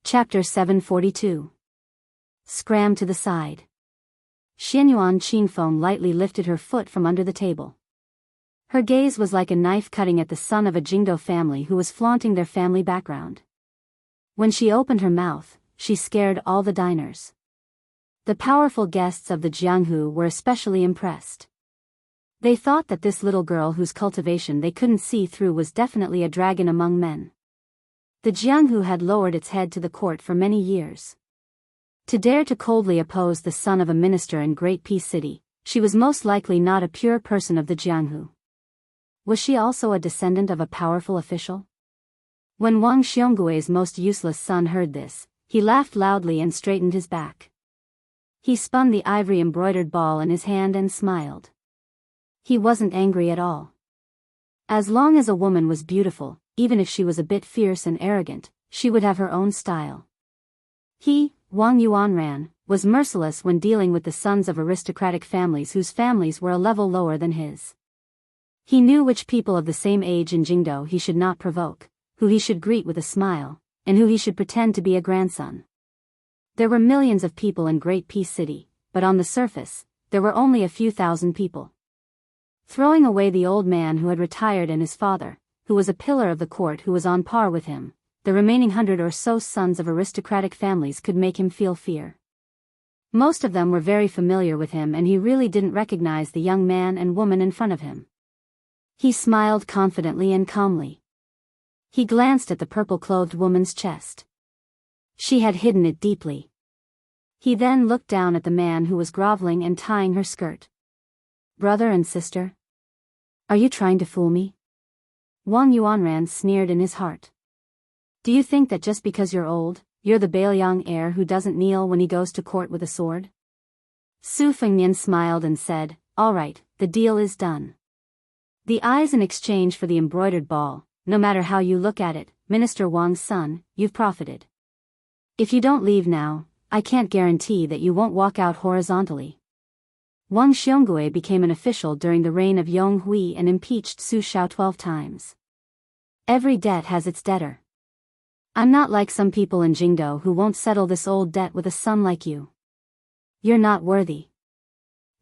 Chapter 742. Scram to the side. Xianyuan Qingfeng lightly lifted her foot from under the table. Her gaze was like a knife cutting at the son of a Jingdo family who was flaunting their family background. When she opened her mouth, she scared all the diners. The powerful guests of the Jianghu were especially impressed. They thought that this little girl whose cultivation they couldn't see through was definitely a dragon among men. The Jianghu had lowered its head to the court for many years. To dare to coldly oppose the son of a minister in Great Peace City, she was most likely not a pure person of the Jianghu. Was she also a descendant of a powerful official? When Wang Xionggui's most useless son heard this, he laughed loudly and straightened his back. He spun the ivory-embroidered ball in his hand and smiled. He wasn't angry at all. As long as a woman was beautiful, even if she was a bit fierce and arrogant, she would have her own style. He, Wang Yuanran, was merciless when dealing with the sons of aristocratic families whose families were a level lower than his. He knew which people of the same age in Jingdo he should not provoke, who he should greet with a smile, and who he should pretend to be a grandson. There were millions of people in Great Peace City, but on the surface, there were only a few thousand people. Throwing away the old man who had retired and his father, who was a pillar of the court who was on par with him, the remaining 100 or so sons of aristocratic families could make him feel fear. Most of them were very familiar with him and he really didn't recognize the young man and woman in front of him. He smiled confidently and calmly. He glanced at the purple-clothed woman's chest. She had hidden it deeply. He then looked down at the man who was groveling and tying her skirt. Brother and sister? Are you trying to fool me? Wang Yuanran sneered in his heart. Do you think that just because you're old, you're the Bailiang heir who doesn't kneel when he goes to court with a sword? Su Fengnian smiled and said, all right, the deal is done. The eyes in exchange for the embroidered ball, no matter how you look at it, Minister Wang's son, you've profited. If you don't leave now, I can't guarantee that you won't walk out horizontally. Wang Xiongui became an official during the reign of Yong Hui and impeached Su Shao 12 times. Every debt has its debtor. I'm not like some people in Jingdo who won't settle this old debt with a son like you. You're not worthy.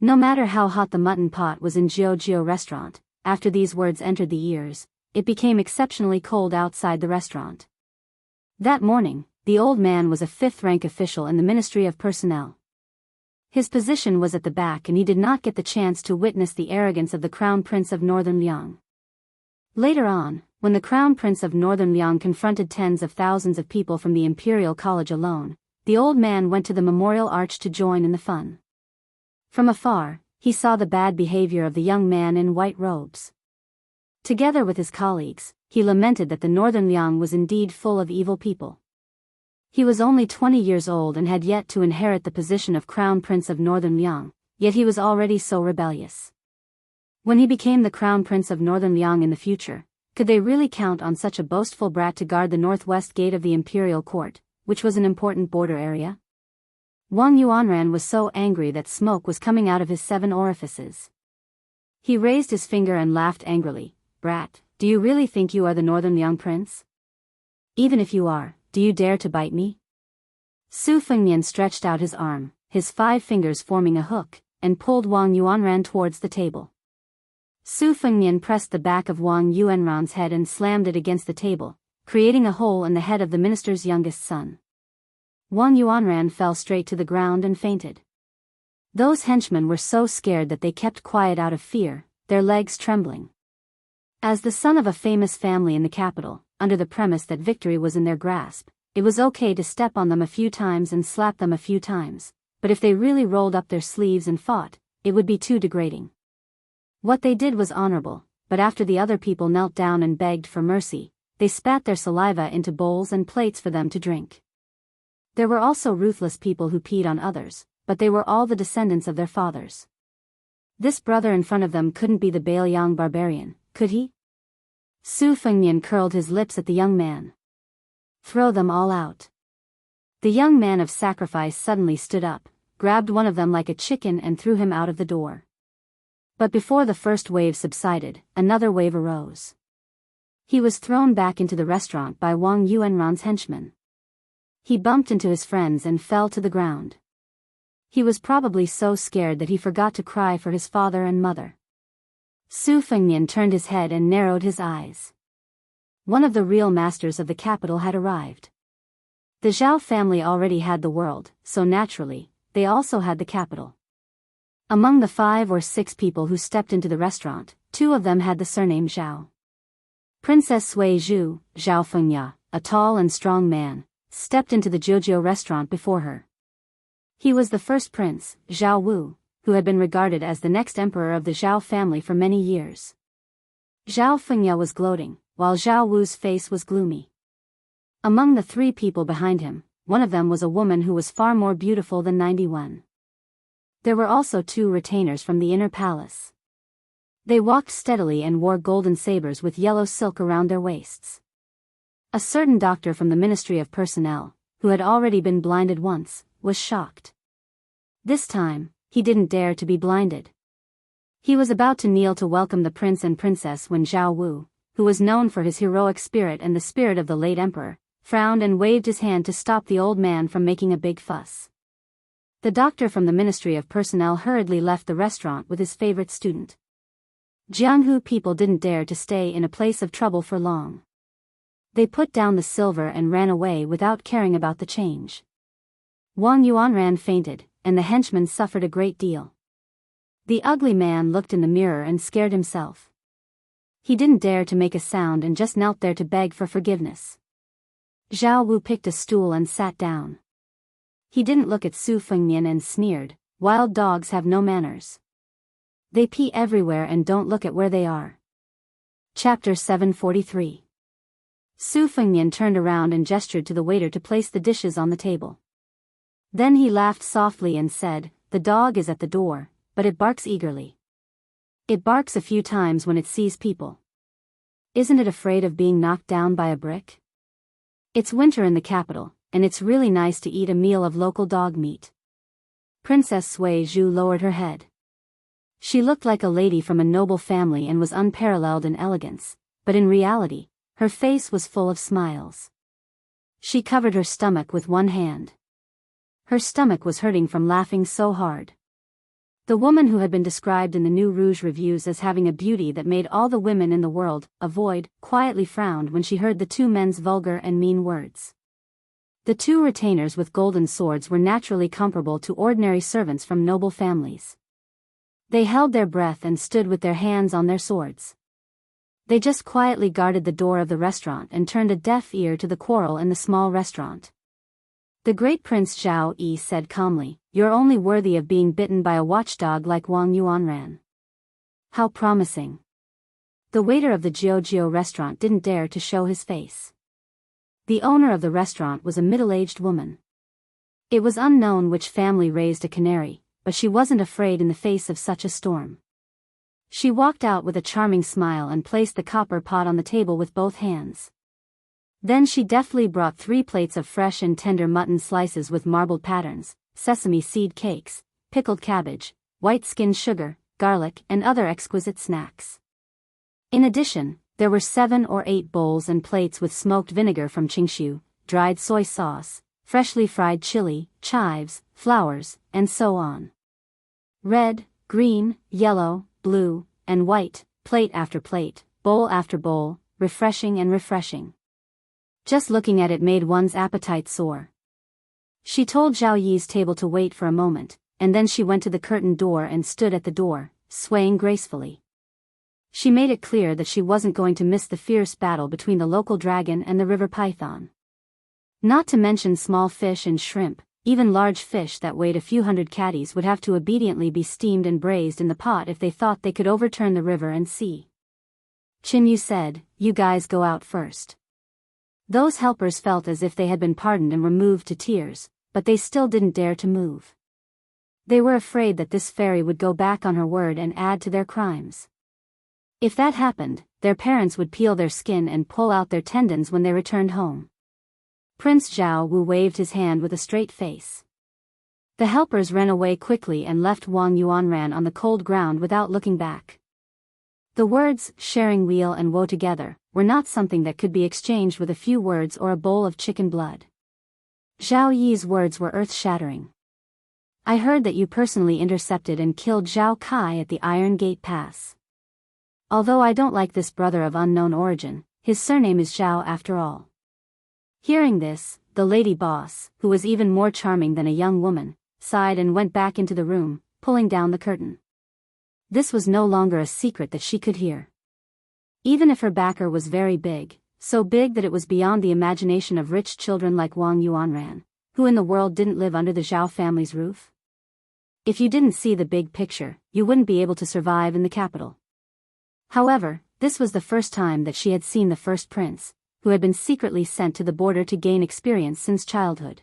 No matter how hot the mutton pot was in Jiao restaurant, after these words entered the ears, it became exceptionally cold outside the restaurant. That morning, the old man was a fifth-rank official in the Ministry of Personnel. His position was at the back and he did not get the chance to witness the arrogance of the Crown Prince of Northern Liang. Later on, when the Crown Prince of Northern Liang confronted tens of thousands of people from the Imperial College alone, the old man went to the memorial arch to join in the fun. From afar, he saw the bad behavior of the young man in white robes. Together with his colleagues, he lamented that the Northern Liang was indeed full of evil people. He was only 20 years old and had yet to inherit the position of Crown Prince of Northern Liang, yet he was already so rebellious. When he became the Crown Prince of Northern Liang in the future, could they really count on such a boastful brat to guard the northwest gate of the imperial court, which was an important border area? Wang Yuanran was so angry that smoke was coming out of his 7 orifices. He raised his finger and laughed angrily. Brat, do you really think you are the Northern Liang Prince? Even if you are, do you dare to bite me? Su Fengnian stretched out his arm, his 5 fingers forming a hook, and pulled Wang Yuanran towards the table. Su Fengnian pressed the back of Wang Yuanran's head and slammed it against the table, creating a hole in the head of the minister's youngest son. Wang Yuanran fell straight to the ground and fainted. Those henchmen were so scared that they kept quiet out of fear, their legs trembling. As the son of a famous family in the capital, under the premise that victory was in their grasp, it was okay to step on them a few times and slap them a few times, but if they really rolled up their sleeves and fought, it would be too degrading. What they did was honorable, but after the other people knelt down and begged for mercy, they spat their saliva into bowls and plates for them to drink. There were also ruthless people who peed on others, but they were all the descendants of their fathers. This brother in front of them couldn't be the Bailiang barbarian, could he? Su Fengnian curled his lips at the young man. Throw them all out. The young man of sacrifice suddenly stood up, grabbed one of them like a chicken and threw him out of the door. But before the first wave subsided, another wave arose. He was thrown back into the restaurant by Wang Yuanran's henchmen. He bumped into his friends and fell to the ground. He was probably so scared that he forgot to cry for his father and mother. Su Fengnian turned his head and narrowed his eyes. One of the real masters of the capital had arrived. The Zhao family already had the world, so naturally, they also had the capital. Among the 5 or 6 people who stepped into the restaurant, 2 of them had the surname Zhao. Princess Sui Zhu, Zhao Fengya, a tall and strong man, stepped into the Jiuzhou restaurant before her. He was the first prince, Zhao Wu, who had been regarded as the next emperor of the Zhao family for many years. Zhao Fengya was gloating, while Zhao Wu's face was gloomy. Among the 3 people behind him, one of them was a woman who was far more beautiful than 91. There were also 2 retainers from the inner palace. They walked steadily and wore golden sabers with yellow silk around their waists. A certain doctor from the Ministry of Personnel, who had already been blinded once, was shocked. This time, he didn't dare to be blinded. He was about to kneel to welcome the prince and princess when Zhao Wu, who was known for his heroic spirit and the spirit of the late emperor, frowned and waved his hand to stop the old man from making a big fuss. The doctor from the Ministry of Personnel hurriedly left the restaurant with his favorite student. Jianghu people didn't dare to stay in a place of trouble for long. They put down the silver and ran away without caring about the change. Wang Yuanran fainted, and the henchman suffered a great deal. The ugly man looked in the mirror and scared himself. He didn't dare to make a sound and just knelt there to beg for forgiveness. Zhao Wu picked a stool and sat down. He didn't look at Su Fengnian and sneered, "Wild dogs have no manners. They pee everywhere and don't look at where they are." Chapter 743. Su Fengnian turned around and gestured to the waiter to place the dishes on the table. Then he laughed softly and said, "The dog is at the door, but it barks eagerly. It barks a few times when it sees people. Isn't it afraid of being knocked down by a brick? It's winter in the capital, and it's really nice to eat a meal of local dog meat." Princess Sui Zhu lowered her head. She looked like a lady from a noble family and was unparalleled in elegance, but in reality, her face was full of smiles. She covered her stomach with one hand. Her stomach was hurting from laughing so hard. The woman who had been described in the New Rouge reviews as having a beauty that made all the women in the world avoid, quietly frowned when she heard the 2 men's vulgar and mean words. The 2 retainers with golden swords were naturally comparable to ordinary servants from noble families. They held their breath and stood with their hands on their swords. They just quietly guarded the door of the restaurant and turned a deaf ear to the quarrel in the small restaurant. The great Prince Zhao Yi said calmly, "You're only worthy of being bitten by a watchdog like Wang Yuanran. How promising." The waiter of the Jiuzhou restaurant didn't dare to show his face. The owner of the restaurant was a middle-aged woman. It was unknown which family raised a canary, but she wasn't afraid in the face of such a storm. She walked out with a charming smile and placed the copper pot on the table with both hands. Then she deftly brought 3 plates of fresh and tender mutton slices with marbled patterns, sesame seed cakes, pickled cabbage, white-skinned sugar, garlic and other exquisite snacks. In addition, there were 7 or 8 bowls and plates with smoked vinegar from Jianghu, dried soy sauce, freshly fried chili, chives, flowers, and so on. Red, green, yellow, blue, and white, plate after plate, bowl after bowl, refreshing and refreshing. Just looking at it made one's appetite soar. She told Zhao Yi's table to wait for a moment, and then she went to the curtained door and stood at the door, swaying gracefully. She made it clear that she wasn't going to miss the fierce battle between the local dragon and the river python. Not to mention small fish and shrimp, even large fish that weighed a few hundred catties would have to obediently be steamed and braised in the pot if they thought they could overturn the river and sea. Qin Yu said, "You guys go out first." Those helpers felt as if they had been pardoned and were moved to tears, but they still didn't dare to move. They were afraid that this fairy would go back on her word and add to their crimes. If that happened, their parents would peel their skin and pull out their tendons when they returned home. Prince Zhao Wu waved his hand with a straight face. The helpers ran away quickly and left Wang Yuanran on the cold ground without looking back. The words, sharing weal and woe together, were not something that could be exchanged with a few words or a bowl of chicken blood. Zhao Yi's words were earth-shattering. I heard that you personally intercepted and killed Zhao Kai at the Iron Gate Pass. Although I don't like this brother of unknown origin, his surname is Zhao after all. Hearing this, the lady boss, who was even more charming than a young woman, sighed and went back into the room, pulling down the curtain. This was no longer a secret that she could hear. Even if her backer was very big, so big that it was beyond the imagination of rich children like Wang Yuanran, who in the world didn't live under the Zhao family's roof? If you didn't see the big picture, you wouldn't be able to survive in the capital. However, this was the first time that she had seen the first prince, who had been secretly sent to the border to gain experience since childhood.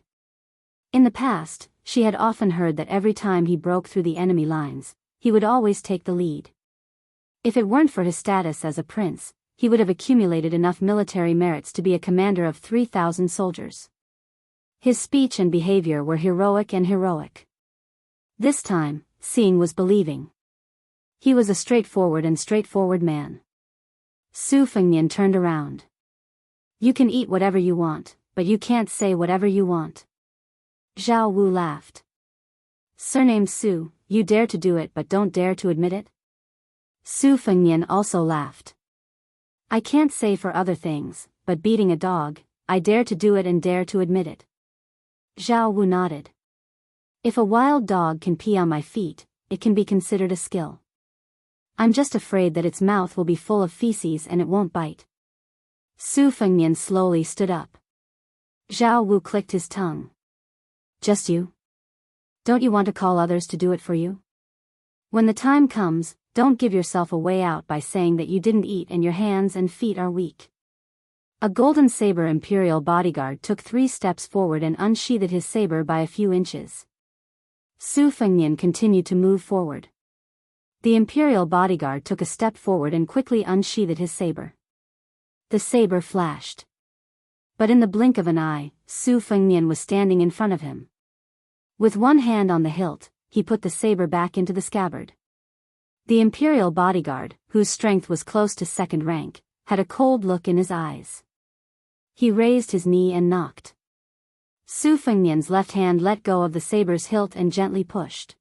In the past, she had often heard that every time he broke through the enemy lines, he would always take the lead. If it weren't for his status as a prince, he would have accumulated enough military merits to be a commander of 3,000 soldiers. His speech and behavior were heroic and heroic. This time, seeing was believing. He was a straightforward man. Su Fengnian turned around. You can eat whatever you want, but you can't say whatever you want. Zhao Wu laughed. Surname Su, you dare to do it but don't dare to admit it? Su Fengnian also laughed. I can't say for other things, but beating a dog, I dare to do it and dare to admit it. Zhao Wu nodded. If a wild dog can pee on my feet, it can be considered a skill. I'm just afraid that its mouth will be full of feces and it won't bite. Su Fengnian slowly stood up. Zhao Wu clicked his tongue. Just you? Don't you want to call others to do it for you? When the time comes, don't give yourself a way out by saying that you didn't eat and your hands and feet are weak. A golden saber imperial bodyguard took 3 steps forward and unsheathed his saber by a few inches. Su Fengnian continued to move forward. The imperial bodyguard took a step forward and quickly unsheathed his saber. The saber flashed. But in the blink of an eye, Su Fengnian was standing in front of him. With one hand on the hilt, he put the saber back into the scabbard. The imperial bodyguard, whose strength was close to second rank, had a cold look in his eyes. He raised his knee and knocked. Su Fengnian's left hand let go of the saber's hilt and gently pushed.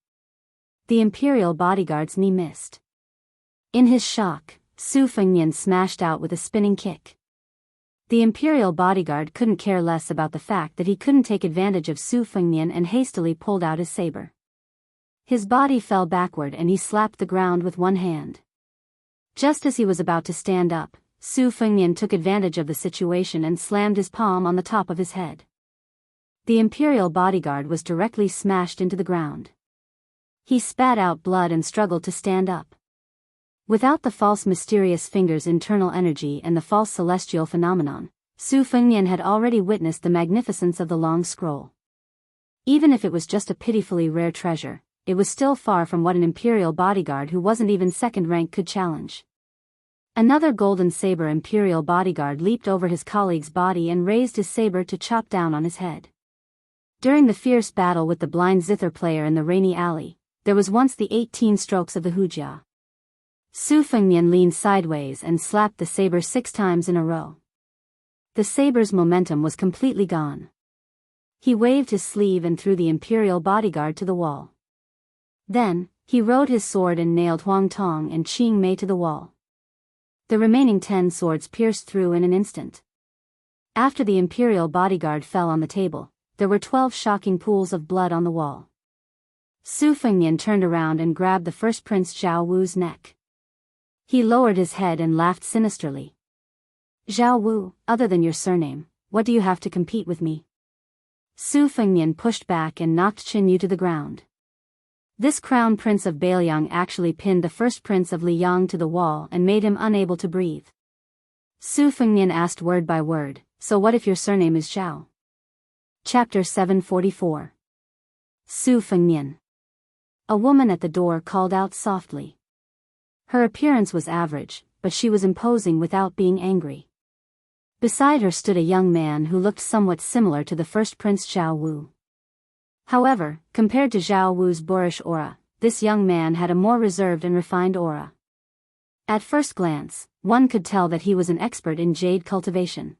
The imperial bodyguard's knee missed. In his shock, Su Fengnian smashed out with a spinning kick. The imperial bodyguard couldn't care less about the fact that he couldn't take advantage of Su Fengnian and hastily pulled out his saber. His body fell backward and he slapped the ground with one hand. Just as he was about to stand up, Su Fengnian took advantage of the situation and slammed his palm on the top of his head. The imperial bodyguard was directly smashed into the ground. He spat out blood and struggled to stand up. Without the false mysterious finger's internal energy and the false celestial phenomenon, Su Fengnian had already witnessed the magnificence of the long scroll. Even if it was just a pitifully rare treasure, it was still far from what an imperial bodyguard who wasn't even second rank could challenge. Another golden saber imperial bodyguard leaped over his colleague's body and raised his saber to chop down on his head. During the fierce battle with the blind zither player in the rainy alley, there was once the 18 strokes of the Hujia. Su Fengnian leaned sideways and slapped the saber 6 times in a row. The saber's momentum was completely gone. He waved his sleeve and threw the imperial bodyguard to the wall. Then, he rode his sword and nailed Huang Tong and Qing Mei to the wall. The remaining 10 swords pierced through in an instant. After the imperial bodyguard fell on the table, there were 12 shocking pools of blood on the wall. Su Fengnian turned around and grabbed the first Prince Zhao Wu's neck. He lowered his head and laughed sinisterly. Zhao Wu, other than your surname, what do you have to compete with me? Su Fengnian pushed back and knocked Qin Yu to the ground. This crown prince of Bailiang actually pinned the first prince of Liang to the wall and made him unable to breathe. Su Fengnian asked word by word, so what if your surname is Zhao? Chapter 744. Su Fengnian. A woman at the door called out softly. Her appearance was average, but she was imposing without being angry. Beside her stood a young man who looked somewhat similar to the first Prince Zhao Wu. However, compared to Zhao Wu's boorish aura, this young man had a more reserved and refined aura. At first glance, one could tell that he was an expert in jade cultivation.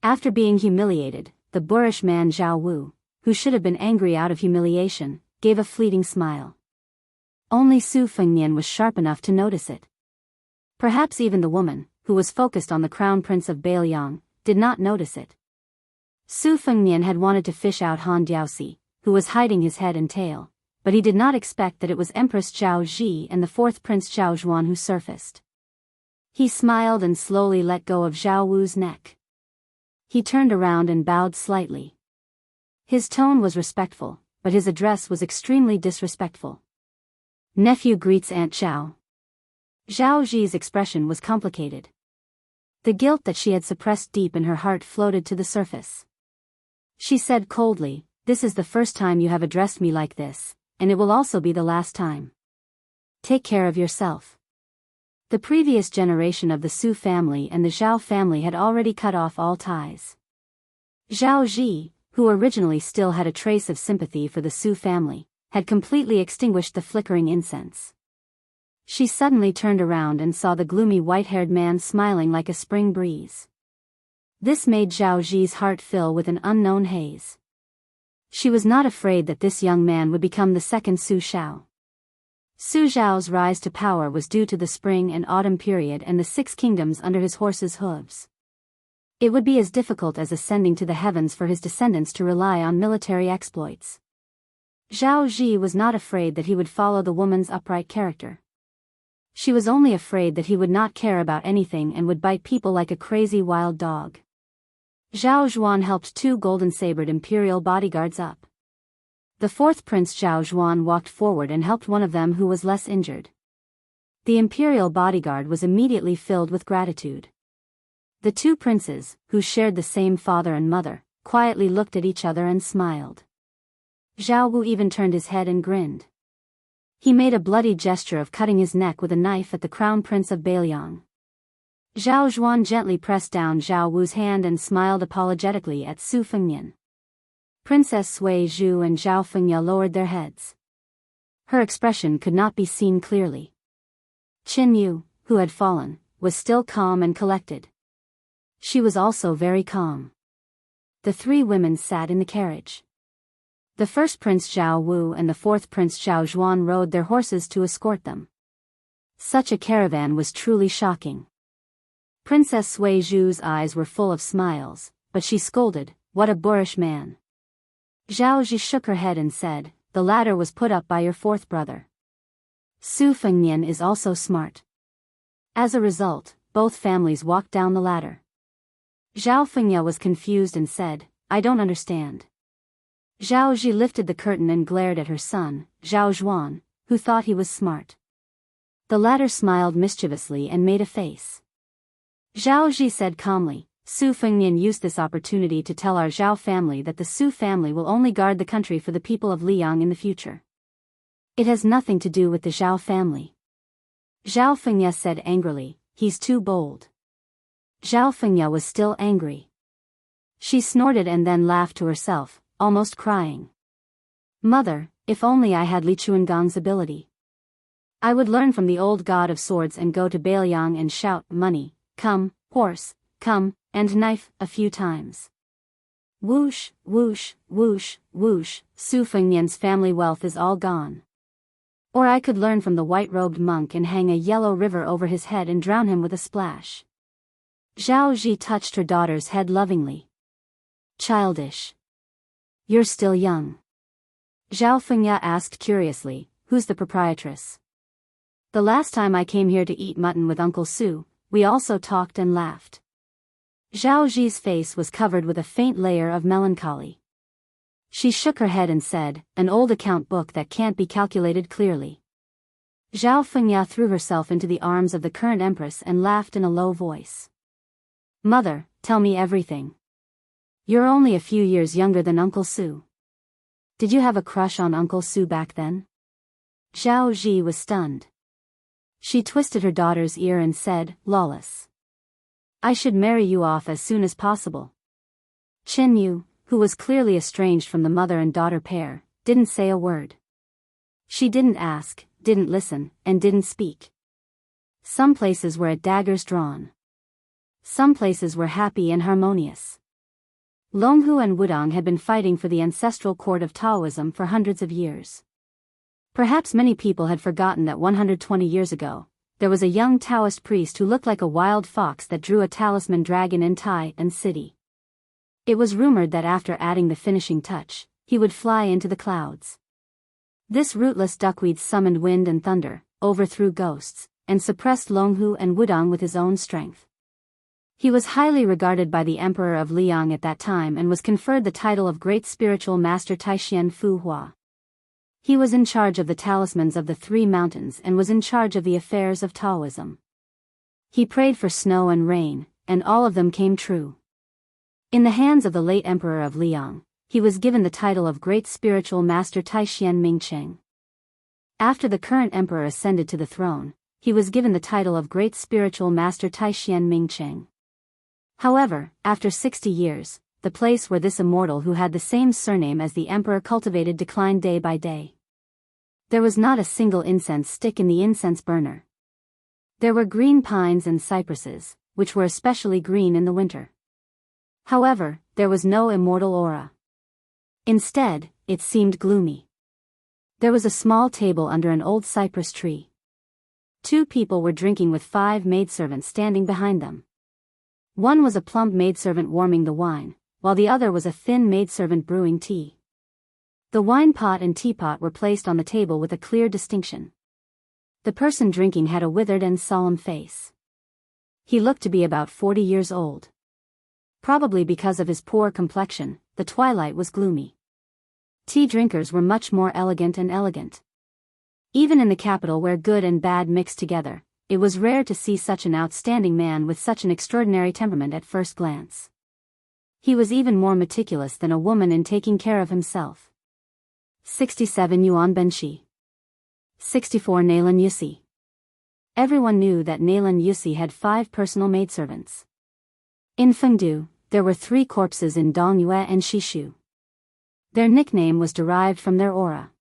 After being humiliated, the boorish man Zhao Wu, who should have been angry out of humiliation, gave a fleeting smile. Only Su Fengnian was sharp enough to notice it. Perhaps even the woman, who was focused on the crown prince of Bailiang, did not notice it. Su Fengnian had wanted to fish out Han Diaoxi, who was hiding his head and tail, but he did not expect that it was Empress Zhao Ji and the fourth Prince Zhao Zhuan who surfaced. He smiled and slowly let go of Zhao Wu's neck. He turned around and bowed slightly. His tone was respectful, but his address was extremely disrespectful. Nephew greets Aunt Zhao. Zhao Ji's expression was complicated. The guilt that she had suppressed deep in her heart floated to the surface. She said coldly, "This is the first time you have addressed me like this, and it will also be the last time. Take care of yourself." The previous generation of the Su family and the Zhao family had already cut off all ties. Zhao Ji, who originally still had a trace of sympathy for the Su family, had completely extinguished the flickering incense. She suddenly turned around and saw the gloomy white-haired man smiling like a spring breeze. This made Zhao Ji's heart fill with an unknown haze. She was not afraid that this young man would become the second Su Xiao. Su Xiao's rise to power was due to the spring and autumn period and the 6 kingdoms under his horse's hooves. It would be as difficult as ascending to the heavens for his descendants to rely on military exploits. Zhao Ji was not afraid that he would follow the woman's upright character. She was only afraid that he would not care about anything and would bite people like a crazy wild dog. Zhao Zhuan helped 2 golden-sabred imperial bodyguards up. The fourth Prince Zhao Zhuan walked forward and helped one of them who was less injured. The imperial bodyguard was immediately filled with gratitude. The 2 princes, who shared the same father and mother, quietly looked at each other and smiled. Zhao Wu even turned his head and grinned. He made a bloody gesture of cutting his neck with a knife at the crown prince of Bailiang. Zhao Zhuan gently pressed down Zhao Wu's hand and smiled apologetically at Su Fengnian. Princess Sui Zhu and Zhao Fengya lowered their heads. Her expression could not be seen clearly. Qin Yu, who had fallen, was still calm and collected. She was also very calm. The 3 women sat in the carriage. The first Prince Zhao Wu and the fourth Prince Zhao Zhuan rode their horses to escort them. Such a caravan was truly shocking. Princess Sui Zhu's eyes were full of smiles, but she scolded, "What a boorish man." Zhao Ji shook her head and said, "The ladder was put up by your fourth brother. Su Fengnian is also smart." As a result, both families walked down the ladder. Zhao Fengya was confused and said, "I don't understand." Zhao Ji lifted the curtain and glared at her son, Zhao Zhuan, who thought he was smart. The latter smiled mischievously and made a face. Zhao Ji said calmly, "Su Fengnian used this opportunity to tell our Zhao family that the Su family will only guard the country for the people of Liang in the future. It has nothing to do with the Zhao family." Zhao Fengya said angrily, "He's too bold." Zhao Fengya was still angry. She snorted and then laughed to herself, almost crying. "Mother, if only I had Li Chuangong's ability. I would learn from the old god of swords and go to Bailiang and shout, 'Money, come, horse, come,' and knife, a few times. Whoosh, whoosh, whoosh, whoosh, Su Fengnian's family wealth is all gone. Or I could learn from the white-robed monk and hang a yellow river over his head and drown him with a splash." Zhao Ji touched her daughter's head lovingly. "Childish. You're still young." Zhao Fengya asked curiously, "Who's the proprietress?" "The last time I came here to eat mutton with Uncle Su, we also talked and laughed." Zhao Ji's face was covered with a faint layer of melancholy. She shook her head and said, "An old account book that can't be calculated clearly." Zhao Fengya threw herself into the arms of the current empress and laughed in a low voice. "Mother, tell me everything. You're only a few years younger than Uncle Su. Did you have a crush on Uncle Su back then?" Zhao Ji was stunned. She twisted her daughter's ear and said, "Lawless. I should marry you off as soon as possible." Qin Yu, who was clearly estranged from the mother and daughter pair, didn't say a word. She didn't ask, didn't listen, and didn't speak. Some places were at daggers drawn. Some places were happy and harmonious. Longhu and Wudong had been fighting for the ancestral court of Taoism for hundreds of years. Perhaps many people had forgotten that 120 years ago, there was a young Taoist priest who looked like a wild fox that drew a talisman dragon in Tai and city. It was rumored that after adding the finishing touch, he would fly into the clouds. This rootless duckweed summoned wind and thunder, overthrew ghosts, and suppressed Longhu and Wudong with his own strength. He was highly regarded by the Emperor of Liang at that time and was conferred the title of Great Spiritual Master Taishian Fu Hua. He was in charge of the talismans of the three mountains and was in charge of the affairs of Taoism. He prayed for snow and rain, and all of them came true. In the hands of the late Emperor of Liang, he was given the title of Great Spiritual Master Taishian Mingcheng. After the current emperor ascended to the throne, he was given the title of Great Spiritual Master Taishian Mingcheng. However, after 60 years, the place where this immortal who had the same surname as the emperor cultivated declined day by day. There was not a single incense stick in the incense burner. There were green pines and cypresses, which were especially green in the winter. However, there was no immortal aura. Instead, it seemed gloomy. There was a small table under an old cypress tree. 2 people were drinking with 5 maidservants standing behind them. One was a plump maidservant warming the wine, while the other was a thin maidservant brewing tea. The wine pot and teapot were placed on the table with a clear distinction. The person drinking had a withered and solemn face. He looked to be about 40 years old. Probably because of his poor complexion, the twilight was gloomy. Tea drinkers were much more elegant and elegant. Even in the capital where good and bad mixed together, it was rare to see such an outstanding man with such an extraordinary temperament at first glance. He was even more meticulous than a woman in taking care of himself. 67 Yuan Benshi. 64 Nalan Yusi. Everyone knew that Nalan Yusi had 5 personal maidservants. In Fengdu, there were 3 corpses in Dongyue and Shishu. Their nickname was derived from their aura.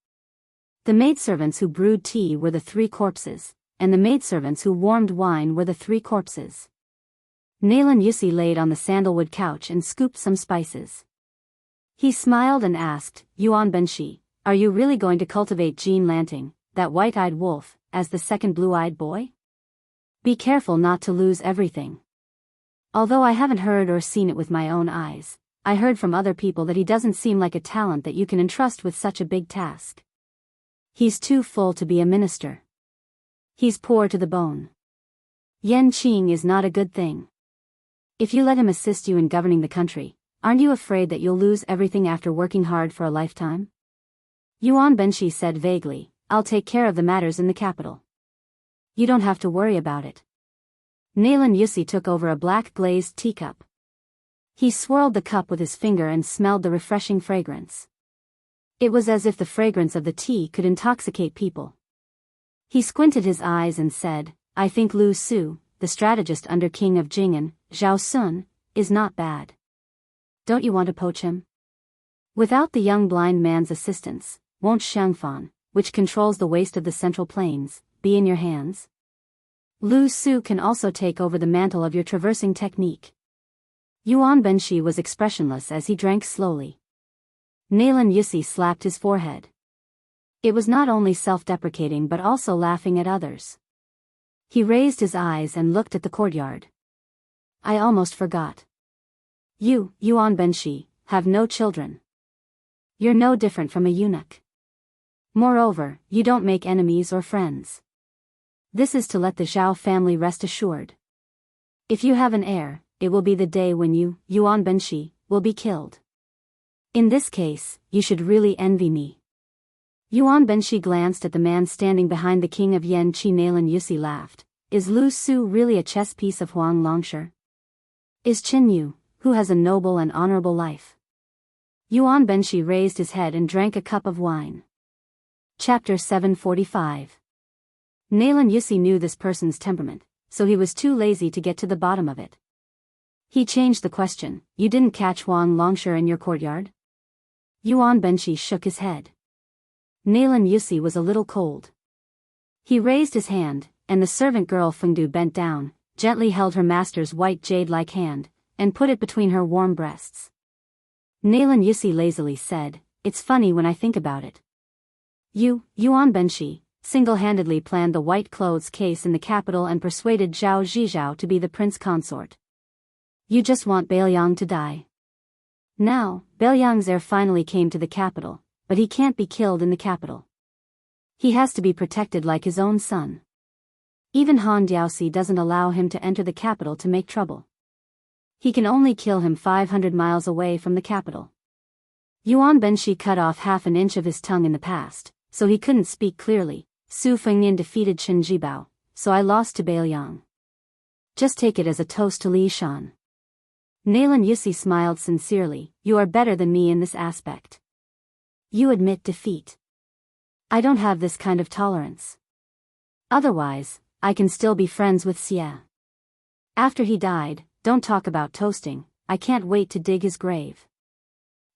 The maidservants who brewed tea were the 3 corpses, and the maidservants who warmed wine were the 3 corpses. Nalan Yusi laid on the sandalwood couch and scooped some spices. He smiled and asked, Yuan Benshi, are you really going to cultivate Jean Lanting, that white-eyed wolf, as the second blue-eyed boy? Be careful not to lose everything. Although I haven't heard or seen it with my own eyes, I heard from other people that he doesn't seem like a talent that you can entrust with such a big task. He's too full to be a minister. He's poor to the bone. Yan Qing is not a good thing. If you let him assist you in governing the country, aren't you afraid that you'll lose everything after working hard for a lifetime? Yuan Benshi said vaguely, I'll take care of the matters in the capital. You don't have to worry about it. Nalan Yusi took over a black glazed teacup. He swirled the cup with his finger and smelled the refreshing fragrance. It was as if the fragrance of the tea could intoxicate people. He squinted his eyes and said, I think Lu Su, the strategist under King of Jing'an, Zhao Sun, is not bad. Don't you want to poach him? Without the young blind man's assistance, won't Xiangfan, which controls the waste of the Central Plains, be in your hands? Lu Su can also take over the mantle of your traversing technique. Yuan Benshi was expressionless as he drank slowly. Nalan Yusi slapped his forehead. It was not only self-deprecating but also laughing at others. He raised his eyes and looked at the courtyard. I almost forgot. You, Yuan Benshi, have no children. You're no different from a eunuch. Moreover, you don't make enemies or friends. This is to let the Zhao family rest assured. If you have an heir, it will be the day when you, Yuan Benshi, will be killed. In this case, you should really envy me. Yuan Benshi glanced at the man standing behind the king of Yan Qi. Nalan Yusi laughed. Is Lu Su really a chess piece of Huang Longshi? Is Qin Yu, who has a noble and honorable life? Yuan Benshi raised his head and drank a cup of wine. Chapter 745. Nalan Yusi knew this person's temperament, so he was too lazy to get to the bottom of it. He changed the question, you didn't catch Huang Longshi in your courtyard? Yuan Benshi shook his head. Nalan Yusi was a little cold. He raised his hand, and the servant girl Fengdu bent down, gently held her master's white jade-like hand, and put it between her warm breasts. Nalan Yusi lazily said, "It's funny when I think about it. Yuan Benshi, single-handedly planned the white clothes case in the capital and persuaded Zhao Zhizhao to be the prince consort. You just want Bailiang to die. Now, Bailiang's heir finally came to the capital, but he can't be killed in the capital. He has to be protected like his own son. Even Han Diaosi doesn't allow him to enter the capital to make trouble. He can only kill him 500 miles away from the capital." Yuan Benshi cut off half an inch of his tongue in the past, so he couldn't speak clearly. Su Fengnian defeated Chen Jibao, so I lost to Bailiang. Just take it as a toast to Li Shan. Nalan Yusi smiled sincerely. "You are better than me in this aspect. You admit defeat. I don't have this kind of tolerance. Otherwise, I can still be friends with Xie. After he died, don't talk about toasting, I can't wait to dig his grave.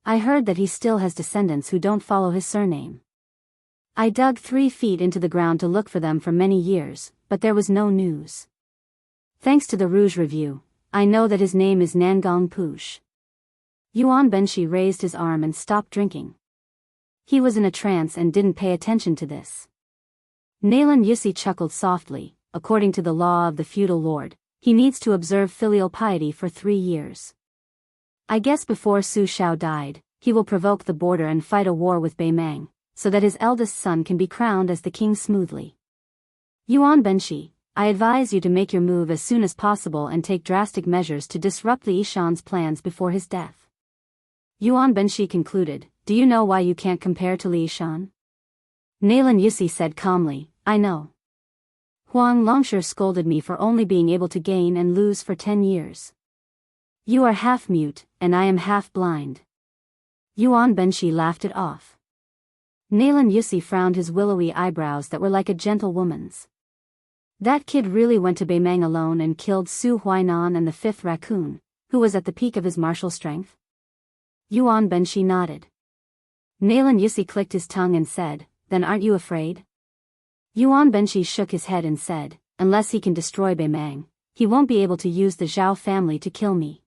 I heard that he still has descendants who don't follow his surname. I dug 3 feet into the ground to look for them for many years, but there was no news. Thanks to the Rouge Review, I know that his name is Nangong Push." Yuan Benshi raised his arm and stopped drinking. He was in a trance and didn't pay attention to this. Nalan Yusi chuckled softly. According to the law of the feudal lord, he needs to observe filial piety for 3 years. I guess before Su Shao died, he will provoke the border and fight a war with Beimang, so that his eldest son can be crowned as the king smoothly. Yuan Benshi, I advise you to make your move as soon as possible and take drastic measures to disrupt Li Shan's plans before his death. Yuan Benshi concluded, "Do you know why you can't compare to Li Shan?" Nalan Yusi said calmly, "I know. Huang Longsher scolded me for only being able to gain and lose for 10 years. You are half mute, and I am half blind." Yuan Benshi laughed it off. Nalan Yusi frowned his willowy eyebrows that were like a gentlewoman's. That kid really went to Beimang alone and killed Su Huainan and the 5th raccoon, who was at the peak of his martial strength? Yuan Benshi nodded. Nalan Yusi clicked his tongue and said, "Then aren't you afraid?" Yuan Benshi shook his head and said, "Unless he can destroy Beimang, he won't be able to use the Zhao family to kill me."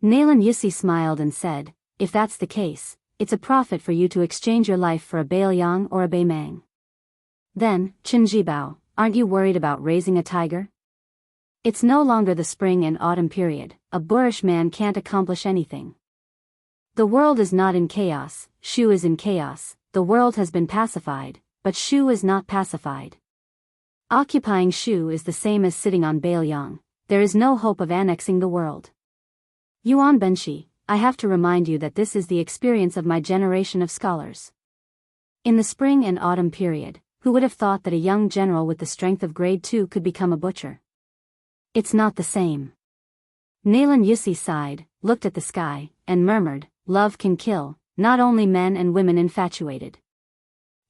Nalan Yusi smiled and said, "If that's the case, it's a profit for you to exchange your life for a Bailiang or a Beimang. Then, Chen Jibao, aren't you worried about raising a tiger? It's no longer the spring and autumn period, a boorish man can't accomplish anything. The world is not in chaos, Shu is in chaos, the world has been pacified, but Shu is not pacified. Occupying Shu is the same as sitting on Bailiang, there is no hope of annexing the world. Yuan Benshi, I have to remind you that this is the experience of my generation of scholars. In the spring and autumn period, who would have thought that a young general with the strength of grade 2 could become a butcher? It's not the same." Nalan Yusi sighed, looked at the sky, and murmured, "Love can kill, not only men and women infatuated.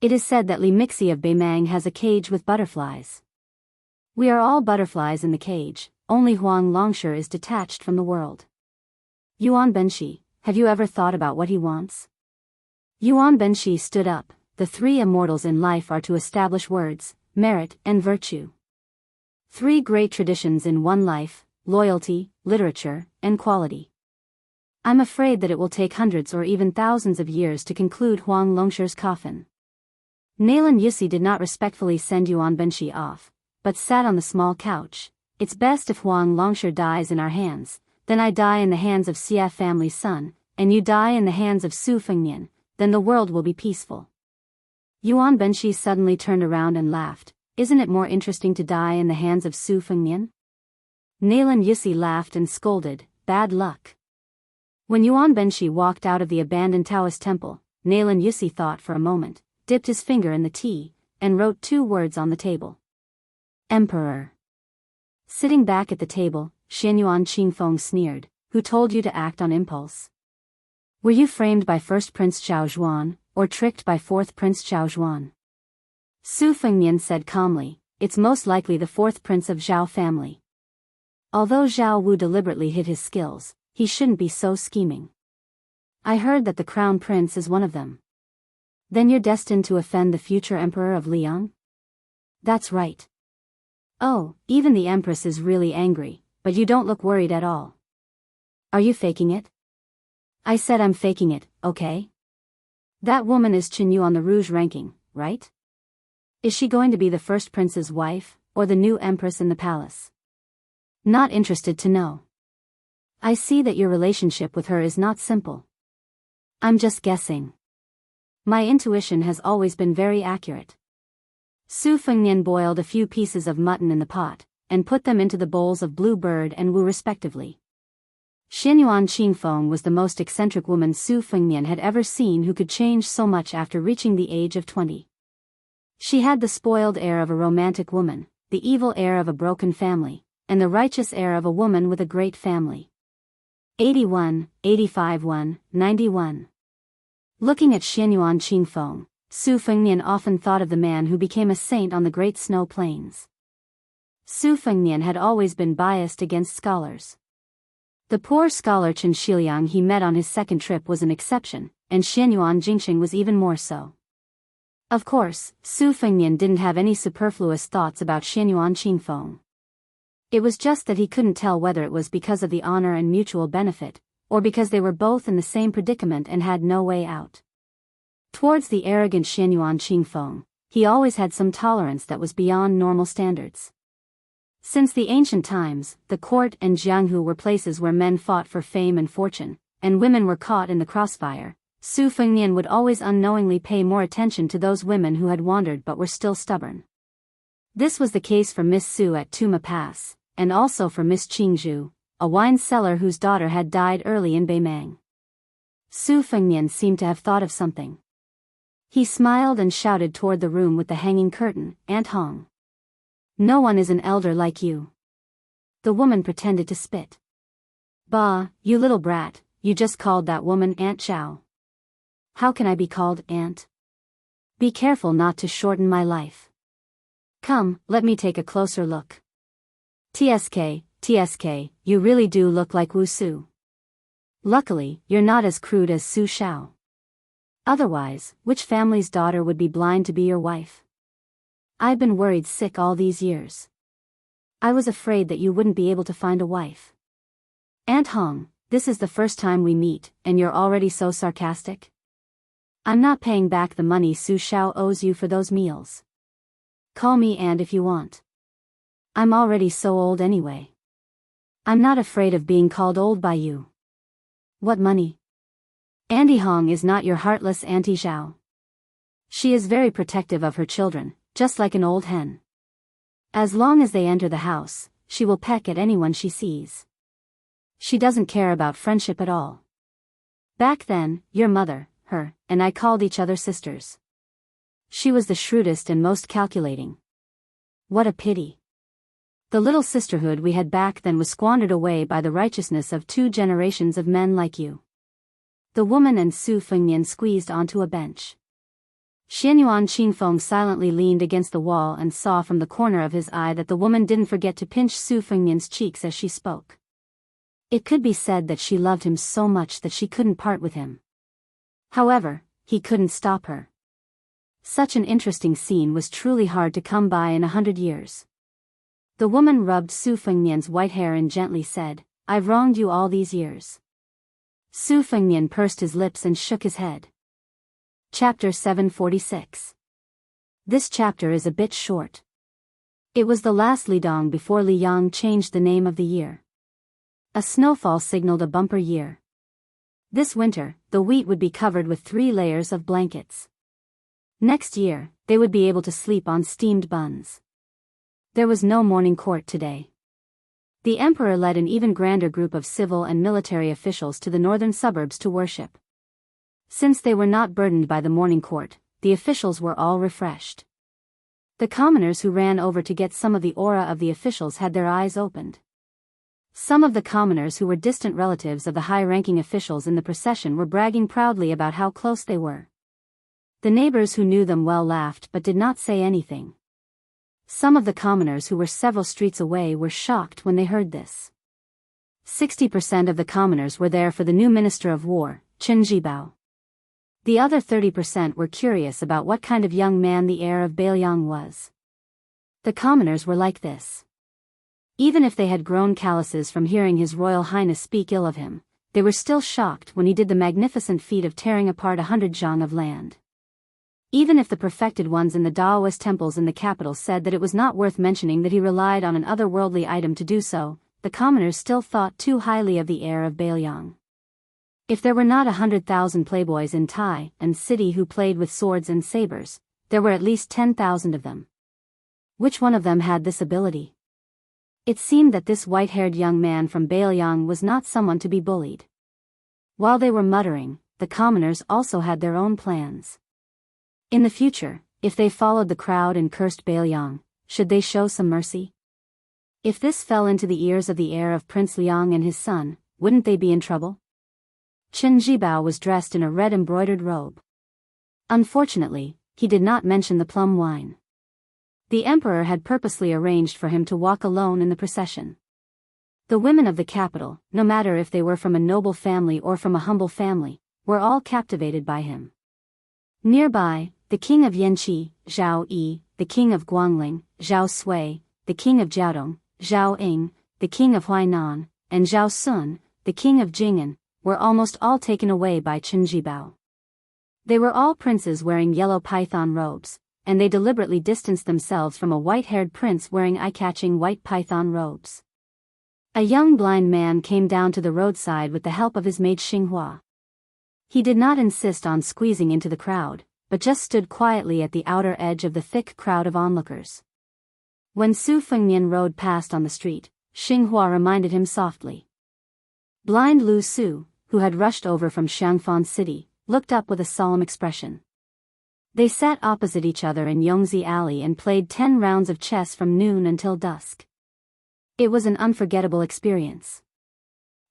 It is said that Li Mixi of Beimang has a cage with butterflies. We are all butterflies in the cage, only Huang Longsher is detached from the world. Yuan Benshi, have you ever thought about what he wants?" Yuan Benshi stood up. The 3 immortals in life are to establish words, merit, and virtue. 3 great traditions in one life, loyalty, literature, and quality. I'm afraid that it will take hundreds or even thousands of years to conclude Huang Longsher's coffin. Nalan Yusi did not respectfully send Yuan Benshi off, but sat on the small couch. "It's best if Huang Longsher dies in our hands, then I die in the hands of Xie family's son, and you die in the hands of Su Fengnian, then the world will be peaceful." Yuan Benshi suddenly turned around and laughed. "Isn't it more interesting to die in the hands of Su Fengnian?" Nalan Yusi laughed and scolded, "Bad luck." When Yuan Benshi walked out of the abandoned Taoist temple, Nalan Yusi thought for a moment, dipped his finger in the tea, and wrote 2 words on the table. Emperor. Sitting back at the table, Xianyuan Qingfeng sneered, "Who told you to act on impulse? Were you framed by first Prince Zhao Zhuan, or tricked by 4th Prince Zhao Zhuan?" Su Fengnian said calmly, "It's most likely the 4th Prince of Zhao family. Although Zhao Wu deliberately hid his skills, he shouldn't be so scheming. I heard that the Crown Prince is one of them." "Then you're destined to offend the future Emperor of Liang?" "That's right." "Oh, even the Empress is really angry, but you don't look worried at all. Are you faking it?" I said I'm faking it, okay? That woman is Qin Yu on the Rouge ranking, right? Is she going to be the first prince's wife, or the new empress in the palace? Not interested to know. I see that your relationship with her is not simple. I'm just guessing. My intuition has always been very accurate. Su Fengnian boiled a few pieces of mutton in the pot, and put them into the bowls of Blue Bird and Wu respectively. Xianyuan Qingfeng was the most eccentric woman Su Fengnian had ever seen who could change so much after reaching the age of 20. She had the spoiled air of a romantic woman, the evil air of a broken family, and the righteous air of a woman with a great family. 81, 85 1, 91. Looking at Xianyuan Qingfeng, Su Fengnian often thought of the man who became a saint on the Great Snow Plains. Su Fengnian had always been biased against scholars. The poor scholar Chen Shiliang he met on his second trip was an exception, and Xianyuan Jingxing was even more so. Of course, Su Fengnian didn't have any superfluous thoughts about Xianyuan Qingfeng. It was just that he couldn't tell whether it was because of the honor and mutual benefit, or because they were both in the same predicament and had no way out. Towards the arrogant Xianyuan Qingfeng, he always had some tolerance that was beyond normal standards. Since the ancient times, the court and Jianghu were places where men fought for fame and fortune, and women were caught in the crossfire. Su Fengnian would always unknowingly pay more attention to those women who had wandered but were still stubborn. This was the case for Miss Su at Tuma Pass, and also for Miss Qingzhu, a wine seller whose daughter had died early in Beimang. Su Fengnian seemed to have thought of something. He smiled and shouted toward the room with the hanging curtain, "Aunt Hong. No one is an elder like you." The woman pretended to spit. "Bah, you little brat, you just called that woman Aunt Zhao. How can I be called Aunt? Be careful not to shorten my life. Come, let me take a closer look. TSK, you really do look like Wu Su. Luckily, you're not as crude as Su Shao. Otherwise, which family's daughter would be blind to be your wife? I've been worried sick all these years. I was afraid that you wouldn't be able to find a wife. Aunt Hong, this is the first time we meet, and you're already so sarcastic? I'm not paying back the money Su Shao owes you for those meals. Call me Aunt if you want. I'm already so old anyway. I'm not afraid of being called old by you. What money? Auntie Hong is not your heartless Auntie Zhao. She is very protective of her children, just like an old hen. As long as they enter the house, she will peck at anyone she sees. She doesn't care about friendship at all. Back then, your mother, her, and I called each other sisters. She was the shrewdest and most calculating. What a pity. The little sisterhood we had back then was squandered away by the righteousness of 2 generations of men like you. The woman and Su Fengnian squeezed onto a bench. Xianyuan Qingfeng silently leaned against the wall and saw from the corner of his eye that the woman didn't forget to pinch Su Fengnian's cheeks as she spoke. It could be said that she loved him so much that she couldn't part with him. However, he couldn't stop her. Such an interesting scene was truly hard to come by in 100 years. The woman rubbed Su Fengnian's white hair and gently said, "I've wronged you all these years." Su Fengnian pursed his lips and shook his head. Chapter 746. This chapter is a bit short. It was the last Lidong before Liyang changed the name of the year. A snowfall signaled a bumper year. This winter, the wheat would be covered with 3 layers of blankets. Next year, they would be able to sleep on steamed buns. There was no morning court today. The emperor led an even grander group of civil and military officials to the northern suburbs to worship. Since they were not burdened by the morning court, the officials were all refreshed. The commoners who ran over to get some of the aura of the officials had their eyes opened. Some of the commoners who were distant relatives of the high-ranking officials in the procession were bragging proudly about how close they were. The neighbors who knew them well laughed but did not say anything. Some of the commoners who were several streets away were shocked when they heard this. 60% of the commoners were there for the new Minister of War, Chen Zhibao. The other 30% were curious about what kind of young man the heir of Beiliang was. The commoners were like this. Even if they had grown calluses from hearing His Royal Highness speak ill of him, they were still shocked when he did the magnificent feat of tearing apart 100 zhang of land. Even if the perfected ones in the Daoist temples in the capital said that it was not worth mentioning that he relied on an otherworldly item to do so, the commoners still thought too highly of the heir of Bailiang. If there were not 100,000 playboys in Tai and city who played with swords and sabers, there were at least 10,000 of them. Which one of them had this ability? It seemed that this white-haired young man from Bailiang was not someone to be bullied. While they were muttering, the commoners also had their own plans. In the future, if they followed the crowd and cursed Bailiang, should they show some mercy? If this fell into the ears of the heir of Prince Liang and his son, wouldn't they be in trouble? Chen Jibao was dressed in a red embroidered robe. Unfortunately, he did not mention the plum wine. The emperor had purposely arranged for him to walk alone in the procession. The women of the capital, no matter if they were from a noble family or from a humble family, were all captivated by him. Nearby, the king of Yanqi, Zhao Yi, the king of Guangling, Zhao Sui, the king of Jiaodong, Zhao Ying, the king of Huainan, and Zhao Sun, the king of Jing'an, were almost all taken away by Chen Jibao. They were all princes wearing yellow python robes, and they deliberately distanced themselves from a white-haired prince wearing eye-catching white python robes. A young blind man came down to the roadside with the help of his maid Xinghua. He did not insist on squeezing into the crowd, but just stood quietly at the outer edge of the thick crowd of onlookers. When Su Fengnian rode past on the street, Xinghua reminded him softly. Blind Lu Su, who had rushed over from Xiangfan City, looked up with a solemn expression. They sat opposite each other in Yongzi Alley and played 10 rounds of chess from noon until dusk. It was an unforgettable experience.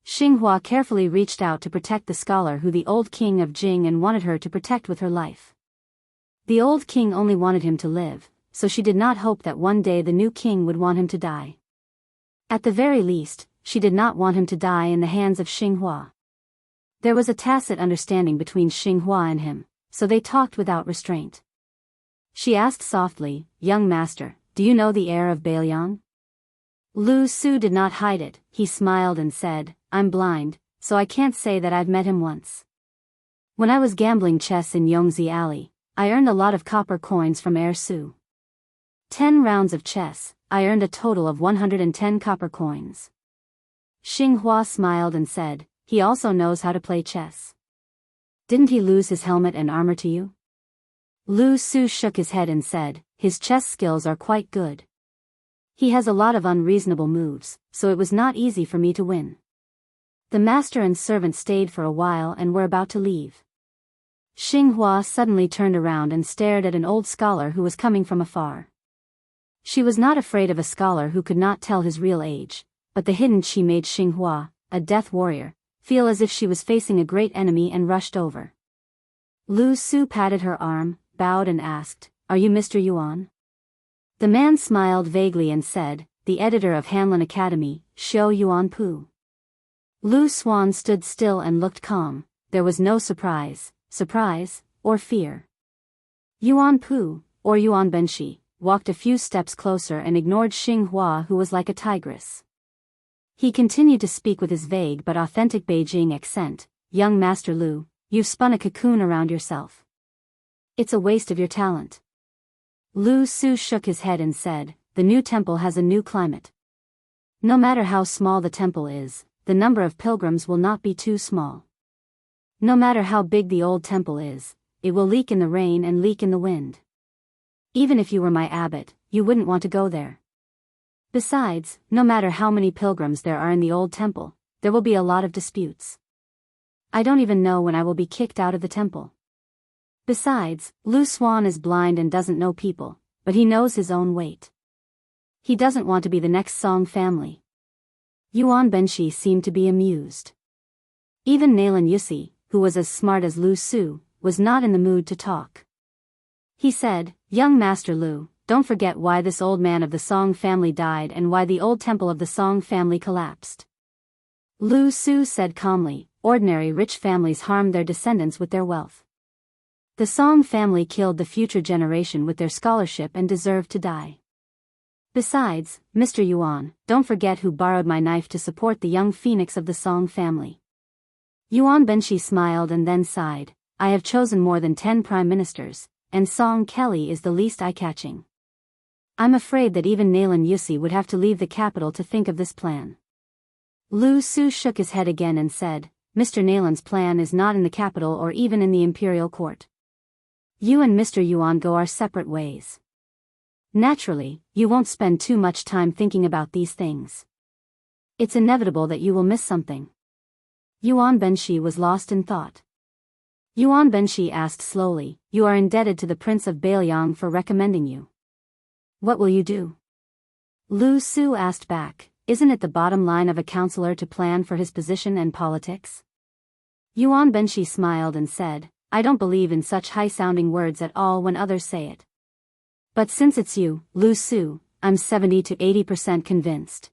Xinghua carefully reached out to protect the scholar who the old king of Jing and wanted her to protect with her life. The old king only wanted him to live, so she did not hope that one day the new king would want him to die. At the very least, she did not want him to die in the hands of Xinghua. There was a tacit understanding between Xinghua and him, so they talked without restraint. She asked softly, "Young master, do you know the heir of Bailiang?" Lu Su did not hide it. He smiled and said, "I'm blind, so I can't say that I've met him once. When I was gambling chess in Yongzi Alley, I earned a lot of copper coins from Heir Su. 10 rounds of chess, I earned a total of 110 copper coins." Xinghua smiled and said, "He also knows how to play chess. Didn't he lose his helmet and armor to you?" Lu Su shook his head and said, "His chess skills are quite good. He has a lot of unreasonable moves, so it was not easy for me to win." The master and servant stayed for a while and were about to leave. Xinghua suddenly turned around and stared at an old scholar who was coming from afar. She was not afraid of a scholar who could not tell his real age, but the hidden qi made Xinghua, a death warrior, feel as if she was facing a great enemy and rushed over. Lu Su patted her arm, bowed and asked, "Are you Mr. Yuan?" The man smiled vaguely and said, "The editor of Hanlin Academy, Xiao Yuan Pu." Lu Suan stood still and looked calm. There was no surprise, or fear. Yuan Pu, or Yuan Benshi, walked a few steps closer and ignored Xinghua, who was like a tigress. He continued to speak with his vague but authentic Beijing accent, "Young Master Lu, you've spun a cocoon around yourself. It's a waste of your talent." Lu Su shook his head and said, "The new temple has a new climate. No matter how small the temple is, the number of pilgrims will not be too small. No matter how big the old temple is, it will leak in the rain and leak in the wind. Even if you were my abbot, you wouldn't want to go there. Besides, no matter how many pilgrims there are in the old temple, there will be a lot of disputes. I don't even know when I will be kicked out of the temple. Besides, Lu Suan is blind and doesn't know people, but he knows his own weight. He doesn't want to be the next Song family." Yuan Benshi seemed to be amused. Even Nailan Yusi, who was as smart as Lu Su, was not in the mood to talk. He said, "Young Master Lu, don't forget why this old man of the Song family died and why the old temple of the Song family collapsed." Lu Su said calmly, "Ordinary rich families harmed their descendants with their wealth. The Song family killed the future generation with their scholarship and deserved to die. Besides, Mr. Yuan, don't forget who borrowed my knife to support the young phoenix of the Song family. Yuan Benshi smiled and then sighed. I have chosen more than 10 prime ministers, and Song Kelly is the least eye-catching. I'm afraid that even Nalan Yusi would have to leave the capital to think of this plan. Lu Su shook his head again and said, Mr. Nalan's plan is not in the capital or even in the imperial court. You and Mr. Yuan go our separate ways. Naturally, you won't spend too much time thinking about these things. It's inevitable that you will miss something. Yuan Benshi was lost in thought. Yuan Benshi asked slowly, You are indebted to the Prince of Bailiang for recommending you. What will you do? Lu Su asked back, Isn't it the bottom line of a counselor to plan for his position and politics? Yuan Benshi smiled and said, I don't believe in such high-sounding words at all when others say it. But since it's you, Lu Su, I'm 70 to 80% convinced.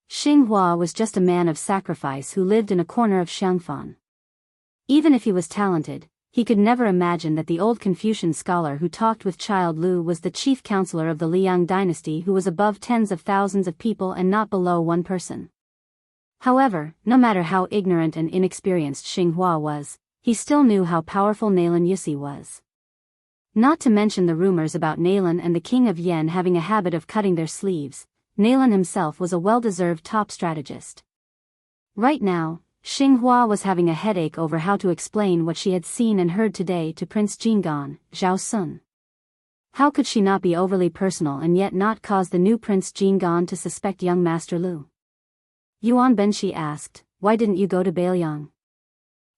Xinghua was just a man of sacrifice who lived in a corner of Xiangfan. Even if he was talented, he could never imagine that the old Confucian scholar who talked with Child Lu was the chief counselor of the Liang dynasty who was above tens of thousands of people and not below one person. However, no matter how ignorant and inexperienced Xinghua was, he still knew how powerful Nalan Yusi was. Not to mention the rumors about Nalan and the King of Yen having a habit of cutting their sleeves, Nalan himself was a well-deserved top strategist. Right now, Xinghua was having a headache over how to explain what she had seen and heard today to Prince Jinggan, Zhao Sun. How could she not be overly personal and yet not cause the new Prince Jinggan to suspect young Master Lu? Yuan Benshi asked, Why didn't you go to Bailiang?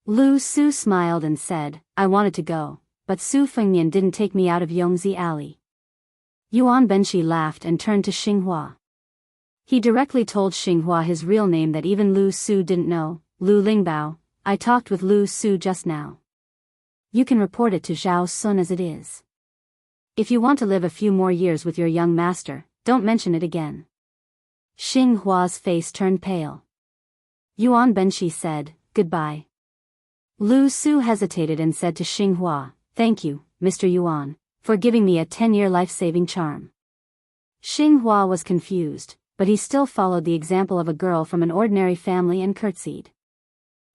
Lu Su smiled and said, I wanted to go, but Su Fengnian didn't take me out of Yongzi Alley. Yuan Benshi laughed and turned to Xinghua. He directly told Xinghua his real name that even Lu Su didn't know, Lu Lingbao. I talked with Lu Su just now. You can report it to Zhao Sun as it is. If you want to live a few more years with your young master, don't mention it again. Xinghua's face turned pale. Yuan Benshi said, Goodbye. Lu Su hesitated and said to Xinghua, Thank you, Mr. Yuan, for giving me a 10-year life-saving charm. Xinghua was confused, but he still followed the example of a girl from an ordinary family and curtsied.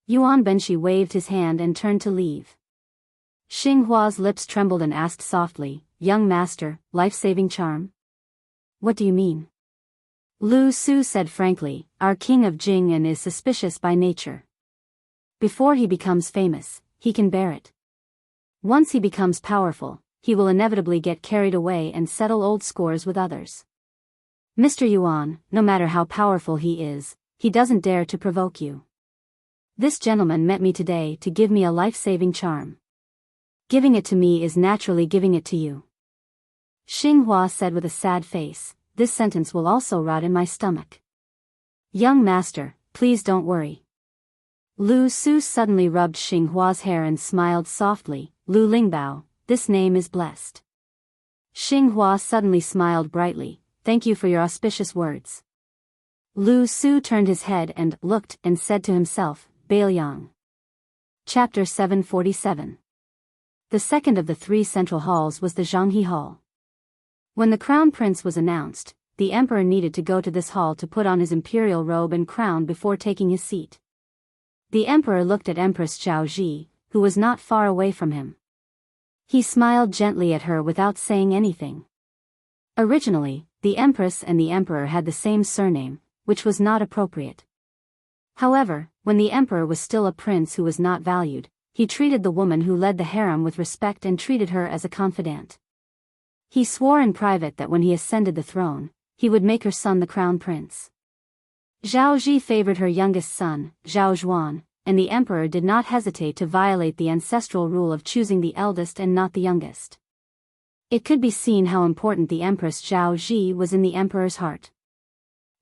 Yuan Benshi waved his hand and turned to leave. Xinghua's lips trembled and asked softly, Young master, life-saving charm? What do you mean? Lu Su said frankly, Our king of Jing'an is suspicious by nature. Before he becomes famous, he can bear it. Once he becomes powerful, he will inevitably get carried away and settle old scores with others. Mr. Yuan, no matter how powerful he is, he doesn't dare to provoke you. This gentleman met me today to give me a life-saving charm. Giving it to me is naturally giving it to you. Xinghua said with a sad face, This sentence will also rot in my stomach. Young master, please don't worry. Lu Su suddenly rubbed Xinghua's hair and smiled softly, Lu Lingbao, this name is blessed. Xinghua suddenly smiled brightly, Thank you for your auspicious words. Lu Su turned his head and looked and said to himself, Bailiang. Chapter 747. The second of the 3 central halls was the Jianghu Hall. When the crown prince was announced, the emperor needed to go to this hall to put on his imperial robe and crown before taking his seat. The emperor looked at Empress Zhao Ji, who was not far away from him. He smiled gently at her without saying anything. Originally, the empress and the emperor had the same surname, which was not appropriate. However, when the emperor was still a prince who was not valued, he treated the woman who led the harem with respect and treated her as a confidant. He swore in private that when he ascended the throne, he would make her son the crown prince. Zhao Ji favored her youngest son, Zhao Zhuan, and the emperor did not hesitate to violate the ancestral rule of choosing the eldest and not the youngest. It could be seen how important the Empress Zhao Ji was in the emperor's heart.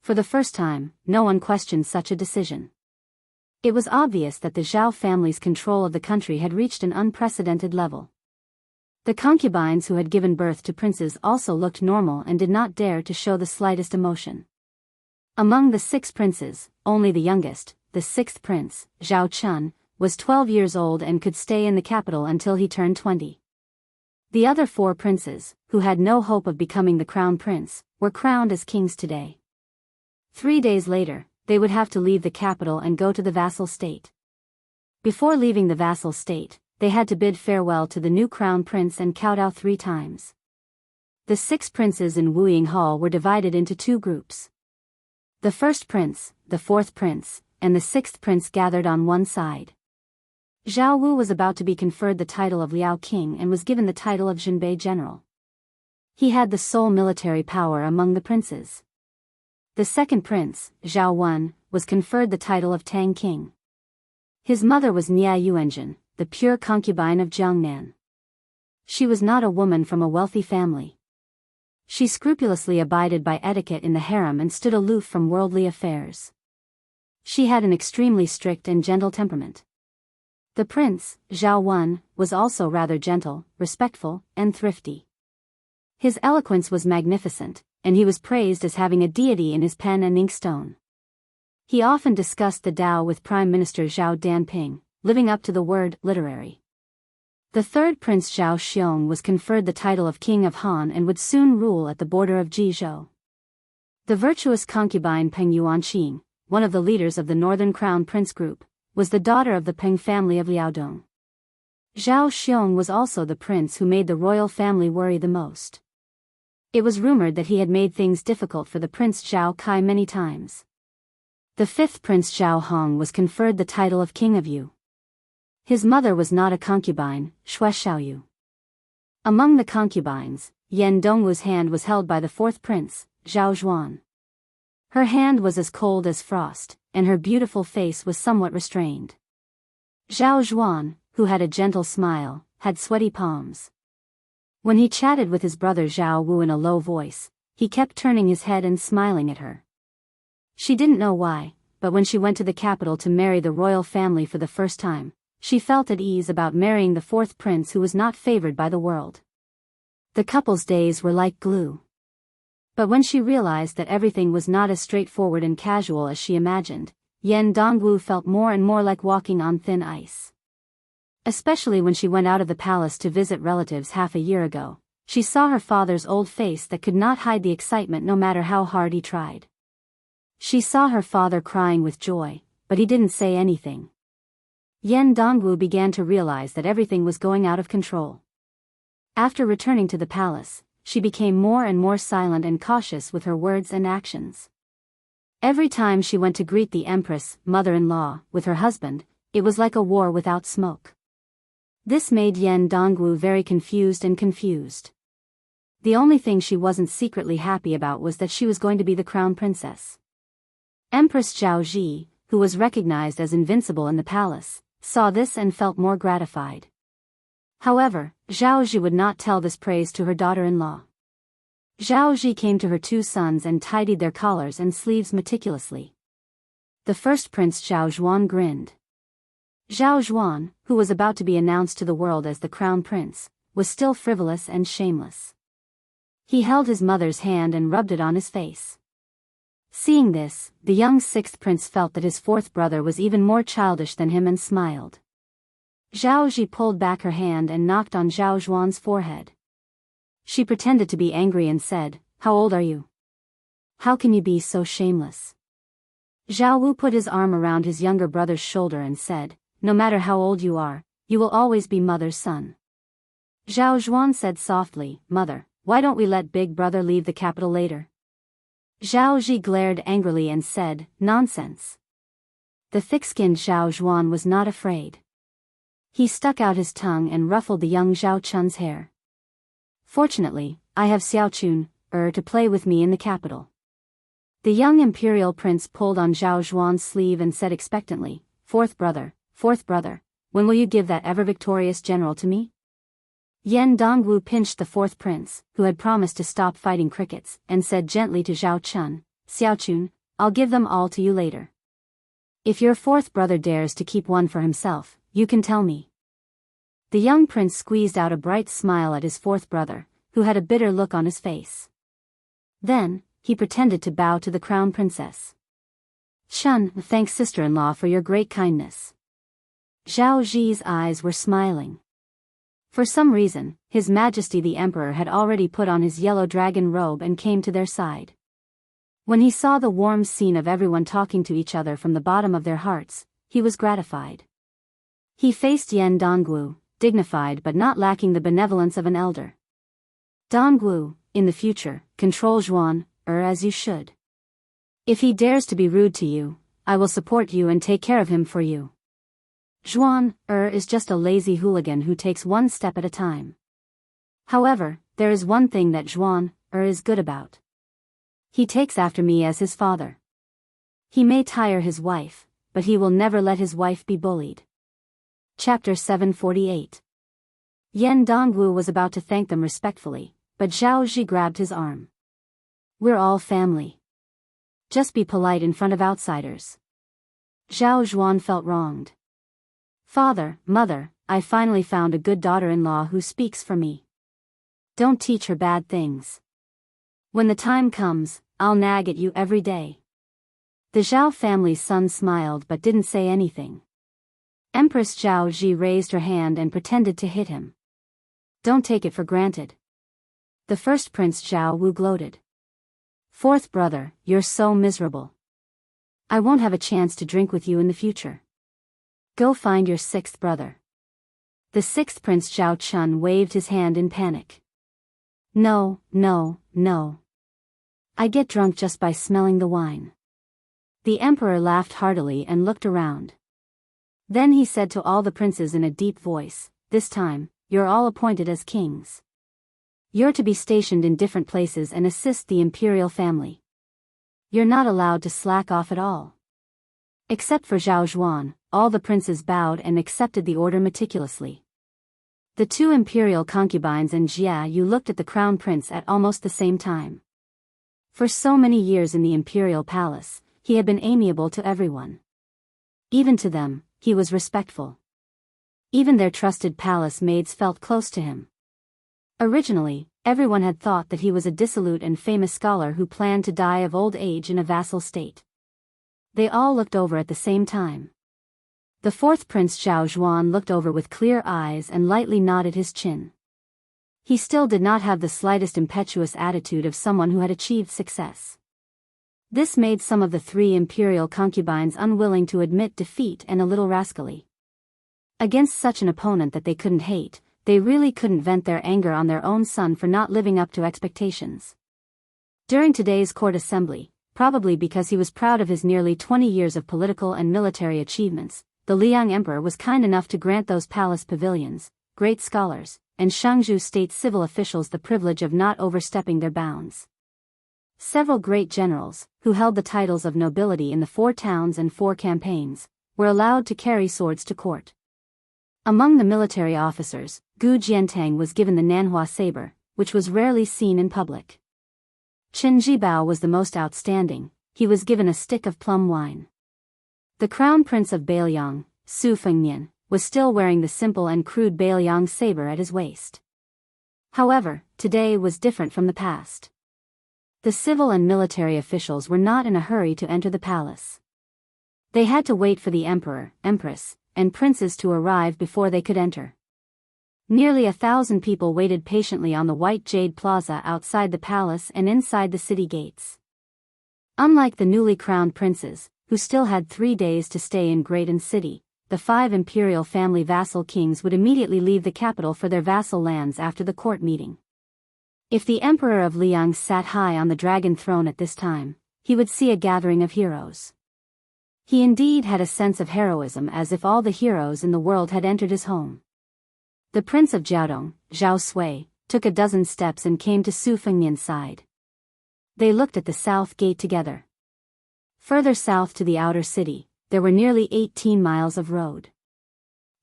For the first time, no one questioned such a decision. It was obvious that the Zhao family's control of the country had reached an unprecedented level. The concubines who had given birth to princes also looked normal and did not dare to show the slightest emotion. Among the 6 princes, only the youngest, the 6th prince, Zhao Chun, was 12 years old and could stay in the capital until he turned 20. The other 4 princes, who had no hope of becoming the crown prince, were crowned as kings today. 3 days later, they would have to leave the capital and go to the vassal state. Before leaving the vassal state, they had to bid farewell to the new crown prince and kowtow 3 times. The 6 princes in Wuying Hall were divided into 2 groups. The first prince, the 4th prince, and the 6th prince gathered on one side. Zhao Wu was about to be conferred the title of Liao King and was given the title of Jinbei General. He had the sole military power among the princes. The second prince, Zhao Wen, was conferred the title of Tang King. His mother was Nia Yuanjin, the pure concubine of Jiangnan. She was not a woman from a wealthy family. She scrupulously abided by etiquette in the harem and stood aloof from worldly affairs. She had an extremely strict and gentle temperament. The prince, Zhao Wen, was also rather gentle, respectful, and thrifty. His eloquence was magnificent, and he was praised as having a deity in his pen and inkstone. He often discussed the Tao with Prime Minister Zhao Danping, living up to the word literary. The third prince Zhao Xiong was conferred the title of King of Han and would soon rule at the border of Jizhou. The virtuous concubine Peng Yuanqing, one of the leaders of the Northern Crown Prince group, was the daughter of the Peng family of Liaodong. Zhao Xiong was also the prince who made the royal family worry the most. It was rumored that he had made things difficult for the Prince Zhao Kai many times. The 5th prince Zhao Hong was conferred the title of King of Yu. His mother was not a concubine, Shui Xiaoyu. Among the concubines, Yan Dongwu's hand was held by the 4th prince, Zhao Zhuan. Her hand was as cold as frost, and her beautiful face was somewhat restrained. Zhao Zhuan, who had a gentle smile, had sweaty palms. When he chatted with his brother Zhao Wu in a low voice, he kept turning his head and smiling at her. She didn't know why, but when she went to the capital to marry the royal family for the first time, she felt at ease about marrying the 4th prince who was not favored by the world. The couple's days were like glue. But when she realized that everything was not as straightforward and casual as she imagined, Yan Dongwu felt more and more like walking on thin ice. Especially when she went out of the palace to visit relatives half a year ago, she saw her father's old face that could not hide the excitement no matter how hard he tried. She saw her father crying with joy, but he didn't say anything. Yan Dongwu began to realize that everything was going out of control. After returning to the palace, she became more and more silent and cautious with her words and actions. Every time she went to greet the Empress, mother-in-law, with her husband, it was like a war without smoke. This made Yan Dongwu very confused. The only thing she wasn't secretly happy about was that she was going to be the crown princess. Empress Zhao Ji, who was recognized as invincible in the palace, saw this and felt more gratified. However, Zhao Ji would not tell this praise to her daughter-in-law. Zhao Ji came to her 2 sons and tidied their collars and sleeves meticulously. The first prince Zhao Zhuan grinned. Zhao Zhuan, who was about to be announced to the world as the crown prince, was still frivolous and shameless. He held his mother's hand and rubbed it on his face. Seeing this, the young 6th prince felt that his 4th brother was even more childish than him and smiled. Zhao Ji pulled back her hand and knocked on Zhao Zhuan's forehead. She pretended to be angry and said, "How old are you? How can you be so shameless?" Zhao Wu put his arm around his younger brother's shoulder and said, "No matter how old you are, you will always be mother's son." Zhao Zhuan said softly, "Mother, why don't we let big brother leave the capital later?" Zhao Ji glared angrily and said, "Nonsense." The thick-skinned Zhao Zhuan was not afraid. He stuck out his tongue and ruffled the young Zhao Chun's hair. "Fortunately, I have Xiao Chun, to play with me in the capital." The young imperial prince pulled on Zhao Zhuan's sleeve and said expectantly, fourth brother, when will you give that ever-victorious general to me?" Yan Dongwu pinched the 4th prince, who had promised to stop fighting crickets, and said gently to Zhao Chun, "Xiao Chun, I'll give them all to you later. If your 4th brother dares to keep one for himself, you can tell me." The young prince squeezed out a bright smile at his 4th brother, who had a bitter look on his face. Then, he pretended to bow to the crown princess. "Chun, thanks sister-in-law for your great kindness." Zhao Ji's eyes were smiling. For some reason, His Majesty the Emperor had already put on his yellow dragon robe and came to their side. When he saw the warm scene of everyone talking to each other from the bottom of their hearts, he was gratified. He faced Yan Dongwu, dignified but not lacking the benevolence of an elder. Dongwu, in the future, control Zhuan, as you should. If he dares to be rude to you, I will support you and take care of him for you. Zhuan, is just a lazy hooligan who takes one step at a time. However, there is one thing that Zhuan, is good about. He takes after me as his father. He may tire his wife, but he will never let his wife be bullied. Chapter 748. Yan Dongwu was about to thank them respectfully, but Zhao Ji grabbed his arm. We're all family. Just be polite in front of outsiders. Zhao Zhuan felt wronged. Father, mother, I finally found a good daughter-in-law who speaks for me. Don't teach her bad things. When the time comes, I'll nag at you every day. The Zhao family's son smiled but didn't say anything. Empress Zhao Ji raised her hand and pretended to hit him. Don't take it for granted. The first Prince Zhao Wu gloated. Fourth brother, you're so miserable. I won't have a chance to drink with you in the future. Go find your sixth brother. The sixth Prince Zhao Chun waved his hand in panic. No, no, no. I get drunk just by smelling the wine. The emperor laughed heartily and looked around. Then he said to all the princes in a deep voice, this time, you're all appointed as kings. You're to be stationed in different places and assist the imperial family. You're not allowed to slack off at all. Except for Zhao Zhuan, all the princes bowed and accepted the order meticulously. The two imperial concubines and Jia Yu looked at the crown prince at almost the same time. For so many years in the imperial palace, he had been amiable to everyone. Even to them, he was respectful. Even their trusted palace maids felt close to him. Originally, everyone had thought that he was a dissolute and famous scholar who planned to die of old age in a vassal state. They all looked over at the same time. The fourth Prince Zhao Zhuan looked over with clear eyes and lightly nodded his chin. He still did not have the slightest impetuous attitude of someone who had achieved success. This made some of the three imperial concubines unwilling to admit defeat and a little rascally. Against such an opponent that they couldn't hate, they really couldn't vent their anger on their own son for not living up to expectations. During today's court assembly, probably because he was proud of his nearly 20 years of political and military achievements, the Liang Emperor was kind enough to grant those palace pavilions, great scholars, and Shangzhou state civil officials the privilege of not overstepping their bounds. Several great generals, who held the titles of nobility in the 4 towns and 4 campaigns, were allowed to carry swords to court. Among the military officers, Gu Jiantang was given the Nanhua saber, which was rarely seen in public. Qin Jibao was the most outstanding, he was given a stick of plum wine. The crown prince of Bailiang, Su Fengnian, was still wearing the simple and crude Bailiang saber at his waist. However, today was different from the past. The civil and military officials were not in a hurry to enter the palace. They had to wait for the emperor, empress, and princes to arrive before they could enter. Nearly 1,000 people waited patiently on the White Jade Plaza outside the palace and inside the city gates. Unlike the newly crowned princes, who still had 3 days to stay in Graydon City, the 5 imperial family vassal kings would immediately leave the capital for their vassal lands after the court meeting. If the Emperor of Liang sat high on the dragon throne at this time, he would see a gathering of heroes. He indeed had a sense of heroism, as if all the heroes in the world had entered his home. The Prince of Jiaodong, Zhao Sui, took a dozen steps and came to Su Fengnian's side. They looked at the south gate together. Further south to the outer city, there were nearly 18 miles of road.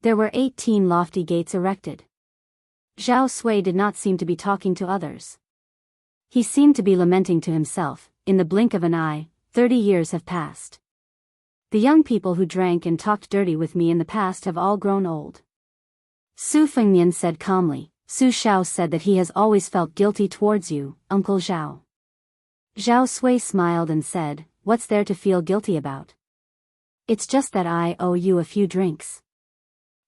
There were 18 lofty gates erected. Zhao Sui did not seem to be talking to others. He seemed to be lamenting to himself, in the blink of an eye, 30 years have passed. The young people who drank and talked dirty with me in the past have all grown old. Su Fengnian said calmly. Su Xiao said that he has always felt guilty towards you, Uncle Zhao. Zhao Sui smiled and said, what's there to feel guilty about? It's just that I owe you a few drinks.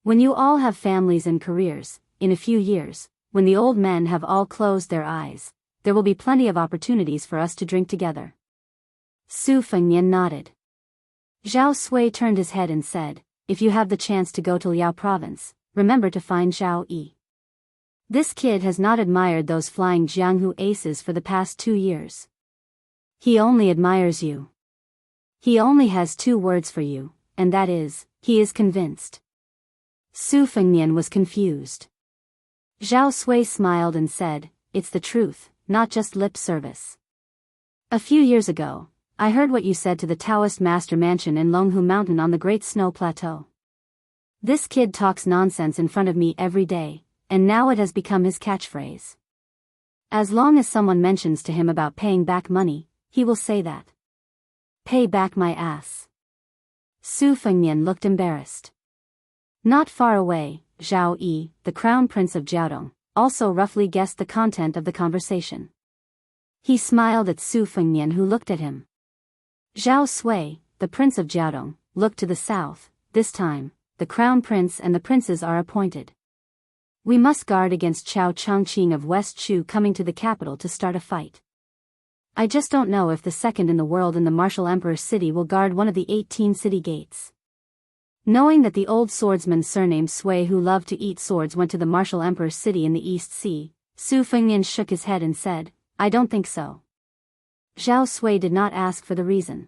When you all have families and careers, in a few years, when the old men have all closed their eyes, there will be plenty of opportunities for us to drink together. Su Fengnian nodded. Zhao Sui turned his head and said, if you have the chance to go to Liao province, remember to find Zhao Yi. This kid has not admired those flying Jianghu aces for the past 2 years. He only admires you. He only has 2 words for you, and that is, he is convinced. Su Fengnian was confused. Zhao Sui smiled and said, it's the truth, not just lip service. A few years ago, I heard what you said to the Daoist master mansion in Longhu Mountain on the Great Snow Plateau. This kid talks nonsense in front of me every day, and now it has become his catchphrase. As long as someone mentions to him about paying back money, he will say that. Pay back my ass. Su Fengnian looked embarrassed. Not far away, Zhao Yi, the crown prince of Jiaodong, also roughly guessed the content of the conversation. He smiled at Su Fengnian, who looked at him. Zhao Sui, the prince of Jiaodong, looked to the south. This time, the crown prince and the princes are appointed. We must guard against Chao Changqing of West Chu coming to the capital to start a fight. I just don't know if the second in the world in the martial emperor's city will guard one of the 18 city gates. Knowing that the old swordsman surnamed Sui who loved to eat swords went to the martial emperor's city in the East Sea, Su Fengnian shook his head and said, I don't think so. Zhao Sui did not ask for the reason.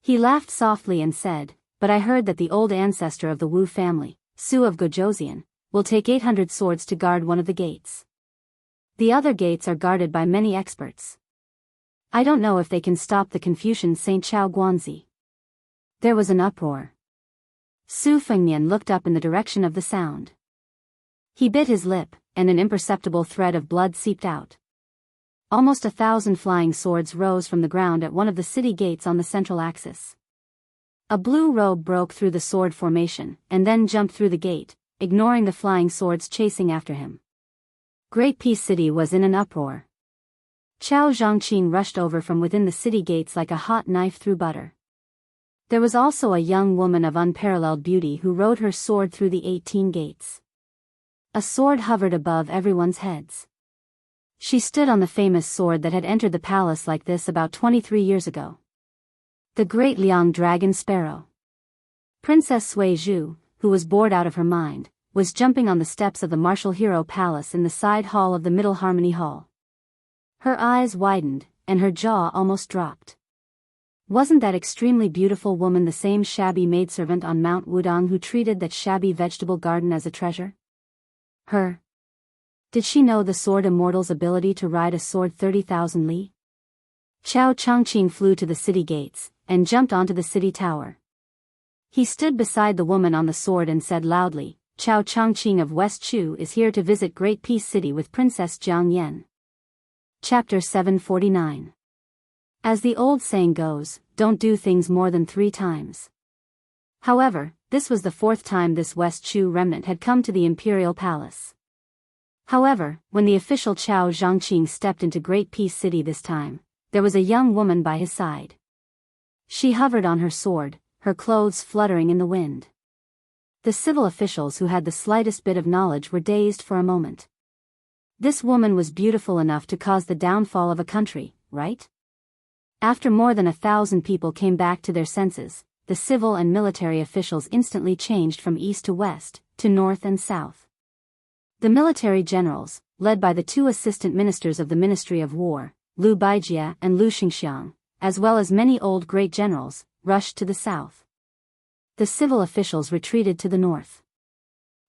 He laughed softly and said, but I heard that the old ancestor of the Wu family, Su of Gojosian, will take 800 swords to guard one of the gates. The other gates are guarded by many experts. I don't know if they can stop the Confucian Saint Chao Guanzi. There was an uproar. Su Fengnian looked up in the direction of the sound. He bit his lip, and an imperceptible thread of blood seeped out. Almost 1,000 flying swords rose from the ground at one of the city gates on the central axis. A blue robe broke through the sword formation, and then jumped through the gate, ignoring the flying swords chasing after him. Great Peace City was in an uproar. Chao Zhangqing rushed over from within the city gates like a hot knife through butter. There was also a young woman of unparalleled beauty who rode her sword through the 18 gates. A sword hovered above everyone's heads. She stood on the famous sword that had entered the palace like this about 23 years ago. The Great Liang Dragon Sparrow. Princess Sui Zhu, who was bored out of her mind, was jumping on the steps of the Martial Hero Palace in the side hall of the Middle Harmony Hall. Her eyes widened, and her jaw almost dropped. Wasn't that extremely beautiful woman the same shabby maidservant on Mount Wudong who treated that shabby vegetable garden as a treasure? Her. Did she know the sword immortal's ability to ride a sword 30,000 li? Chao Changqing flew to the city gates, and jumped onto the city tower. He stood beside the woman on the sword and said loudly, Chao Changqing of West Chu is here to visit Great Peace City with Princess Jiang Yan. Chapter 749. As the old saying goes, don't do things more than 3 times. However, this was the 4th time this West Chu remnant had come to the imperial palace. However, when the official Chao Zhangqing stepped into Great Peace City this time, there was a young woman by his side. She hovered on her sword, her clothes fluttering in the wind. The civil officials who had the slightest bit of knowledge were dazed for a moment. This woman was beautiful enough to cause the downfall of a country, right? After more than 1,000 people came back to their senses, the civil and military officials instantly changed from east to west, to north and south. The military generals, led by the 2 assistant ministers of the Ministry of War, Lu Baijia and Lu Xingxiang, as well as many old great generals, rushed to the south. The civil officials retreated to the north.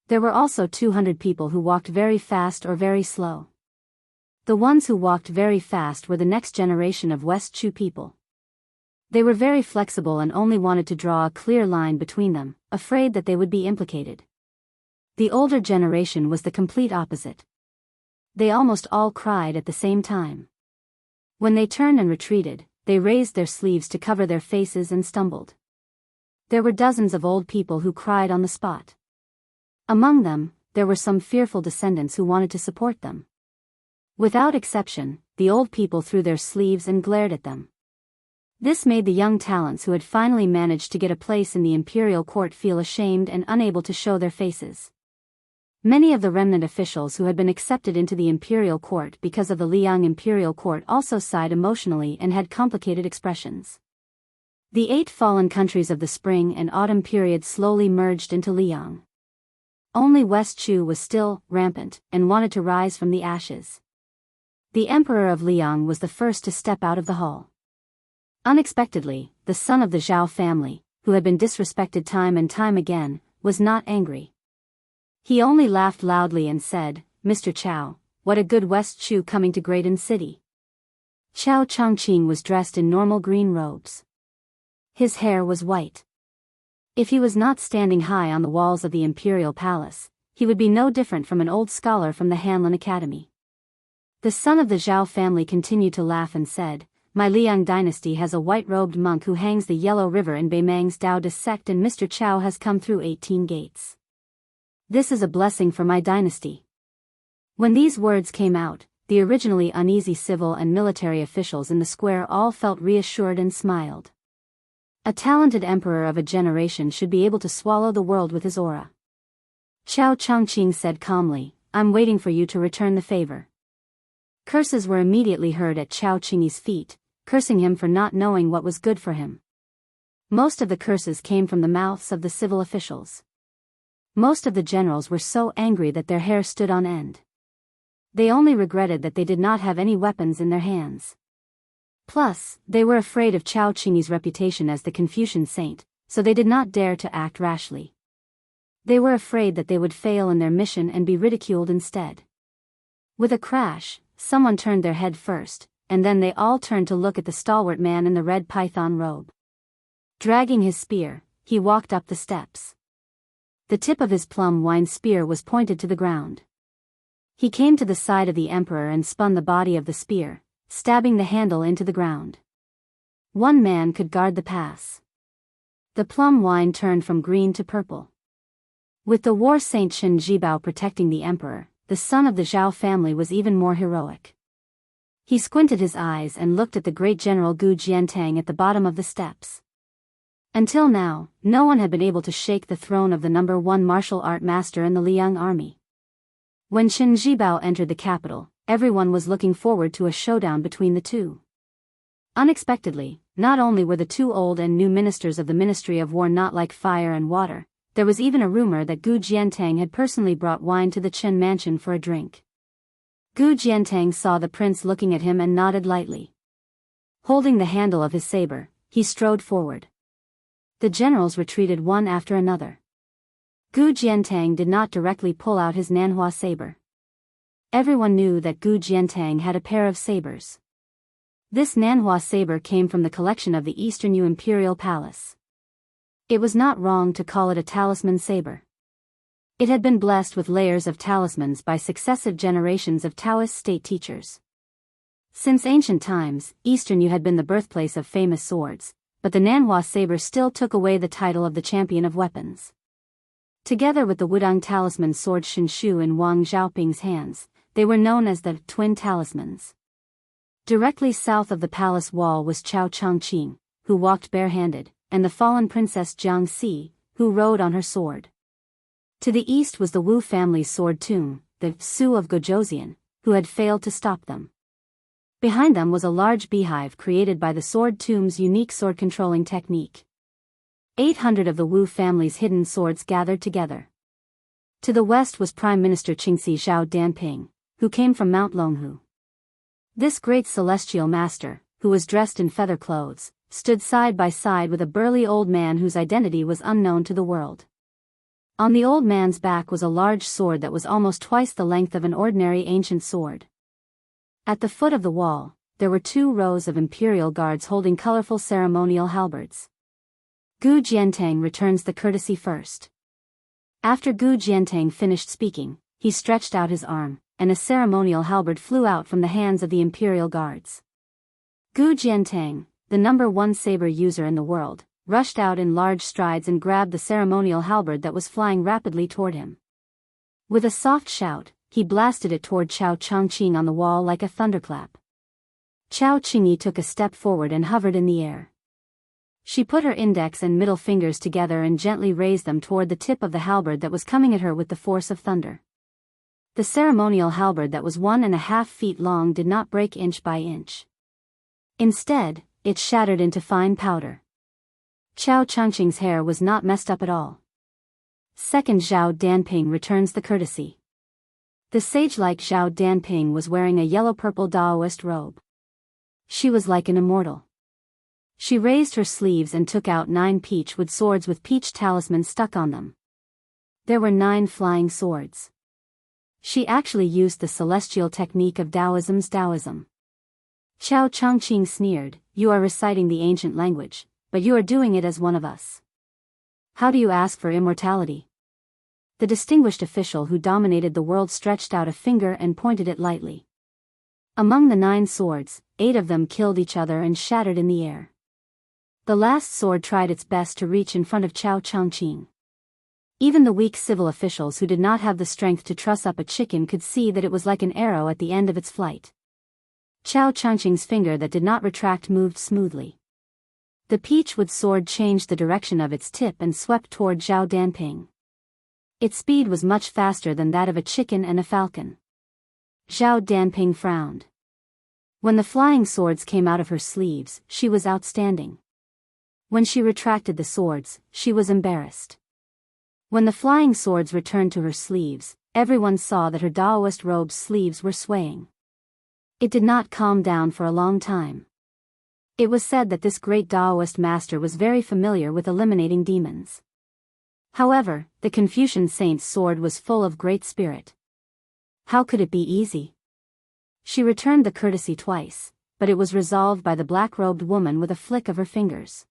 There were also 200 people who walked very fast or very slow. The ones who walked very fast were the next generation of West Chu people. They were very flexible and only wanted to draw a clear line between them, afraid that they would be implicated. The older generation was the complete opposite. They almost all cried at the same time. When they turned and retreated, they raised their sleeves to cover their faces and stumbled. There were dozens of old people who cried on the spot. Among them, there were some fearful descendants who wanted to support them. Without exception, the old people threw their sleeves and glared at them. This made the young talents who had finally managed to get a place in the imperial court feel ashamed and unable to show their faces. Many of the remnant officials who had been accepted into the imperial court because of the Liang imperial court also sighed emotionally and had complicated expressions. The 8 fallen countries of the spring and autumn period slowly merged into Liang. Only West Chu was still rampant and wanted to rise from the ashes. The emperor of Liang was the first to step out of the hall. Unexpectedly, the son of the Zhao family, who had been disrespected time and time again, was not angry. He only laughed loudly and said, "Mr. Chao, what a good West Chu coming to Graydon City." Chao Chongqing was dressed in normal green robes. His hair was white. If he was not standing high on the walls of the imperial palace, he would be no different from an old scholar from the Hanlin Academy. The son of the Zhao family continued to laugh and said, "My Liang dynasty has a white-robed monk who hangs the Yellow River in Beimang's Daoist sect, and Mr. Chao has come through 18 gates. This is a blessing for my dynasty." When these words came out, the originally uneasy civil and military officials in the square all felt reassured and smiled. A talented emperor of a generation should be able to swallow the world with his aura. Chao Chongqing said calmly, "I'm waiting for you to return the favor." Curses were immediately heard at Chao Qingyi's feet, cursing him for not knowing what was good for him. Most of the curses came from the mouths of the civil officials. Most of the generals were so angry that their hair stood on end. They only regretted that they did not have any weapons in their hands. Plus, they were afraid of Chao Qingyi's reputation as the Confucian saint, so they did not dare to act rashly. They were afraid that they would fail in their mission and be ridiculed instead. With a crash, someone turned their head first, and then they all turned to look at the stalwart man in the red python robe. Dragging his spear, he walked up the steps. The tip of his plum-wine spear was pointed to the ground. He came to the side of the emperor and spun the body of the spear, stabbing the handle into the ground. One man could guard the pass. The plum wine turned from green to purple. With the war saint Shen Jibao protecting the emperor, the son of the Zhao family was even more heroic. He squinted his eyes and looked at the great general Gu Jiantang at the bottom of the steps. Until now, no one had been able to shake the throne of the #1 martial art master in the Liang army. When Shen Jibao entered the capital, everyone was looking forward to a showdown between the two. Unexpectedly, not only were the two old and new ministers of the Ministry of War not like fire and water, there was even a rumor that Gu Jiantang had personally brought wine to the Chen mansion for a drink. Gu Jiantang saw the prince looking at him and nodded lightly. Holding the handle of his saber, he strode forward. The generals retreated one after another. Gu Jiantang did not directly pull out his Nanhua saber. Everyone knew that Gu Jiantang had a pair of sabers. This Nanhua saber came from the collection of the Eastern Yu Imperial Palace. It was not wrong to call it a talisman saber. It had been blessed with layers of talismans by successive generations of Taoist state teachers. Since ancient times, Eastern Yu had been the birthplace of famous swords, but the Nanhua saber still took away the title of the champion of weapons. Together with the Wudang talisman sword Shinshu in Wang Xiaoping's hands, they were known as the twin talismans. Directly south of the palace wall was Chao Chongqing, who walked barehanded, and the fallen princess Jiangxi, who rode on her sword. To the east was the Wu family's sword tomb, the Su of Gojoseon, who had failed to stop them. Behind them was a large beehive created by the sword tomb's unique sword-controlling technique. 800 of the Wu family's hidden swords gathered together. To the west was Prime Minister Qingxi Zhao Danping, who came from Mount Longhu. This great celestial master, who was dressed in feather clothes, stood side by side with a burly old man whose identity was unknown to the world. On the old man's back was a large sword that was almost twice the length of an ordinary ancient sword. At the foot of the wall, there were 2 rows of imperial guards holding colorful ceremonial halberds. Gu Jiantang returns the courtesy first. After Gu Jiantang finished speaking, he stretched out his arm, and a ceremonial halberd flew out from the hands of the imperial guards. Gu Jiantang, the #1 saber user in the world, rushed out in large strides and grabbed the ceremonial halberd that was flying rapidly toward him. With a soft shout, he blasted it toward Chao Chongqing on the wall like a thunderclap. Chao Qingyi took a step forward and hovered in the air. She put her index and middle fingers together and gently raised them toward the tip of the halberd that was coming at her with the force of thunder. The ceremonial halberd that was 1.5 feet long did not break inch by inch. Instead, it shattered into fine powder. Qiao Changqing's hair was not messed up at all. Second, Zhao Danping returns the courtesy. The sage-like Zhao Danping was wearing a yellow-purple Daoist robe. She was like an immortal. She raised her sleeves and took out 9 peach wood swords with peach talismans stuck on them. There were 9 flying swords. She actually used the celestial technique of Taoism's Taoism. Qiao Changqing sneered, "You are reciting the ancient language, but you are doing it as one of us. How do you ask for immortality?" The distinguished official who dominated the world stretched out a finger and pointed it lightly. Among the 9 swords, 8 of them killed each other and shattered in the air. The last sword tried its best to reach in front of Qiao Changqing. Even the weak civil officials who did not have the strength to truss up a chicken could see that it was like an arrow at the end of its flight. Qiao Changqing's finger that did not retract moved smoothly. The peachwood sword changed the direction of its tip and swept toward Zhao Danping. Its speed was much faster than that of a chicken and a falcon. Zhao Danping frowned. When the flying swords came out of her sleeves, she was outstanding. When she retracted the swords, she was embarrassed. When the flying swords returned to her sleeves, everyone saw that her Daoist robe's sleeves were swaying. It did not calm down for a long time. It was said that this great Daoist master was very familiar with eliminating demons. However, the Confucian saint's sword was full of great spirit. How could it be easy? She returned the courtesy twice, but it was resolved by the black-robed woman with a flick of her fingers.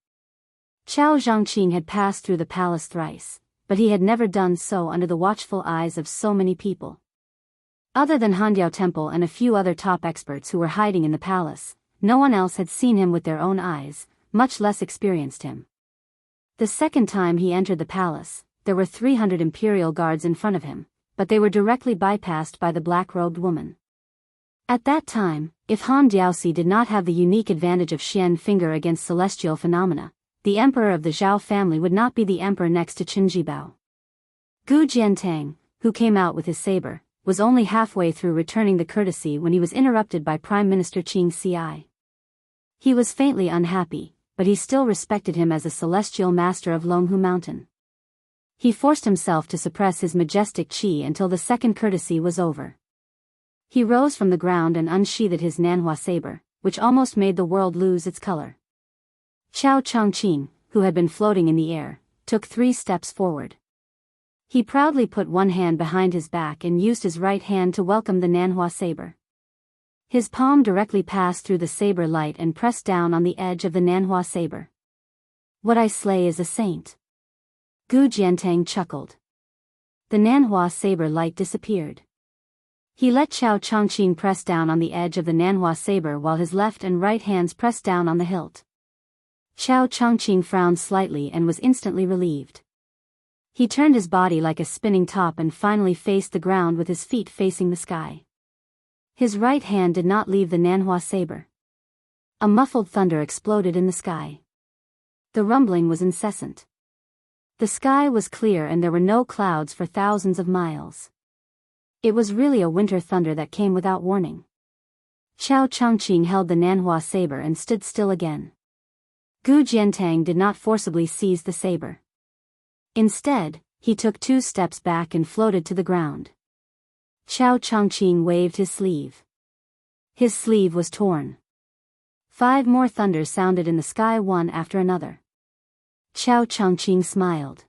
Qiao Zhangqing had passed through the palace thrice, but he had never done so under the watchful eyes of so many people. Other than Handiao Temple and a few other top experts who were hiding in the palace, no one else had seen him with their own eyes, much less experienced him. The second time he entered the palace, there were 300 imperial guards in front of him, but they were directly bypassed by the black-robed woman. At that time, if Han Diaoxi did not have the unique advantage of Xian finger against celestial phenomena, the emperor of the Zhao family would not be the emperor next to Qin Jibao. Gu Jiantang, who came out with his saber, was only halfway through returning the courtesy when he was interrupted by Prime Minister Qing Ci. He was faintly unhappy, but he still respected him as a celestial master of Longhu Mountain. He forced himself to suppress his majestic qi until the second courtesy was over. He rose from the ground and unsheathed his Nanhua saber, which almost made the world lose its color. Qiao Changqing, who had been floating in the air, took 3 steps forward. He proudly put one hand behind his back and used his right hand to welcome the Nanhua saber. His palm directly passed through the saber light and pressed down on the edge of the Nanhua saber. "What I slay is a saint." Gu Jiantang chuckled. The Nanhua saber light disappeared. He let Qiao Changqing press down on the edge of the Nanhua saber while his left and right hands pressed down on the hilt. Qiao Changqing frowned slightly and was instantly relieved. He turned his body like a spinning top and finally faced the ground with his feet facing the sky. His right hand did not leave the Nanhua saber. A muffled thunder exploded in the sky. The rumbling was incessant. The sky was clear and there were no clouds for thousands of miles. It was really a winter thunder that came without warning. Qiao Changqing held the Nanhua saber and stood still again. Gu Jiantang did not forcibly seize the saber. Instead, he took 2 steps back and floated to the ground. Qiao Changqing waved his sleeve. His sleeve was torn. 5 more thunders sounded in the sky one after another. Qiao Changqing smiled.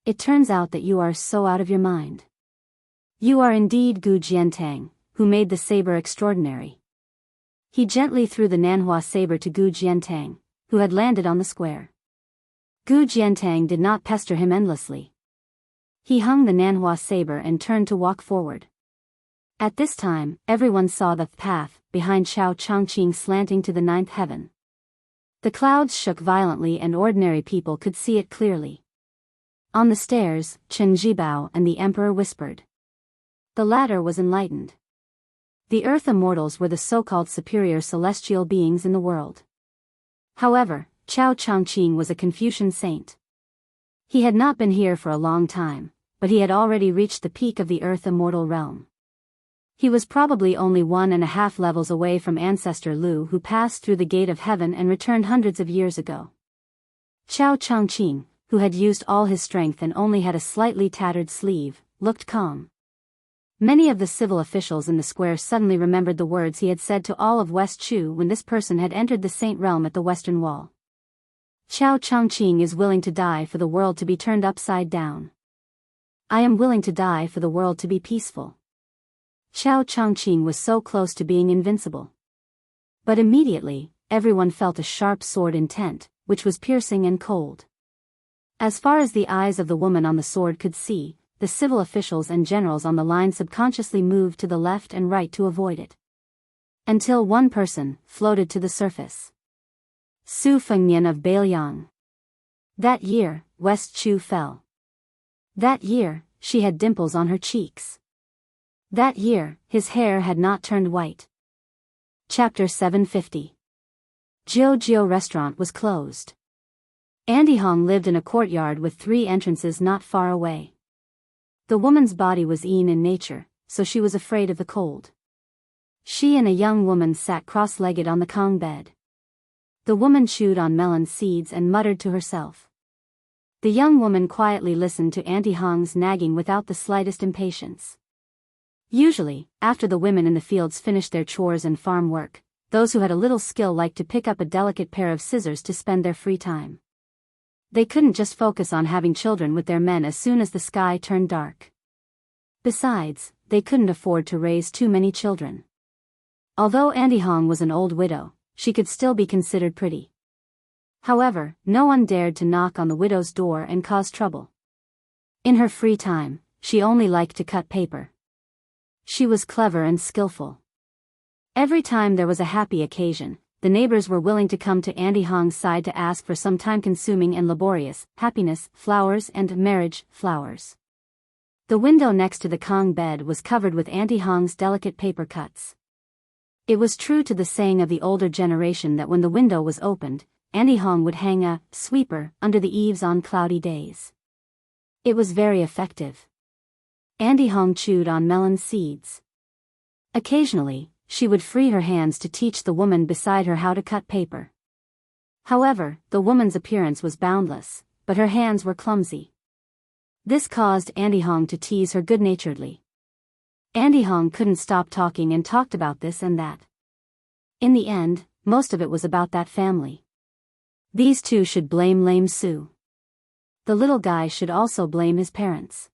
"It turns out that you are so out of your mind. You are indeed Gu Jiantang, who made the saber extraordinary." He gently threw the Nanhua saber to Gu Jiantang, who had landed on the square. Gu Jiantang did not pester him endlessly. He hung the Nanhua saber and turned to walk forward. At this time, everyone saw the path behind Qiao Changqing slanting to the 9th heaven. The clouds shook violently and ordinary people could see it clearly. On the stairs, Qin Jibao and the emperor whispered. The latter was enlightened. The earth immortals were the so-called superior celestial beings in the world. However, Qiao Changqing was a Confucian saint. He had not been here for a long time, but he had already reached the peak of the earth immortal realm. He was probably only 1.5 levels away from Ancestor Lu, who passed through the gate of heaven and returned hundreds of years ago. Qiao Changqing, who had used all his strength and only had a slightly tattered sleeve, looked calm. Many of the civil officials in the square suddenly remembered the words he had said to all of West Chu when this person had entered the Saint Realm at the Western Wall. Qiao Changqing is willing to die for the world to be turned upside down. I am willing to die for the world to be peaceful. Qiao Changqing was so close to being invincible. But immediately, everyone felt a sharp sword intent, which was piercing and cold. As far as the eyes of the woman on the sword could see, the civil officials and generals on the line subconsciously moved to the left and right to avoid it. Until one person floated to the surface. Su Fengnian of Beiliang. That year, West Chu fell. That year, she had dimples on her cheeks. That year, his hair had not turned white. Chapter 750. Jiu restaurant was closed. Andy Hong lived in a courtyard with 3 entrances not far away. The woman's body was Yin in nature, so she was afraid of the cold. She and a young woman sat cross-legged on the Kong bed. The woman chewed on melon seeds and muttered to herself. The young woman quietly listened to Auntie Hong's nagging without the slightest impatience. Usually, after the women in the fields finished their chores and farm work, those who had a little skill liked to pick up a delicate pair of scissors to spend their free time. They couldn't just focus on having children with their men as soon as the sky turned dark. Besides, they couldn't afford to raise too many children. Although Auntie Hong was an old widow, she could still be considered pretty. However, no one dared to knock on the widow's door and cause trouble. In her free time, she only liked to cut paper. She was clever and skillful. Every time there was a happy occasion, the neighbors were willing to come to Auntie Hong's side to ask for some time-consuming and laborious happiness flowers and marriage flowers. The window next to the Kong bed was covered with Auntie Hong's delicate paper cuts. It was true to the saying of the older generation that when the window was opened, Auntie Hong would hang a sweeper under the eaves on cloudy days. It was very effective. Auntie Hong chewed on melon seeds. Occasionally, she would free her hands to teach the woman beside her how to cut paper. However, the woman's appearance was boundless, but her hands were clumsy. This caused Auntie Hong to tease her good-naturedly. Auntie Hong couldn't stop talking and talked about this and that. In the end, most of it was about that family. These two should blame lame Su. The little guy should also blame his parents.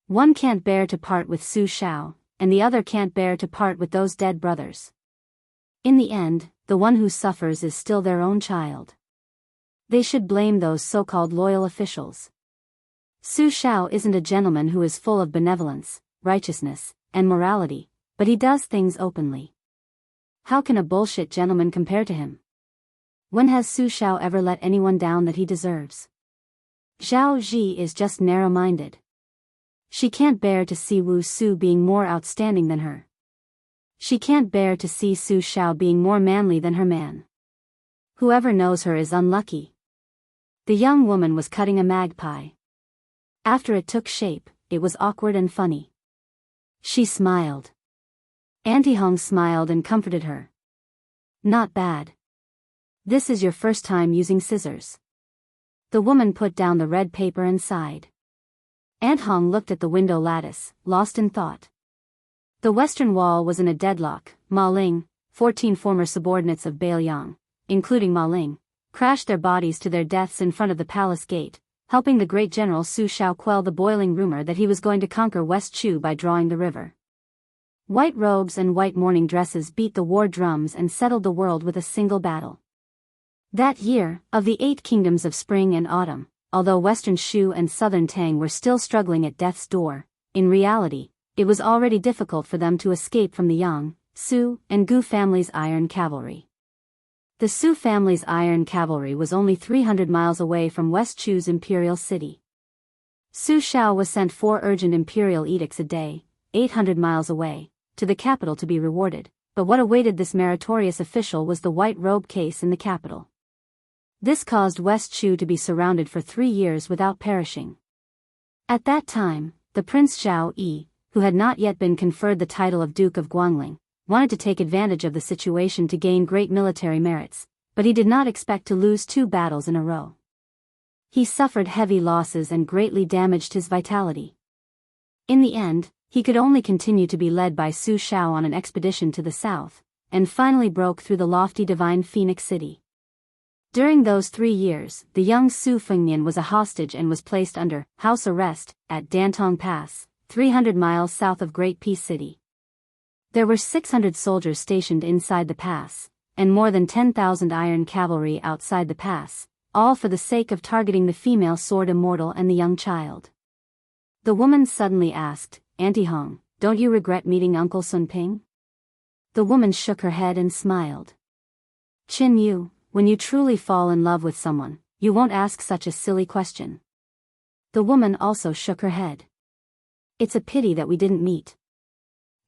One can't bear to part with Su Shao, and the other can't bear to part with those dead brothers. In the end, the one who suffers is still their own child. They should blame those so-called loyal officials. Su Shao isn't a gentleman who is full of benevolence, righteousness, and morality, but he does things openly. How can a bullshit gentleman compare to him? When has Su Shao ever let anyone down that he deserves? Zhao Ji is just narrow-minded. She can't bear to see Wu Su being more outstanding than her. She can't bear to see Su Shao being more manly than her man. Whoever knows her is unlucky. The young woman was cutting a magpie. After it took shape, it was awkward and funny. She smiled. Auntie Hong smiled and comforted her. Not bad. This is your first time using scissors. The woman put down the red paper and sighed. Aunt Hong looked at the window lattice, lost in thought. The western wall was in a deadlock. Ma Ling, 14 former subordinates of Beiliang, including Ma Ling, crashed their bodies to their deaths in front of the palace gate, helping the great general Su Shao quell the boiling rumor that he was going to conquer West Chu by drawing the river. White robes and white mourning dresses beat the war drums and settled the world with a single battle. That year, of the 8 kingdoms of spring and autumn, although Western Shu and Southern Tang were still struggling at death's door, in reality, it was already difficult for them to escape from the Yang, Su, and Gu families' iron cavalry. The Su family's iron cavalry was only 300 miles away from West Chu's imperial city. Su Shao was sent 4 urgent imperial edicts a day, 800 miles away, to the capital to be rewarded, but what awaited this meritorious official was the white robe case in the capital. This caused West Chu to be surrounded for 3 years without perishing. At that time, the Prince Zhao Yi, who had not yet been conferred the title of Duke of Guangling, wanted to take advantage of the situation to gain great military merits, but he did not expect to lose 2 battles in a row. He suffered heavy losses and greatly damaged his vitality. In the end, he could only continue to be led by Su Shao on an expedition to the south, and finally broke through the lofty divine Phoenix City. During those 3 years, the young Su Fengnian was a hostage and was placed under house arrest at Dantong Pass, 300 miles south of Great Peace City. There were 600 soldiers stationed inside the pass, and more than 10,000 iron cavalry outside the pass, all for the sake of targeting the female sword immortal and the young child. The woman suddenly asked, "Auntie Hong, don't you regret meeting Uncle Sun Ping?" The woman shook her head and smiled. "Qin Yu, when you truly fall in love with someone, you won't ask such a silly question." The woman also shook her head. "It's a pity that we didn't meet."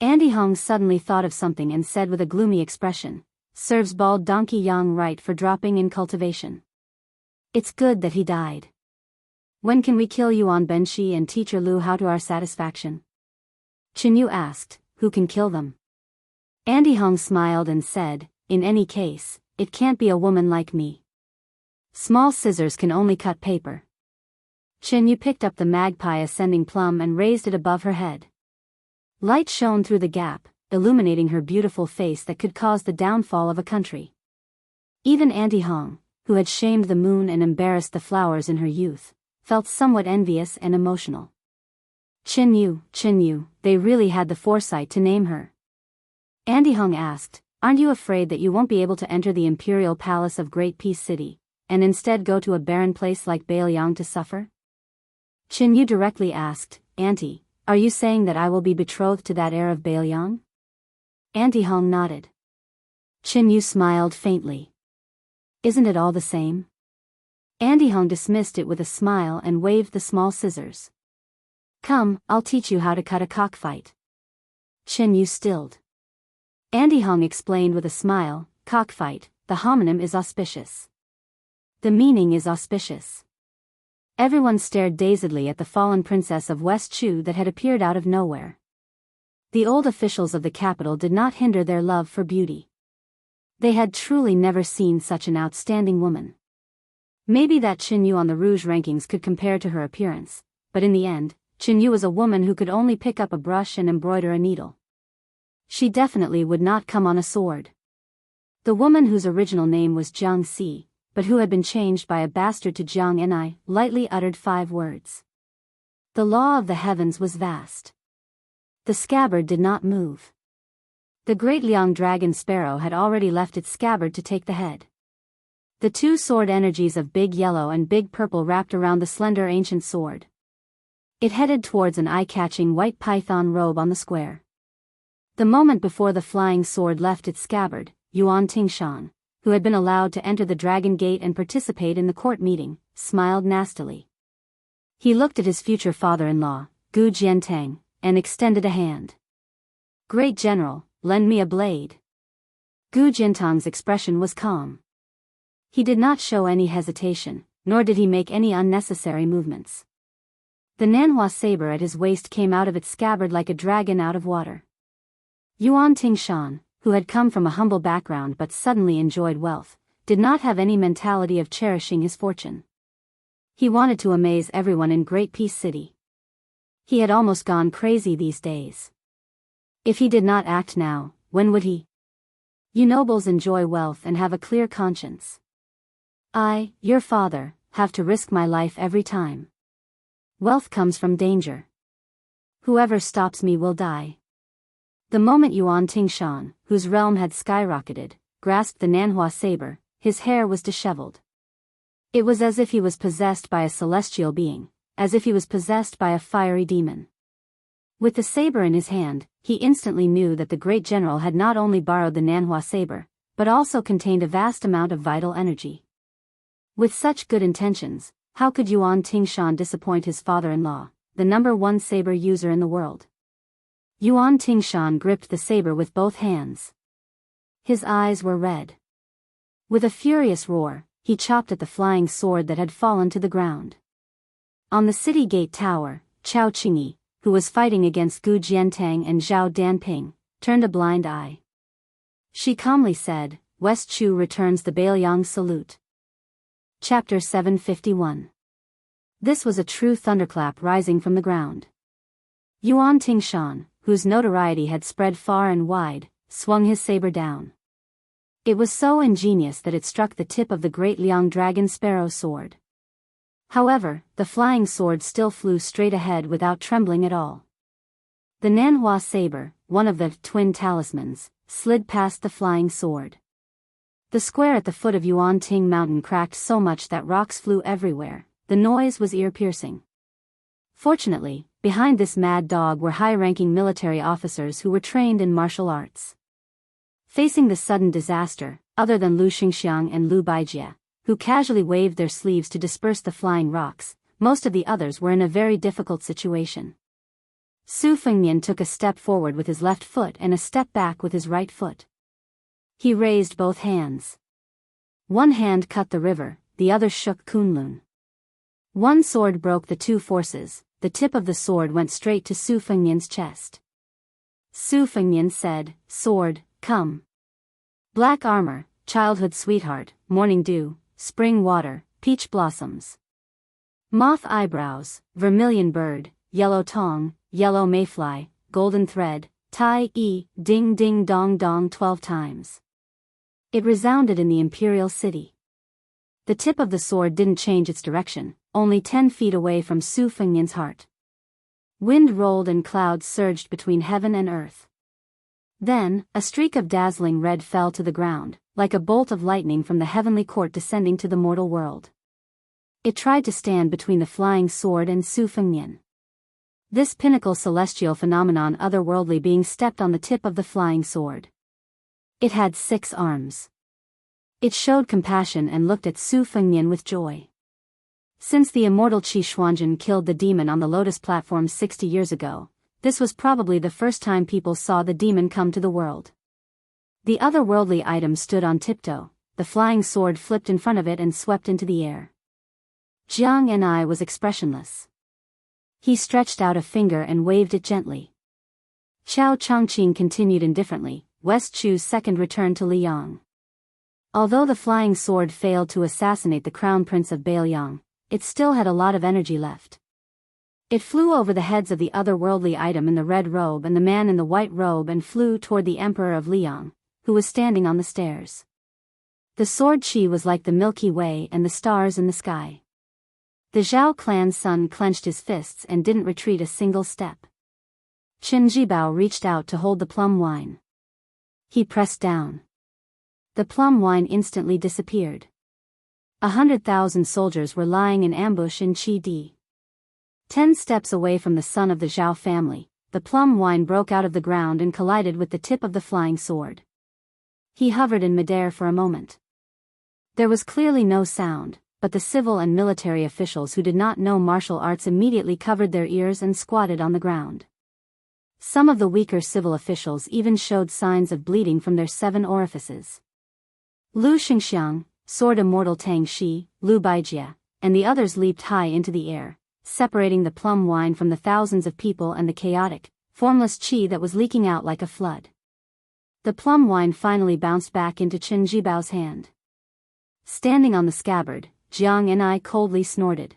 Auntie Hong suddenly thought of something and said with a gloomy expression, "Serves bald donkey Yang right for dropping in cultivation. It's good that he died. When can we kill Yuan Benshi and teacher Lu how to our satisfaction?" Qin Yu asked, "Who can kill them?" Auntie Hong smiled and said, "In any case, it can't be a woman like me. Small scissors can only cut paper." Qin Yu picked up the magpie ascending plum and raised it above her head. Light shone through the gap, illuminating her beautiful face that could cause the downfall of a country. Even Auntie Hong, who had shamed the moon and embarrassed the flowers in her youth, felt somewhat envious and emotional. Qin Yu, they really had the foresight to name her. Auntie Hong asked, "Aren't you afraid that you won't be able to enter the imperial palace of Great Peace City, and instead go to a barren place like Bailiang to suffer?" Qin Yu directly asked, "Auntie, are you saying that I will be betrothed to that heir of Bailiang?" Auntie Hong nodded. Qin Yu smiled faintly. "Isn't it all the same?" Auntie Hong dismissed it with a smile and waved the small scissors. "Come, I'll teach you how to cut a cockfight." Qin Yu stilled. Auntie Hong explained with a smile, "Cockfight, the homonym is auspicious. The meaning is auspicious." Everyone stared dazedly at the fallen princess of West Chu that had appeared out of nowhere. The old officials of the capital did not hinder their love for beauty. They had truly never seen such an outstanding woman. Maybe that Qin Yu on the Rouge rankings could compare to her appearance, but in the end, Qin Yu was a woman who could only pick up a brush and embroider a needle. She definitely would not come on a sword. The woman whose original name was Jiang Si, but who had been changed by a bastard to Jiang Ni, lightly uttered 5 words. The law of the heavens was vast. The scabbard did not move. The great Liang dragon sparrow had already left its scabbard to take the head. The 2 sword energies of Big Yellow and Big Purple wrapped around the slender ancient sword. It headed towards an eye-catching white python robe on the square. The moment before the flying sword left its scabbard, Yuan Tingshan, who had been allowed to enter the Dragon Gate and participate in the court meeting, smiled nastily. He looked at his future father-in-law, Gu Jiantang, and extended a hand. "Great General, lend me a blade." Gu Jiantang's expression was calm. He did not show any hesitation, nor did he make any unnecessary movements. The Nanhua saber at his waist came out of its scabbard like a dragon out of water. Yuan Tingshan, who had come from a humble background but suddenly enjoyed wealth, did not have any mentality of cherishing his fortune. He wanted to amaze everyone in Great Peace City. He had almost gone crazy these days. If he did not act now, when would he? You nobles enjoy wealth and have a clear conscience. I, your father, have to risk my life every time. Wealth comes from danger. Whoever stops me will die. The moment Yuan Tingshan, whose realm had skyrocketed, grasped the Nanhua saber, his hair was disheveled. It was as if he was possessed by a celestial being, as if he was possessed by a fiery demon. With the saber in his hand, he instantly knew that the great general had not only borrowed the Nanhua saber, but also contained a vast amount of vital energy. With such good intentions, how could Yuan Tingshan disappoint his father-in-law, the #1 saber user in the world? Yuan Tingshan gripped the saber with both hands. His eyes were red. With a furious roar, he chopped at the flying sword that had fallen to the ground. On the city gate tower, Chao Qingyi, who was fighting against Gu Jiantang and Zhao Danping, turned a blind eye. She calmly said, "West Chu returns the Bailiang salute." Chapter 751. This was a true thunderclap rising from the ground. Yuan Tingshan, whose notoriety had spread far and wide, swung his saber down. It was so ingenious that it struck the tip of the great Liang dragon sparrow sword. However, the flying sword still flew straight ahead without trembling at all. The Nanhua saber, one of the twin talismans, slid past the flying sword. The square at the foot of Yuan Ting Mountain cracked so much that rocks flew everywhere. The noise was ear-piercing. Fortunately, behind this mad dog were high-ranking military officers who were trained in martial arts. Facing the sudden disaster, other than Lu Xingxiang and Lu Baijie, who casually waved their sleeves to disperse the flying rocks, most of the others were in a very difficult situation. Su Fengnian took a step forward with his left foot and a step back with his right foot. He raised both hands. One hand cut the river, the other shook Kunlun. One sword broke the two forces. The tip of the sword went straight to Su Fengnian's chest. Su Fengnian said, "Sword, come." Black armor, childhood sweetheart, morning dew, spring water, peach blossoms. Moth eyebrows, vermilion bird, yellow tong, yellow mayfly, golden thread, tai ding ding dong dong 12 times. It resounded in the imperial city. The tip of the sword didn't change its direction, only 10 feet away from Su Fengnian's heart. Wind rolled and clouds surged between heaven and earth. Then, a streak of dazzling red fell to the ground, like a bolt of lightning from the heavenly court descending to the mortal world. It tried to stand between the flying sword and Su Fengnian. This pinnacle celestial phenomenon, otherworldly being, stepped on the tip of the flying sword. It had 6 arms. It showed compassion and looked at Su Fengnian with joy. Since the immortal Qi Xuanjun killed the demon on the lotus platform 60 years ago, this was probably the first time people saw the demon come to the world. The otherworldly item stood on tiptoe, the flying sword flipped in front of it and swept into the air. Jianghu was expressionless. He stretched out a finger and waved it gently. Qiao Chongqing continued indifferently. West Chu's second returned to Liang. Although the flying sword failed to assassinate the crown prince of Bailiang, it still had a lot of energy left. It flew over the heads of the otherworldly item in the red robe and the man in the white robe and flew toward the emperor of Liang, who was standing on the stairs. The sword Qi was like the Milky Way and the stars in the sky. The Zhao clan's son clenched his fists and didn't retreat a single step. Qin Jibao reached out to hold the plum wine. He pressed down. The plum wine instantly disappeared. 100,000 soldiers were lying in ambush in Qi Di. 10 steps away from the son of the Zhao family, the plum wine broke out of the ground and collided with the tip of the flying sword. He hovered in midair for a moment. There was clearly no sound, but the civil and military officials who did not know martial arts immediately covered their ears and squatted on the ground. Some of the weaker civil officials even showed signs of bleeding from their 7 orifices. Lu Xingxiang, Sword Immortal Tang Shi, Lu Baijie, and the others leaped high into the air, separating the plum wine from the thousands of people and the chaotic, formless qi that was leaking out like a flood. The plum wine finally bounced back into Qin Jibao's hand. Standing on the scabbard, Jiang coldly snorted.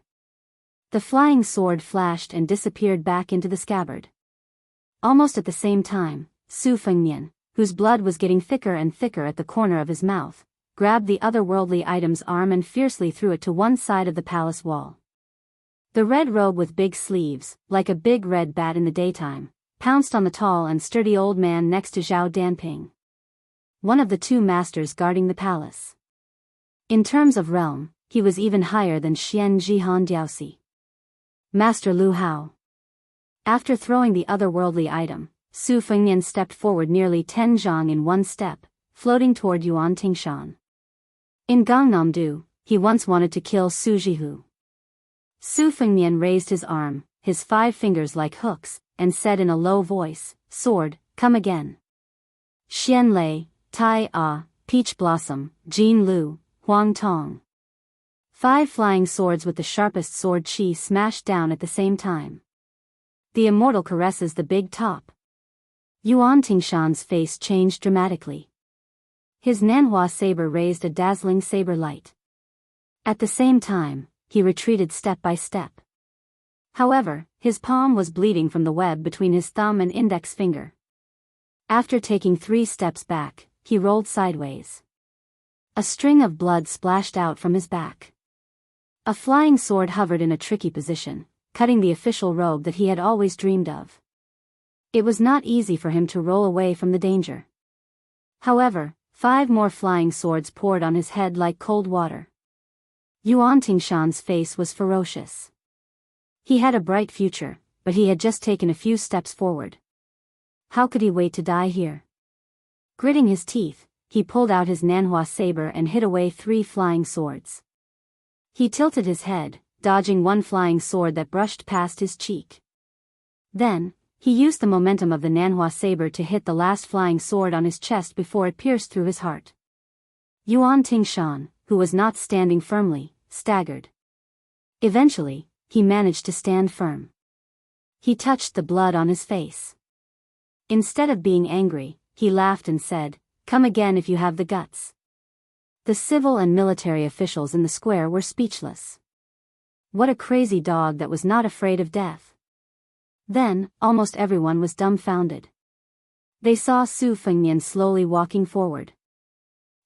The flying sword flashed and disappeared back into the scabbard. Almost at the same time, Su Fengnian, whose blood was getting thicker and thicker at the corner of his mouth, grabbed the otherworldly item's arm and fiercely threw it to one side of the palace wall. The red robe with big sleeves, like a big red bat in the daytime, pounced on the tall and sturdy old man next to Zhao Danping, one of the 2 masters guarding the palace. In terms of realm, he was even higher than Xian Jihan Diaosi. Master Lu Hao. After throwing the otherworldly item, Su Fengnian stepped forward nearly 10 zhang in one step, floating toward Yuan Tingshan. In Gangnam-do, he once wanted to kill Su Jihu. Su Fengnian raised his arm, his 5 fingers like hooks, and said in a low voice, "Sword, come again." Xian Lei, Tai Peach Blossom, Jin Lu, Huang Tong. 5 flying swords with the sharpest sword qi smashed down at the same time. The immortal caresses the big top. Yuan Tingshan's face changed dramatically. His Nanhua saber raised a dazzling saber light. At the same time, he retreated step by step. However, his palm was bleeding from the web between his thumb and index finger. After taking 3 steps back, he rolled sideways. A string of blood splashed out from his back. A flying sword hovered in a tricky position, cutting the official robe that he had always dreamed of. It was not easy for him to roll away from the danger. However, 5 more flying swords poured on his head like cold water. Yuan Tingshan's face was ferocious. He had a bright future, but he had just taken a few steps forward. How could he wait to die here? Gritting his teeth, he pulled out his Nanhua saber and hit away 3 flying swords. He tilted his head, dodging one flying sword that brushed past his cheek. Then, he used the momentum of the Nanhua saber to hit the last flying sword on his chest before it pierced through his heart. Yuan Tingshan, who was not standing firmly, staggered. Eventually, he managed to stand firm. He touched the blood on his face. Instead of being angry, he laughed and said, "Come again if you have the guts." The civil and military officials in the square were speechless. What a crazy dog that was not afraid of death. Then, almost everyone was dumbfounded. They saw Su Fengnian slowly walking forward.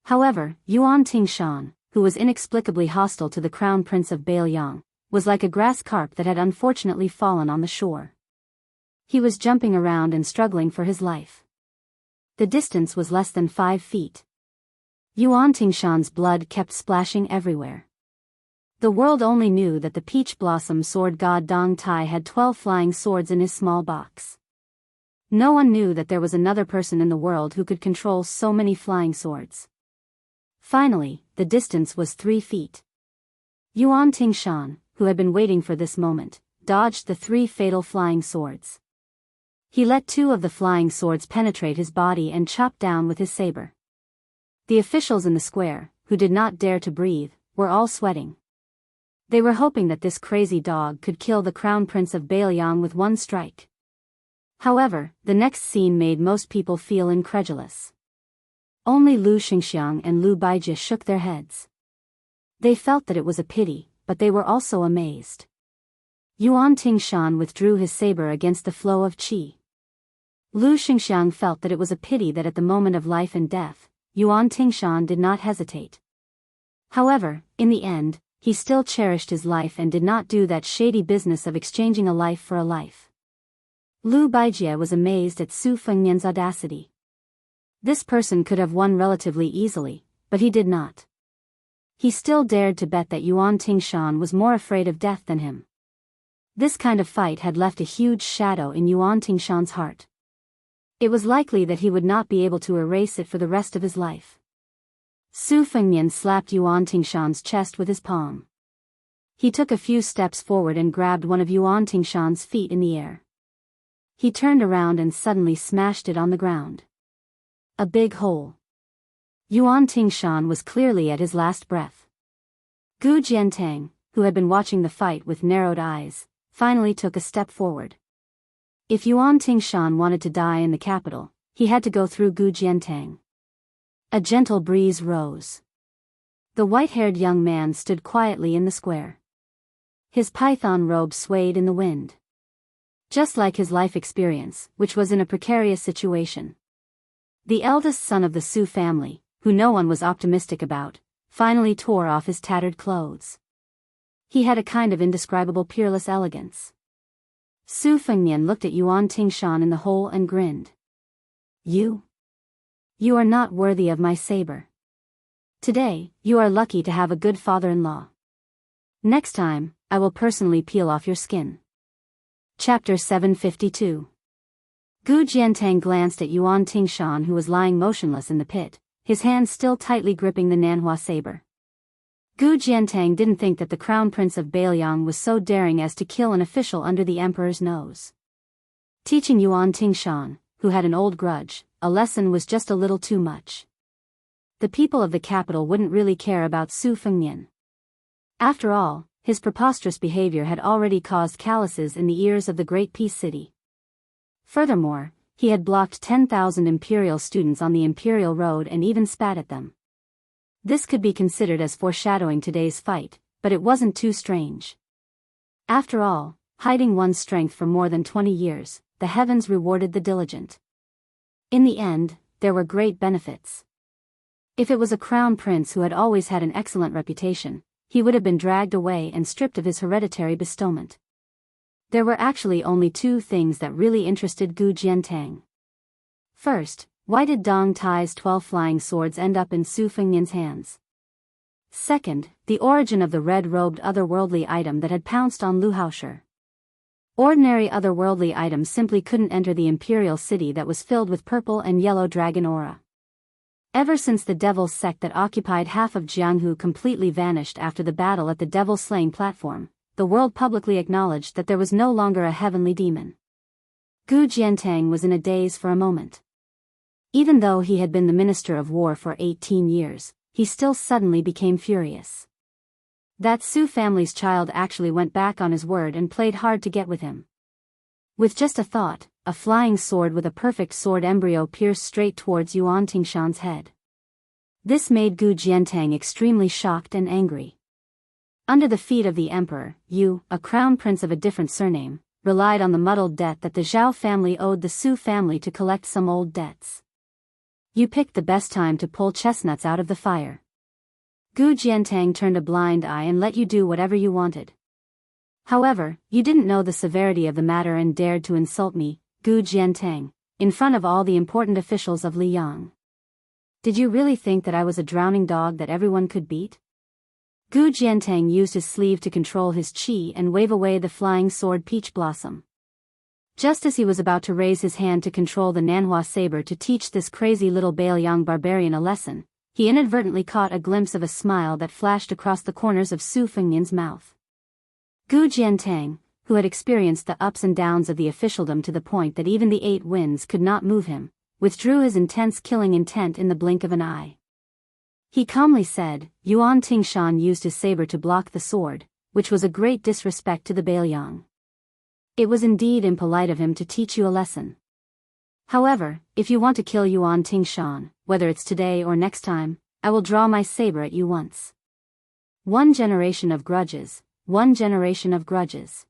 However, Yuan Tingshan, who was inexplicably hostile to the crown prince of Bailiang, was like a grass carp that had unfortunately fallen on the shore. He was jumping around and struggling for his life. The distance was less than 5 feet. Yuan Tingshan's blood kept splashing everywhere. The world only knew that the peach blossom sword god Dong Tai had 12 flying swords in his small box. No one knew that there was another person in the world who could control so many flying swords. Finally, the distance was 3 feet. Yuan Tingshan, who had been waiting for this moment, dodged the 3 fatal flying swords. He let 2 of the flying swords penetrate his body and chopped down with his saber. The officials in the square, who did not dare to breathe, were all sweating. They were hoping that this crazy dog could kill the crown prince of Bailiang with one strike. However, the next scene made most people feel incredulous. Only Lu Xingxiang and Lu Baijie shook their heads. They felt that it was a pity, but they were also amazed. Yuan Tingshan withdrew his saber against the flow of qi. Lu Xingxiang felt that it was a pity that at the moment of life and death, Yuan Tingshan did not hesitate. However, in the end, he still cherished his life and did not do that shady business of exchanging a life for a life. Lu Baijie was amazed at Su Fengnian's audacity. This person could have won relatively easily, but he did not. He still dared to bet that Yuan Tingshan was more afraid of death than him. This kind of fight had left a huge shadow in Yuan Tingshan's heart. It was likely that he would not be able to erase it for the rest of his life. Su Fengnian slapped Yuan Tingshan's chest with his palm. He took a few steps forward and grabbed one of Yuan Tingshan's feet in the air. He turned around and suddenly smashed it on the ground. A big hole. Yuan Tingshan was clearly at his last breath. Gu Jiantang, who had been watching the fight with narrowed eyes, finally took a step forward. If Yuan Tingshan wanted to die in the capital, he had to go through Gu Jiantang. A gentle breeze rose. The white-haired young man stood quietly in the square. His python robe swayed in the wind. Just like his life experience, which was in a precarious situation. The eldest son of the Su family, who no one was optimistic about, finally tore off his tattered clothes. He had a kind of indescribable peerless elegance. Su Fengnian looked at Yuan Tingshan in the hole and grinned. You are not worthy of my saber. Today, you are lucky to have a good father-in-law. Next time, I will personally peel off your skin. Chapter 752. Gu Jiantang glanced at Yuan Tingshan, who was lying motionless in the pit, his hand still tightly gripping the Nanhua saber. Gu Jiantang didn't think that the crown prince of Bailiang was so daring as to kill an official under the emperor's nose. Teaching Yuan Tingshan, who had an old grudge, a lesson was just a little too much. The people of the capital wouldn't really care about Su Fengnian. After all, his preposterous behavior had already caused calluses in the ears of the great peace city. Furthermore, he had blocked 10,000 imperial students on the imperial road and even spat at them. This could be considered as foreshadowing today's fight, but it wasn't too strange. After all, hiding one's strength for more than 20 years, the heavens rewarded the diligent. In the end, there were great benefits. If it was a crown prince who had always had an excellent reputation, he would have been dragged away and stripped of his hereditary bestowment. There were actually only two things that really interested Gu Jiantang. First, why did Dong Tai's 12 flying swords end up in Su Fengnian's hands? Second, the origin of the red-robed otherworldly item that had pounced on Lu Haoshi. Ordinary otherworldly items simply couldn't enter the imperial city that was filled with purple and yellow dragon aura. Ever since the devil's sect that occupied half of Jianghu completely vanished after the battle at the devil-slaying platform, the world publicly acknowledged that there was no longer a heavenly demon. Gu Jiantang was in a daze for a moment. Even though he had been the Minister of War for 18 years, he still suddenly became furious. That Su family's child actually went back on his word and played hard to get with him. With just a thought, a flying sword with a perfect sword embryo pierced straight towards Yuan Tingshan's head. This made Gu Jiantang extremely shocked and angry. Under the feet of the emperor, Yu, a crown prince of a different surname, relied on the muddled debt that the Zhao family owed the Su family to collect some old debts. You picked the best time to pull chestnuts out of the fire. Gu Jiantang turned a blind eye and let you do whatever you wanted. However, you didn't know the severity of the matter and dared to insult me, Gu Jiantang, in front of all the important officials of Liang. Did you really think that I was a drowning dog that everyone could beat? Gu Jiantang used his sleeve to control his qi and wave away the flying sword Peach Blossom. Just as he was about to raise his hand to control the Nanhua saber to teach this crazy little Bailiang barbarian a lesson, he inadvertently caught a glimpse of a smile that flashed across the corners of Su Fengnian's mouth. Gu Jiantang, who had experienced the ups and downs of the officialdom to the point that even the 8 winds could not move him, withdrew his intense killing intent in the blink of an eye. He calmly said, Yuan Tingshan used his saber to block the sword, which was a great disrespect to the Bailiang. It was indeed impolite of him to teach you a lesson. However, if you want to kill Yuan Tingshan, whether it's today or next time, I will draw my saber at you once. 1 generation of grudges, 1 generation of grudges.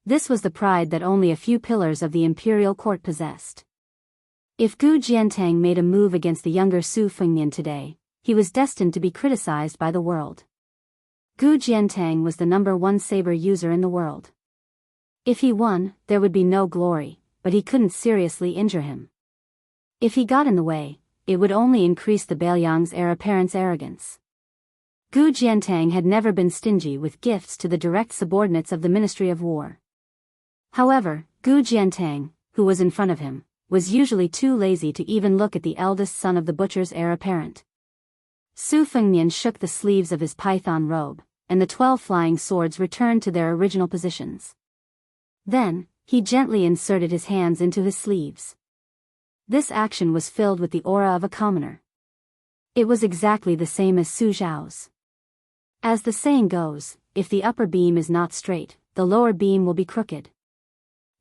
This was the pride that only a few pillars of the imperial court possessed. If Gu Jiantang made a move against the younger Su Fengnian today, he was destined to be criticized by the world. Gu Jiantang was the #1 saber user in the world. If he won, there would be no glory, but he couldn't seriously injure him. If he got in the way, it would only increase the Bailiang's heir apparent's arrogance. Gu Jiantang had never been stingy with gifts to the direct subordinates of the Ministry of War. However, Gu Jiantang, who was in front of him, was usually too lazy to even look at the eldest son of the butcher's heir apparent. Su Fengnian shook the sleeves of his python robe, and the 12 flying swords returned to their original positions. Then, he gently inserted his hands into his sleeves. This action was filled with the aura of a commoner. It was exactly the same as Su Zhao's. As the saying goes, if the upper beam is not straight, the lower beam will be crooked.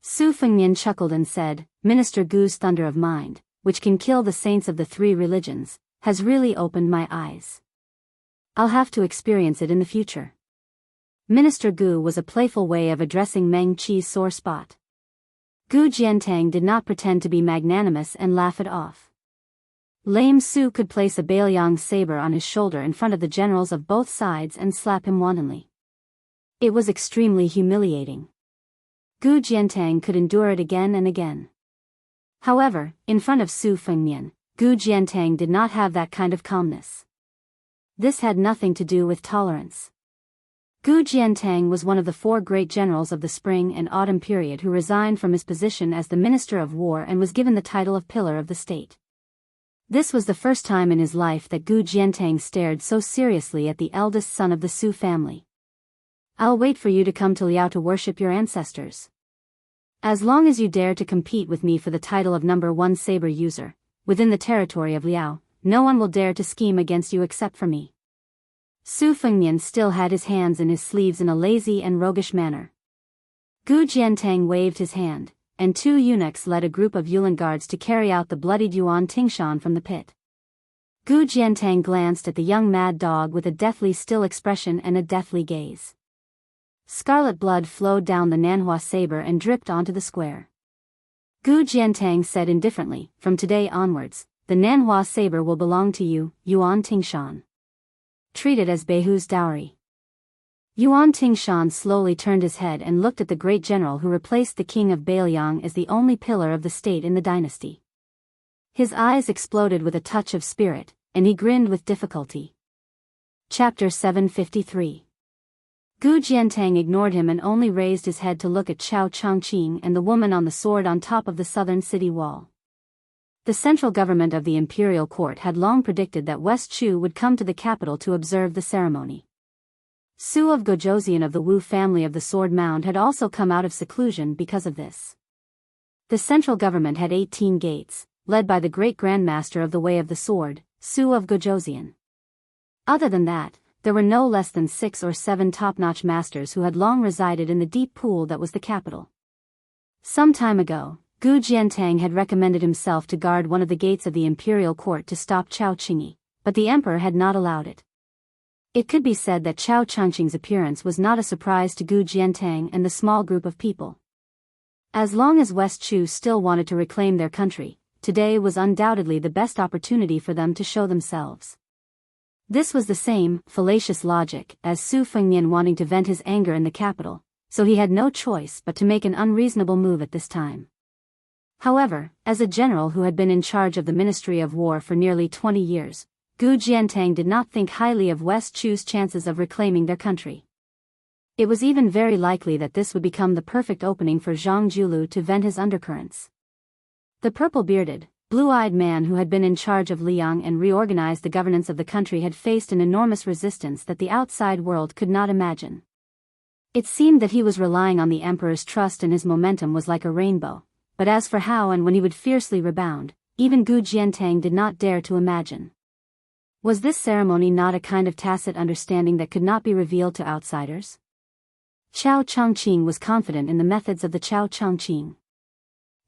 Su Fengnian chuckled and said, Minister Gu's thunder of mind, which can kill the saints of the 3 religions, has really opened my eyes. I'll have to experience it in the future. Minister Gu was a playful way of addressing Meng Qi's sore spot. Gu Jiantang did not pretend to be magnanimous and laugh it off. Lame Su could place a Bailiang saber on his shoulder in front of the generals of both sides and slap him wantonly. It was extremely humiliating. Gu Jiantang could endure it again and again. However, in front of Su Fengnian, Gu Jiantang did not have that kind of calmness. This had nothing to do with tolerance. Gu Jiantang was one of the 4 great generals of the spring and autumn period who resigned from his position as the Minister of War and was given the title of Pillar of the State. This was the first time in his life that Gu Jiantang stared so seriously at the eldest son of the Su family. I'll wait for you to come to Liao to worship your ancestors. As long as you dare to compete with me for the title of #1 saber user, within the territory of Liao, no one will dare to scheme against you except for me. Su Fengnian still had his hands in his sleeves in a lazy and roguish manner. Gu Jiantang waved his hand, and 2 eunuchs led a group of Yulin guards to carry out the bloodied Yuan Tingshan from the pit. Gu Jiantang glanced at the young mad dog with a deathly still expression and a deathly gaze. Scarlet blood flowed down the Nanhua saber and dripped onto the square. Gu Jiantang said indifferently, "From today onwards, the Nanhua saber will belong to you, Yuan Tingshan. Treat it as Beihu's dowry." Yuan Tingshan slowly turned his head and looked at the great general who replaced the king of Bailiang as the only pillar of the state in the dynasty. His eyes exploded with a touch of spirit, and he grinned with difficulty. Chapter 753. Gu Jiantang ignored him and only raised his head to look at Chao Changqing and the woman on the sword on top of the southern city wall. The central government of the imperial court had long predicted that West Chu would come to the capital to observe the ceremony. Su of Gojosian of the Wu family of the Sword Mound had also come out of seclusion because of this. The central government had 18 gates, led by the great grandmaster of the Way of the Sword, Su of Gojosian. Other than that, there were no less than 6 or 7 top-notch masters who had long resided in the deep pool that was the capital. Some time ago, Gu Jiantang had recommended himself to guard one of the gates of the imperial court to stop Chao Qingyi, but the emperor had not allowed it. It could be said that Chao Changqing's appearance was not a surprise to Gu Jiantang and the small group of people. As long as West Chu still wanted to reclaim their country, today was undoubtedly the best opportunity for them to show themselves. This was the same fallacious logic as Su Fengnian wanting to vent his anger in the capital, so he had no choice but to make an unreasonable move at this time. However, as a general who had been in charge of the Ministry of War for nearly 20 years, Gu Jiantang did not think highly of West Chu's chances of reclaiming their country. It was even very likely that this would become the perfect opening for Zhang Julu to vent his undercurrents. The purple-bearded, blue-eyed man who had been in charge of Liang and reorganized the governance of the country had faced an enormous resistance that the outside world could not imagine. It seemed that he was relying on the emperor's trust and his momentum was like a rainbow, but as for how and when he would fiercely rebound, even Gu Jiantang did not dare to imagine. Was this ceremony not a kind of tacit understanding that could not be revealed to outsiders? Chao Changqing was confident in the methods of the Chao Changqing.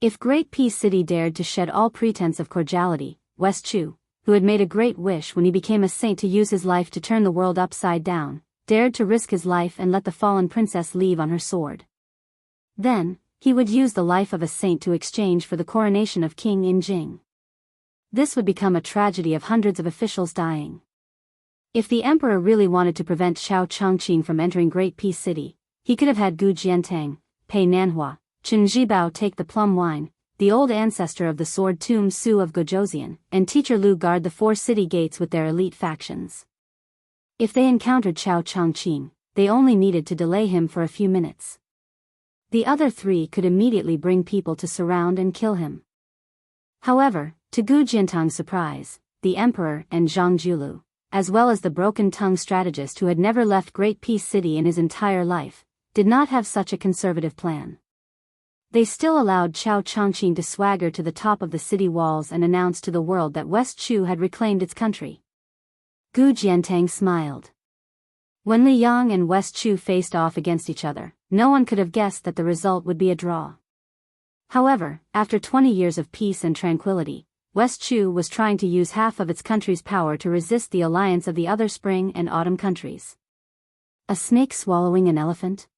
If Great Peace City dared to shed all pretense of cordiality, West Chu, who had made a great wish when he became a saint to use his life to turn the world upside down, dared to risk his life and let the fallen princess leave on her sword. Then, he would use the life of a saint to exchange for the coronation of King in Jing. This would become a tragedy of hundreds of officials dying. If the emperor really wanted to prevent Chao Changqing from entering Great Peace City, he could have had Gu Jiantang, Pei Nanhua, Chen Zhibao take the plum wine, the old ancestor of the sword tomb Su of Gojosian, and teacher Lu guard the 4 city gates with their elite factions. If they encountered Chao Changqing, they only needed to delay him for a few minutes. The other 3 could immediately bring people to surround and kill him. However, to Gu Jiantang's surprise, the emperor and Zhang Julu, as well as the broken-tongued strategist who had never left Great Peace City in his entire life, did not have such a conservative plan. They still allowed Chao Changqing to swagger to the top of the city walls and announce to the world that West Chu had reclaimed its country. Gu Jiantang smiled. When Liang and West Chu faced off against each other, no one could have guessed that the result would be a draw. However, after 20 years of peace and tranquility, West Chu was trying to use half of its country's power to resist the alliance of the other spring and autumn countries. A snake swallowing an elephant?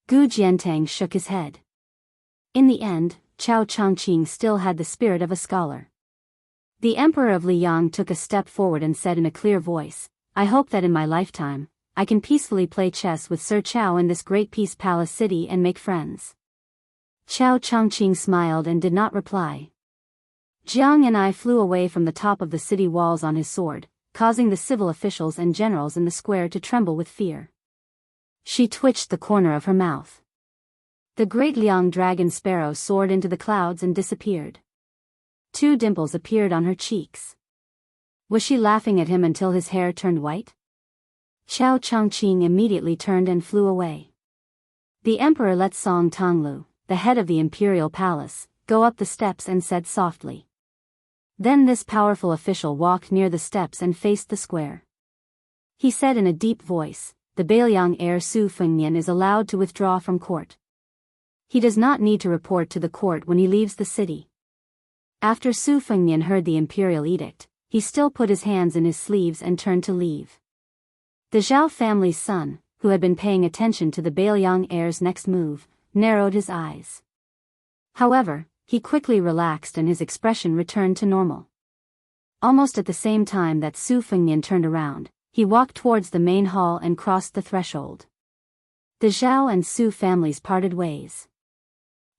Gu Jiantang shook his head. In the end, Chao Changqing still had the spirit of a scholar. The emperor of Liang took a step forward and said in a clear voice, "I hope that in my lifetime, I can peacefully play chess with Sir Chao in this great peace palace city and make friends." Chao Changqing smiled and did not reply. Jiang and I flew away from the top of the city walls on his sword, causing the civil officials and generals in the square to tremble with fear. She twitched the corner of her mouth. The great Liang dragon sparrow soared into the clouds and disappeared. 2 dimples appeared on her cheeks. Was she laughing at him until his hair turned white? Chao Changqing immediately turned and flew away. The emperor let Song Tonglu, the head of the imperial palace, go up the steps and said softly. Then this powerful official walked near the steps and faced the square. He said in a deep voice, "The Bailiang heir Su Fengnian is allowed to withdraw from court. He does not need to report to the court when he leaves the city." After Su Fengnian heard the imperial edict, he still put his hands in his sleeves and turned to leave. The Zhao family's son, who had been paying attention to the Bailiang heir's next move, narrowed his eyes. However, he quickly relaxed and his expression returned to normal. Almost at the same time that Su Fengnian turned around, he walked towards the main hall and crossed the threshold. The Zhao and Su families parted ways.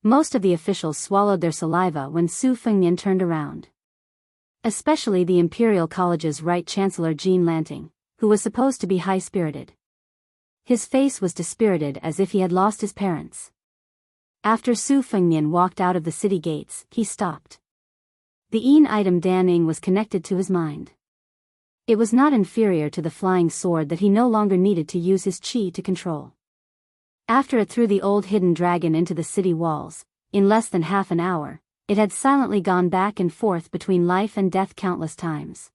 Most of the officials swallowed their saliva when Su Fengnian turned around. Especially the Imperial College's Right Chancellor Jean Lanting, who was supposed to be high-spirited. His face was dispirited as if he had lost his parents. After Su Fengnian walked out of the city gates, he stopped. The Yin item Danning was connected to his mind. It was not inferior to the flying sword that he no longer needed to use his qi to control. After it threw the old hidden dragon into the city walls, in less than half an hour, it had silently gone back and forth between life and death countless times.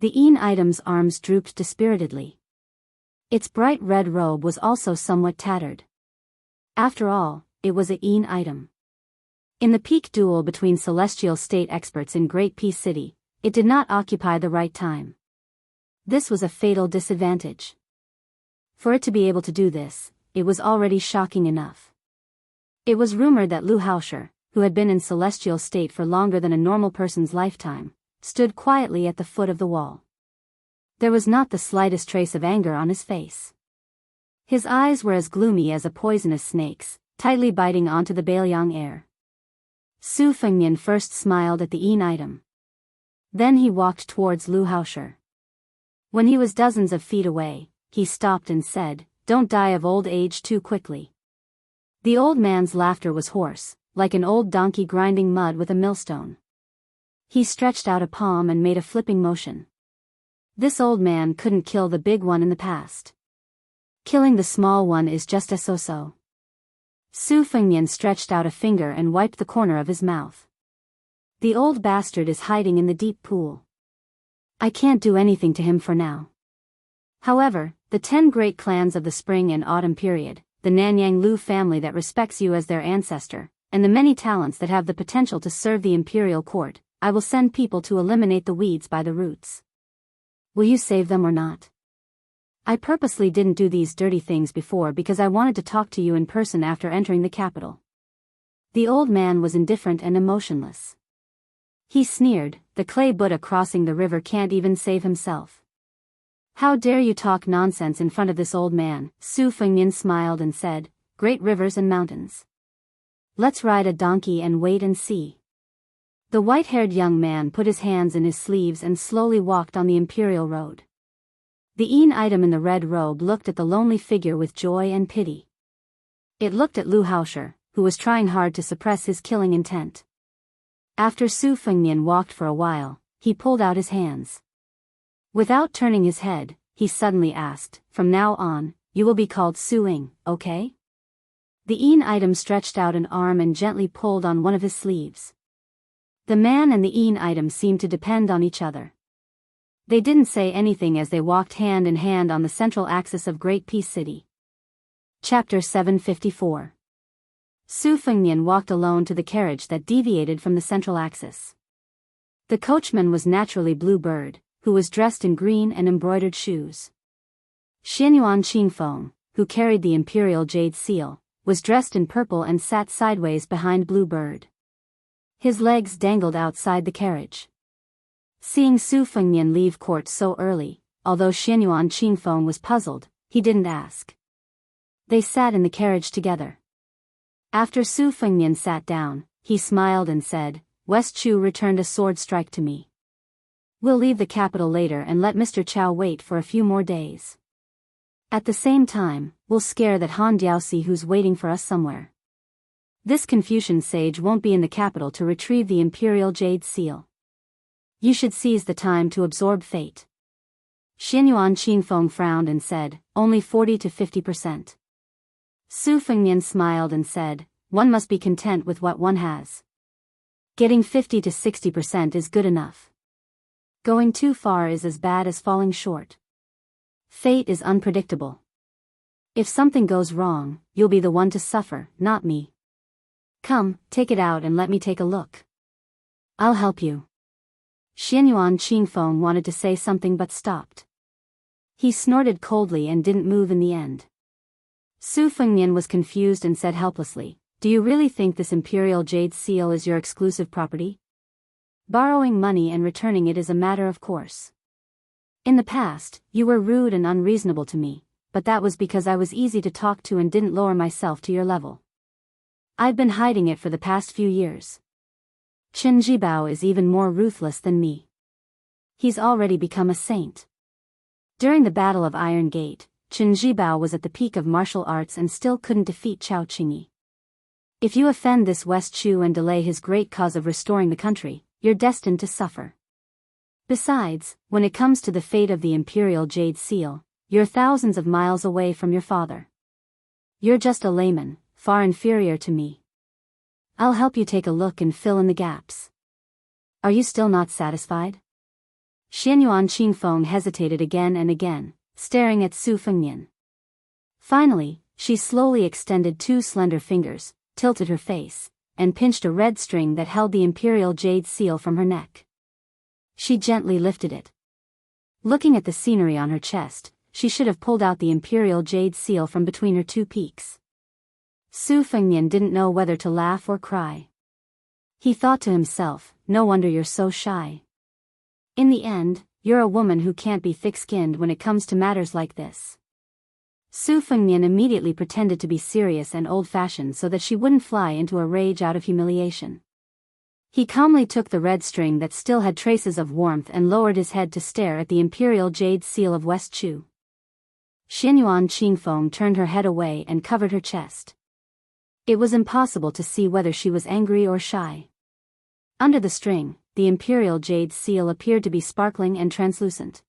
The Yin item's arms drooped dispiritedly. Its bright red robe was also somewhat tattered. After all, it was a Yin item. In the peak duel between celestial state experts in Great Peace City, it did not occupy the right time. This was a fatal disadvantage. For it to be able to do this, it was already shocking enough. It was rumored that Lu Haosher, who had been in celestial state for longer than a normal person's lifetime, stood quietly at the foot of the wall. There was not the slightest trace of anger on his face. His eyes were as gloomy as a poisonous snake's, tightly biting onto the Bailiang heir. Su Fengnian first smiled at the Yin item. Then he walked towards Lu Haosher. When he was dozens of feet away, he stopped and said, "Don't die of old age too quickly." The old man's laughter was hoarse, like an old donkey grinding mud with a millstone. He stretched out a palm and made a flipping motion. This old man couldn't kill the big one in the past. Killing the small one is just a so-so. Su Fengnian stretched out a finger and wiped the corner of his mouth. The old bastard is hiding in the deep pool. I can't do anything to him for now. However, the 10 great clans of the spring and autumn period, the Nanyang Lu family that respects you as their ancestor, and the many talents that have the potential to serve the imperial court, I will send people to eliminate the weeds by the roots. Will you save them or not? I purposely didn't do these dirty things before because I wanted to talk to you in person after entering the capital. The old man was indifferent and emotionless. He sneered, "The clay Buddha crossing the river can't even save himself. How dare you talk nonsense in front of this old man?" Su Fengnian smiled and said, "Great rivers and mountains. Let's ride a donkey and wait and see." The white-haired young man put his hands in his sleeves and slowly walked on the imperial road. The Yin item in the red robe looked at the lonely figure with joy and pity. It looked at Lu Haosher, who was trying hard to suppress his killing intent. After Su Fengnian walked for a while, he pulled out his hands. Without turning his head, he suddenly asked, "From now on, you will be called Su-ing, okay?" The Yin item stretched out an arm and gently pulled on one of his sleeves. The man and the Yin item seemed to depend on each other. They didn't say anything as they walked hand in hand on the central axis of Great Peace City. Chapter 754. Su Fengnian walked alone to the carriage that deviated from the central axis. The coachman was naturally Blue Bird, who was dressed in green and embroidered shoes. Xianyuan Qingfeng, who carried the imperial jade seal, was dressed in purple and sat sideways behind Blue Bird. His legs dangled outside the carriage. Seeing Su Fengnian leave court so early, although Xianyuan Qingfeng was puzzled, he didn't ask. They sat in the carriage together. After Su Fengnian sat down, he smiled and said, "West Chu returned a sword strike to me. We'll leave the capital later and let Mr. Chow wait for a few more days. At the same time, we'll scare that Han Diaosi who's waiting for us somewhere. This Confucian sage won't be in the capital to retrieve the imperial jade seal. You should seize the time to absorb fate." Xianyuan Qingfeng frowned and said, "Only 40 to 50%. Su Fengnian smiled and said, "One must be content with what one has. Getting 50 to 60% is good enough. Going too far is as bad as falling short. Fate is unpredictable. If something goes wrong, you'll be the one to suffer, not me. Come, take it out and let me take a look. I'll help you." Xianyuan Qingfeng wanted to say something but stopped. He snorted coldly and didn't move in the end. Su Fengnian was confused and said helplessly, "Do you really think this imperial jade seal is your exclusive property? Borrowing money and returning it is a matter of course. In the past, you were rude and unreasonable to me, but that was because I was easy to talk to and didn't lower myself to your level. I've been hiding it for the past few years. Chen Jibao is even more ruthless than me. He's already become a saint." During the Battle of Iron Gate, Chen Jibao was at the peak of martial arts and still couldn't defeat Chao Qingyi. If you offend this West Chu and delay his great cause of restoring the country, you're destined to suffer. Besides, when it comes to the fate of the Imperial Jade Seal, you're thousands of miles away from your father. You're just a layman, far inferior to me. I'll help you take a look and fill in the gaps. Are you still not satisfied? Xianyuan Qingfeng hesitated again and again, staring at Su Fengnian. Finally, she slowly extended two slender fingers, tilted her face, and pinched a red string that held the Imperial Jade Seal from her neck. She gently lifted it. Looking at the scenery on her chest, she should have pulled out the Imperial Jade Seal from between her two peaks. Su Fengnian didn't know whether to laugh or cry. He thought to himself, "No wonder you're so shy. In the end, you're a woman who can't be thick-skinned when it comes to matters like this." Su Fengnian immediately pretended to be serious and old-fashioned so that she wouldn't fly into a rage out of humiliation. He calmly took the red string that still had traces of warmth and lowered his head to stare at the Imperial Jade Seal of West Chu. Xianyuan Qingfeng turned her head away and covered her chest. It was impossible to see whether she was angry or shy. Under the string, the Imperial Jade Seal appeared to be sparkling and translucent.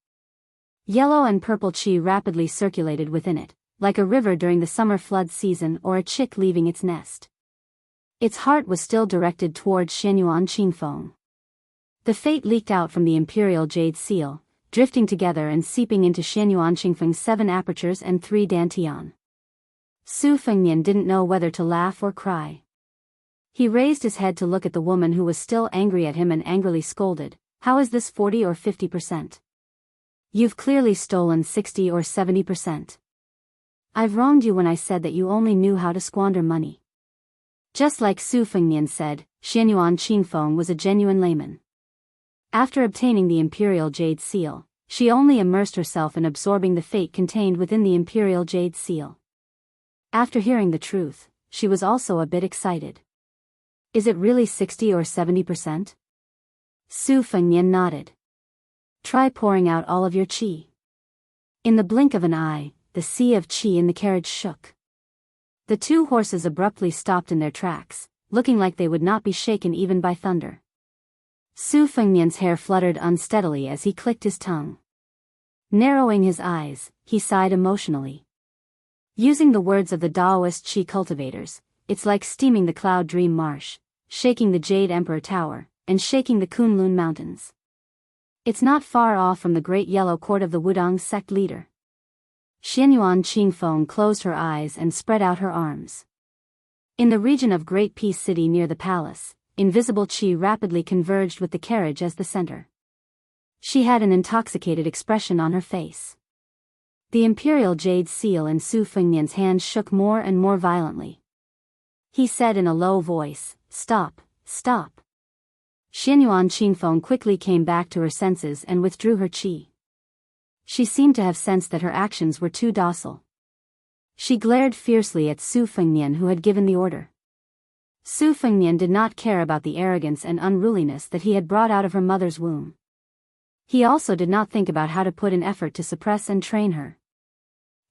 Yellow and purple qi rapidly circulated within it, like a river during the summer flood season or a chick leaving its nest. Its heart was still directed towards Xianyuan Qingfeng. The fate leaked out from the Imperial Jade Seal, drifting together and seeping into Xianyuan Qingfeng's 7 apertures and 3 dantian. Su Fengnian didn't know whether to laugh or cry. He raised his head to look at the woman who was still angry at him and angrily scolded, "How is this 40 or 50%? You've clearly stolen 60 or 70%. I've wronged you when I said that you only knew how to squander money." Just like Su Fengnian said, Xianyuan Qingfeng was a genuine layman. After obtaining the Imperial Jade Seal, she only immersed herself in absorbing the fate contained within the Imperial Jade Seal. After hearing the truth, she was also a bit excited. "Is it really 60 or 70%? Su Fengnian nodded. "Try pouring out all of your qi." In the blink of an eye, the sea of qi in the carriage shook. The 2 horses abruptly stopped in their tracks, looking like they would not be shaken even by thunder. Su Fengnian's hair fluttered unsteadily as he clicked his tongue. Narrowing his eyes, he sighed emotionally. Using the words of the Daoist qi cultivators, it's like steaming the Cloud Dream Marsh, shaking the Jade Emperor Tower, and shaking the Kunlun Mountains. It's not far off from the Great Yellow Court of the Wudong sect leader. Xianyuan Qingfeng closed her eyes and spread out her arms. In the region of Great Peace City near the palace, invisible qi rapidly converged with the carriage as the center. She had an intoxicated expression on her face. The Imperial Jade Seal in Su Fengnian's hand shook more and more violently. He said in a low voice, "Stop, stop." Xianyuan Qingfeng quickly came back to her senses and withdrew her qi. She seemed to have sensed that her actions were too docile. She glared fiercely at Su Fengnian who had given the order. Su Fengnian did not care about the arrogance and unruliness that he had brought out of her mother's womb. He also did not think about how to put in effort to suppress and train her.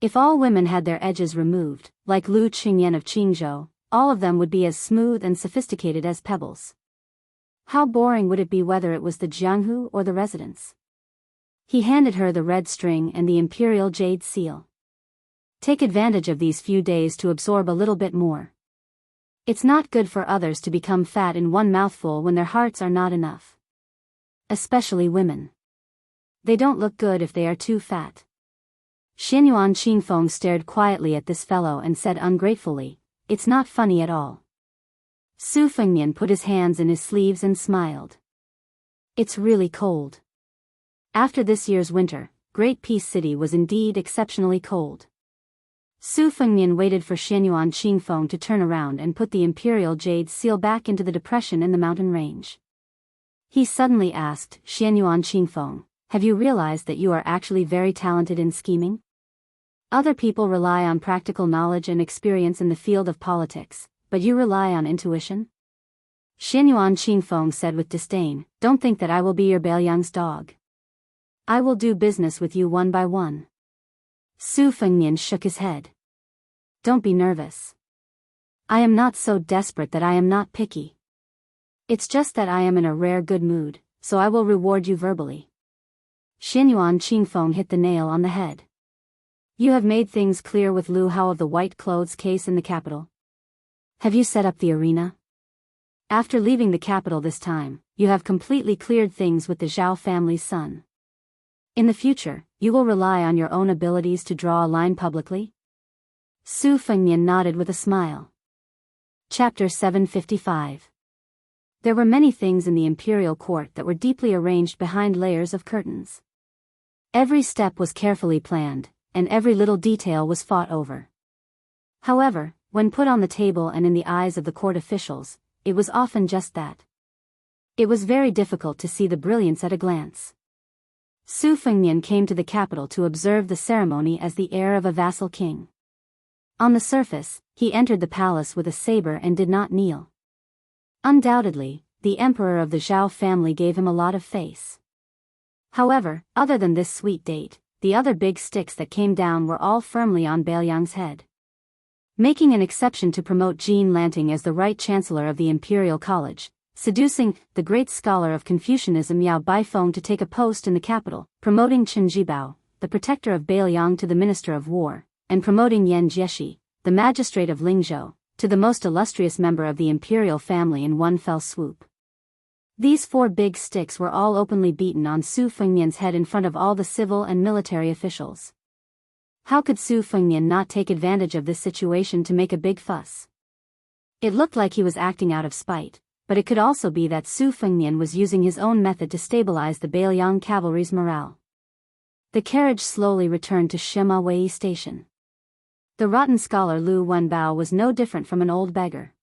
If all women had their edges removed, like Lu Qingyan of Qingzhou, all of them would be as smooth and sophisticated as pebbles. How boring would it be whether it was the Jianghu or the residence? He handed her the red string and the Imperial Jade Seal. Take advantage of these few days to absorb a little bit more. It's not good for others to become fat in one mouthful when their hearts are not enough. Especially women. They don't look good if they are too fat. Xianyuan Qingfeng stared quietly at this fellow and said ungratefully, "It's not funny at all." Su Fengnian put his hands in his sleeves and smiled. It's really cold. After this year's winter, Great Peace City was indeed exceptionally cold. Su Fengnian waited for Xianyuan Qingfeng to turn around and put the imperial jade seal back into the depression in the mountain range. He suddenly asked, Xianyuan Qingfeng, have you realized that you are actually very talented in scheming? Other people rely on practical knowledge and experience in the field of politics, but you rely on intuition? Xianyuan Qingfeng said with disdain, don't think that I will be your Beiliang's dog. I will do business with you one by one. Su Fengnian shook his head. Don't be nervous. I am not so desperate that I am not picky. It's just that I am in a rare good mood, so I will reward you verbally. Xianyuan Qingfeng hit the nail on the head. You have made things clear with Lu Hao of the white clothes case in the capital. Have you set up the arena? After leaving the capital this time, you have completely cleared things with the Zhao family's son. In the future, you will rely on your own abilities to draw a line publicly? Su Fengnian nodded with a smile. Chapter 755. There were many things in the imperial court that were deeply arranged behind layers of curtains. Every step was carefully planned, and every little detail was fought over. However, when put on the table and in the eyes of the court officials, it was often just that. It was very difficult to see the brilliance at a glance. Su Fengnian came to the capital to observe the ceremony as the heir of a vassal king. On the surface, he entered the palace with a saber and did not kneel. Undoubtedly, the emperor of the Zhao family gave him a lot of face. However, other than this sweet date, the other big sticks that came down were all firmly on Beiliang's head. Making an exception to promote Jean Lanting as the right chancellor of the Imperial College, seducing the great scholar of Confucianism Yao Baifeng to take a post in the capital, promoting Chen Jibao, the protector of Beiliang to the minister of war, and promoting Yan Jieshi, the magistrate of Lingzhou, to the most illustrious member of the imperial family in one fell swoop. These 4 big sticks were all openly beaten on Su Fengnian's head in front of all the civil and military officials. How could Su Fengnian not take advantage of this situation to make a big fuss? It looked like he was acting out of spite, but it could also be that Su Fengnian was using his own method to stabilize the Beiliang cavalry's morale. The carriage slowly returned to Shima Wei Station. The rotten scholar Lu Wenbao was no different from an old beggar.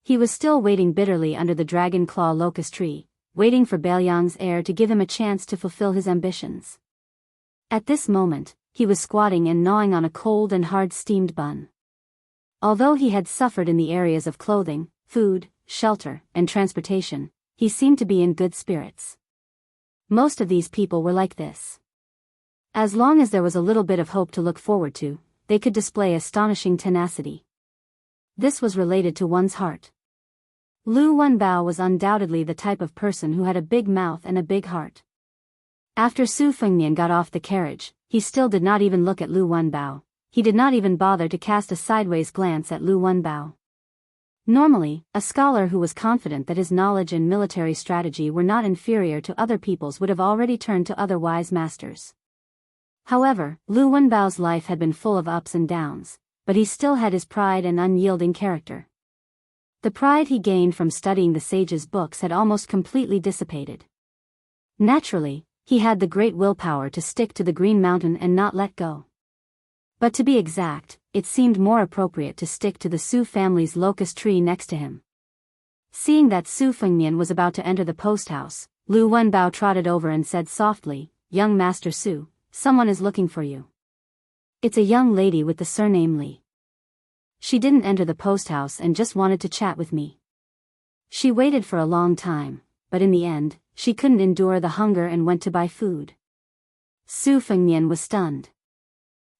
He was still waiting bitterly under the dragon claw locust tree, waiting for Beiliang's heir to give him a chance to fulfill his ambitions. At this moment, he was squatting and gnawing on a cold and hard steamed bun. Although he had suffered in the areas of clothing, food, shelter, and transportation, he seemed to be in good spirits. Most of these people were like this. As long as there was a little bit of hope to look forward to, they could display astonishing tenacity. This was related to one's heart. Lu Wenbao was undoubtedly the type of person who had a big mouth and a big heart. After Su Fengnian got off the carriage, he still did not even look at Lu Wenbao. He did not even bother to cast a sideways glance at Lu Wenbao. Normally, a scholar who was confident that his knowledge and military strategy were not inferior to other people's would have already turned to other wise masters. However, Lu Wenbao's life had been full of ups and downs, but he still had his pride and unyielding character. The pride he gained from studying the sage's books had almost completely dissipated. Naturally, he had the great willpower to stick to the Green Mountain and not let go. But to be exact, it seemed more appropriate to stick to the Su family's locust tree next to him. Seeing that Su Fengnian was about to enter the post house, Lu Wenbao trotted over and said softly, "Young Master Su, someone is looking for you. It's a young lady with the surname Li. She didn't enter the post house and just wanted to chat with me. She waited for a long time, but in the end, she couldn't endure the hunger and went to buy food." Su Fengnian was stunned.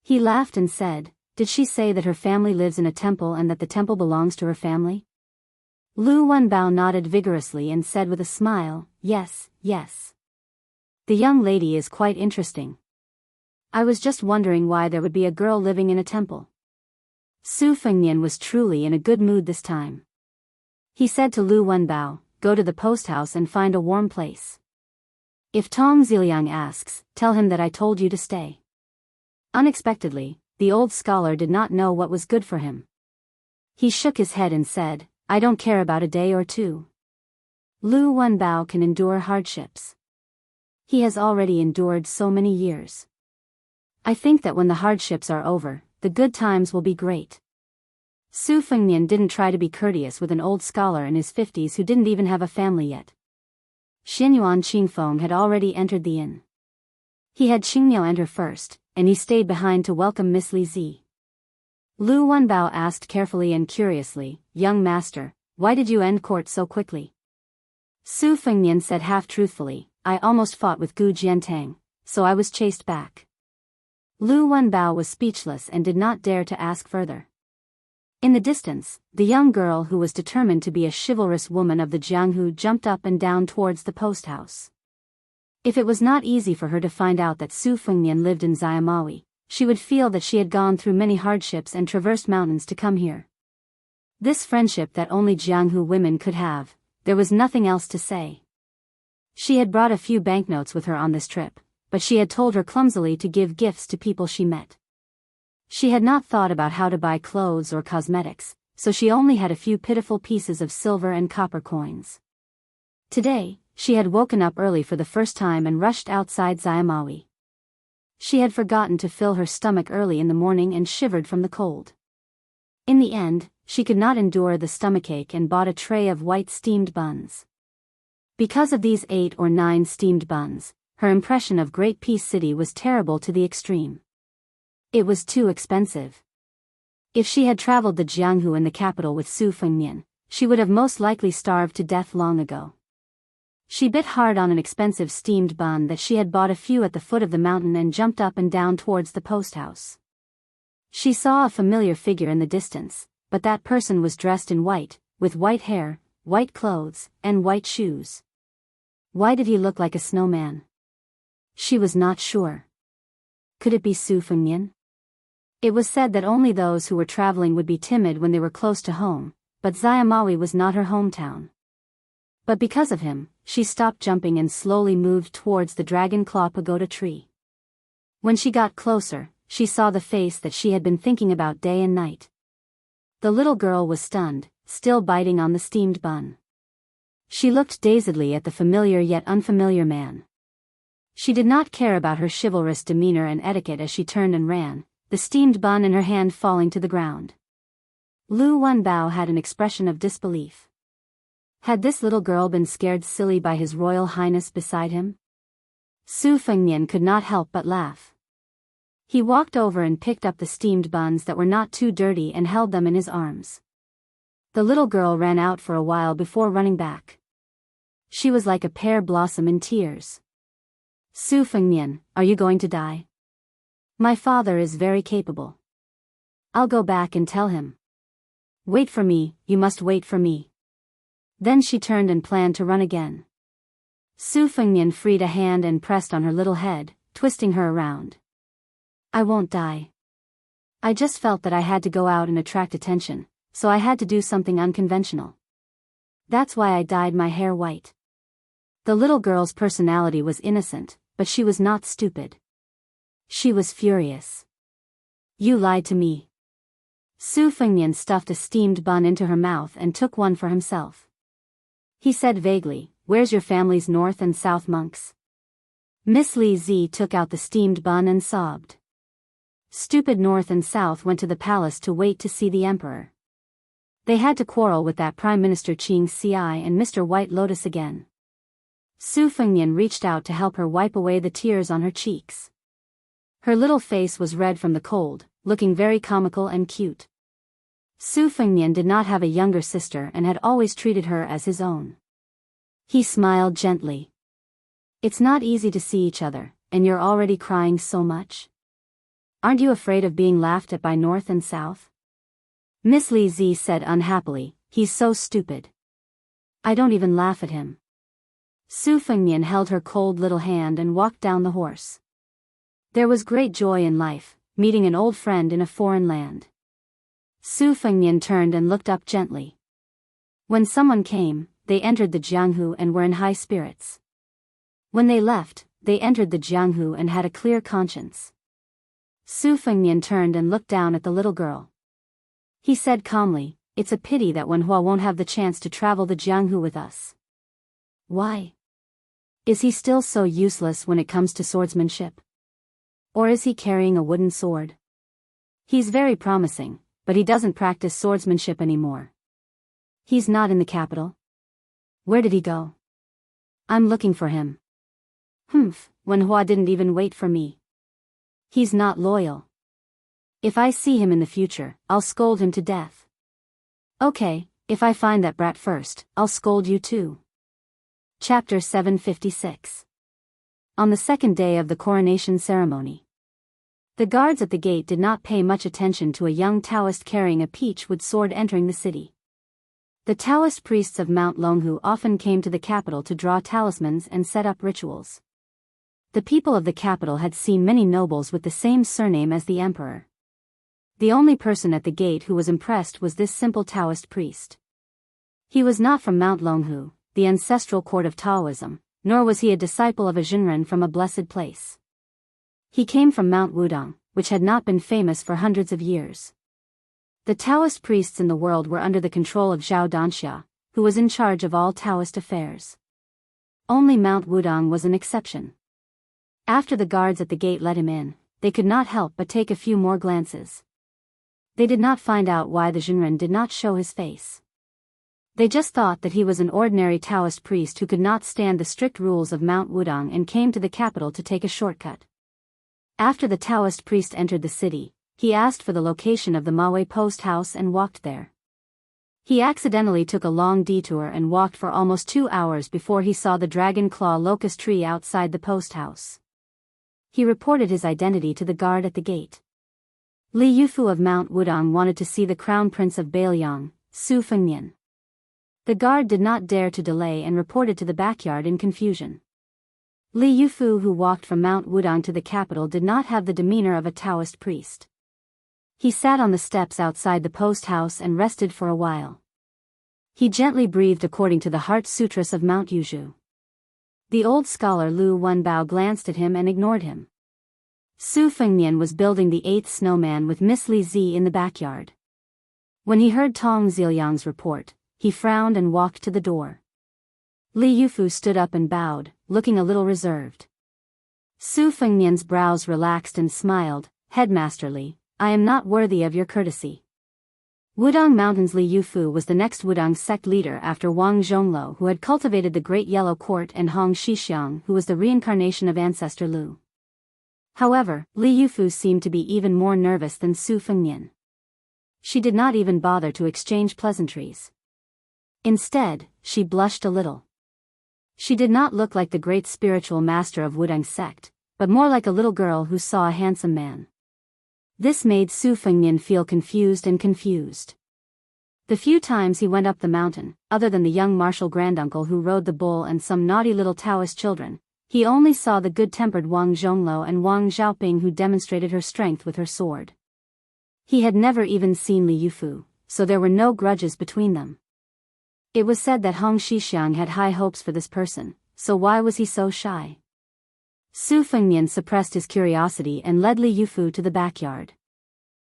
He laughed and said, "Did she say that her family lives in a temple and that the temple belongs to her family?" Lu Wenbao nodded vigorously and said with a smile, "Yes, yes. The young lady is quite interesting. I was just wondering why there would be a girl living in a temple." Su Fengnian was truly in a good mood this time. He said to Lu Wenbao, "Go to the post house and find a warm place. If Tong Ziliang asks, tell him that I told you to stay." Unexpectedly, the old scholar did not know what was good for him. He shook his head and said, "I don't care about a day or two. Lu Wenbao can endure hardships. He has already endured so many years. I think that when the hardships are over, the good times will be great. Su Fengnian didn't try to be courteous with an old scholar in his 50s who didn't even have a family yet. Xianyuan Qingfeng had already entered the inn. He had Qingmiao enter first, and he stayed behind to welcome Miss Li Zi. Lu Wenbao asked carefully and curiously, "Young master, why did you end court so quickly?" Su Fengnian said half-truthfully, "I almost fought with Gu Jiantang, so I was chased back." Lu Wenbao was speechless and did not dare to ask further. In the distance, the young girl who was determined to be a chivalrous woman of the Jianghu jumped up and down towards the post house. If it was not easy for her to find out that Su Fengnian lived in Xiamawi, she would feel that she had gone through many hardships and traversed mountains to come here. This friendship that only Jianghu women could have, there was nothing else to say. She had brought a few banknotes with her on this trip, but she had told her clumsily to give gifts to people she met. She had not thought about how to buy clothes or cosmetics, so she only had a few pitiful pieces of silver and copper coins. Today, she had woken up early for the first time and rushed outside Xiamawi. She had forgotten to fill her stomach early in the morning and shivered from the cold. In the end, she could not endure the stomachache and bought a tray of white steamed buns. Because of these 8 or 9 steamed buns, her impression of Great Peace City was terrible to the extreme. It was too expensive. If she had traveled the Jianghu in the capital with Su Fengnian, she would have most likely starved to death long ago. She bit hard on an expensive steamed bun that she had bought a few at the foot of the mountain and jumped up and down towards the post house. She saw a familiar figure in the distance, but that person was dressed in white, with white hair, white clothes, and white shoes. Why did he look like a snowman? She was not sure. Could it be Su Fengnian? It was said that only those who were traveling would be timid when they were close to home, but Xiamawi was not her hometown. But because of him, she stopped jumping and slowly moved towards the dragon claw pagoda tree. When she got closer, she saw the face that she had been thinking about day and night. The little girl was stunned, still biting on the steamed bun. She looked dazedly at the familiar yet unfamiliar man. She did not care about her chivalrous demeanor and etiquette as she turned and ran, the steamed bun in her hand falling to the ground. Lu Wenbao had an expression of disbelief. Had this little girl been scared silly by His Royal Highness beside him? Su Fengnian could not help but laugh. He walked over and picked up the steamed buns that were not too dirty and held them in his arms. The little girl ran out for a while before running back. She was like a pear blossom in tears. "Su Fengnian, are you going to die?" "My father is very capable. I'll go back and tell him." "Wait for me, you must wait for me." Then she turned and planned to run again. Su Fengnian freed a hand and pressed on her little head, twisting her around. "I won't die. I just felt that I had to go out and attract attention, so I had to do something unconventional. That's why I dyed my hair white." The little girl's personality was innocent, but she was not stupid. She was furious. "You lied to me." Su Fengnian stuffed a steamed bun into her mouth and took one for himself. He said vaguely, "Where's your family's north and south monks?" Miss Li Zi took out the steamed bun and sobbed. Stupid north and south went to the palace to wait to see the emperor. They had to quarrel with that Prime Minister Qing Xi and Mr. White Lotus again. Su Fengnian reached out to help her wipe away the tears on her cheeks. Her little face was red from the cold, looking very comical and cute. Su Fengnian did not have a younger sister and had always treated her as his own. He smiled gently. "It's not easy to see each other, and you're already crying so much. Aren't you afraid of being laughed at by North and South?" Miss Li Zi said unhappily, "He's so stupid. I don't even laugh at him." Su Fengnian held her cold little hand and walked down the horse. There was great joy in life, meeting an old friend in a foreign land. Su Fengnian turned and looked up gently. When someone came, they entered the Jianghu and were in high spirits. When they left, they entered the Jianghu and had a clear conscience. Su Fengnian turned and looked down at the little girl. He said calmly, "It's a pity that Wenhua won't have the chance to travel the Jianghu with us. Why? Is he still so useless when it comes to swordsmanship? Or is he carrying a wooden sword? He's very promising, but he doesn't practice swordsmanship anymore. He's not in the capital. Where did he go? I'm looking for him. Wen Hua didn't even wait for me. He's not loyal. If I see him in the future, I'll scold him to death. Okay, if I find that brat first, I'll scold you too. Chapter 756. On the second day of the coronation ceremony. The guards at the gate did not pay much attention to a young Taoist carrying a peach-wood sword entering the city. The Taoist priests of Mount Longhu often came to the capital to draw talismans and set up rituals. The people of the capital had seen many nobles with the same surname as the emperor. The only person at the gate who was impressed was this simple Taoist priest. He was not from Mount Longhu, the ancestral court of Taoism, nor was he a disciple of a Jinren from a blessed place. He came from Mount Wudong, which had not been famous for hundreds of years. The Taoist priests in the world were under the control of Zhao Danxia, who was in charge of all Taoist affairs. Only Mount Wudong was an exception. After the guards at the gate let him in, they could not help but take a few more glances. They did not find out why the Jinren did not show his face. They just thought that he was an ordinary Taoist priest who could not stand the strict rules of Mount Wudong and came to the capital to take a shortcut. After the Taoist priest entered the city, he asked for the location of the Mawei post house and walked there. He accidentally took a long detour and walked for almost 2 hours before he saw the dragon claw locust tree outside the post house. He reported his identity to the guard at the gate. Li Yufu of Mount Wudong wanted to see the crown prince of Bailiang, Su Fengnian. The guard did not dare to delay and reported to the backyard in confusion. Li Yufu, who walked from Mount Wudong to the capital, did not have the demeanor of a Taoist priest. He sat on the steps outside the post house and rested for a while. He gently breathed according to the Heart Sutras of Mount Yuzhu. The old scholar Lu Wenbao glanced at him and ignored him. Su Fengnian was building the 8th snowman with Miss Li Zi in the backyard. When he heard Tong Ziliang's report, he frowned and walked to the door. Li Yufu stood up and bowed, looking a little reserved. Su Fengnian's brows relaxed and smiled. Headmasterly, I am not worthy of your courtesy. Wudong Mountain's Li Yufu was the next Wudong sect leader after Wang Zhongluo, who had cultivated the Great Yellow Court, and Hong Shixiang, who was the reincarnation of ancestor Lu. However, Li Yufu seemed to be even more nervous than Su Fengnian. She did not even bother to exchange pleasantries. Instead, she blushed a little. She did not look like the great spiritual master of Wudong sect, but more like a little girl who saw a handsome man. This made Su Fengnian feel confused. The few times he went up the mountain, other than the young martial granduncle who rode the bull and some naughty little Taoist children, he only saw the good-tempered Wang Zhongluo and Wang Xiaoping, who demonstrated her strength with her sword. He had never even seen Li Yufu, so there were no grudges between them. It was said that Hong Shixiang had high hopes for this person, so why was he so shy? Su Fengnian suppressed his curiosity and led Li Yufu to the backyard.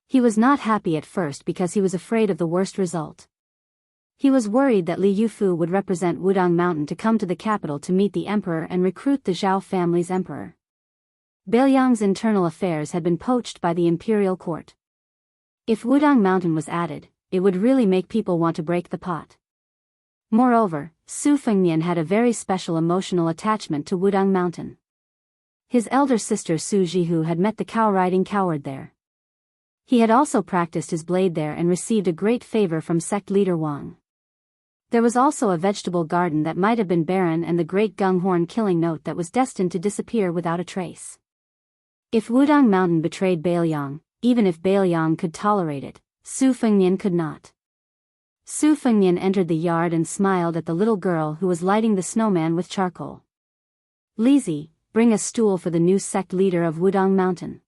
He was not happy at first because he was afraid of the worst result. He was worried that Li Yufu would represent Wudong Mountain to come to the capital to meet the emperor and recruit the Zhao family's emperor. Bailiang's internal affairs had been poached by the imperial court. If Wudong Mountain was added, it would really make people want to break the pot. Moreover, Su Fengnian had a very special emotional attachment to Wudong Mountain. His elder sister Su Jihu had met the cow-riding coward there. He had also practiced his blade there and received a great favor from sect leader Wang. There was also a vegetable garden that might have been barren and the great gunghorn killing note that was destined to disappear without a trace. If Wudong Mountain betrayed Bailiang, even if Bailiang could tolerate it, Su Fengnian could not. Su Fengnian entered the yard and smiled at the little girl who was lighting the snowman with charcoal. Lizi, bring a stool for the new sect leader of Wudong Mountain.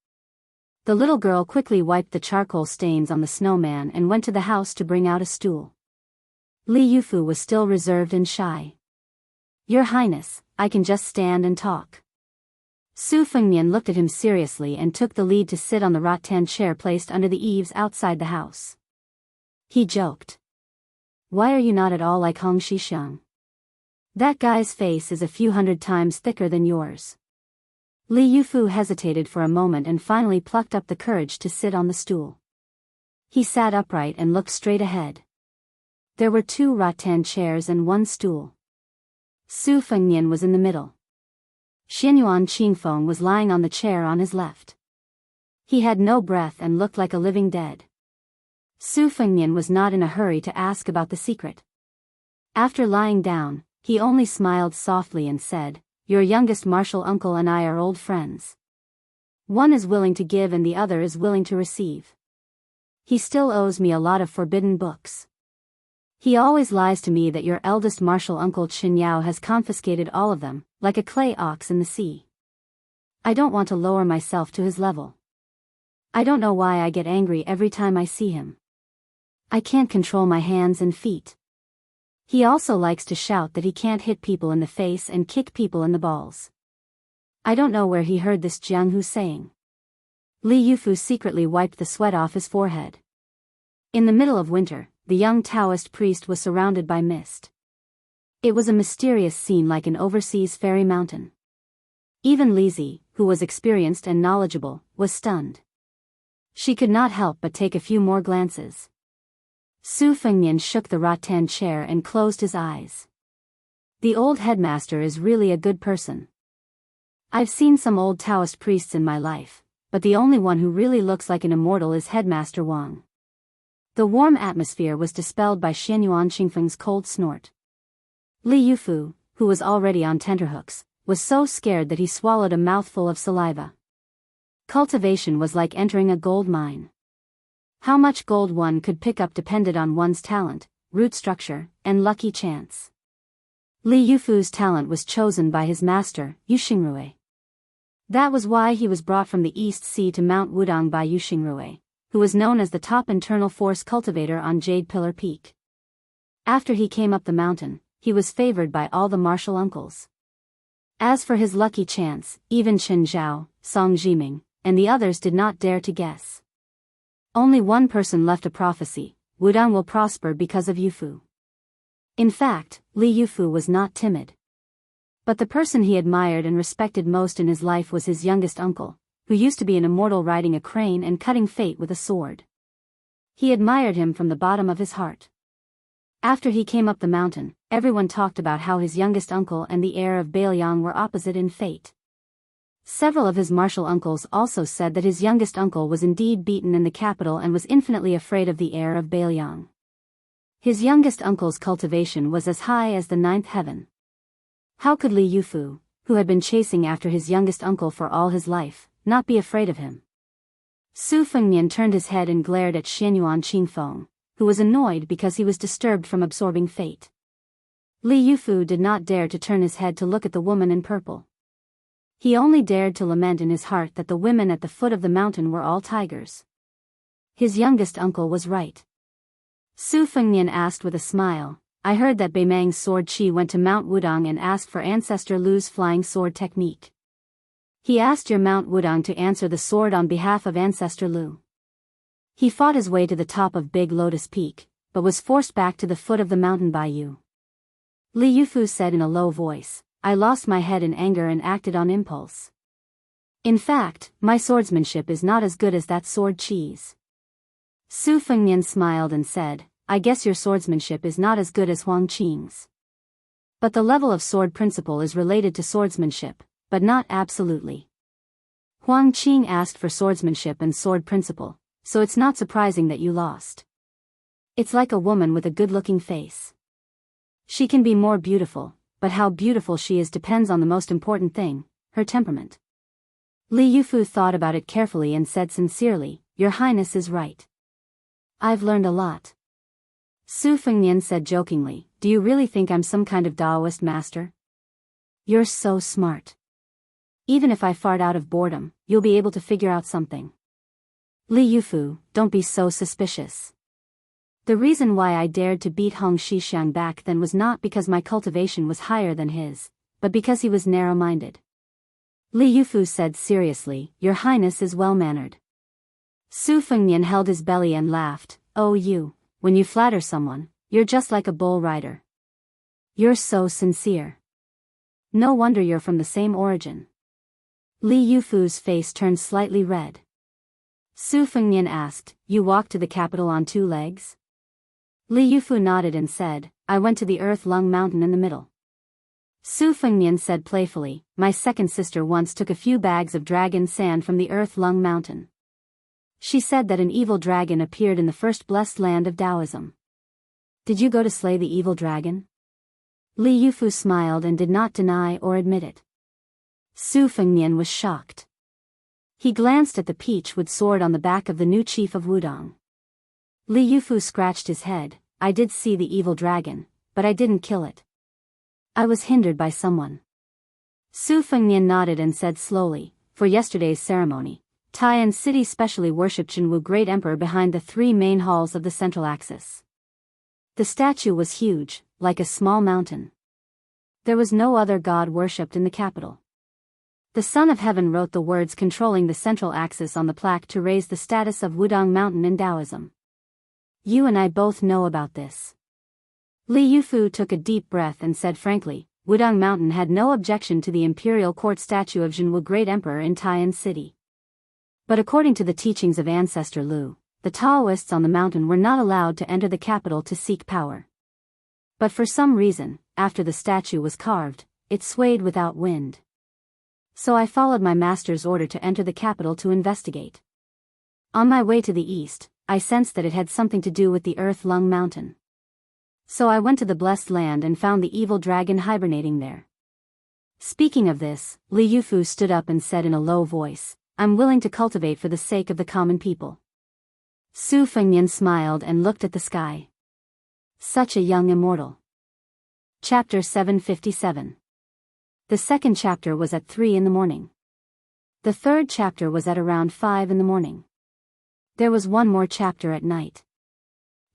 The little girl quickly wiped the charcoal stains on the snowman and went to the house to bring out a stool. Li Yufu was still reserved and shy. Your Highness, I can just stand and talk. Su Fengnian looked at him seriously and took the lead to sit on the rattan chair placed under the eaves outside the house. He joked. Why are you not at all like Hong Shixiang? That guy's face is a few hundred times thicker than yours. Li Yufu hesitated for a moment and finally plucked up the courage to sit on the stool. He sat upright and looked straight ahead. There were 2 rattan chairs and 1 stool. Su Fengnian was in the middle. Xianyuan Qingfeng was lying on the chair on his left. He had no breath and looked like a living dead. Su Fengnian was not in a hurry to ask about the secret. After lying down, he only smiled softly and said, "Your youngest martial uncle and I are old friends. One is willing to give and the other is willing to receive. He still owes me a lot of forbidden books. He always lies to me that your eldest martial uncle Qin Yao has confiscated all of them, like a clay ox in the sea. I don't want to lower myself to his level. I don't know why I get angry every time I see him. I can't control my hands and feet. He also likes to shout that he can't hit people in the face and kick people in the balls. I don't know where he heard this Jianghu saying." Li Yufu secretly wiped the sweat off his forehead. In the middle of winter, the young Taoist priest was surrounded by mist. It was a mysterious scene like an overseas fairy mountain. Even Lizzie, who was experienced and knowledgeable, was stunned. She could not help but take a few more glances. Su Fengnian shook the rattan chair and closed his eyes. The old headmaster is really a good person. I've seen some old Taoist priests in my life, but the only one who really looks like an immortal is Headmaster Wang. The warm atmosphere was dispelled by Xianyuan Qingfeng's cold snort. Li Yufu, who was already on tenterhooks, was so scared that he swallowed a mouthful of saliva. Cultivation was like entering a gold mine. How much gold one could pick up depended on one's talent, root structure, and lucky chance. Li Yufu's talent was chosen by his master, Yu Xingrui. That was why he was brought from the East Sea to Mount Wudang by Yu Xingrui, who was known as the top internal force cultivator on Jade Pillar Peak. After he came up the mountain, he was favored by all the martial uncles. As for his lucky chance, even Chen Zhao, Song Jiming, and the others did not dare to guess. Only one person left a prophecy: Wudang will prosper because of Yufu. In fact, Li Yufu was not timid. But the person he admired and respected most in his life was his youngest uncle, who used to be an immortal riding a crane and cutting fate with a sword. He admired him from the bottom of his heart. After he came up the mountain, everyone talked about how his youngest uncle and the heir of Bailiang were opposite in fate. Several of his martial uncles also said that his youngest uncle was indeed beaten in the capital and was infinitely afraid of the heir of Bailiang. His youngest uncle's cultivation was as high as the 9th heaven. How could Li Yufu, who had been chasing after his youngest uncle for all his life, not be afraid of him? Su Fengnian turned his head and glared at Xianyuan Qingfeng, who was annoyed because he was disturbed from absorbing fate. Li Yufu did not dare to turn his head to look at the woman in purple. He only dared to lament in his heart that the women at the foot of the mountain were all tigers. His youngest uncle was right. Su Fengnian asked with a smile, "I heard that Beimang's sword Qi went to Mount Wudang and asked for Ancestor Lu's flying sword technique. He asked your Mount Wudang to answer the sword on behalf of Ancestor Lu. He fought his way to the top of Big Lotus Peak, but was forced back to the foot of the mountain by you." Li Yufu said in a low voice, "I lost my head in anger and acted on impulse. In fact, my swordsmanship is not as good as that sword Qi's." Su Fengnian smiled and said, "I guess your swordsmanship is not as good as Huang Qing's. But the level of sword principle is related to swordsmanship, but not absolutely. Huang Qing asked for swordsmanship and sword principle, so it's not surprising that you lost. It's like a woman with a good-looking face. She can be more beautiful, but how beautiful she is depends on the most important thing, her temperament." Li Yufu thought about it carefully and said sincerely, "Your Highness is right. I've learned a lot." Su Fengnian said jokingly, "Do you really think I'm some kind of Daoist master? You're so smart. Even if I fart out of boredom, you'll be able to figure out something." Li Yufu, don't be so suspicious. The reason why I dared to beat Hong Shixiang back then was not because my cultivation was higher than his, but because he was narrow-minded. Li Yufu said seriously, "Your Highness is well-mannered." Su Fengnian held his belly and laughed, "Oh you, when you flatter someone, you're just like a bull rider. You're so sincere. No wonder you're from the same origin. Li Yufu's face turned slightly red. Su Fengnian asked, you walked to the capital on 2 legs? Li Yufu nodded and said, I went to the Earth Lung Mountain in the middle. Su Fengnian said playfully, my second sister once took a few bags of dragon sand from the Earth Lung Mountain. She said that an evil dragon appeared in the first blessed land of Taoism. Did you go to slay the evil dragon? Li Yufu smiled and did not deny or admit it. Su Fengnian was shocked. He glanced at the peach-wood sword on the back of the new chief of Wudong. Li Yufu scratched his head. I did see the evil dragon, but I didn't kill it. I was hindered by someone. Su Fengnian nodded and said slowly, for yesterday's ceremony, Taiyan City specially worshipped Jianghu Great Emperor behind the 3 main halls of the central axis. The statue was huge, like a small mountain. There was no other god worshipped in the capital. The Son of Heaven wrote the words controlling the central axis on the plaque to raise the status of Wudong Mountain in Taoism. You and I both know about this. Li Yufu took a deep breath and said frankly, Wudong Mountain had no objection to the imperial court statue of Jianghu Great Emperor in Taiyan City. But according to the teachings of Ancestor Lu, the Daoists on the mountain were not allowed to enter the capital to seek power. But for some reason, after the statue was carved, it swayed without wind. So I followed my master's order to enter the capital to investigate. On my way to the east, I sensed that it had something to do with the Earth Lung Mountain. So I went to the blessed land and found the evil dragon hibernating there. Speaking of this, Li Yufu stood up and said in a low voice, I'm willing to cultivate for the sake of the common people. Su Fengnian smiled and looked at the sky. Such a young immortal. Chapter 757. The second chapter was at 3 in the morning. The third chapter was at around 5 in the morning. There was one more chapter at night.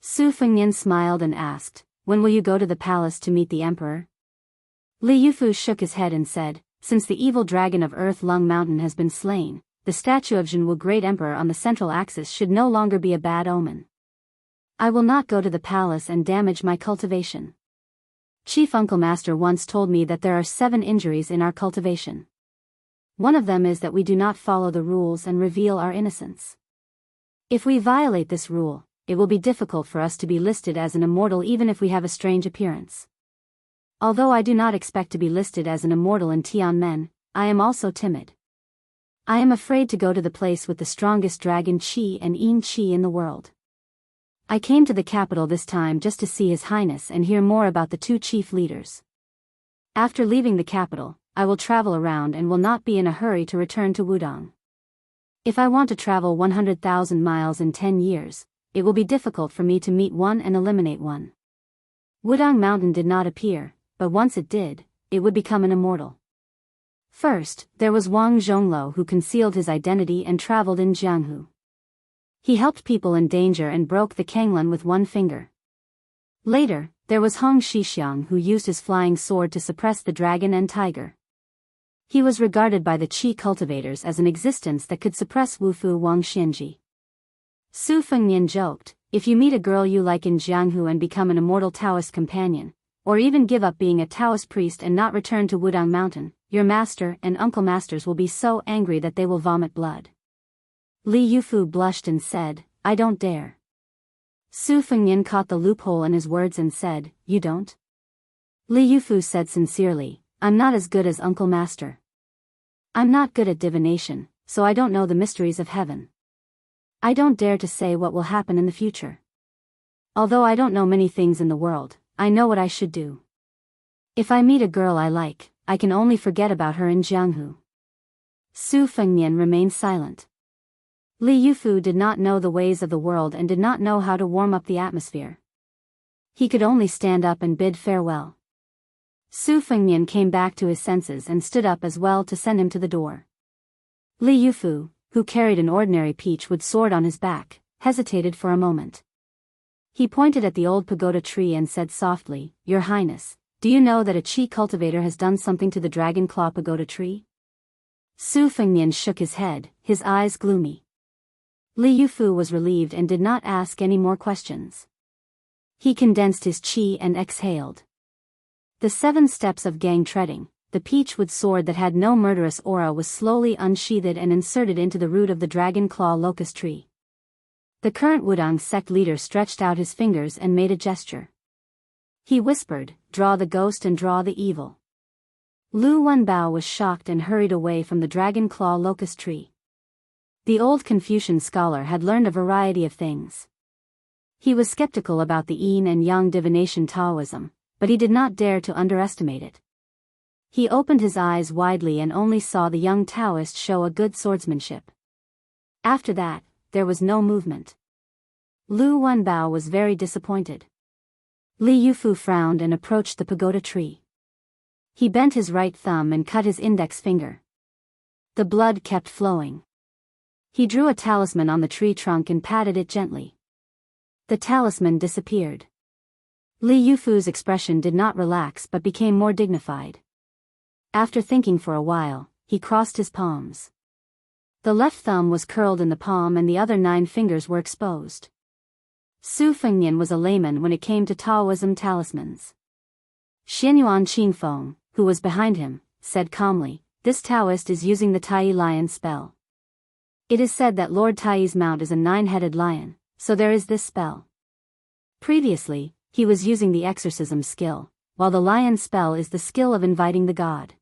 Su Fengnian smiled and asked, when will you go to the palace to meet the emperor? Li Yufu shook his head and said, since the evil dragon of Earth Lung Mountain has been slain, the statue of Jianghu Great Emperor on the central axis should no longer be a bad omen. I will not go to the palace and damage my cultivation. Chief Uncle Master once told me that there are 7 injuries in our cultivation. One of them is that we do not follow the rules and reveal our innocence. If we violate this rule, it will be difficult for us to be listed as an immortal even if we have a strange appearance. Although I do not expect to be listed as an immortal in Tianmen, I am also timid. I am afraid to go to the place with the strongest dragon Qi and Yin Qi in the world. I came to the capital this time just to see His Highness and hear more about the 2 chief leaders. After leaving the capital, I will travel around and will not be in a hurry to return to Wudong. If I want to travel 100,000 miles in 10 years, it will be difficult for me to meet one and eliminate one. Wudong Mountain did not appear, but once it did, it would become an immortal. First, there was Wang Zhongluo who concealed his identity and traveled in Jianghu. He helped people in danger and broke the Kanglan with one finger. Later, there was Hong Shixiang who used his flying sword to suppress the dragon and tiger. He was regarded by the Qi cultivators as an existence that could suppress Wufu Wang Xianji. Su Fengnian joked, if you meet a girl you like in Jianghu and become an immortal Taoist companion, or even give up being a Taoist priest and not return to Wudong Mountain, your master and uncle masters will be so angry that they will vomit blood. Li Yufu blushed and said, I don't dare. Su Fengnian caught the loophole in his words and said, you don't? Li Yufu said sincerely, I'm not as good as Uncle Master. I'm not good at divination, so I don't know the mysteries of heaven. I don't dare to say what will happen in the future. Although I don't know many things in the world, I know what I should do. If I meet a girl I like, I can only forget about her in Jianghu. Su Fengnian remained silent. Li Yufu did not know the ways of the world and did not know how to warm up the atmosphere. He could only stand up and bid farewell. Su Fengnian came back to his senses and stood up as well to send him to the door. Li Yufu, who carried an ordinary peach-wood sword on his back, hesitated for a moment. He pointed at the old pagoda tree and said softly, Your Highness, do you know that a Qi cultivator has done something to the dragon claw pagoda tree? Su Fengnian shook his head, his eyes gloomy. Li Yufu was relieved and did not ask any more questions. He condensed his qi and exhaled. The 7 steps of gang treading. The peachwood sword that had no murderous aura was slowly unsheathed and inserted into the root of the dragon claw locust tree. The current Wudang sect leader stretched out his fingers and made a gesture. He whispered, "Draw the ghost and draw the evil." Lu Wenbao was shocked and hurried away from the dragon claw locust tree. The old Confucian scholar had learned a variety of things. He was skeptical about the yin and yang divination Taoism, but he did not dare to underestimate it. He opened his eyes widely and only saw the young Taoist show a good swordsmanship. After that, there was no movement. Lu Wenbao was very disappointed. Li Yufu frowned and approached the pagoda tree. He bent his right thumb and cut his index finger. The blood kept flowing. He drew a talisman on the tree trunk and patted it gently. The talisman disappeared. Li Yufu's expression did not relax but became more dignified. After thinking for a while, he crossed his palms. The left thumb was curled in the palm and the other 9 fingers were exposed. Su Fengnian was a layman when it came to Taoism talismans. Xianyuan Qingfeng, who was behind him, said calmly, "This Taoist is using the Tai lion spell. It is said that Lord Tai's mount is a 9-headed lion, so there is this spell. Previously, he was using the exorcism skill, while the lion spell is the skill of inviting the god.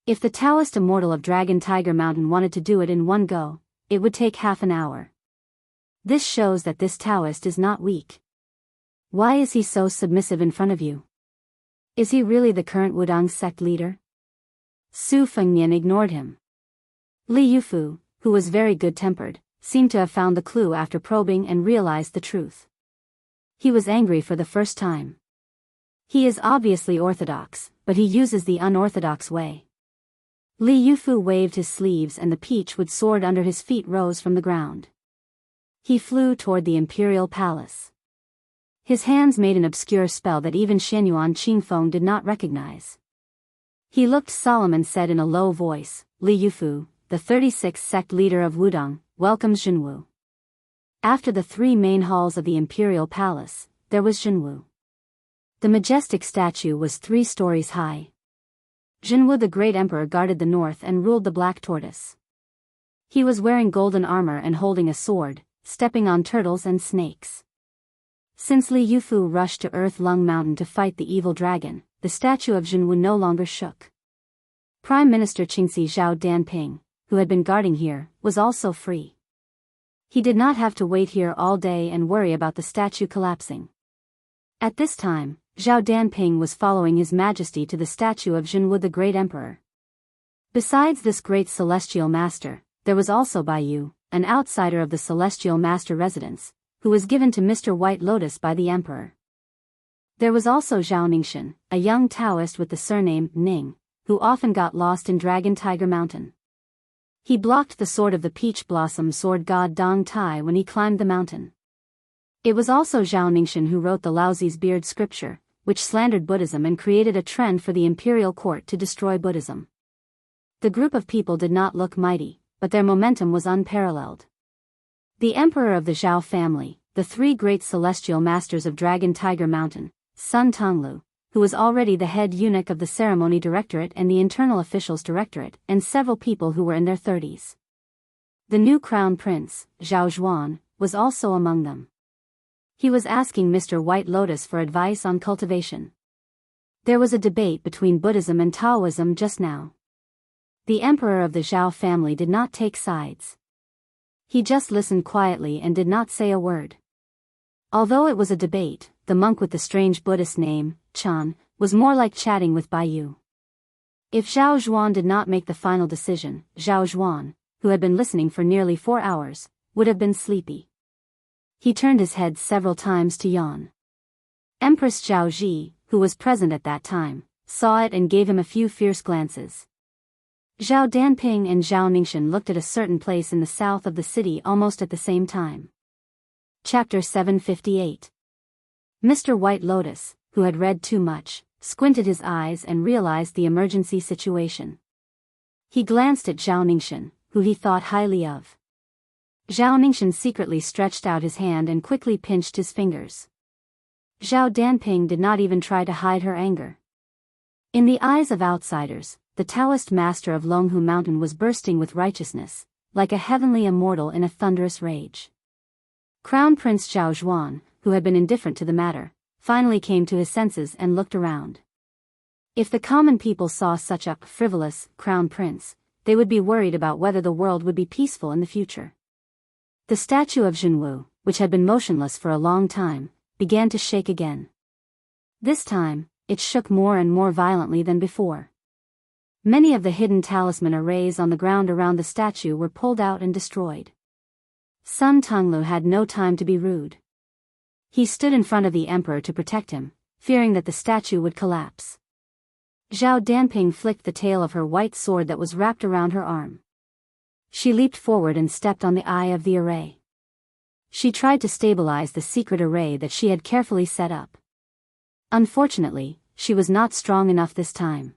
If the Taoist immortal of Dragon Tiger Mountain wanted to do it in one go, it would take half an hour. This shows that this Taoist is not weak. Why is he so submissive in front of you? Is he really the current Wudang sect leader?" Su Fengnian ignored him. Li Yufu, who was very good-tempered, seemed to have found the clue after probing and realized the truth. He was angry for the first time. He is obviously orthodox, but he uses the unorthodox way. Li Yufu waved his sleeves and the peachwood sword under his feet rose from the ground. He flew toward the imperial palace. His hands made an obscure spell that even Xianyuan Qingfeng did not recognize. He looked solemn and said in a low voice, "Li Yufu, the 36th sect leader of Wudang, welcomes Jianghu." After the 3 main halls of the imperial palace, there was Jianghu. The majestic statue was 3 stories high. Jianghu the great emperor guarded the north and ruled the black tortoise. He was wearing golden armor and holding a sword, stepping on turtles and snakes. Since Li Yufu rushed to Earth Lung Mountain to fight the evil dragon, the statue of Jianghu no longer shook. Prime Minister Qingxi Zhao Danping, who had been guarding here, was also free. He did not have to wait here all day and worry about the statue collapsing. At this time, Zhao Danping was following His Majesty to the statue of Jianghu the Great Emperor. Besides this great celestial master, there was also Bai Yu, an outsider of the celestial master residence, who was given to Mr. White Lotus by the emperor. There was also Zhao Ningxin, a young Taoist with the surname Ning, who often got lost in Dragon Tiger Mountain. He blocked the sword of the peach blossom sword god Dong Tai when he climbed the mountain. It was also Zhao Ningxin who wrote the Laozi's beard scripture, which slandered Buddhism and created a trend for the imperial court to destroy Buddhism. The group of people did not look mighty, but their momentum was unparalleled. The emperor of the Zhao family, the 3 great celestial masters of Dragon Tiger Mountain, Sun Tonglu, who was already the head eunuch of the ceremony directorate and the internal officials directorate, and several people who were in their 30s. The new crown prince, Zhao Zhuan, was also among them. He was asking Mr. White Lotus for advice on cultivation. There was a debate between Buddhism and Taoism just now. The emperor of the Zhao family did not take sides. He just listened quietly and did not say a word. Although it was a debate, the monk with the strange Buddhist name, Chan, was more like chatting with Bai Yu. If Zhao Zhuan did not make the final decision, Zhao Zhuan, who had been listening for nearly 4 hours, would have been sleepy. He turned his head several times to yawn. Empress Zhao Ji, who was present at that time, saw it and gave him a few fierce glances. Zhao Danping and Zhao Ningxin looked at a certain place in the south of the city almost at the same time. Chapter 758. Mr. White Lotus, who had read too much, squinted his eyes and realized the emergency situation. He glanced at Zhao Ningxin, who he thought highly of. Zhao Ningxin secretly stretched out his hand and quickly pinched his fingers. Zhao Danping did not even try to hide her anger. In the eyes of outsiders, the Taoist master of Longhu Mountain was bursting with righteousness, like a heavenly immortal in a thunderous rage. Crown Prince Zhao Zhuan, who had been indifferent to the matter, finally came to his senses and looked around. If the common people saw such a frivolous crown prince, they would be worried about whether the world would be peaceful in the future. The statue of Jianghu, which had been motionless for a long time, began to shake again. This time, it shook more and more violently than before. Many of the hidden talisman arrays on the ground around the statue were pulled out and destroyed. Sun Tonglu had no time to be rude. He stood in front of the emperor to protect him, fearing that the statue would collapse. Zhao Danping flicked the tail of her white sword that was wrapped around her arm. She leaped forward and stepped on the eye of the array. She tried to stabilize the secret array that she had carefully set up. Unfortunately, she was not strong enough this time.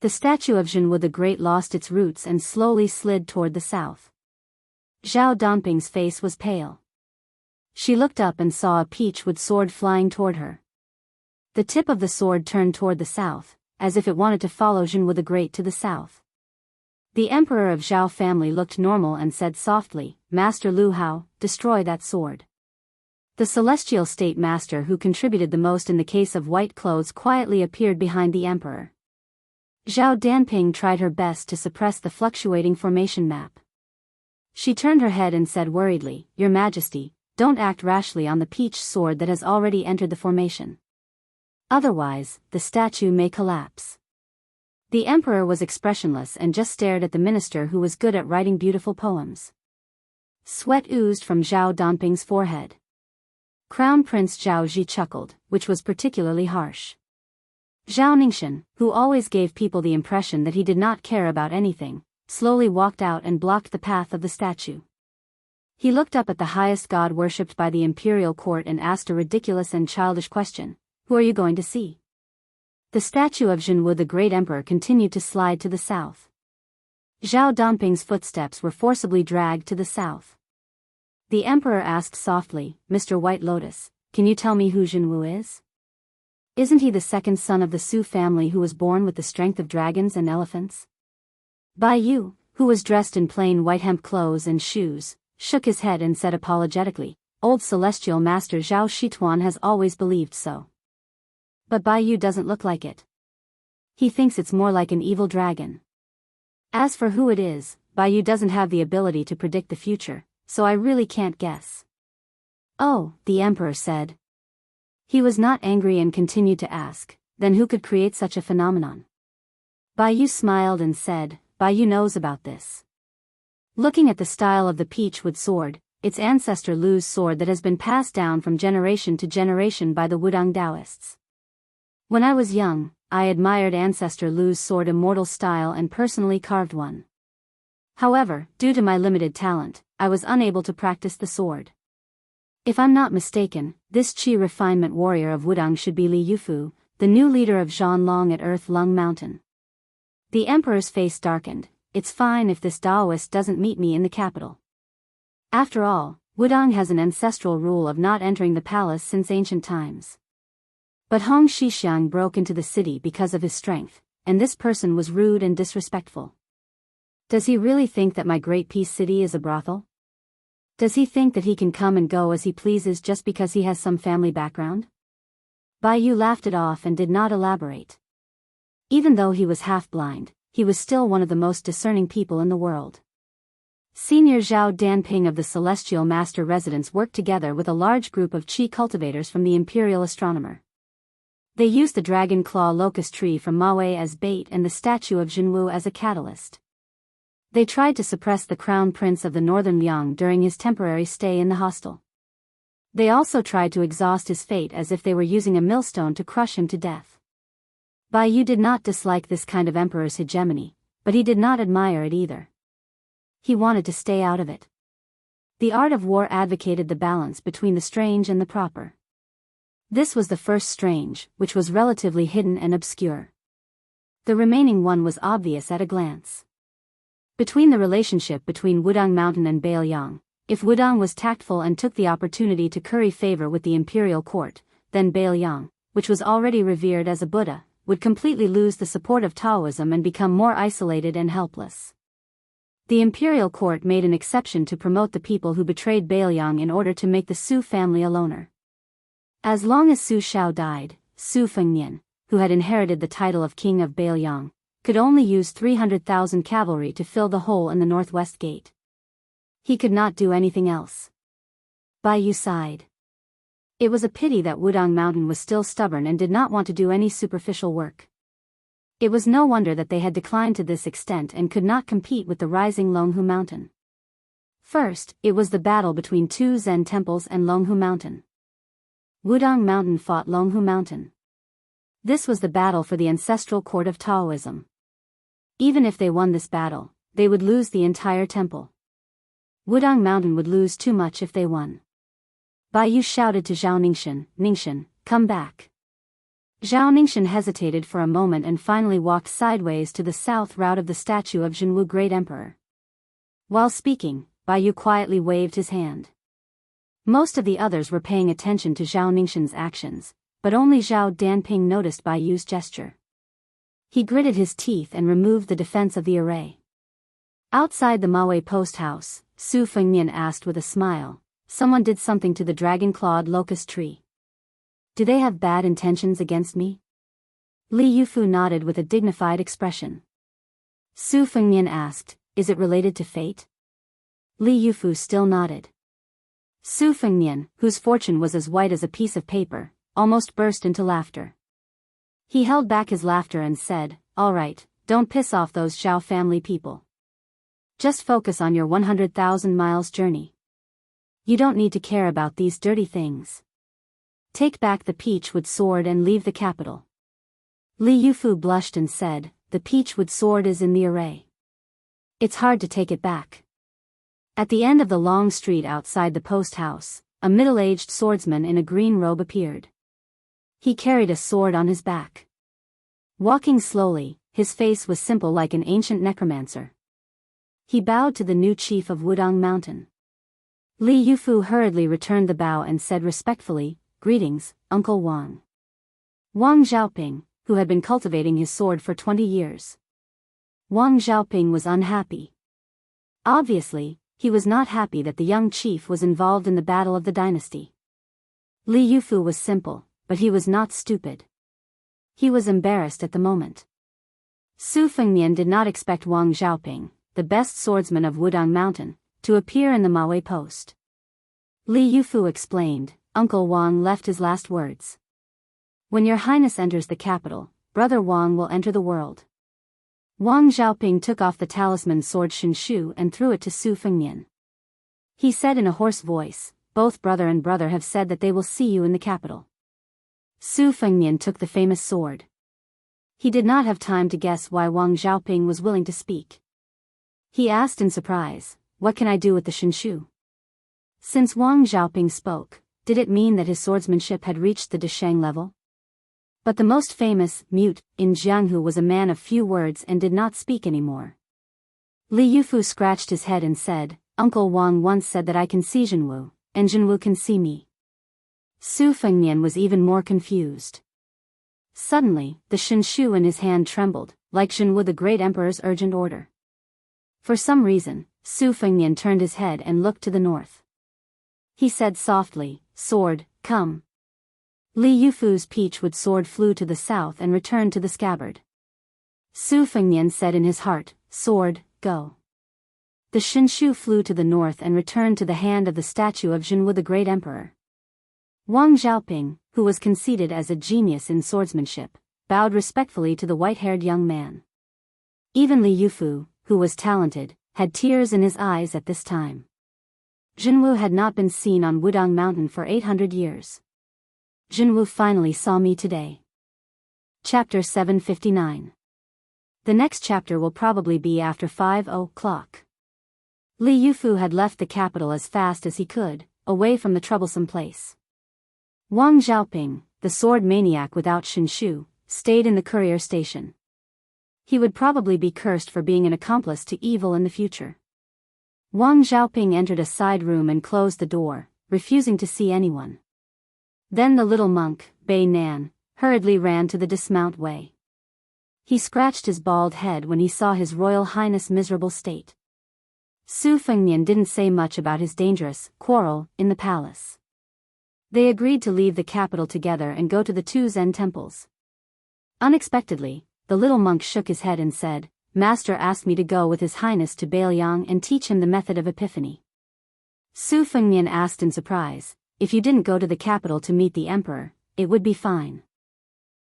The statue of Jianghu the Great lost its roots and slowly slid toward the south. Zhao Danping's face was pale. She looked up and saw a peach-wood sword flying toward her. The tip of the sword turned toward the south, as if it wanted to follow Jianghu the Great to the south. The emperor of Zhao family looked normal and said softly, "Master Lu Hao, destroy that sword." The celestial state master who contributed the most in the case of white clothes quietly appeared behind the emperor. Zhao Danping tried her best to suppress the fluctuating formation map. She turned her head and said worriedly, "Your Majesty, don't act rashly on the peach sword that has already entered the formation. Otherwise, the statue may collapse." The emperor was expressionless and just stared at the minister who was good at writing beautiful poems. Sweat oozed from Zhao Danping's forehead. Crown Prince Zhao Ji chuckled, which was particularly harsh. Zhao Ningxian, who always gave people the impression that he did not care about anything, slowly walked out and blocked the path of the statue. He looked up at the highest god worshipped by the imperial court and asked a ridiculous and childish question, "Who are you going to see?" The statue of Jianghu the Great Emperor continued to slide to the south. Zhao Danping's footsteps were forcibly dragged to the south. The emperor asked softly, "Mr. White Lotus, can you tell me who Jianghu is? Isn't he the second son of the Su family who was born with the strength of dragons and elephants?" Bai Yu, who was dressed in plain white hemp clothes and shoes, shook his head and said apologetically, "Old celestial master Zhao Shituan has always believed so. But Bai Yu doesn't look like it. He thinks it's more like an evil dragon. As for who it is, Bai Yu doesn't have the ability to predict the future, so I really can't guess." "Oh," the emperor said. He was not angry and continued to ask, "Then who could create such a phenomenon?" Bai Yu smiled and said, "Bai Yu knows about this." Looking at the style of the peach-wood sword, its ancestor Lu's sword that has been passed down from generation to generation by the Wudang Daoists. When I was young, I admired ancestor Lu's sword immortal style and personally carved one. However, due to my limited talent, I was unable to practice the sword. If I'm not mistaken, this Qi refinement warrior of Wudang should be Li Yufu, the new leader of Zhanlong at Earth Lung Mountain. The emperor's face darkened. "It's fine if this Daoist doesn't meet me in the capital. After all, Wudang has an ancestral rule of not entering the palace since ancient times." But Hong Shixiang broke into the city because of his strength, and this person was rude and disrespectful. Does he really think that my great peace city is a brothel? Does he think that he can come and go as he pleases just because he has some family background? Bai Yu laughed it off and did not elaborate. Even though he was half-blind, he was still one of the most discerning people in the world. Senior Zhao Danping of the Celestial Master Residence worked together with a large group of Qi cultivators from the Imperial Astronomer. They used the dragon claw locust tree from Mawei as bait and the statue of Jianghu as a catalyst. They tried to suppress the crown prince of the northern Liang during his temporary stay in the hostel. They also tried to exhaust his fate as if they were using a millstone to crush him to death. Bai Yu did not dislike this kind of emperor's hegemony, but he did not admire it either. He wanted to stay out of it. The art of war advocated the balance between the strange and the proper. This was the first strange, which was relatively hidden and obscure. The remaining one was obvious at a glance. Between the relationship between Wudang Mountain and Bailiang, if Wudang was tactful and took the opportunity to curry favor with the imperial court, then Bailiang, which was already revered as a Buddha, would completely lose the support of Taoism and become more isolated and helpless. The imperial court made an exception to promote the people who betrayed Bailiang in order to make the Su family a loner. As long as Su Xiao died, Su Fengnian, who had inherited the title of King of Bailiang, could only use 300,000 cavalry to fill the hole in the northwest gate. He could not do anything else. Bai Yu sighed. It was a pity that Wudang Mountain was still stubborn and did not want to do any superficial work. It was no wonder that they had declined to this extent and could not compete with the rising Longhu Mountain. First, it was the battle between two Zen temples and Longhu Mountain. Wudang Mountain fought Longhu Mountain. This was the battle for the ancestral court of Taoism. Even if they won this battle, they would lose the entire temple. Wudang Mountain would lose too much if they won. Bai Yu shouted to Zhao Ningxin, "Ningxin, come back." Zhao Ningxin hesitated for a moment and finally walked sideways to the south route of the statue of Jianghu Great Emperor. While speaking, Bai Yu quietly waved his hand. Most of the others were paying attention to Zhao Ningxin's actions, but only Zhao Danping noticed Bai Yu's gesture. He gritted his teeth and removed the defense of the array. Outside the Mawei post house, Su Fengnian asked with a smile, "Someone did something to the dragon-clawed locust tree. Do they have bad intentions against me?" Li Yufu nodded with a dignified expression. Su Fengnian asked, "Is it related to fate?" Li Yufu still nodded. Su Fengnian, whose fortune was as white as a piece of paper, almost burst into laughter. He held back his laughter and said, "All right, don't piss off those Zhao family people. Just focus on your 100,000 miles journey. You don't need to care about these dirty things. Take back the peachwood sword and leave the capital." Li Yufu blushed and said, "The peachwood sword is in the array. It's hard to take it back." At the end of the long street outside the post house, a middle-aged swordsman in a green robe appeared. He carried a sword on his back. Walking slowly, his face was simple like an ancient necromancer. He bowed to the new chief of Wudang Mountain. Li Yufu hurriedly returned the bow and said respectfully, "Greetings, Uncle Wang." Wang Xiaoping, who had been cultivating his sword for 20 years. Wang Xiaoping was unhappy. Obviously, he was not happy that the young chief was involved in the battle of the dynasty. Li Yufu was simple, but he was not stupid. He was embarrassed at the moment. Su Fengnian did not expect Wang Xiaoping, the best swordsman of Wudang Mountain, to appear in the Mawei post. Li Yufu explained, "Uncle Wang left his last words. When your highness enters the capital, brother Wang will enter the world." Wang Xiaoping took off the talisman sword Shinshu and threw it to Su Fengnian. He said in a hoarse voice, "Both brother and brother have said that they will see you in the capital." Su Fengnian took the famous sword. He did not have time to guess why Wang Xiaoping was willing to speak. He asked in surprise, "What can I do with the Shinshu?" Since Wang Xiaoping spoke, did it mean that his swordsmanship had reached the Desheng level? But the most famous, mute, in Jianghu was a man of few words and did not speak anymore. Li Yufu scratched his head and said, "Uncle Wang once said that I can see Jianghu, and Jianghu can see me." Su Fengnian was even more confused. Suddenly, the Shinshu in his hand trembled, like Jianghu the great emperor's urgent order. For some reason, Su Fengnian turned his head and looked to the north. He said softly, "Sword, come." Li Yufu's peachwood sword flew to the south and returned to the scabbard. Su Fengnian said in his heart, "Sword, go." The Shinshu flew to the north and returned to the hand of the statue of Jianghu the great emperor. Wang Xiaoping, who was conceited as a genius in swordsmanship, bowed respectfully to the white-haired young man. Even Li Yufu, who was talented, had tears in his eyes at this time. Jianghu had not been seen on Wudang Mountain for 800 years. Jianghu finally saw me today. Chapter 759. The next chapter will probably be after 5 o'clock. Li Yufu had left the capital as fast as he could, away from the troublesome place. Wang Xiaoping, the sword maniac without Shinshu, stayed in the courier station. He would probably be cursed for being an accomplice to evil in the future. Wang Xiaoping entered a side room and closed the door, refusing to see anyone. Then the little monk, Bei Nan, hurriedly ran to the dismount way. He scratched his bald head when he saw His Royal Highness' miserable state. Su Fengnian didn't say much about his dangerous quarrel in the palace. They agreed to leave the capital together and go to the two Zen temples. Unexpectedly, the little monk shook his head and said, "Master asked me to go with His Highness to Bailiang and teach him the method of epiphany." Su Fengnian asked in surprise, "If you didn't go to the capital to meet the emperor, it would be fine.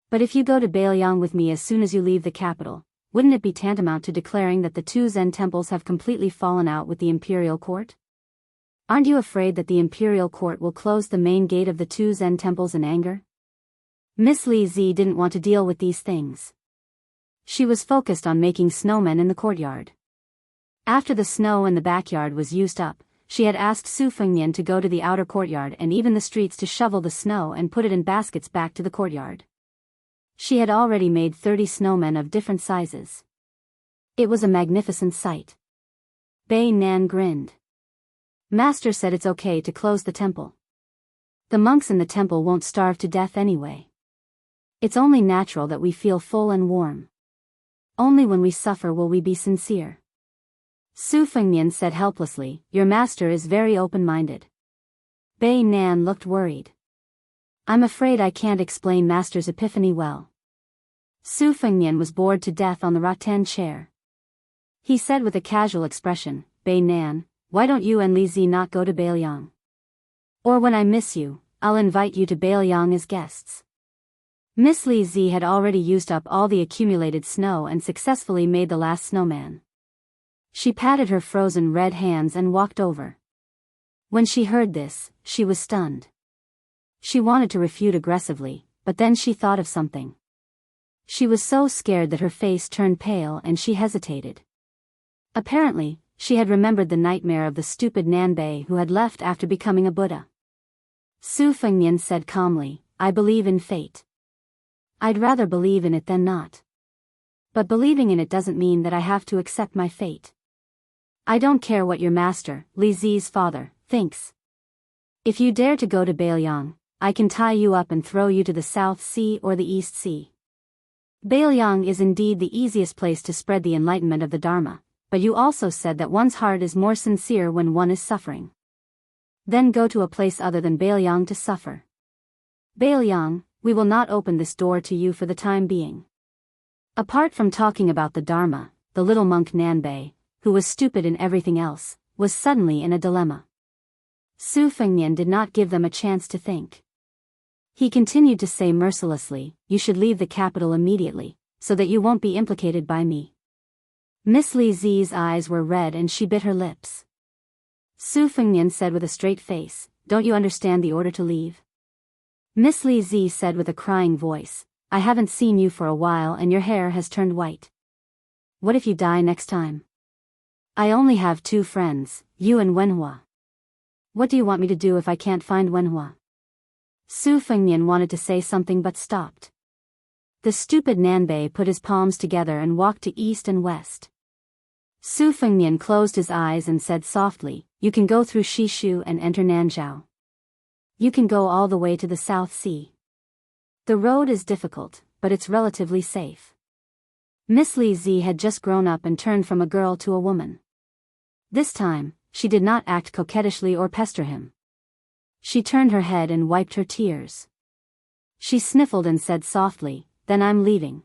But if you go to Bailiang with me as soon as you leave the capital, wouldn't it be tantamount to declaring that the two Zen temples have completely fallen out with the imperial court? Aren't you afraid that the imperial court will close the main gate of the two Zen temples in anger?" Miss Li Zi didn't want to deal with these things. She was focused on making snowmen in the courtyard. After the snow in the backyard was used up, she had asked Su Fengnian to go to the outer courtyard and even the streets to shovel the snow and put it in baskets back to the courtyard. She had already made 30 snowmen of different sizes. It was a magnificent sight. Bei Nan grinned. "Master said it's okay to close the temple. The monks in the temple won't starve to death anyway. It's only natural that we feel full and warm. Only when we suffer will we be sincere." Su Fengnian said helplessly, "Your master is very open-minded." Bei Nan looked worried. "I'm afraid I can't explain master's epiphany well." Su Fengnian was bored to death on the rattan chair. He said with a casual expression, "Bei Nan, why don't you and Li Zi not go to Bailiang? Or when I miss you, I'll invite you to Bailiang as guests." Miss Li Zi had already used up all the accumulated snow and successfully made the last snowman. She patted her frozen red hands and walked over. When she heard this, she was stunned. She wanted to refute aggressively, but then she thought of something. She was so scared that her face turned pale and she hesitated. Apparently, she had remembered the nightmare of the stupid Nanbei who had left after becoming a Buddha. Su Fengnian said calmly, "I believe in fate. I'd rather believe in it than not. But believing in it doesn't mean that I have to accept my fate. I don't care what your master, Li Zi's father, thinks. If you dare to go to Bailiang, I can tie you up and throw you to the South Sea or the East Sea. Bailiang is indeed the easiest place to spread the enlightenment of the Dharma, but you also said that one's heart is more sincere when one is suffering. Then go to a place other than Bailiang to suffer. Bailiang, we will not open this door to you for the time being." Apart from talking about the Dharma, the little monk Nanbei, who was stupid in everything else, was suddenly in a dilemma. Su Fengnian did not give them a chance to think. He continued to say mercilessly, "You should leave the capital immediately, so that you won't be implicated by me." Miss Li Zi's eyes were red and she bit her lips. Su Fengnian said with a straight face, "Don't you understand the order to leave?" Miss Li Zi said with a crying voice, "I haven't seen you for a while and your hair has turned white. What if you die next time? I only have 2 friends, you and Wenhua. What do you want me to do if I can't find Wenhua?" Su Fengnian wanted to say something but stopped. The stupid Nanbei put his palms together and walked to east and west. Su Fengnian closed his eyes and said softly, "You can go through Shishu and enter Nanzhao. You can go all the way to the South Sea. The road is difficult, but it's relatively safe." Miss Li Zi had just grown up and turned from a girl to a woman. This time, she did not act coquettishly or pester him. She turned her head and wiped her tears. She sniffled and said softly, "Then I'm leaving."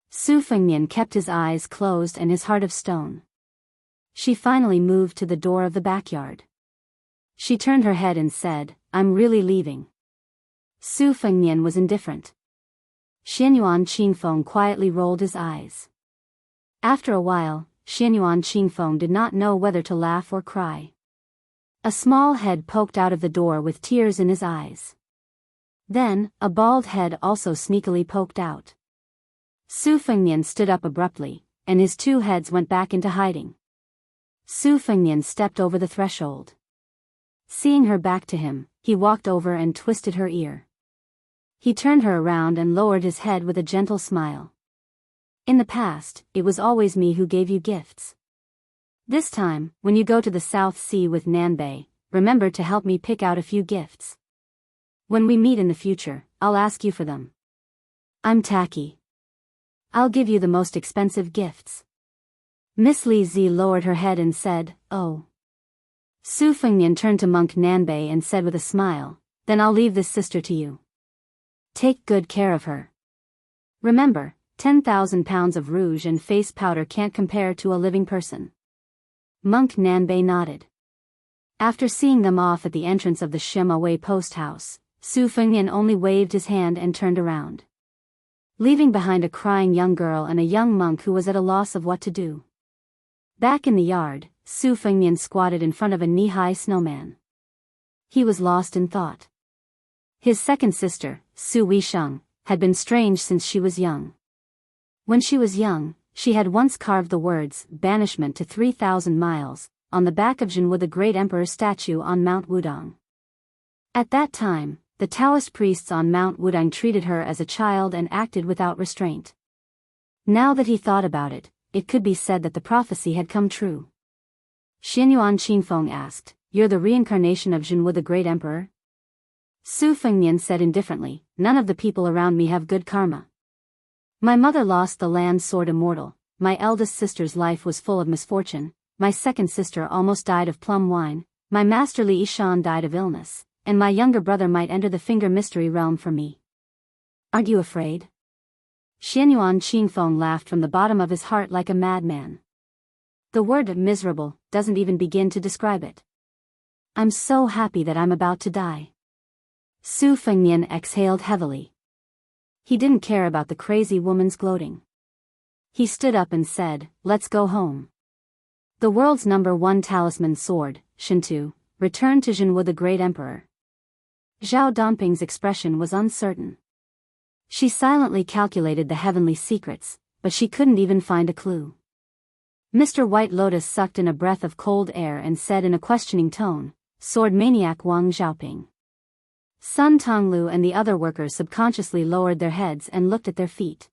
Su Fengnian kept his eyes closed and his heart of stone. She finally moved to the door of the backyard. She turned her head and said, "I'm really leaving." Su Fengnian was indifferent. Xianyuan Qingfeng quietly rolled his eyes. After a while, Xianyuan Qingfeng did not know whether to laugh or cry. A small head poked out of the door with tears in his eyes. Then, a bald head also sneakily poked out. Su Fengnian stood up abruptly, and his 2 heads went back into hiding. Su Fengnian stepped over the threshold. Seeing her back to him, he walked over and twisted her ear. He turned her around and lowered his head with a gentle smile. "In the past, it was always me who gave you gifts. This time, when you go to the South Sea with Nanbei, remember to help me pick out a few gifts. When we meet in the future, I'll ask you for them." "I'm tacky." I'll give you the most expensive gifts. Miss Li Zi lowered her head and said, "Oh." Su Fengnian turned to monk Nanbei and said with a smile, "Then I'll leave this sister to you. Take good care of her. Remember, 10,000 pounds of rouge and face powder can't compare to a living person." Monk Nanbei nodded. After seeing them off at the entrance of the Shima Wei post house, Su Fengnian only waved his hand and turned around, leaving behind a crying young girl and a young monk who was at a loss of what to do. Back in the yard, Su Fengnian squatted in front of a knee-high snowman. He was lost in thought. His second sister, Su Weisheng, had been strange since she was young. When she was young, she had once carved the words, "Banishment to 3,000 miles," on the back of Jianghu the Great Emperor's statue on Mount Wudong. At that time, the Taoist priests on Mount Wudong treated her as a child and acted without restraint. Now that he thought about it, it could be said that the prophecy had come true. Xianyuan Qinfeng asked, "You're the reincarnation of Jianghu the Great Emperor?" Su Fengnian said indifferently, "None of the people around me have good karma. My mother lost the land sword immortal, my eldest sister's life was full of misfortune, my second sister almost died of plum wine, my master Li Yishan died of illness, and my younger brother might enter the finger mystery realm for me. Aren't you afraid?" Xianyuan Qinfeng laughed from the bottom of his heart like a madman. The word miserable doesn't even begin to describe it. "I'm so happy that I'm about to die." Su Fengnian exhaled heavily. He didn't care about the crazy woman's gloating. He stood up and said, "Let's go home." The world's #1 talisman sword, Shintu, returned to Jianghu the Great Emperor. Zhao Donping's expression was uncertain. She silently calculated the heavenly secrets, but she couldn't even find a clue. Mr. White Lotus sucked in a breath of cold air and said in a questioning tone, "Sword maniac Wang Xiaoping." Sun Tonglu and the other workers subconsciously lowered their heads and looked at their feet.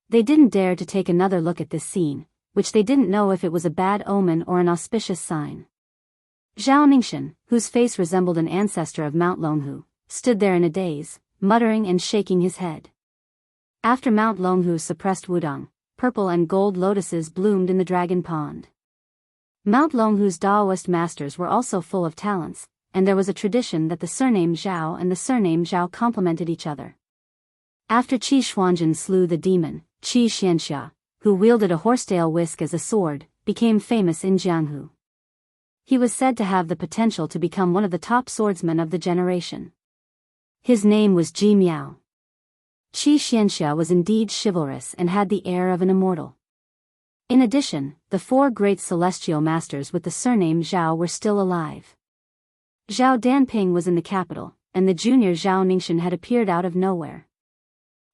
They didn't dare to take another look at this scene, which they didn't know if it was a bad omen or an auspicious sign. Zhao Ningxian, whose face resembled an ancestor of Mount Longhu, stood there in a daze, muttering and shaking his head. After Mount Longhu suppressed Wudong, purple and gold lotuses bloomed in the dragon pond. Mount Longhu's Daoist masters were also full of talents, and there was a tradition that the surname Zhao and the surname Zhao complemented each other. After Qi Xuanjin slew the demon, Wuxia Xianxia, who wielded a horsetail whisk as a sword, became famous in Jianghu. He was said to have the potential to become one of the top swordsmen of the generation. His name was Ji Miao. Wuxia Xianxia was indeed chivalrous and had the air of an immortal. In addition, the 4 great celestial masters with the surname Zhao were still alive. Zhao Danping was in the capital, and the junior Zhao Ningxian had appeared out of nowhere.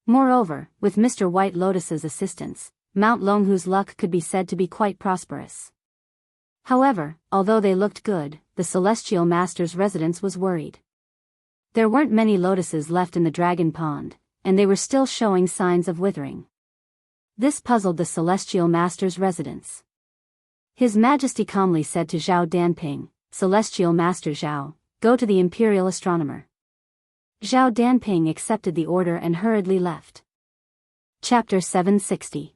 Moreover, with Mr. White Lotus's assistance, Mount Longhu's luck could be said to be quite prosperous. However, although they looked good, the celestial master's residence was worried. There weren't many lotuses left in the dragon pond, and they were still showing signs of withering. This puzzled the celestial master's residence. His Majesty calmly said to Zhao Danping, "Celestial Master Zhao, go to the imperial astronomer." Zhao Danping accepted the order and hurriedly left. Chapter 760.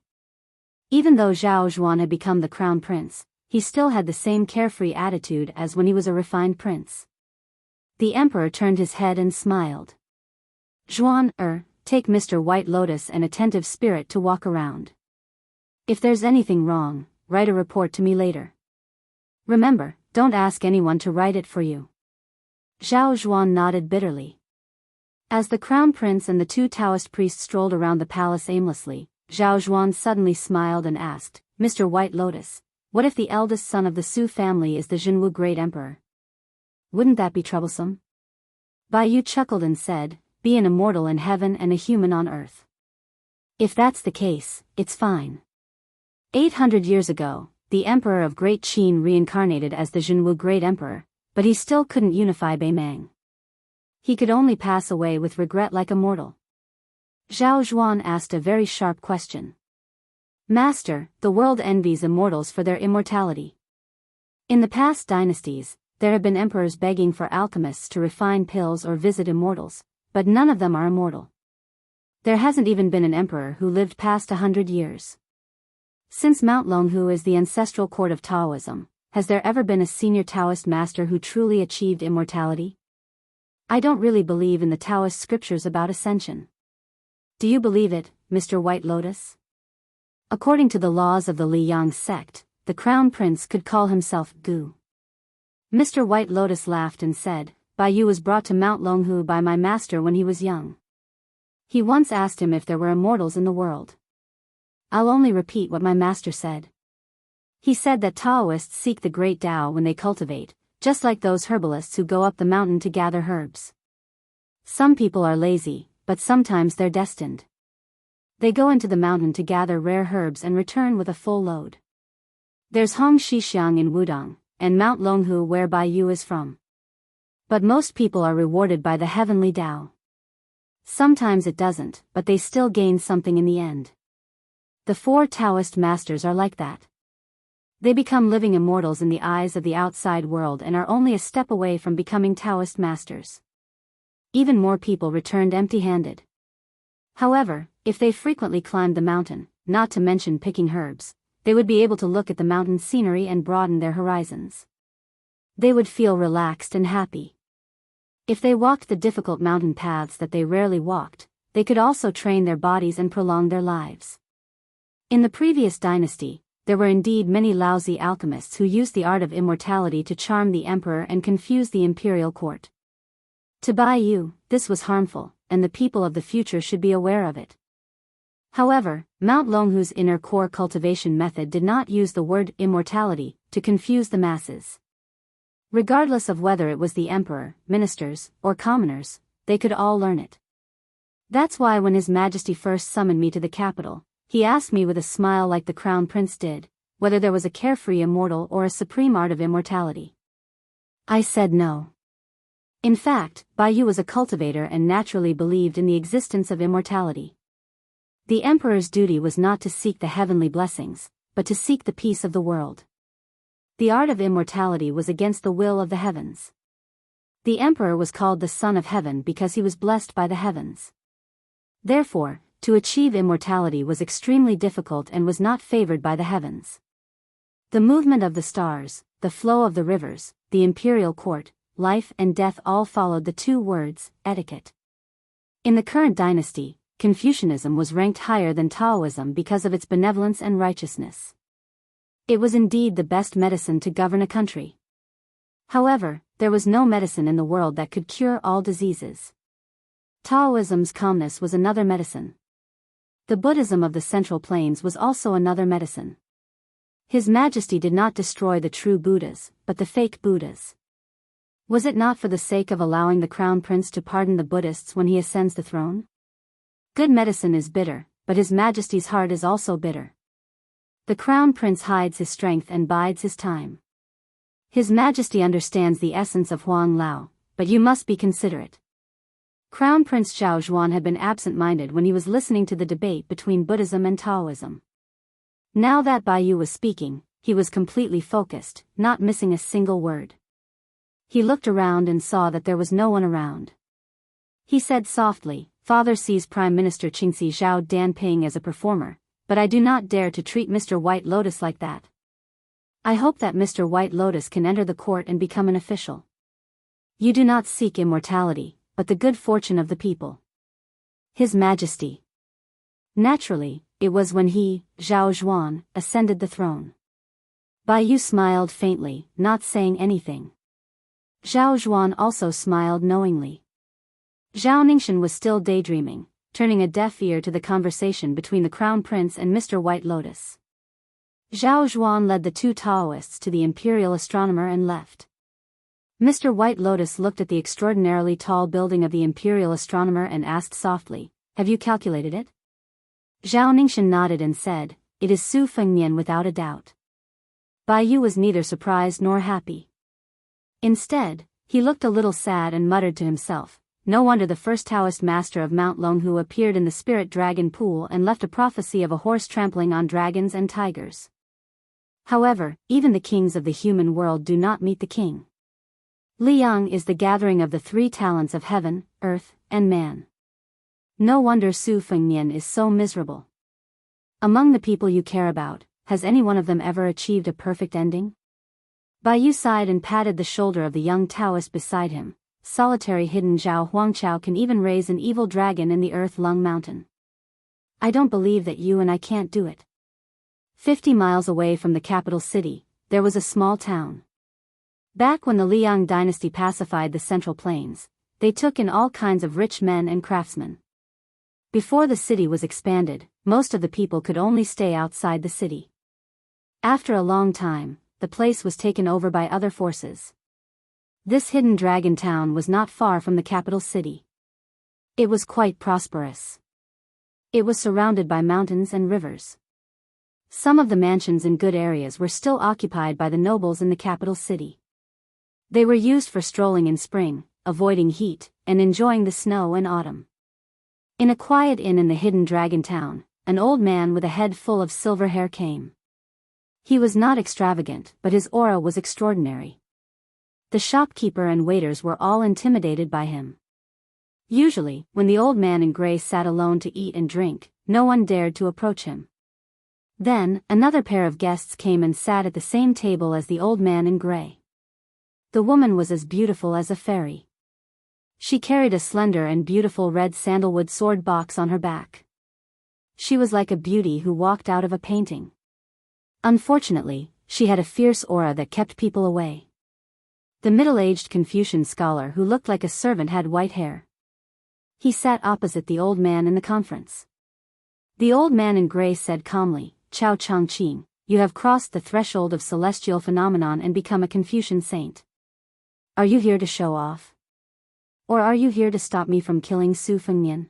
Even though Zhao Zhuan had become the crown prince, he still had the same carefree attitude as when he was a refined prince. The emperor turned his head and smiled. "Zhuan, take Mr. White Lotus and attentive spirit to walk around. If there's anything wrong, write a report to me later. Remember, don't ask anyone to write it for you." Zhao Zhuan nodded bitterly. As the crown prince and the 2 Taoist priests strolled around the palace aimlessly, Zhao Zhuan suddenly smiled and asked, "Mr. White Lotus, what if the eldest son of the Su family is the Jianghu Great Emperor? Wouldn't that be troublesome?" Bai Yu chuckled and said, "Be an immortal in heaven and a human on earth. If that's the case, it's fine." 800 years ago, the Emperor of Great Qin reincarnated as the Jianghu Great Emperor, but he still couldn't unify Beimang. He could only pass away with regret like a mortal. Zhao Zhuan asked a very sharp question. "Master, the world envies immortals for their immortality. In the past dynasties, there have been emperors begging for alchemists to refine pills or visit immortals, but none of them are immortal. There hasn't even been an emperor who lived past 100 years. Since Mount Longhu is the ancestral court of Taoism, has there ever been a senior Taoist master who truly achieved immortality? I don't really believe in the Taoist scriptures about ascension. Do you believe it, Mr. White Lotus? According to the laws of the Liyang sect, the crown prince could call himself Gu. Mr. White Lotus laughed and said, Bai Yu was brought to Mount Longhu by my master when he was young. He once asked him if there were immortals in the world. I'll only repeat what my master said. He said that Taoists seek the great Tao when they cultivate, just like those herbalists who go up the mountain to gather herbs. Some people are lazy, but sometimes they're destined. They go into the mountain to gather rare herbs and return with a full load. There's Hongxiang in Wudong, and Mount Longhu where Bai Yu is from. But most people are rewarded by the heavenly Tao. Sometimes it doesn't, but they still gain something in the end. The 4 Taoist masters are like that. They become living immortals in the eyes of the outside world and are only a step away from becoming Taoist masters. Even more people returned empty-handed. However, if they frequently climbed the mountain, not to mention picking herbs, they would be able to look at the mountain scenery and broaden their horizons. They would feel relaxed and happy. If they walked the difficult mountain paths that they rarely walked, they could also train their bodies and prolong their lives. In the previous dynasty, there were indeed many lousy alchemists who used the art of immortality to charm the emperor and confuse the imperial court. To Bai Yu, this was harmful, and the people of the future should be aware of it. However, Mount Longhu's inner core cultivation method did not use the word immortality to confuse the masses. Regardless of whether it was the emperor, ministers, or commoners, they could all learn it. That's why when His Majesty first summoned me to the capital, he asked me with a smile like the crown prince did, whether there was a carefree immortal or a supreme art of immortality. I said no. In fact, Bai Yu was a cultivator and naturally believed in the existence of immortality. The emperor's duty was not to seek the heavenly blessings, but to seek the peace of the world. The art of immortality was against the will of the heavens. The emperor was called the Son of Heaven because he was blessed by the heavens. Therefore, to achieve immortality was extremely difficult and was not favored by the heavens. The movement of the stars, the flow of the rivers, the imperial court, life and death all followed the 2 words, etiquette. In the current dynasty, Confucianism was ranked higher than Taoism because of its benevolence and righteousness. It was indeed the best medicine to govern a country. However, there was no medicine in the world that could cure all diseases. Taoism's calmness was another medicine. The Buddhism of the Central Plains was also another medicine. His Majesty did not destroy the true Buddhas, but the fake Buddhas. Was it not for the sake of allowing the crown prince to pardon the Buddhists when he ascends the throne? Good medicine is bitter, but His Majesty's heart is also bitter. The crown prince hides his strength and bides his time. His Majesty understands the essence of Huang Lao, but you must be considerate. Crown Prince Zhao Zhuan had been absent-minded when he was listening to the debate between Buddhism and Taoism. Now that Bai Yu was speaking, he was completely focused, not missing a single word. He looked around and saw that there was no one around. He said softly, Father sees Prime Minister Qingxi Zhao Danping as a performer, but I do not dare to treat Mr. White Lotus like that. I hope that Mr. White Lotus can enter the court and become an official. You do not seek immortality, but the good fortune of the people. His Majesty. Naturally, it was when he, Zhao Zhuan, ascended the throne. Bai Yu smiled faintly, not saying anything. Zhao Zhuan also smiled knowingly. Zhao Ningxian was still daydreaming, turning a deaf ear to the conversation between the Crown Prince and Mr. White Lotus. Zhao Zhuan led the 2 Taoists to the imperial astronomer and left. Mr. White Lotus looked at the extraordinarily tall building of the imperial astronomer and asked softly, Have you calculated it? Zhao Ningxian nodded and said, It is Su Fengmian without a doubt. Bai Yu was neither surprised nor happy. Instead, he looked a little sad and muttered to himself, No wonder the first Taoist master of Mount Longhu appeared in the spirit dragon pool and left a prophecy of a horse trampling on dragons and tigers. However, even the kings of the human world do not meet the king. Liyang is the gathering of the 3 talents of heaven, earth, and man. No wonder Su Fengnian is so miserable. Among the people you care about, has any one of them ever achieved a perfect ending? Bai Yu sighed and patted the shoulder of the young Taoist beside him. Solitary hidden Zhao Huangchao can even raise an evil dragon in the Earth Lung Mountain. I don't believe that you and I can't do it. 50 miles away from the capital city, there was a small town. Back when the Liang dynasty pacified the Central Plains, they took in all kinds of rich men and craftsmen. Before the city was expanded, most of the people could only stay outside the city. After a long time, the place was taken over by other forces. This hidden dragon town was not far from the capital city. It was quite prosperous. It was surrounded by mountains and rivers. Some of the mansions in good areas were still occupied by the nobles in the capital city. They were used for strolling in spring, avoiding heat, and enjoying the snow and autumn. In a quiet inn in the hidden dragon town, an old man with a head full of silver hair came. He was not extravagant, but his aura was extraordinary. The shopkeeper and waiters were all intimidated by him. Usually, when the old man in gray sat alone to eat and drink, no one dared to approach him. Then, another pair of guests came and sat at the same table as the old man in gray. The woman was as beautiful as a fairy. She carried a slender and beautiful red sandalwood sword box on her back. She was like a beauty who walked out of a painting. Unfortunately, she had a fierce aura that kept people away. The middle-aged Confucian scholar who looked like a servant had white hair. He sat opposite the old man in the conference. The old man in gray said calmly, "Chao Changqing, you have crossed the threshold of celestial phenomenon and become a Confucian saint. Are you here to show off? Or are you here to stop me from killing Su Fengnian?"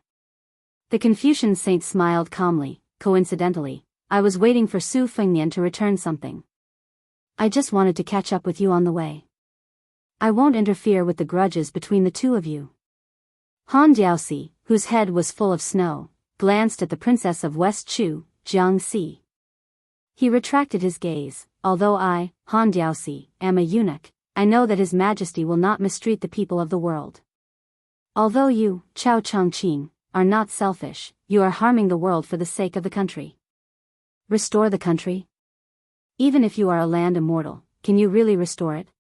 The Confucian saint smiled calmly. "Coincidentally, I was waiting for Su Fengnian to return something. I just wanted to catch up with you on the way. I won't interfere with the grudges between the two of you." Han Diaoxi, whose head was full of snow, glanced at the princess of West Chu, Jianghu. He retracted his gaze. "Although I, Han Diaoxi, am a eunuch, I know that His Majesty will not mistreat the people of the world. Although you, Chao Changqing, are not selfish, you are harming the world for the sake of the country. Restore the country? Even if you are a land immortal, can you really restore it?"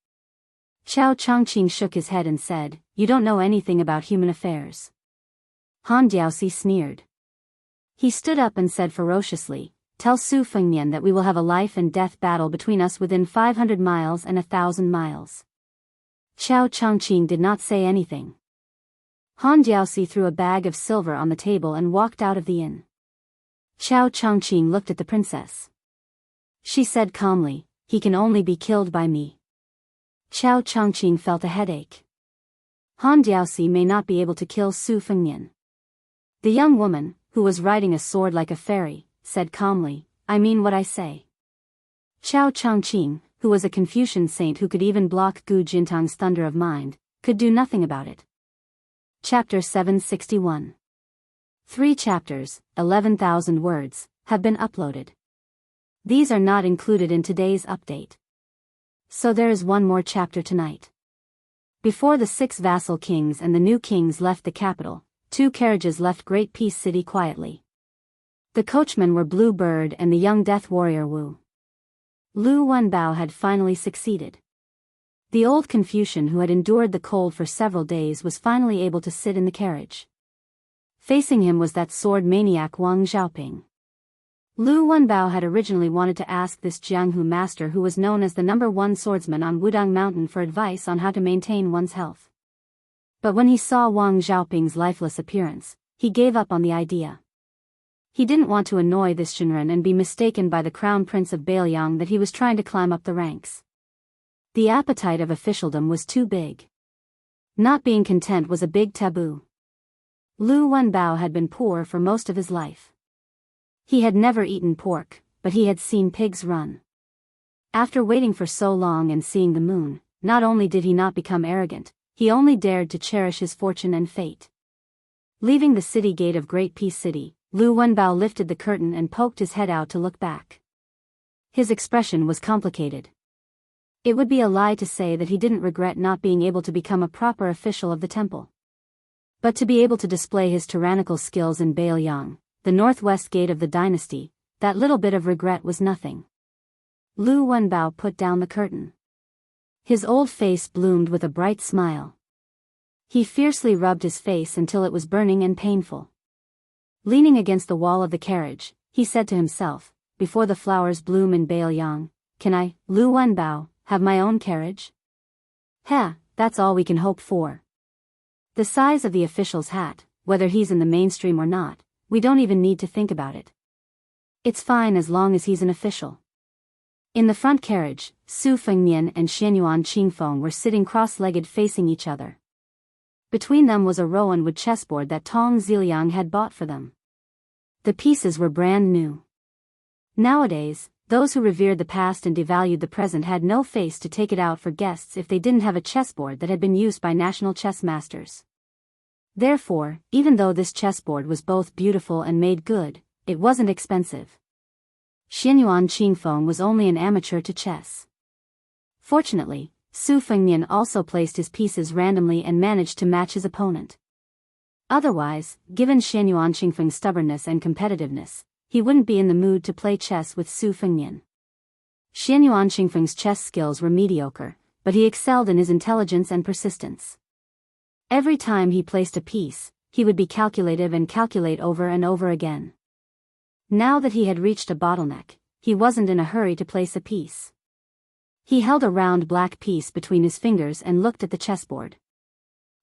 Chao Changqing shook his head and said, "You don't know anything about human affairs." Han Diaoxi sneered. He stood up and said ferociously, "Tell Su Fengnian that we will have a life and death battle between us within 500 miles and 1,000 miles. Chao Changqing did not say anything. Han Diaoxi threw a bag of silver on the table and walked out of the inn. Chao Changqing looked at the princess. She said calmly, "He can only be killed by me." Chao Changqing felt a headache. Han Diaoxi may not be able to kill Su Fengnian. The young woman, who was riding a sword like a fairy, said calmly, "I mean what I say." Chao Changqing, who was a Confucian saint who could even block Gu Jintang's thunder of mind, could do nothing about it. Chapter 761. 3 chapters, 11,000 words, have been uploaded. These are not included in today's update. So there is one more chapter tonight. Before the 6 vassal kings and the new kings left the capital, 2 carriages left Great Peace City quietly. The coachmen were Blue Bird and the young death warrior Wu. Lu Wenbao had finally succeeded. The old Confucian who had endured the cold for several days was finally able to sit in the carriage. Facing him was that sword maniac Wang Xiaoping. Lu Wenbao had originally wanted to ask this Jianghu master who was known as the #1 swordsman on Wudang Mountain for advice on how to maintain one's health. But when he saw Wang Xiaoping's lifeless appearance, he gave up on the idea. He didn't want to annoy this Shinran and be mistaken by the crown prince of Bailiang that he was trying to climb up the ranks. The appetite of officialdom was too big. Not being content was a big taboo. Lu Wenbao had been poor for most of his life. He had never eaten pork, but he had seen pigs run. After waiting for so long and seeing the moon, not only did he not become arrogant, he only dared to cherish his fortune and fate. Leaving the city gate of Great Peace City, Lu Wenbao lifted the curtain and poked his head out to look back. His expression was complicated. It would be a lie to say that he didn't regret not being able to become a proper official of the temple. But to be able to display his tyrannical skills in Baoyang, the northwest gate of the dynasty, that little bit of regret was nothing. Lu Wenbao put down the curtain. His old face bloomed with a bright smile. He fiercely rubbed his face until it was burning and painful. Leaning against the wall of the carriage, he said to himself, before the flowers bloom in Baoyang, can I, Lu Wenbao, have my own carriage? That's all we can hope for. The size of the official's hat, whether he's in the mainstream or not, we don't even need to think about it. It's fine as long as he's an official. In the front carriage, Su Fengnian and Xianyuan Qingfeng were sitting cross-legged facing each other. Between them was a rowan-wood chessboard that Tong Ziliang had bought for them. The pieces were brand new. Nowadays, those who revered the past and devalued the present had no face to take it out for guests if they didn't have a chessboard that had been used by national chess masters. Therefore, even though this chessboard was both beautiful and made good, it wasn't expensive. Xianyuan Qingfeng was only an amateur to chess. Fortunately, Su Fengnian also placed his pieces randomly and managed to match his opponent. Otherwise, given Xianyuan Qingfeng's stubbornness and competitiveness, he wouldn't be in the mood to play chess with Su Fengnian. Xianyuan Qingfeng's chess skills were mediocre, but he excelled in his intelligence and persistence. Every time he placed a piece, he would be calculative and calculate over and over again. Now that he had reached a bottleneck, he wasn't in a hurry to place a piece. He held a round black piece between his fingers and looked at the chessboard.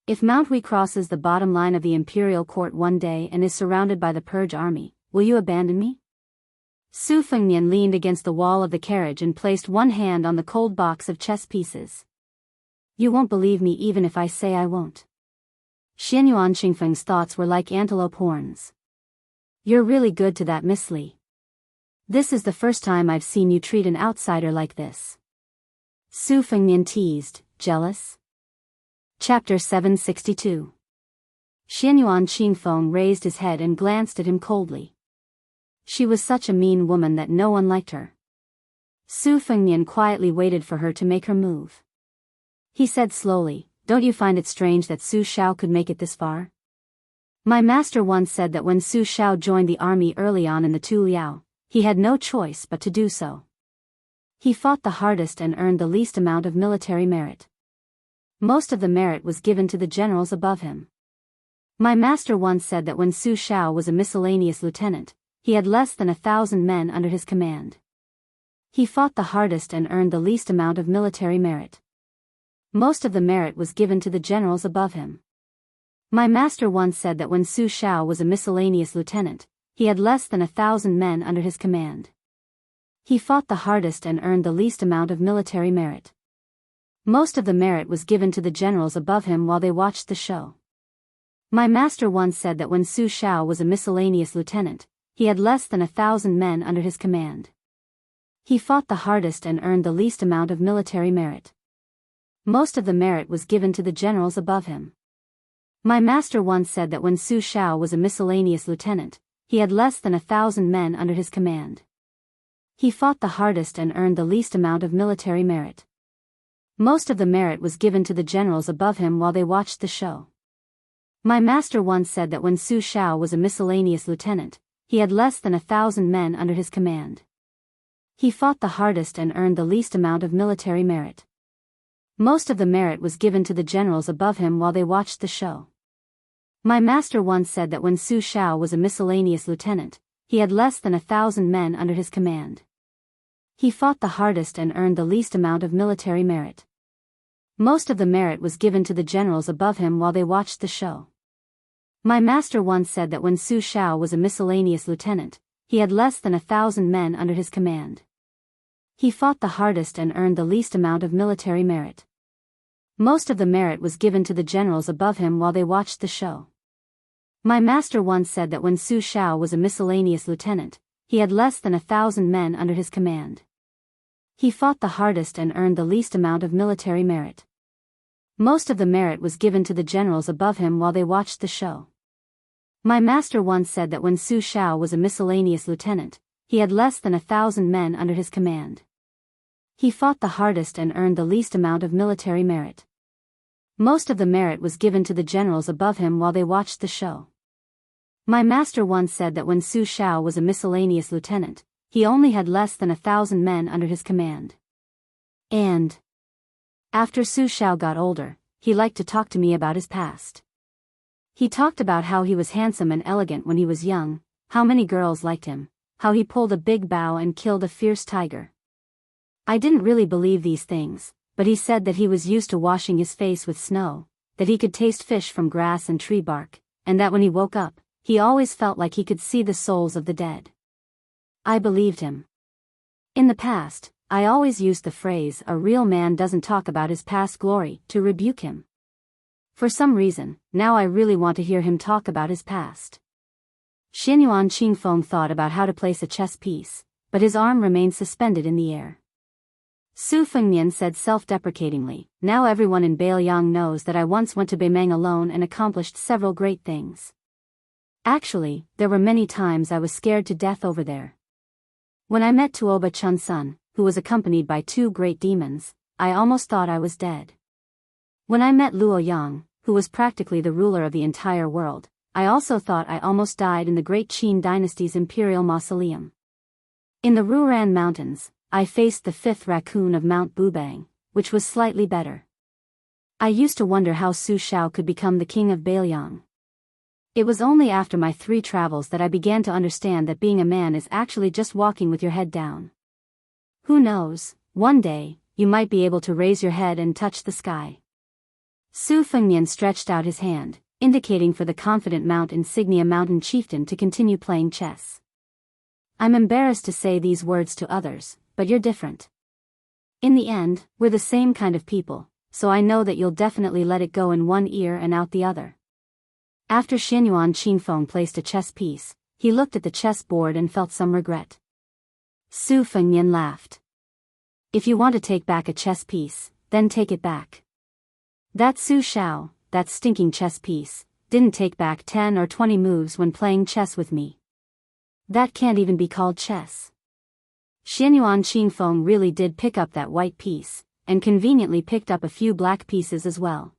If Mount Wei crosses the bottom line of the imperial court one day and is surrounded by the Purge army, will you abandon me? Su Fengnian leaned against the wall of the carriage and placed one hand on the cold box of chess pieces. You won't believe me even if I say I won't. Xianyuan Qingfeng's thoughts were like antelope horns. You're really good to that, Miss Li. This is the first time I've seen you treat an outsider like this. Su Fengnian teased, jealous? Chapter 762. Xianyuan Qingfeng raised his head and glanced at him coldly. She was such a mean woman that no one liked her. Su Fengnian quietly waited for her to make her move. He said slowly, don't you find it strange that Su Xiao could make it this far? My master once said that when Su Xiao joined the army early on in the Tu Liao, he had no choice but to do so. He fought the hardest and earned the least amount of military merit. Most of the merit was given to the generals above him. My master once said that when Su Xiao was a miscellaneous lieutenant, he had less than 1,000 men under his command. He fought the hardest and earned the least amount of military merit. Most of the merit was given to the generals above him. My master once said that when Su Xiao was a miscellaneous lieutenant, he had less than 1,000 men under his command. He fought the hardest and earned the least amount of military merit. Most of the merit was given to the generals above him while they watched the show. My master once said that when Su Xiao was a miscellaneous lieutenant, he had less than 1,000 men under his command. He fought the hardest and earned the least amount of military merit. Most of the merit was given to the generals above him. My master once said that when Su Xiao was a miscellaneous lieutenant, he had less than 1,000 men under his command. He fought the hardest and earned the least amount of military merit. Most of the merit was given to the generals above him while they watched the show. My master once said that when Su Xiao was a miscellaneous lieutenant, he had less than 1,000 men under his command. He fought the hardest and earned the least amount of military merit. Most of the merit was given to the generals above him while they watched the show. My master once said that when Su Xiao was a miscellaneous lieutenant, he had less than 1,000 men under his command. He fought the hardest and earned the least amount of military merit. Most of the merit was given to the generals above him while they watched the show. My master once said that when Su Xiao was a miscellaneous lieutenant, he had less than 1,000 men under his command. He fought the hardest and earned the least amount of military merit. Most of the merit was given to the generals above him while they watched the show. My master once said that when Su Xiao was a miscellaneous lieutenant, he had less than 1,000 men under his command. He fought the hardest and earned the least amount of military merit. Most of the merit was given to the generals above him while they watched the show. My master once said that when Su Xiao was a miscellaneous lieutenant, he had less than 1,000 men under his command. He fought the hardest and earned the least amount of military merit. Most of the merit was given to the generals above him while they watched the show. My master once said that when Su Shao was a miscellaneous lieutenant, he only had less than 1,000 men under his command. And after Su Shao got older, he liked to talk to me about his past. He talked about how he was handsome and elegant when he was young, how many girls liked him, how he pulled a big bow and killed a fierce tiger. I didn't really believe these things, but he said that he was used to washing his face with snow, that he could taste fish from grass and tree bark, and that when he woke up, he always felt like he could see the souls of the dead. I believed him. In the past, I always used the phrase, "a real man doesn't talk about his past glory," to rebuke him. For some reason, now I really want to hear him talk about his past. Xianyuan Qingfeng thought about how to place a chess piece, but his arm remained suspended in the air. Su Fengnian said self-deprecatingly, "Now everyone in Beiliang knows that I once went to Beimeng alone and accomplished several great things. Actually, there were many times I was scared to death over there. When I met Tuoba Chunsun, who was accompanied by 2 great demons, I almost thought I was dead. When I met Luo Yang, who was practically the ruler of the entire world, I also thought I almost died in the Great Qin dynasty's imperial mausoleum. In the Ruran Mountains, I faced the 5th raccoon of Mount Bubang, which was slightly better. I used to wonder how Su Shao could become the king of Beiliang. It was only after my 3 travels that I began to understand that being a man is actually just walking with your head down. Who knows, one day, you might be able to raise your head and touch the sky." Su Fengnian stretched out his hand, indicating for the confident Mount Insignia mountain chieftain to continue playing chess. "I'm embarrassed to say these words to others, but you're different. In the end, we're the same kind of people, so I know that you'll definitely let it go in one ear and out the other." After Xianyuan Qingfeng placed a chess piece, he looked at the chess board and felt some regret. Su Fengnian laughed. "If you want to take back a chess piece, then take it back. That Su Shao, that stinking chess piece, didn't take back 10 or 20 moves when playing chess with me. That can't even be called chess." Xianyuan Qingfeng really did pick up that white piece, and conveniently picked up a few black pieces as well.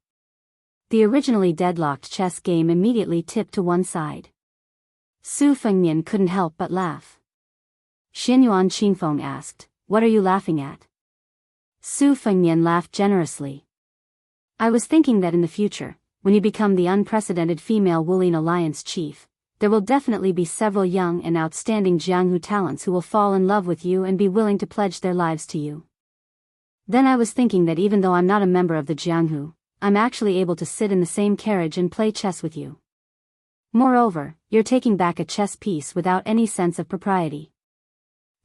The originally deadlocked chess game immediately tipped to one side. Su Fengnian couldn't help but laugh. Xianyuan Qingfeng asked, "What are you laughing at?" Su Fengnian laughed generously. "I was thinking that in the future, when you become the unprecedented female Wulin Alliance chief, there will definitely be several young and outstanding Jianghu talents who will fall in love with you and be willing to pledge their lives to you. Then I was thinking that even though I'm not a member of the Jianghu, I'm actually able to sit in the same carriage and play chess with you. Moreover, you're taking back a chess piece without any sense of propriety."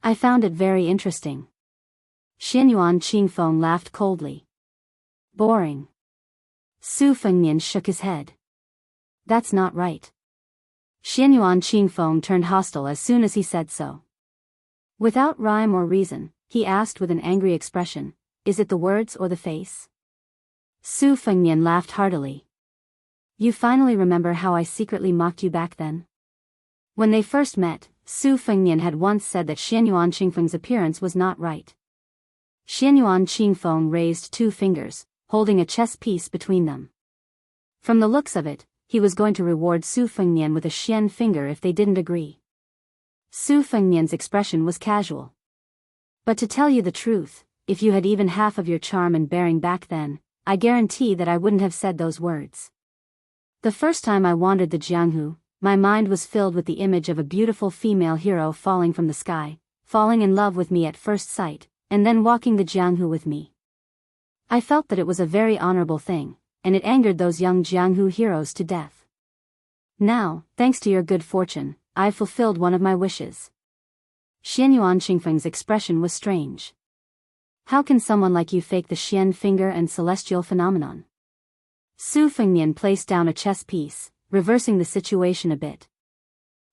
I found it very interesting. Xianyuan Qingfeng laughed coldly. "Boring." Su Fengnian shook his head. "That's not right." Xianyuan Qingfeng turned hostile as soon as he said so. Without rhyme or reason, he asked with an angry expression, "Is it the words or the face?" Su Fengnian laughed heartily. "You finally remember how I secretly mocked you back then?" When they first met, Su Fengnian had once said that Xianyuan Qingfeng's appearance was not right. Xianyuan Qingfeng raised 2 fingers, holding a chess piece between them. From the looks of it, he was going to reward Su Fengnian with a Xian finger if they didn't agree. Su Fengnian's expression was casual. "But to tell you the truth, if you had even half of your charm and bearing back then, I guarantee that I wouldn't have said those words. The first time I wandered the Jianghu, my mind was filled with the image of a beautiful female hero falling from the sky, falling in love with me at first sight, and then walking the Jianghu with me. I felt that it was a very honorable thing, and it angered those young Jianghu heroes to death. Now, thanks to your good fortune, I've fulfilled one of my wishes." Xianyuan Qingfeng's expression was strange. "How can someone like you fake the Xian finger and celestial phenomenon?" Su Fengnian placed down a chess piece, reversing the situation a bit.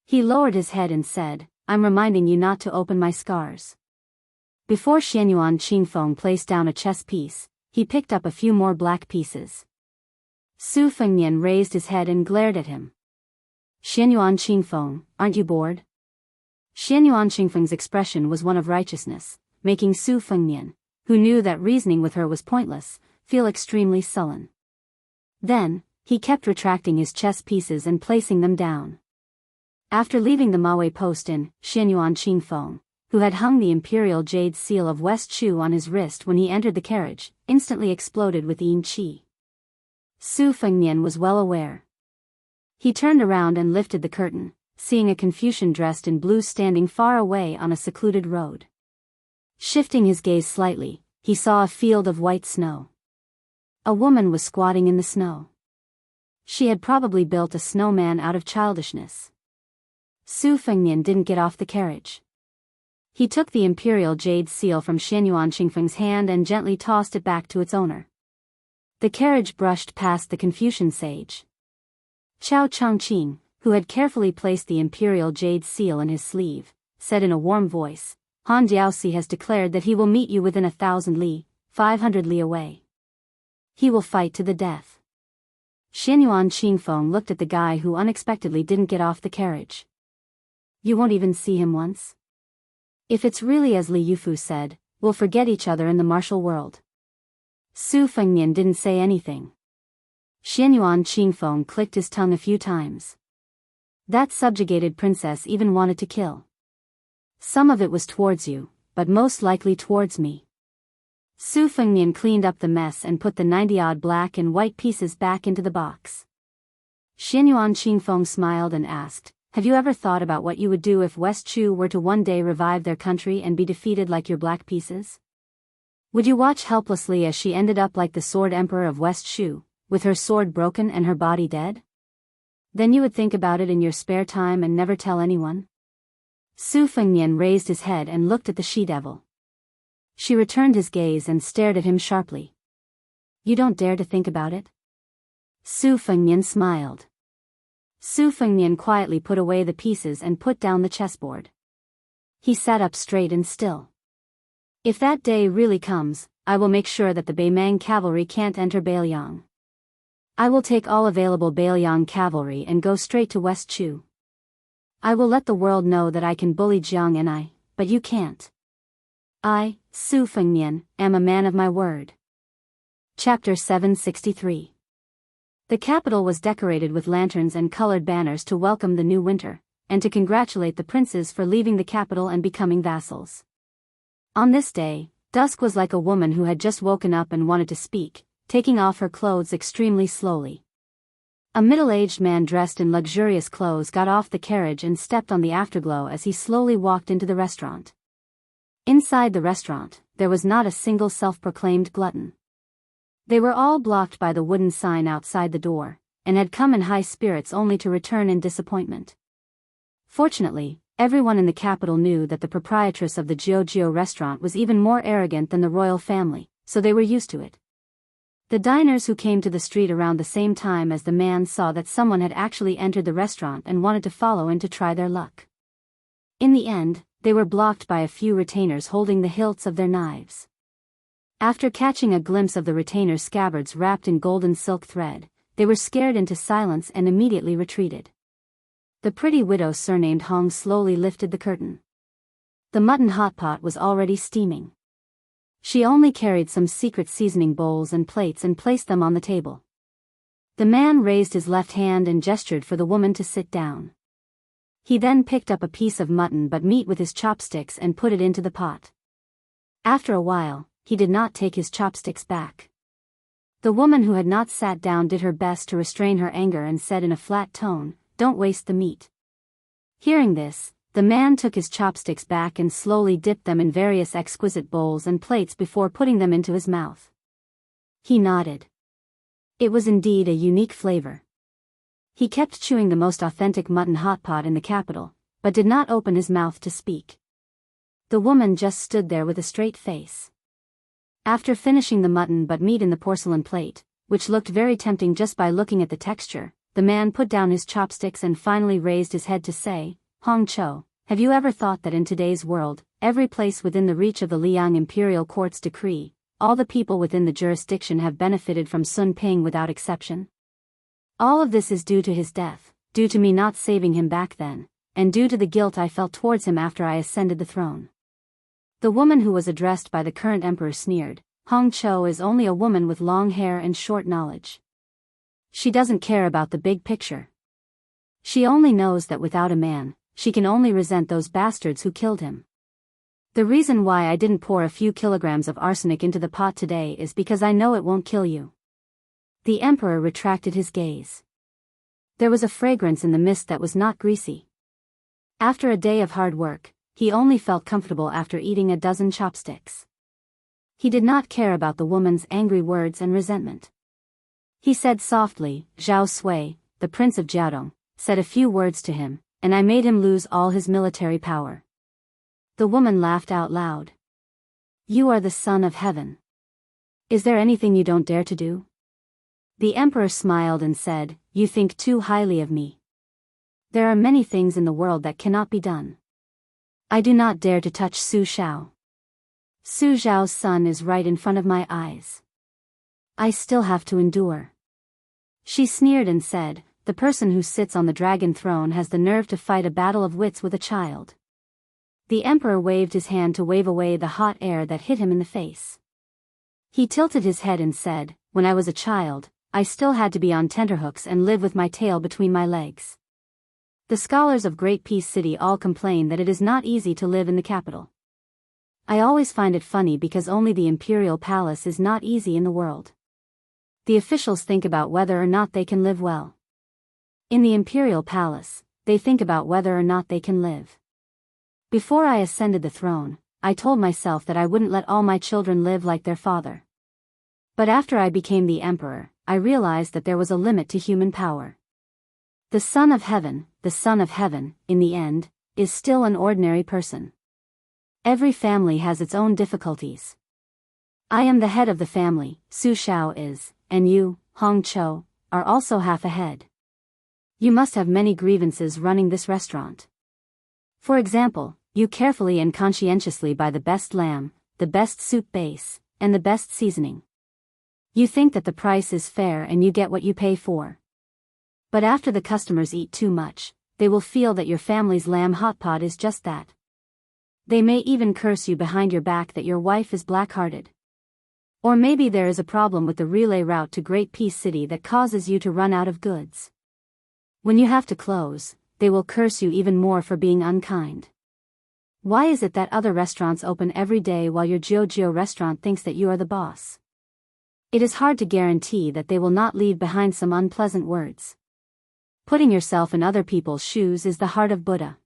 He lowered his head and said, "I'm reminding you not to open my scars." Before Xianyuan Qingfeng placed down a chess piece, he picked up a few more black pieces. Su Fengnian raised his head and glared at him. "Xianyuan Qingfeng, aren't you bored?" Xianyuan Qingfeng's expression was one of righteousness, making Su Fengnian, who knew that reasoning with her was pointless, feel extremely sullen. Then, he kept retracting his chess pieces and placing them down. After leaving the Maui post in Xianyuan Qingfeng, who had hung the imperial jade seal of West Chu on his wrist when he entered the carriage, instantly exploded with yin qi. Su Fengnian was well aware. He turned around and lifted the curtain, seeing a Confucian dressed in blue standing far away on a secluded road. Shifting his gaze slightly, he saw a field of white snow. A woman was squatting in the snow. She had probably built a snowman out of childishness. Su Fengnian didn't get off the carriage. He took the imperial jade seal from Xianyuan Qingfeng's hand and gently tossed it back to its owner. The carriage brushed past the Confucian sage. Chao Changqing, who had carefully placed the imperial jade seal in his sleeve, said in a warm voice, Han Jiaoxi has declared that he will meet you within 1,000 li, 500 li away. He will fight to the death. Xianyuan Qingfeng looked at the guy who unexpectedly didn't get off the carriage. You won't even see him once? If it's really as Li Yufu said, we'll forget each other in the martial world. Su Fengnian didn't say anything. Xianyuan Qingfeng clicked his tongue a few times. That subjugated princess even wanted to kill. Some of it was towards you, but most likely towards me. Su Fengnian cleaned up the mess and put the 90-odd black and white pieces back into the box. Xianyuan Qingfeng smiled and asked, have you ever thought about what you would do if West Chu were to one day revive their country and be defeated like your black pieces? Would you watch helplessly as she ended up like the sword emperor of West Chu, with her sword broken and her body dead? Then you would think about it in your spare time and never tell anyone? Su Fengnian raised his head and looked at the she-devil. She returned his gaze and stared at him sharply. You don't dare to think about it? Su Fengnian smiled. Su Fengnian quietly put away the pieces and put down the chessboard. He sat up straight and still. If that day really comes, I will make sure that the Beimang cavalry can't enter Beiliang. I will take all available Beiliang cavalry and go straight to West Chu. I will let the world know that I can bully Jiang and I, but you can't. I, Su Fengnian, am a man of my word. Chapter 763. The capital was decorated with lanterns and colored banners to welcome the new winter, and to congratulate the princes for leaving the capital and becoming vassals. On this day, Dusk was like a woman who had just woken up and wanted to speak, taking off her clothes extremely slowly. A middle-aged man dressed in luxurious clothes got off the carriage and stepped on the afterglow as he slowly walked into the restaurant. Inside the restaurant, there was not a single self-proclaimed glutton. They were all blocked by the wooden sign outside the door, and had come in high spirits only to return in disappointment. Fortunately, everyone in the capital knew that the proprietress of the Jiu restaurant was even more arrogant than the royal family, so they were used to it. The diners who came to the street around the same time as the man saw that someone had actually entered the restaurant and wanted to follow in to try their luck. In the end, they were blocked by a few retainers holding the hilts of their knives. After catching a glimpse of the retainers' scabbards wrapped in golden silk thread, they were scared into silence and immediately retreated. The pretty widow surnamed Hong slowly lifted the curtain. The mutton hot pot was already steaming. She only carried some secret seasoning bowls and plates and placed them on the table. The man raised his left hand and gestured for the woman to sit down. He then picked up a piece of mutton but meat with his chopsticks and put it into the pot. After a while, he did not take his chopsticks back. The woman who had not sat down did her best to restrain her anger and said in a flat tone, "Don't waste the meat." Hearing this, the man took his chopsticks back and slowly dipped them in various exquisite bowls and plates before putting them into his mouth. He nodded. It was indeed a unique flavor. He kept chewing the most authentic mutton hot pot in the capital, but did not open his mouth to speak. The woman just stood there with a straight face. After finishing the mutton but meat in the porcelain plate, which looked very tempting just by looking at the texture, the man put down his chopsticks and finally raised his head to say, "Hong Cho, have you ever thought that in today's world, every place within the reach of the Liang Imperial Court's decree, all the people within the jurisdiction have benefited from Sun Ping without exception? All of this is due to his death, due to me not saving him back then, and due to the guilt I felt towards him after I ascended the throne." The woman who was addressed by the current emperor sneered, "Hong Cho is only a woman with long hair and short knowledge. She doesn't care about the big picture. She only knows that without a man, she can only resent those bastards who killed him. The reason why I didn't pour a few kilograms of arsenic into the pot today is because I know it won't kill you. The emperor retracted his gaze. There was a fragrance in the mist that was not greasy. After a day of hard work, he only felt comfortable after eating a dozen chopsticks. He did not care about the woman's angry words and resentment. He said softly, Zhao Sui, the prince of Jianghu, said a few words to him, and I made him lose all his military power. The woman laughed out loud. You are the son of heaven. Is there anything you don't dare to do? The emperor smiled and said, You think too highly of me. There are many things in the world that cannot be done. I do not dare to touch Su Xiao. Su Xiao's son is right in front of my eyes. I still have to endure. She sneered and said, The person who sits on the dragon throne has the nerve to fight a battle of wits with a child. The emperor waved his hand to wave away the hot air that hit him in the face. He tilted his head and said, When I was a child, I still had to be on tenterhooks and live with my tail between my legs. The scholars of Great Peace City all complain that it is not easy to live in the capital. I always find it funny because only the imperial palace is not easy in the world. The officials think about whether or not they can live well. In the imperial palace, they think about whether or not they can live. Before I ascended the throne, I told myself that I wouldn't let all my children live like their father. But after I became the emperor, I realized that there was a limit to human power. The Son of Heaven, in the end, is still an ordinary person. Every family has its own difficulties. I am the head of the family, Su Xiao is, and you, Hong Chou, are also half a head. You must have many grievances running this restaurant. For example, you carefully and conscientiously buy the best lamb, the best soup base, and the best seasoning. You think that the price is fair and you get what you pay for. But after the customers eat too much, they will feel that your family's lamb hot pot is just that. They may even curse you behind your back that your wife is black-hearted. Or maybe there is a problem with the relay route to Great Peace City that causes you to run out of goods. When you have to close, they will curse you even more for being unkind. Why is it that other restaurants open every day while your Jiu restaurant thinks that you are the boss? It is hard to guarantee that they will not leave behind some unpleasant words. Putting yourself in other people's shoes is the heart of Buddha.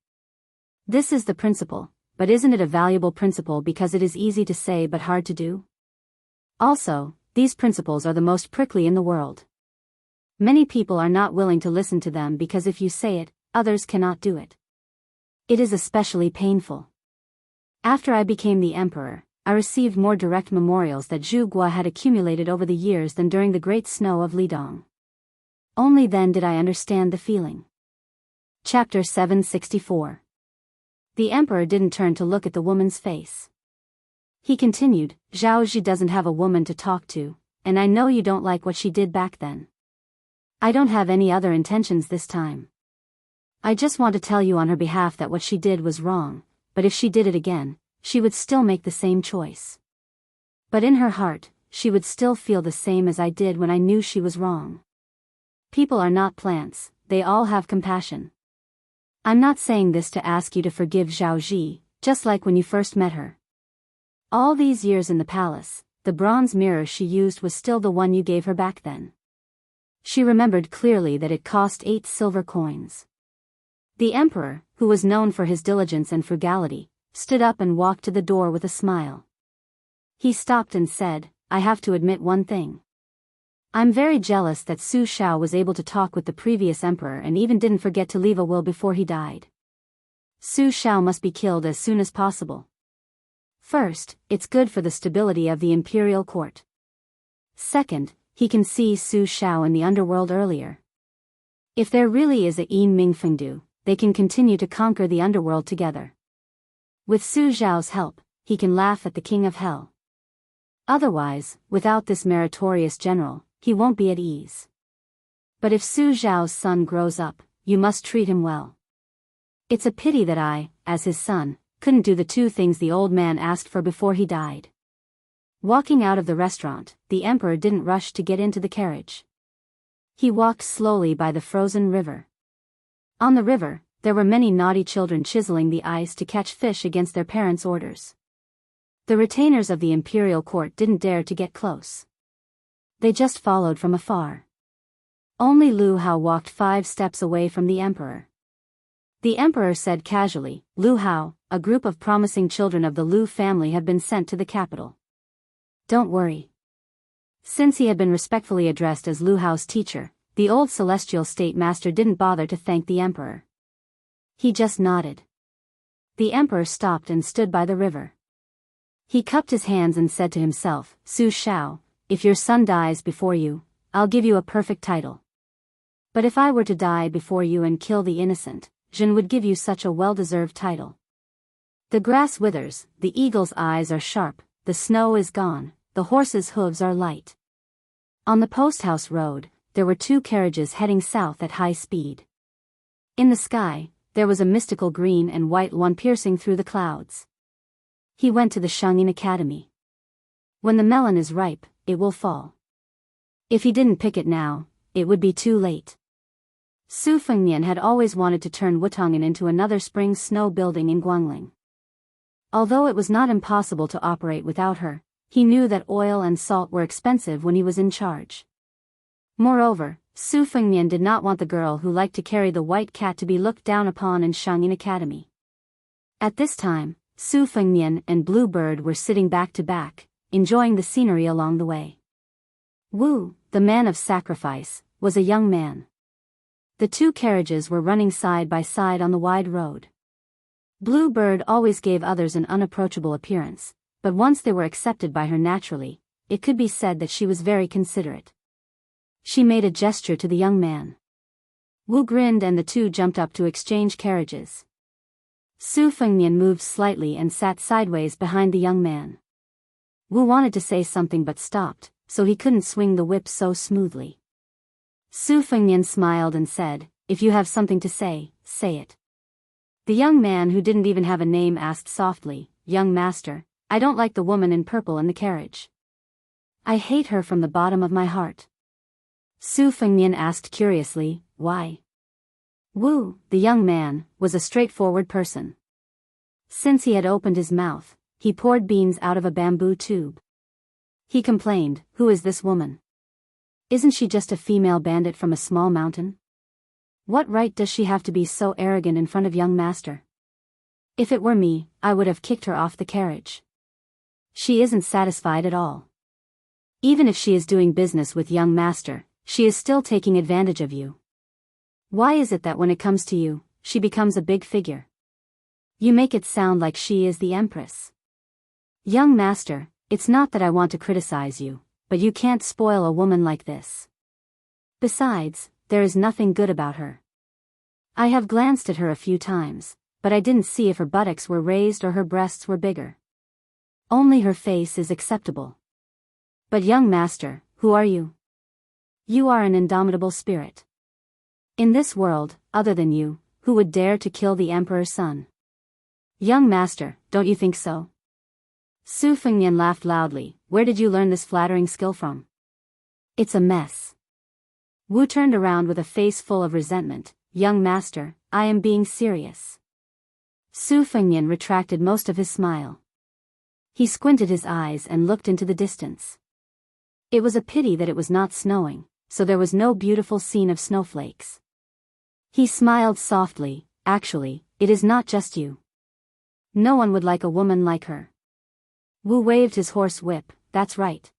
This is the principle, but isn't it a valuable principle because it is easy to say but hard to do? Also, these principles are the most prickly in the world. Many people are not willing to listen to them because if you say it, others cannot do it. It is especially painful. After I became the emperor, I received more direct memorials that Zhu Gua had accumulated over the years than during the Great Snow of Lidong. Only then did I understand the feeling. Chapter 764. The emperor didn't turn to look at the woman's face. He continued, Zhao Ji doesn't have a woman to talk to, and I know you don't like what she did back then. I don't have any other intentions this time. I just want to tell you on her behalf that what she did was wrong, but if she did it again, she would still make the same choice. But in her heart, she would still feel the same as I did when I knew she was wrong. People are not plants, they all have compassion. I'm not saying this to ask you to forgive Zhao Ji, just like when you first met her. All these years in the palace, the bronze mirror she used was still the one you gave her back then. She remembered clearly that it cost 8 silver coins. The emperor, who was known for his diligence and frugality, stood up and walked to the door with a smile. He stopped and said, I have to admit one thing. I'm very jealous that Su Xiao was able to talk with the previous emperor and even didn't forget to leave a will before he died. Su Xiao must be killed as soon as possible. First, it's good for the stability of the imperial court. Second, he can see Su Xiao in the underworld earlier. If there really is a Yin Ming Fengdu, they can continue to conquer the underworld together. With Su Xiao's help, he can laugh at the king of hell. Otherwise, without this meritorious general, he won't be at ease. But if Su Xiao's son grows up, you must treat him well. It's a pity that I, as his son, couldn't do the 2 things the old man asked for before he died. Walking out of the restaurant, the emperor didn't rush to get into the carriage. He walked slowly by the frozen river. On the river, there were many naughty children chiseling the ice to catch fish against their parents' orders. The retainers of the imperial court didn't dare to get close. They just followed from afar. Only Lu Hao walked 5 steps away from the emperor. The emperor said casually, "Lu Hao, a group of promising children of the Lu family have been sent to the capital. Don't worry." Since he had been respectfully addressed as Lu Hao's teacher, the old celestial state master didn't bother to thank the emperor. He just nodded. The emperor stopped and stood by the river. He cupped his hands and said to himself, "Su Shao, if your son dies before you, I'll give you a perfect title. But if I were to die before you and kill the innocent, Jin would give you such a well-deserved title. The grass withers, the eagle's eyes are sharp, the snow is gone, the horse's hooves are light." On the post-house road, there were 2 carriages heading south at high speed. In the sky, there was a mystical green and white one piercing through the clouds. He went to the Shangyin Academy. When the melon is ripe, it will fall. If he didn't pick it now, it would be too late. Su Fengnian had always wanted to turn Wutong'an into another spring snow building in Guangling. Although it was not impossible to operate without her, he knew that oil and salt were expensive when he was in charge. Moreover, Su Fengnian did not want the girl who liked to carry the white cat to be looked down upon in Shangyin Academy. At this time, Su Fengnian and Bluebird were sitting back to back, enjoying the scenery along the way. Wu, the man of sacrifice, was a young man. The 2 carriages were running side by side on the wide road. Bluebird always gave others an unapproachable appearance, but once they were accepted by her naturally, it could be said that she was very considerate. She made a gesture to the young man. Wu grinned and the 2 jumped up to exchange carriages. Su Fengnian moved slightly and sat sideways behind the young man. Wu wanted to say something but stopped, so he couldn't swing the whip so smoothly. Su Fengnian smiled and said, "If you have something to say, say it." The young man who didn't even have a name asked softly, "Young master, I don't like the woman in purple in the carriage. I hate her from the bottom of my heart." Su Fengnian asked curiously, "Why?" Wu, the young man, was a straightforward person. Since he had opened his mouth, he poured beans out of a bamboo tube. He complained, "Who is this woman? Isn't she just a female bandit from a small mountain? What right does she have to be so arrogant in front of young master? If it were me, I would have kicked her off the carriage. She isn't satisfied at all. Even if she is doing business with young master, she is still taking advantage of you. Why is it that when it comes to you, she becomes a big figure? You make it sound like she is the empress. Young master, it's not that I want to criticize you, but you can't spoil a woman like this. Besides, there is nothing good about her. I have glanced at her a few times, but I didn't see if her buttocks were raised or her breasts were bigger. Only her face is acceptable. But young master, who are you? You are an indomitable spirit. In this world, other than you, who would dare to kill the emperor's son? Young master, don't you think so?" Su Fengnian laughed loudly. "Where did you learn this flattering skill from?" "It's a mess." Wu turned around with a face full of resentment. "Young master, I am being serious." Su Fengnian retracted most of his smile. He squinted his eyes and looked into the distance. It was a pity that it was not snowing, so there was no beautiful scene of snowflakes. He smiled softly. "Actually, it is not just you. No one would like a woman like her." Wu waved his horse whip. "That's right.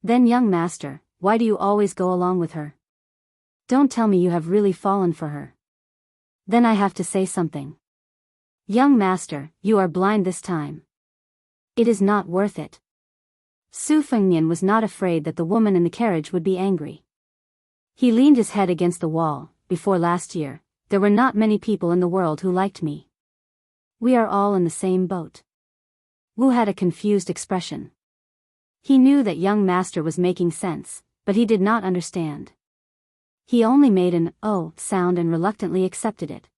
Then young master, why do you always go along with her? Don't tell me you have really fallen for her. Then I have to say something. Young master, you are blind this time. It is not worth it." Su Fengnian was not afraid that the woman in the carriage would be angry. He leaned his head against the wall. "Before last year, there were not many people in the world who liked me. We are all in the same boat." Wu had a confused expression. He knew that young master was making sense, but he did not understand. He only made an "oh" sound and reluctantly accepted it.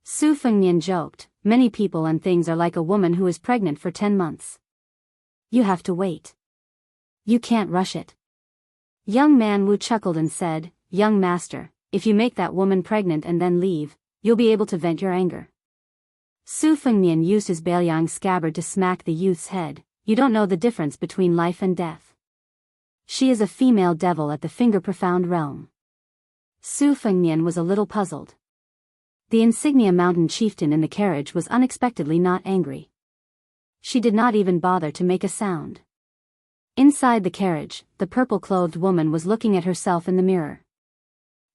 Su Fengnian joked, "Many people and things are like a woman who is pregnant for 10 months. You have to wait. You can't rush it. Young man Wu chuckled and said, "Young master, if you make that woman pregnant and then leave, you'll be able to vent your anger." Su Fengnian used his Bailiang scabbard to smack the youth's head. "You don't know the difference between life and death. She is a female devil at the finger-profound realm." Su Fengnian was a little puzzled. The insignia mountain chieftain in the carriage was unexpectedly not angry. She did not even bother to make a sound. Inside the carriage, the purple-clothed woman was looking at herself in the mirror.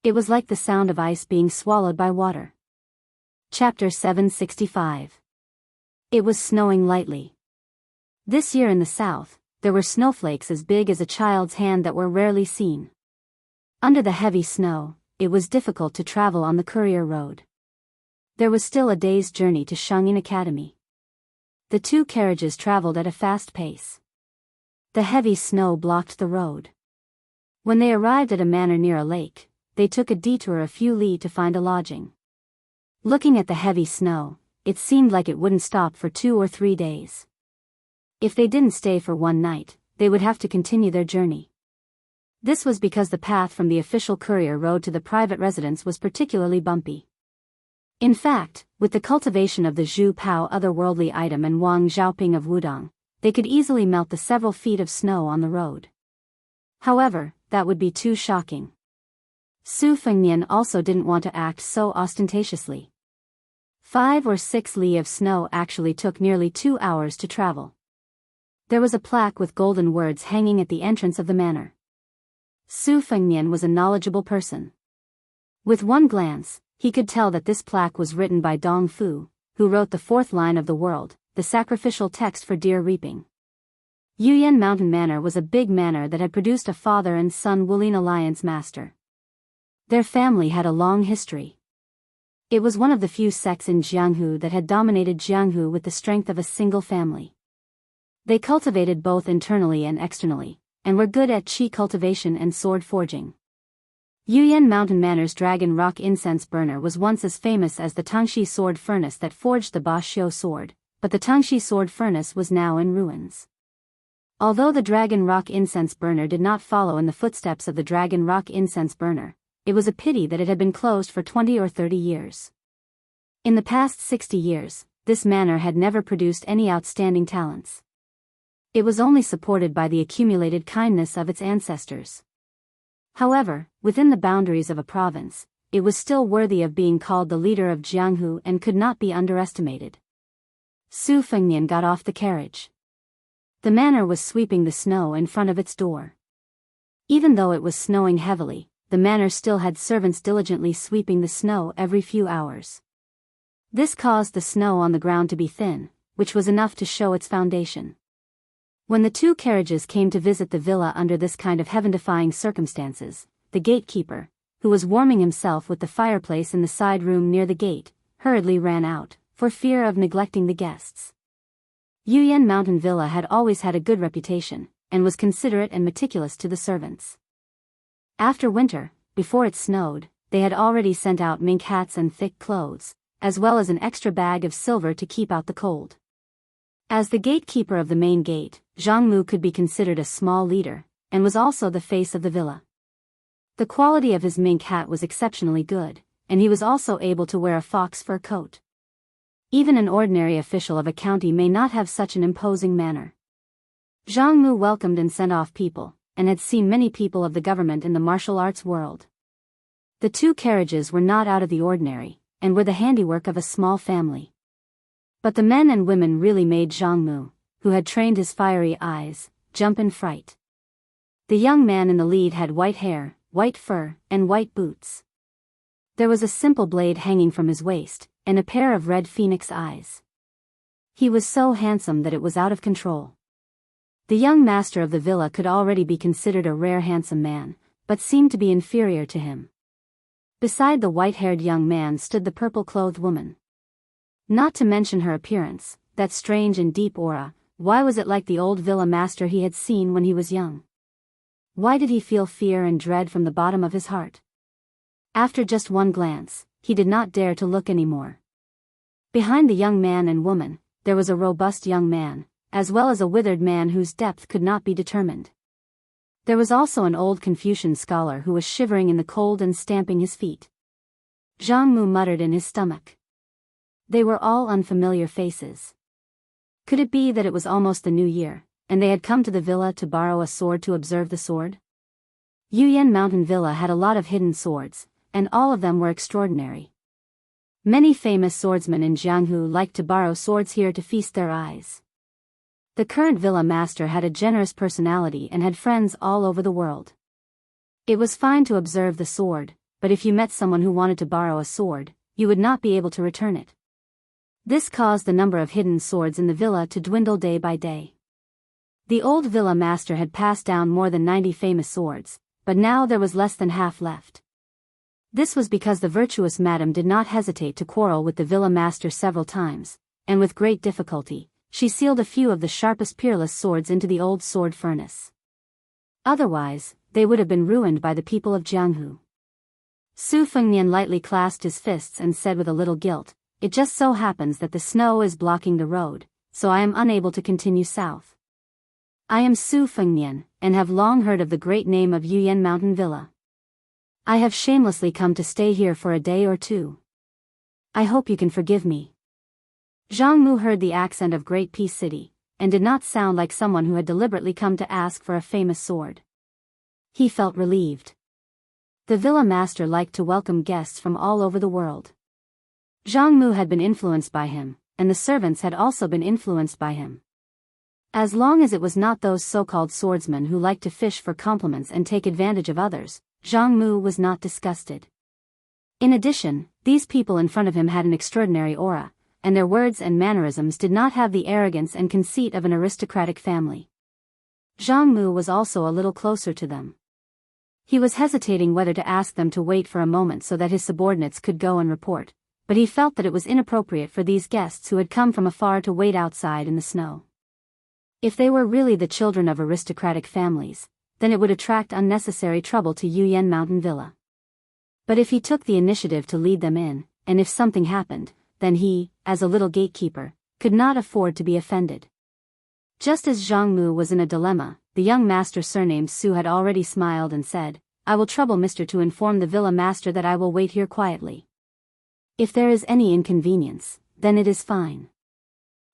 It was like the sound of ice being swallowed by water. Chapter 765. It was snowing lightly. This year in the south, there were snowflakes as big as a child's hand that were rarely seen. Under the heavy snow, it was difficult to travel on the courier road. There was still a day's journey to Shangyin Academy. The two carriages traveled at a fast pace. The heavy snow blocked the road. When they arrived at a manor near a lake, they took a detour a few li to find a lodging. Looking at the heavy snow, it seemed like it wouldn't stop for 2 or 3 days. If they didn't stay for one night, they would have to continue their journey. This was because the path from the official courier road to the private residence was particularly bumpy. In fact, with the cultivation of the Zhu Pao otherworldly item and Wang Xiaoping of Wudong, they could easily melt the several feet of snow on the road. However, that would be too shocking. Su Fengnian also didn't want to act so ostentatiously. 5 or 6 li of snow actually took nearly 2 hours to travel. There was a plaque with golden words hanging at the entrance of the manor. Su Fengnian was a knowledgeable person. With one glance, he could tell that this plaque was written by Dong Fu, who wrote the 4th line of the world, the sacrificial text for deer reaping. Yuyan Mountain Manor was a big manor that had produced a father and son Wulin Alliance master. Their family had a long history. It was one of the few sects in Jianghu that had dominated Jianghu with the strength of a single family. They cultivated both internally and externally, and were good at qi cultivation and sword forging. Yuyan Mountain Manor's Dragon Rock incense burner was once as famous as the Tangxi sword furnace that forged the Bashio sword, but the Tangxi sword furnace was now in ruins. Although the Dragon Rock incense burner did not follow in the footsteps of the Dragon Rock incense burner, it was a pity that it had been closed for 20 or 30 years. In the past 60 years, this manor had never produced any outstanding talents. It was only supported by the accumulated kindness of its ancestors. However, within the boundaries of a province, it was still worthy of being called the leader of Jianghu and could not be underestimated. Su Fengnian got off the carriage. The manor was sweeping the snow in front of its door. Even though it was snowing heavily, the manor still had servants diligently sweeping the snow every few hours. This caused the snow on the ground to be thin, which was enough to show its foundation. When the two carriages came to visit the villa under this kind of heaven-defying circumstances, the gatekeeper, who was warming himself with the fireplace in the side room near the gate, hurriedly ran out, for fear of neglecting the guests. Yuyan Mountain Villa had always had a good reputation, and was considerate and meticulous to the servants. After winter, before it snowed, they had already sent out mink hats and thick clothes, as well as an extra bag of silver to keep out the cold. As the gatekeeper of the main gate, Zhang Mu could be considered a small leader, and was also the face of the villa. The quality of his mink hat was exceptionally good, and he was also able to wear a fox fur coat. Even an ordinary official of a county may not have such an imposing manner. Zhang Mu welcomed and sent off people, and had seen many people of the government in the martial arts world. The two carriages were not out of the ordinary, and were the handiwork of a small family. But the men and women really made Zhang Mu, who had trained his fiery eyes, jump in fright. The young man in the lead had white hair, white fur, and white boots. There was a simple blade hanging from his waist, and a pair of red phoenix eyes. He was so handsome that it was out of control. The young master of the villa could already be considered a rare handsome man, but seemed to be inferior to him. Beside the white-haired young man stood the purple-clothed woman. Not to mention her appearance, that strange and deep aura, why was it like the old villa master he had seen when he was young? Why did he feel fear and dread from the bottom of his heart? After just one glance, he did not dare to look anymore. Behind the young man and woman, there was a robust young man, as well as a withered man whose depth could not be determined. There was also an old Confucian scholar who was shivering in the cold and stamping his feet. Jianghu muttered in his stomach. They were all unfamiliar faces. Could it be that it was almost the new year, and they had come to the villa to borrow a sword to observe the sword? Yuyan Mountain Villa had a lot of hidden swords, and all of them were extraordinary. Many famous swordsmen in Jianghu liked to borrow swords here to feast their eyes. The current villa master had a generous personality and had friends all over the world. It was fine to observe the sword, but if you met someone who wanted to borrow a sword, you would not be able to return it. This caused the number of hidden swords in the villa to dwindle day by day. The old villa master had passed down more than 90 famous swords, but now there was less than half left. This was because the virtuous madam did not hesitate to quarrel with the villa master several times, and with great difficulty, she sealed a few of the sharpest peerless swords into the old sword furnace. Otherwise, they would have been ruined by the people of Jianghu. Su Fengnian lightly clasped his fists and said with a little guilt, "It just so happens that the snow is blocking the road, so I am unable to continue south. I am Su Fengnian, and have long heard of the great name of Yuyan Mountain Villa. I have shamelessly come to stay here for a day or two. I hope you can forgive me." Jianghu heard the accent of Great Peace City, and did not sound like someone who had deliberately come to ask for a famous sword. He felt relieved. The villa master liked to welcome guests from all over the world. Jianghu had been influenced by him, and the servants had also been influenced by him. As long as it was not those so-called swordsmen who liked to fish for compliments and take advantage of others, Jianghu was not disgusted. In addition, these people in front of him had an extraordinary aura, and their words and mannerisms did not have the arrogance and conceit of an aristocratic family. Jianghu was also a little closer to them. He was hesitating whether to ask them to wait for a moment so that his subordinates could go and report, but he felt that it was inappropriate for these guests who had come from afar to wait outside in the snow. If they were really the children of aristocratic families, then it would attract unnecessary trouble to Yuyan Mountain Villa. But if he took the initiative to lead them in, and if something happened, then he, as a little gatekeeper, could not afford to be offended. Just as Jianghu was in a dilemma, the young master surnamed Su had already smiled and said, "I will trouble Mr. to inform the villa master that I will wait here quietly. If there is any inconvenience, then it is fine."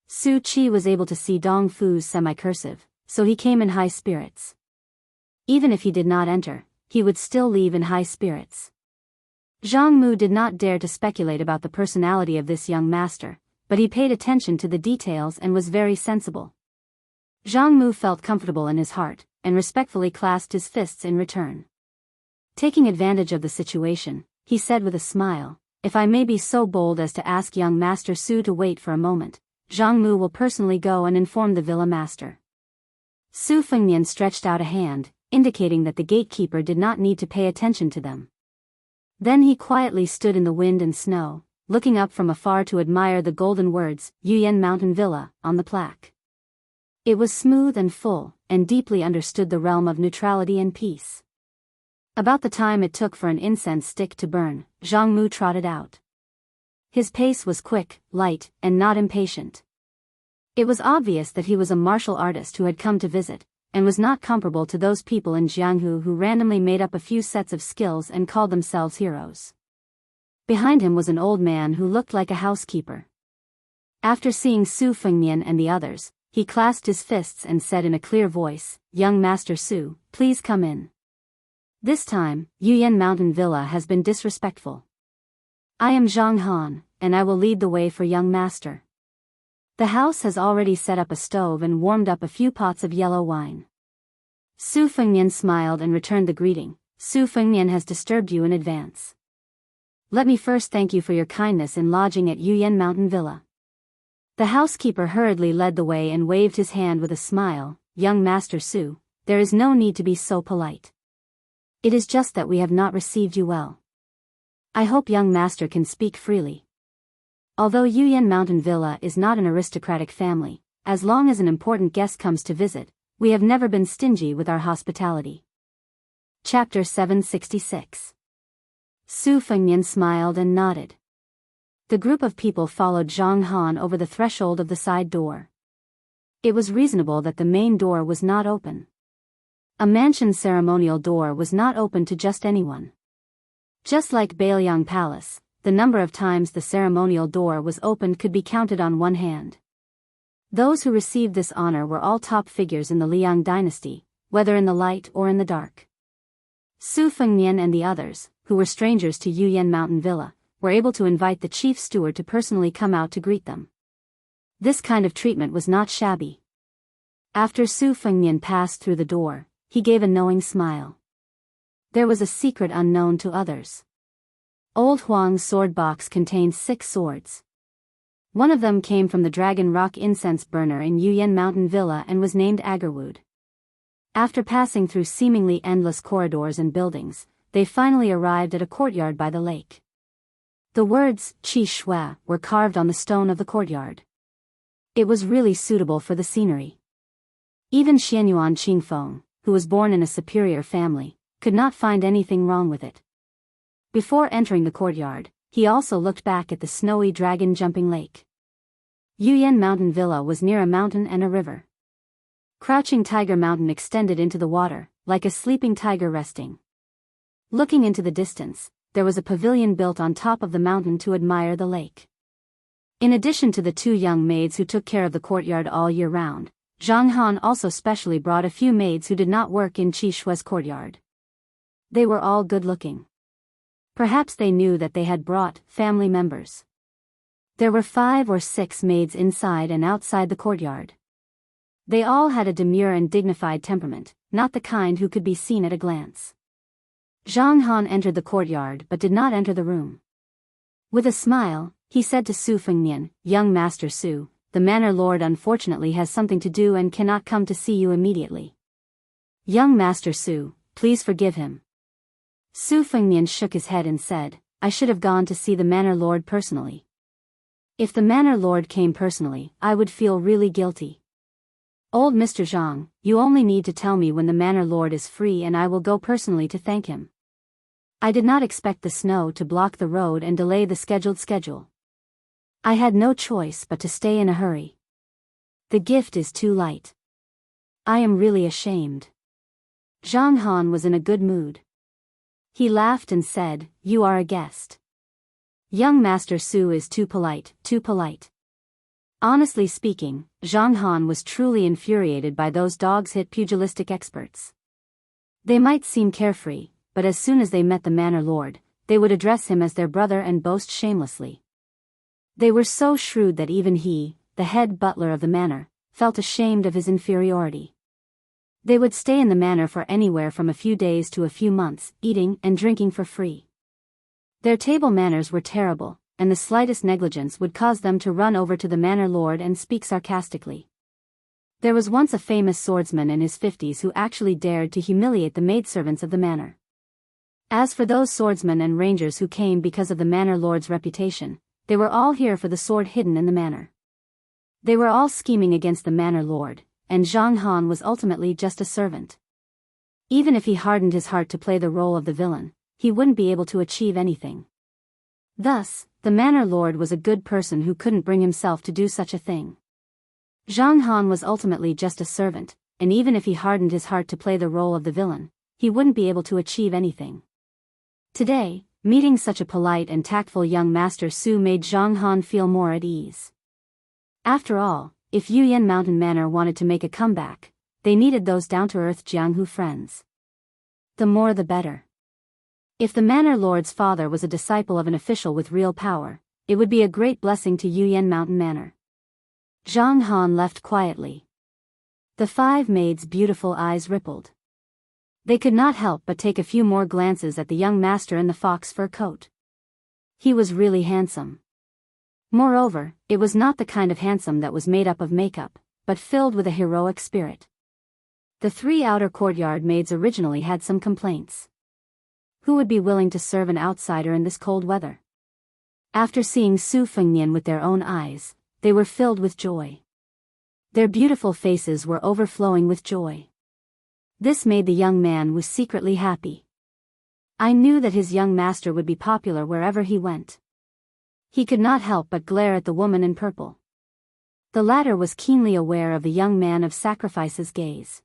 Su Qi was able to see Dong Fu's semi-cursive, so he came in high spirits. Even if he did not enter, he would still leave in high spirits. Jianghu did not dare to speculate about the personality of this young master, but he paid attention to the details and was very sensible. Jianghu felt comfortable in his heart, and respectfully clasped his fists in return. Taking advantage of the situation, he said with a smile, "If I may be so bold as to ask young Master Su to wait for a moment, Jianghu will personally go and inform the villa master." Su Fengnian stretched out a hand, indicating that the gatekeeper did not need to pay attention to them. Then he quietly stood in the wind and snow, looking up from afar to admire the golden words, "Yuyan Mountain Villa," on the plaque. It was smooth and full, and deeply understood the realm of neutrality and peace. About the time it took for an incense stick to burn, Jianghu trotted out. His pace was quick, light, and not impatient. It was obvious that he was a martial artist who had come to visit, and was not comparable to those people in Jianghu who randomly made up a few sets of skills and called themselves heroes. Behind him was an old man who looked like a housekeeper. After seeing Su Fengnian and the others, he clasped his fists and said in a clear voice, "Young Master Su, please come in. This time, Yuyan Mountain Villa has been disrespectful. I am Zhang Han, and I will lead the way for young master." The house has already set up a stove and warmed up a few pots of yellow wine. Su Fengnian smiled and returned the greeting. "Su Fengnian has disturbed you in advance. Let me first thank you for your kindness in lodging at Yuyan Mountain Villa." The housekeeper hurriedly led the way and waved his hand with a smile. "Young Master Su, there is no need to be so polite. It is just that we have not received you well. I hope young master can speak freely. Although Yuyan Mountain Villa is not an aristocratic family, as long as an important guest comes to visit, we have never been stingy with our hospitality." Chapter 766. Su Fengnian smiled and nodded. The group of people followed Zhang Han over the threshold of the side door. It was reasonable that the main door was not open. A mansion's ceremonial door was not open to just anyone. Just like Baoyang Palace, the number of times the ceremonial door was opened could be counted on one hand. Those who received this honor were all top figures in the Liang dynasty, whether in the light or in the dark. Su Fengnian and the others, who were strangers to Yuyan Mountain Villa, were able to invite the chief steward to personally come out to greet them. This kind of treatment was not shabby. After Su Fengnian passed through the door, he gave a knowing smile. There was a secret unknown to others. Old Huang's sword box contained 6 swords. One of them came from the Dragon Rock incense burner in Yuyan Mountain Villa and was named Agarwood. After passing through seemingly endless corridors and buildings, they finally arrived at a courtyard by the lake. The words, Qi Shui, were carved on the stone of the courtyard. It was really suitable for the scenery. Even Xianyuan Qingfeng, who was born in a superior family, could not find anything wrong with it. Before entering the courtyard, he also looked back at the snowy dragon-jumping lake. Yuyan Mountain Villa was near a mountain and a river. Crouching Tiger Mountain extended into the water, like a sleeping tiger resting. Looking into the distance, there was a pavilion built on top of the mountain to admire the lake. In addition to the 2 young maids who took care of the courtyard all year round, Zhang Han also specially brought a few maids who did not work in Qi Shui's courtyard. They were all good-looking. Perhaps they knew that they had brought family members. There were 5 or 6 maids inside and outside the courtyard. They all had a demure and dignified temperament, not the kind who could be seen at a glance. Zhang Han entered the courtyard but did not enter the room. With a smile, he said to Su Fengnian, "Young Master Su, the manor lord unfortunately has something to do and cannot come to see you immediately. Young Master Su, please forgive him." Su Fengnian shook his head and said, "I should have gone to see the manor lord personally. If the manor lord came personally, I would feel really guilty. Old Mr. Zhang, you only need to tell me when the manor lord is free and I will go personally to thank him. I did not expect the snow to block the road and delay the schedule. I had no choice but to stay in a hurry. The gift is too light. I am really ashamed." Zhang Han was in a good mood. He laughed and said, "You are a guest. Young Master Su is too polite, too polite." Honestly speaking, Zhang Han was truly infuriated by those dogs-hit pugilistic experts. They might seem carefree, but as soon as they met the manor lord, they would address him as their brother and boast shamelessly. They were so shrewd that even he, the head butler of the manor, felt ashamed of his inferiority. They would stay in the manor for anywhere from a few days to a few months, eating and drinking for free. Their table manners were terrible, and the slightest negligence would cause them to run over to the manor lord and speak sarcastically. There was once a famous swordsman in his 50s who actually dared to humiliate the maidservants of the manor. As for those swordsmen and rangers who came because of the manor lord's reputation, they were all here for the sword hidden in the manor. They were all scheming against the manor lord, and Zhang Han was ultimately just a servant. Even if he hardened his heart to play the role of the villain, he wouldn't be able to achieve anything. Thus, the manor lord was a good person who couldn't bring himself to do such a thing. Zhang Han was ultimately just a servant, and even if he hardened his heart to play the role of the villain, he wouldn't be able to achieve anything. Today, meeting such a polite and tactful young Master Su made Zhang Han feel more at ease. After all, if Yuyan Mountain Manor wanted to make a comeback, they needed those down-to-earth Jianghu friends. The more the better. If the manor lord's father was a disciple of an official with real power, it would be a great blessing to Yuyan Mountain Manor. Zhang Han left quietly. The 5 maids' beautiful eyes rippled. They could not help but take a few more glances at the young master in the fox fur coat. He was really handsome. Moreover, it was not the kind of handsome that was made up of makeup, but filled with a heroic spirit. The 3 outer courtyard maids originally had some complaints. Who would be willing to serve an outsider in this cold weather? After seeing Su Fengnian with their own eyes, they were filled with joy. Their beautiful faces were overflowing with joy. This made the young man was secretly happy. I knew that his young master would be popular wherever he went. He could not help but glare at the woman in purple. The latter was keenly aware of the young man of sacrifice's gaze.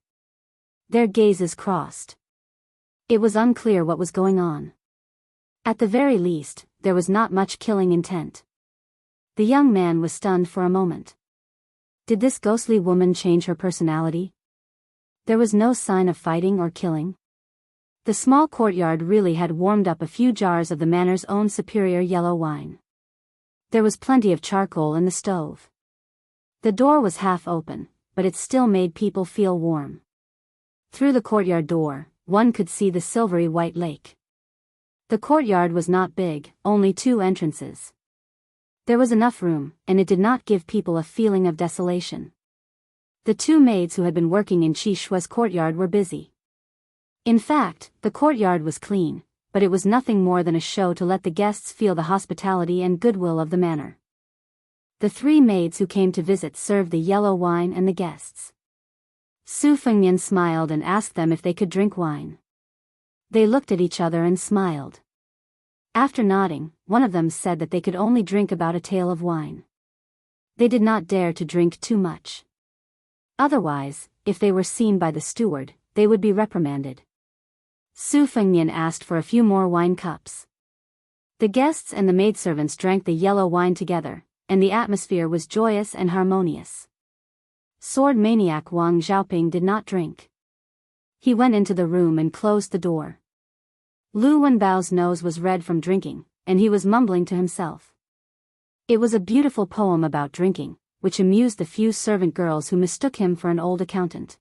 Their gazes crossed. It was unclear what was going on. At the very least, there was not much killing intent. The young man was stunned for a moment. Did this ghostly woman change her personality? There was no sign of fighting or killing. The small courtyard really had warmed up a few jars of the manor's own superior yellow wine. There was plenty of charcoal in the stove. The door was half open, but it still made people feel warm. Through the courtyard door, one could see the silvery white lake. The courtyard was not big, only 2 entrances. There was enough room, and it did not give people a feeling of desolation. The 2 maids who had been working in Qi Shui's courtyard were busy. In fact, the courtyard was clean, but it was nothing more than a show to let the guests feel the hospitality and goodwill of the manor. The 3 maids who came to visit served the yellow wine and the guests. Su Fengnian smiled and asked them if they could drink wine. They looked at each other and smiled. After nodding, one of them said that they could only drink about a tael of wine. They did not dare to drink too much. Otherwise, if they were seen by the steward, they would be reprimanded. Su Fengnian asked for a few more wine cups. The guests and the maidservants drank the yellow wine together, and the atmosphere was joyous and harmonious. Sword maniac Wang Xiaoping did not drink. He went into the room and closed the door. Lu Wenbao's nose was red from drinking, and he was mumbling to himself. It was a beautiful poem about drinking, which amused the few servant girls who mistook him for an old accountant.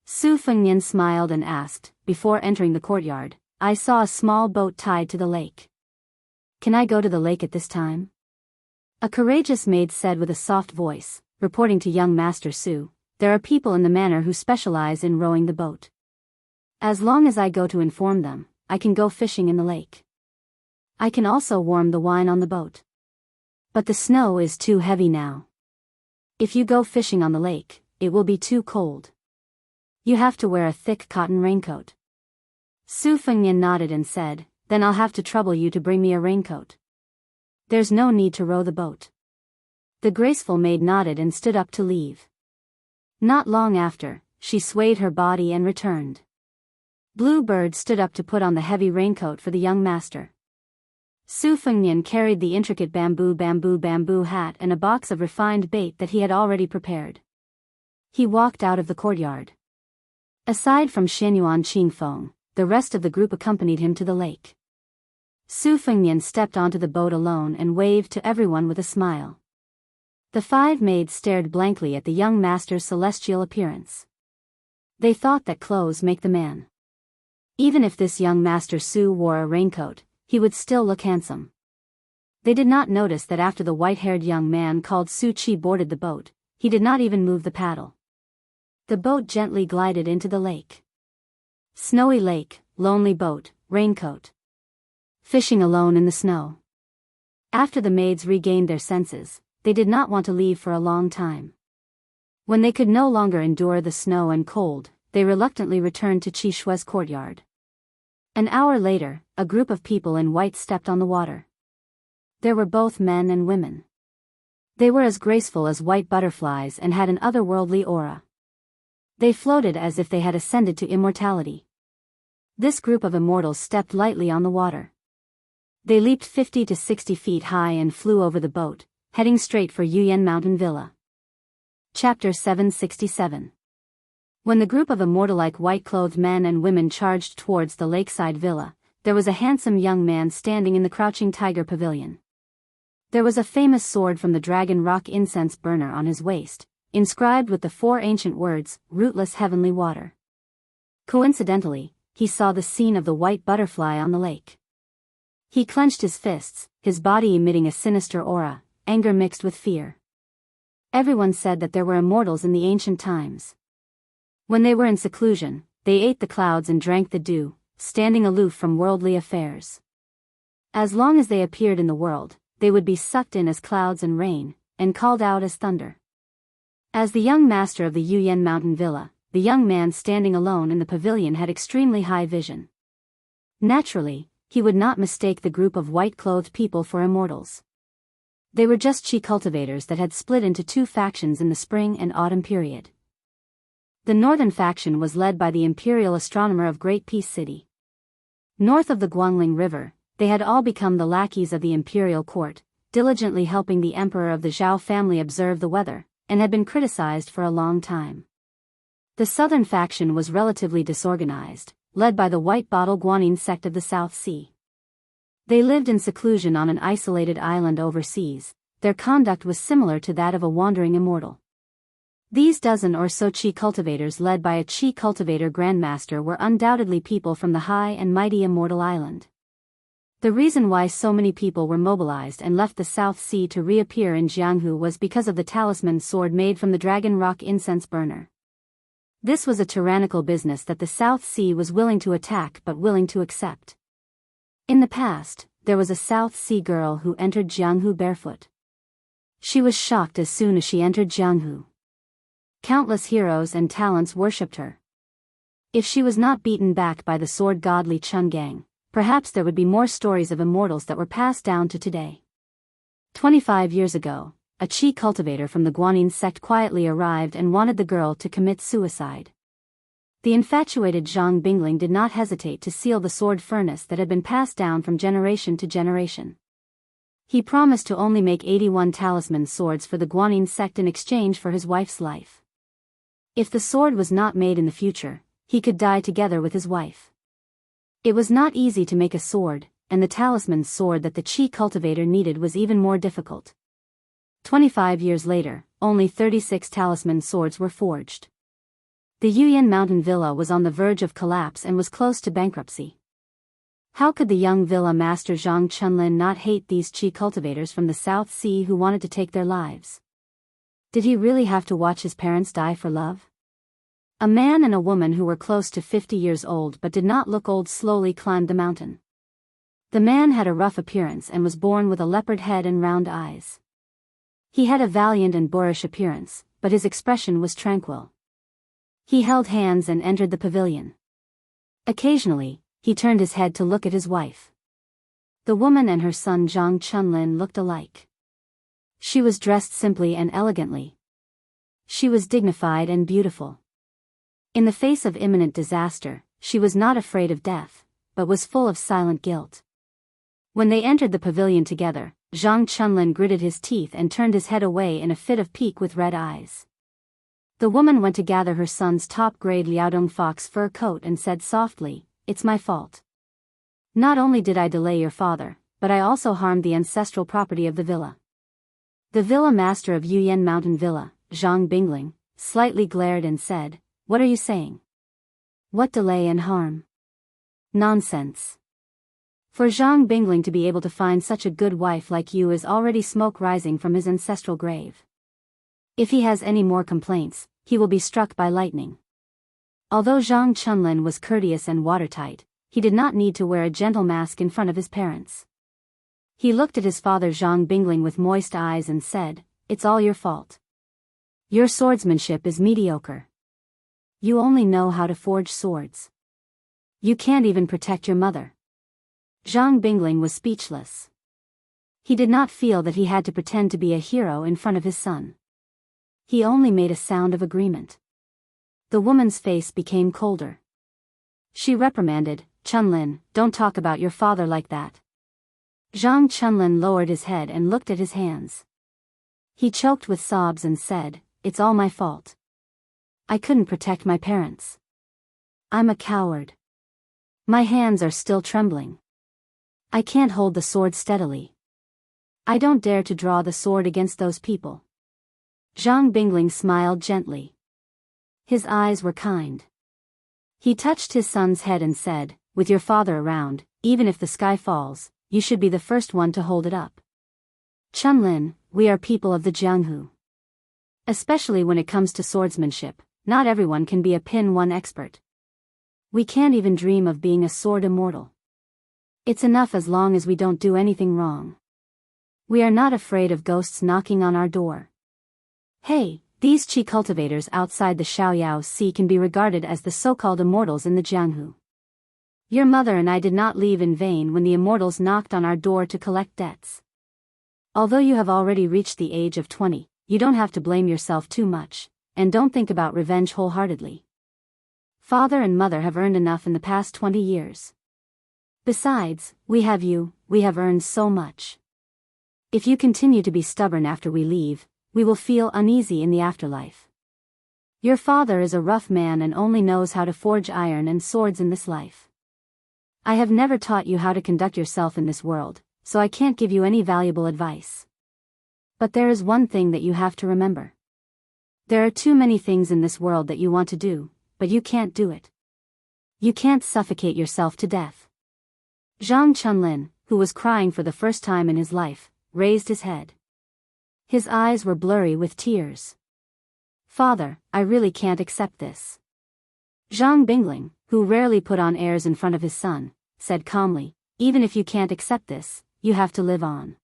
Su Fengnian smiled and asked, before entering the courtyard, "I saw a small boat tied to the lake. Can I go to the lake at this time?" A courageous maid said with a soft voice, reporting to young Master Su, "There are people in the manor who specialize in rowing the boat. As long as I go to inform them, I can go fishing in the lake. I can also warm the wine on the boat. But the snow is too heavy now. If you go fishing on the lake, it will be too cold. You have to wear a thick cotton raincoat." Su Fengnian nodded and said, "Then I'll have to trouble you to bring me a raincoat. There's no need to row the boat." The graceful maid nodded and stood up to leave. Not long after, she swayed her body and returned. Bluebird stood up to put on the heavy raincoat for the young master. Su Fengnian carried the intricate bamboo hat and a box of refined bait that he had already prepared. He walked out of the courtyard. Aside from Xianyuan Qingfeng, the rest of the group accompanied him to the lake. Su Fengnian stepped onto the boat alone and waved to everyone with a smile. The 5 maids stared blankly at the young master's celestial appearance. They thought that clothes make the man. Even if this young Master Su wore a raincoat, he would still look handsome. They did not notice that after the white-haired young man called Su Qi boarded the boat, he did not even move the paddle. The boat gently glided into the lake. Snowy lake, lonely boat, raincoat. Fishing alone in the snow. After the maids regained their senses, they did not want to leave for a long time. When they could no longer endure the snow and cold, they reluctantly returned to Qi Shui's courtyard. An hour later, a group of people in white stepped on the water. There were both men and women. They were as graceful as white butterflies and had an otherworldly aura. They floated as if they had ascended to immortality. This group of immortals stepped lightly on the water. They leaped 50 to 60 feet high and flew over the boat, heading straight for Yuyan Mountain Villa. Chapter 767. When the group of immortal-like white-clothed men and women charged towards the lakeside villa, there was a handsome young man standing in the Crouching Tiger Pavilion. There was a famous sword from the Dragon Rock incense burner on his waist, inscribed with the 4 ancient words, "Rootless Heavenly Water." Coincidentally, he saw the scene of the white butterfly on the lake. He clenched his fists, his body emitting a sinister aura, anger mixed with fear. Everyone said that there were immortals in the ancient times. When they were in seclusion, they ate the clouds and drank the dew, standing aloof from worldly affairs. As long as they appeared in the world, they would be sucked in as clouds and rain, and called out as thunder. As the young master of the Yuyan Mountain Villa, the young man standing alone in the pavilion had extremely high vision. Naturally, he would not mistake the group of white-clothed people for immortals. They were just Qi cultivators that had split into 2 factions in the spring and autumn period. The northern faction was led by the imperial astronomer of Great Peace City. North of the Guangling River, they had all become the lackeys of the imperial court, diligently helping the emperor of the Zhao family observe the weather, and had been criticized for a long time. The southern faction was relatively disorganized, led by the White Bottle Guanyin sect of the South Sea. They lived in seclusion on an isolated island overseas. Their conduct was similar to that of a wandering immortal. These dozen or so Qi cultivators led by a Qi cultivator grandmaster were undoubtedly people from the high and mighty immortal island. The reason why so many people were mobilized and left the South Sea to reappear in Jianghu was because of the talisman sword made from the Dragon Rock incense burner. This was a tyrannical business that the South Sea was willing to attack but willing to accept. In the past, there was a South Sea girl who entered Jianghu barefoot. She was shocked as soon as she entered Jianghu. Countless heroes and talents worshipped her. If she was not beaten back by the sword god Li Chungang, perhaps there would be more stories of immortals that were passed down to today. 25 years ago, a Qi cultivator from the Guanyin sect quietly arrived and wanted the girl to commit suicide. The infatuated Zhang Bingling did not hesitate to seal the sword furnace that had been passed down from generation to generation. He promised to only make 81 talisman swords for the Guanyin sect in exchange for his wife's life. If the sword was not made in the future, he could die together with his wife. It was not easy to make a sword, and the talisman sword that the Qi cultivator needed was even more difficult. 25 years later, only 36 talisman swords were forged. The Yuyan Mountain Villa was on the verge of collapse and was close to bankruptcy. How could the young villa master Zhang Chunlin not hate these Qi cultivators from the South Sea who wanted to take their lives? Did he really have to watch his parents die for love? A man and a woman who were close to 50 years old but did not look old slowly climbed the mountain. The man had a rough appearance and was born with a leopard head and round eyes. He had a valiant and boorish appearance, but his expression was tranquil. He held hands and entered the pavilion. Occasionally, he turned his head to look at his wife. The woman and her son Zhang Chunlin looked alike. She was dressed simply and elegantly. She was dignified and beautiful. In the face of imminent disaster, she was not afraid of death, but was full of silent guilt. When they entered the pavilion together, Zhang Chunlin gritted his teeth and turned his head away in a fit of pique with red eyes. The woman went to gather her son's top-grade Liaodong fox fur coat and said softly, "It's my fault. Not only did I delay your father, but I also harmed the ancestral property of the villa." The villa master of Yuyan Mountain Villa, Zhang Bingling, slightly glared and said, "What are you saying? What delay and harm? Nonsense. For Zhang Bingling to be able to find such a good wife like you is already smoke rising from his ancestral grave. If he has any more complaints, he will be struck by lightning." Although Zhang Chunlin was courteous and watertight, he did not need to wear a gentle mask in front of his parents. He looked at his father Zhang Bingling with moist eyes and said, "It's all your fault. Your swordsmanship is mediocre. You only know how to forge swords. You can't even protect your mother." Zhang Bingling was speechless. He did not feel that he had to pretend to be a hero in front of his son. He only made a sound of agreement. The woman's face became colder. She reprimanded, "Chunlin, don't talk about your father like that." Zhang Chunlin lowered his head and looked at his hands. He choked with sobs and said, "It's all my fault. I couldn't protect my parents. I'm a coward. My hands are still trembling. I can't hold the sword steadily. I don't dare to draw the sword against those people." Zhang Bingling smiled gently. His eyes were kind. He touched his son's head and said, "With your father around, even if the sky falls, you should be the first one to hold it up. Chunlin, we are people of the Jianghu. Especially when it comes to swordsmanship, not everyone can be a pin one expert. We can't even dream of being a sword immortal. It's enough as long as we don't do anything wrong. We are not afraid of ghosts knocking on our door. Hey, these Qi cultivators outside the Shaoyao Sea can be regarded as the so-called immortals in the Jianghu. Your mother and I did not leave in vain when the immortals knocked on our door to collect debts. Although you have already reached the age of 20, you don't have to blame yourself too much, and don't think about revenge wholeheartedly. Father and mother have earned enough in the past 20 years. Besides, we have you, we have earned so much. If you continue to be stubborn after we leave, we will feel uneasy in the afterlife. Your father is a rough man and only knows how to forge iron and swords in this life. I have never taught you how to conduct yourself in this world, so I can't give you any valuable advice. But there is one thing that you have to remember. There are too many things in this world that you want to do, but you can't do it. You can't suffocate yourself to death. Zhang Chunlin, who was crying for the first time in his life, raised his head. His eyes were blurry with tears. Father, I really can't accept this. Zhang Bingling, who rarely put on airs in front of his son, said calmly, even if you can't accept this, you have to live on.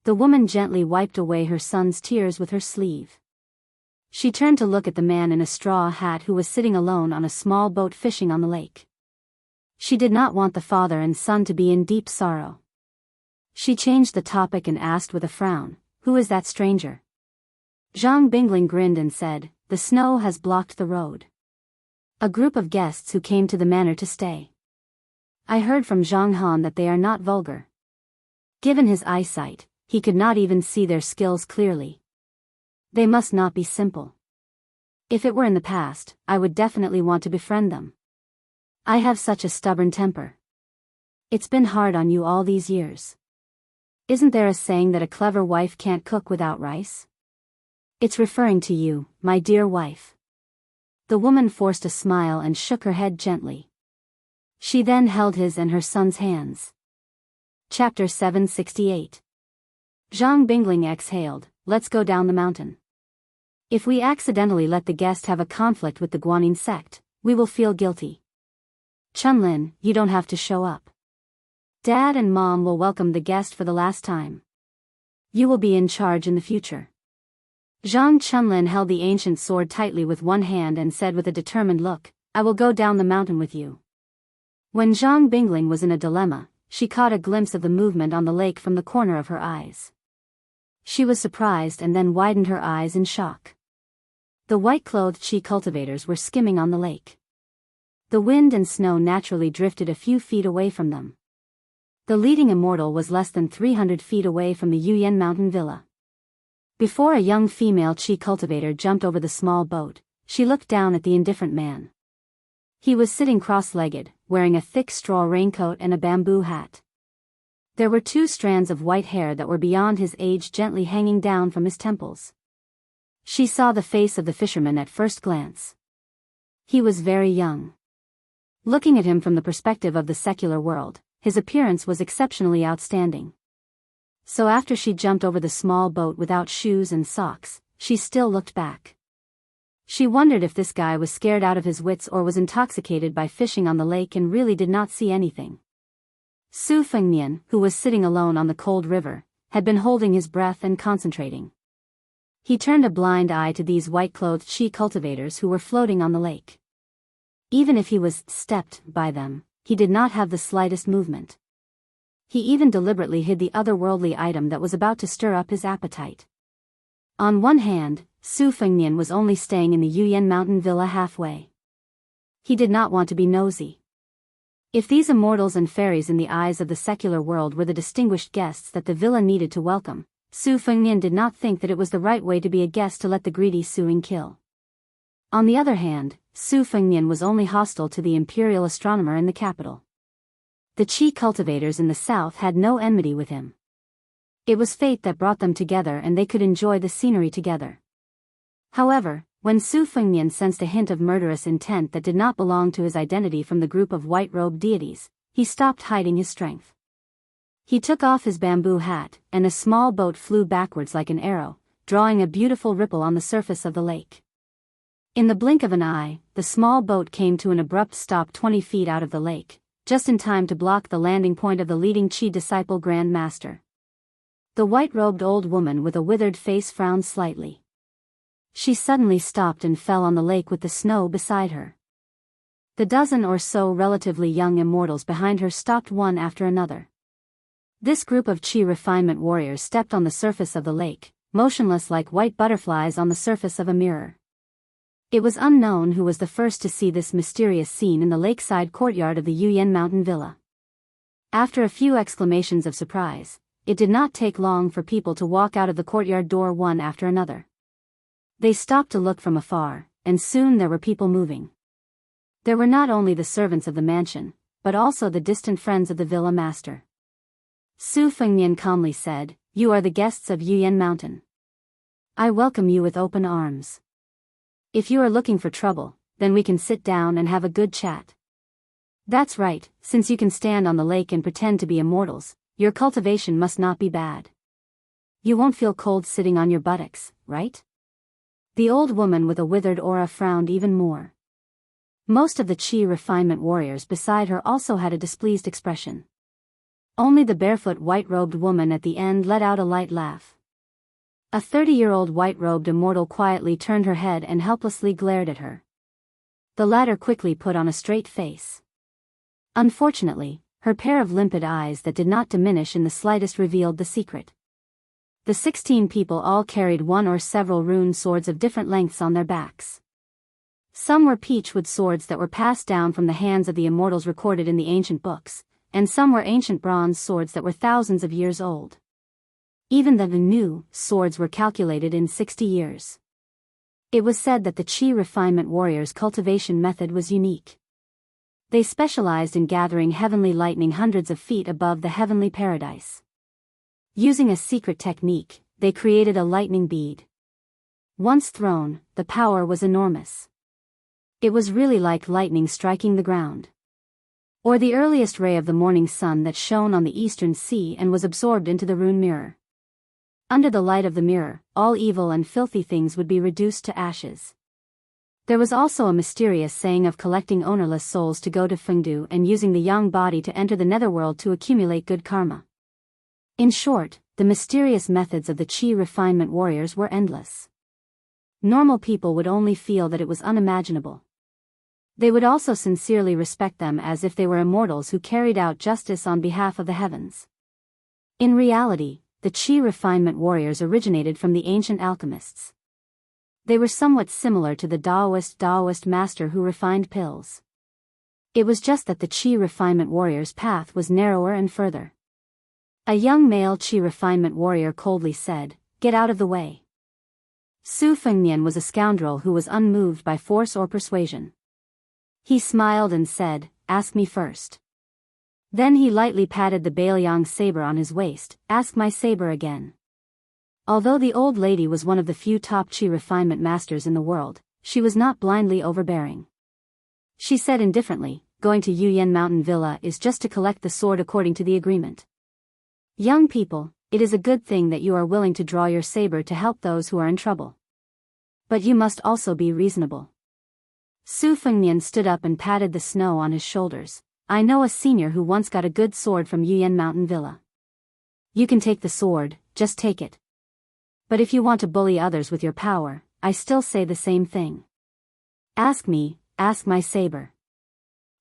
The woman gently wiped away her son's tears with her sleeve. She turned to look at the man in a straw hat who was sitting alone on a small boat fishing on the lake. She did not want the father and son to be in deep sorrow. She changed the topic and asked with a frown, "Who is that stranger?" Zhang Bingling grinned and said, "The snow has blocked the road. A group of guests who came to the manor to stay. I heard from Zhang Han that they are not vulgar." Given his eyesight, he could not even see their skills clearly. They must not be simple. If it were in the past, I would definitely want to befriend them. I have such a stubborn temper. It's been hard on you all these years. Isn't there a saying that a clever wife can't cook without rice? It's referring to you, my dear wife. The woman forced a smile and shook her head gently. She then held his and her son's hands. Chapter 768. Zhang Bingling exhaled, "Let's go down the mountain. If we accidentally let the guest have a conflict with the Guanyin sect, we will feel guilty. Chunlin, you don't have to show up. Dad and Mom will welcome the guest for the last time. You will be in charge in the future." Zhang Chunlin held the ancient sword tightly with one hand and said with a determined look, "I will go down the mountain with you." When Zhang Bingling was in a dilemma, she caught a glimpse of the movement on the lake from the corner of her eyes. She was surprised and then widened her eyes in shock. The white-clothed chi cultivators were skimming on the lake. The wind and snow naturally drifted a few feet away from them. The leading immortal was less than 300 feet away from the Yuyan mountain villa. Before a young female chi cultivator jumped over the small boat, she looked down at the indifferent man. He was sitting cross-legged, wearing a thick straw raincoat and a bamboo hat. There were 2 strands of white hair that were beyond his age gently hanging down from his temples. She saw the face of the fisherman at first glance. He was very young. Looking at him from the perspective of the secular world, his appearance was exceptionally outstanding. So after she jumped over the small boat without shoes and socks, she still looked back. She wondered if this guy was scared out of his wits or was intoxicated by fishing on the lake and really did not see anything. Su Fengnian, who was sitting alone on the cold river, had been holding his breath and concentrating. He turned a blind eye to these white-clothed chi cultivators who were floating on the lake. Even if he was stepped by them, he did not have the slightest movement. He even deliberately hid the otherworldly item that was about to stir up his appetite. On one hand, Su Fengnian was only staying in the Yuyan mountain villa halfway. He did not want to be nosy. If these immortals and fairies in the eyes of the secular world were the distinguished guests that the villa needed to welcome, Su Fengnian did not think that it was the right way to be a guest to let the greedy Suing kill. On the other hand, Su Fengnian was only hostile to the imperial astronomer in the capital. The chi cultivators in the south had no enmity with him. It was fate that brought them together and they could enjoy the scenery together. However, when Su Fengnian sensed a hint of murderous intent that did not belong to his identity from the group of white-robed deities, he stopped hiding his strength. He took off his bamboo hat, and a small boat flew backwards like an arrow, drawing a beautiful ripple on the surface of the lake. In the blink of an eye, the small boat came to an abrupt stop 20 feet out of the lake, just in time to block the landing point of the leading chi disciple Grand Master. The white-robed old woman with a withered face frowned slightly. She suddenly stopped and fell on the lake with the snow beside her. The dozen or so relatively young immortals behind her stopped one after another. This group of chi refinement warriors stepped on the surface of the lake, motionless like white butterflies on the surface of a mirror. It was unknown who was the first to see this mysterious scene in the lakeside courtyard of the Yuyan Mountain Villa. After a few exclamations of surprise, it did not take long for people to walk out of the courtyard door one after another. They stopped to look from afar, and soon there were people moving. There were not only the servants of the mansion, but also the distant friends of the villa master. Su Fengnian calmly said, "You are the guests of Yuyan Mountain. I welcome you with open arms. If you are looking for trouble, then we can sit down and have a good chat. That's right, since you can stand on the lake and pretend to be immortals, your cultivation must not be bad. You won't feel cold sitting on your buttocks, right?" The old woman with a withered aura frowned even more. Most of the Qi refinement warriors beside her also had a displeased expression. Only the barefoot white-robed woman at the end let out a light laugh. A 30-year-old white-robed immortal quietly turned her head and helplessly glared at her. The latter quickly put on a straight face. Unfortunately, her pair of limpid eyes that did not diminish in the slightest revealed the secret. The 16 people all carried one or several rune swords of different lengths on their backs. Some were peachwood swords that were passed down from the hands of the immortals recorded in the ancient books, and some were ancient bronze swords that were thousands of years old. Even the new swords were calculated in 60 years. It was said that the Qi refinement warriors' cultivation method was unique. They specialized in gathering heavenly lightning hundreds of feet above the heavenly paradise. Using a secret technique, they created a lightning bead. Once thrown, the power was enormous. It was really like lightning striking the ground. Or the earliest ray of the morning sun that shone on the eastern sea and was absorbed into the rune mirror. Under the light of the mirror, all evil and filthy things would be reduced to ashes. There was also a mysterious saying of collecting ownerless souls to go to Fengdu and using the young body to enter the netherworld to accumulate good karma. In short, the mysterious methods of the Qi refinement warriors were endless. Normal people would only feel that it was unimaginable. They would also sincerely respect them as if they were immortals who carried out justice on behalf of the heavens. In reality, the Qi refinement warriors originated from the ancient alchemists. They were somewhat similar to the Daoist master who refined pills. It was just that the Qi refinement warrior's path was narrower and further. A young male Qi refinement warrior coldly said, "Get out of the way." Su Fengnian was a scoundrel who was unmoved by force or persuasion. He smiled and said, "Ask me first." Then he lightly patted the Bailiang saber on his waist, "Ask my saber again." Although the old lady was one of the few top Qi refinement masters in the world, she was not blindly overbearing. She said indifferently, "Going to Yuyan Mountain Villa is just to collect the sword according to the agreement. Young people, it is a good thing that you are willing to draw your saber to help those who are in trouble. But you must also be reasonable." Su Fengnian stood up and patted the snow on his shoulders. "I know a senior who once got a good sword from Yuyan Mountain Villa. You can take the sword, just take it. But if you want to bully others with your power, I still say the same thing. Ask me, ask my saber."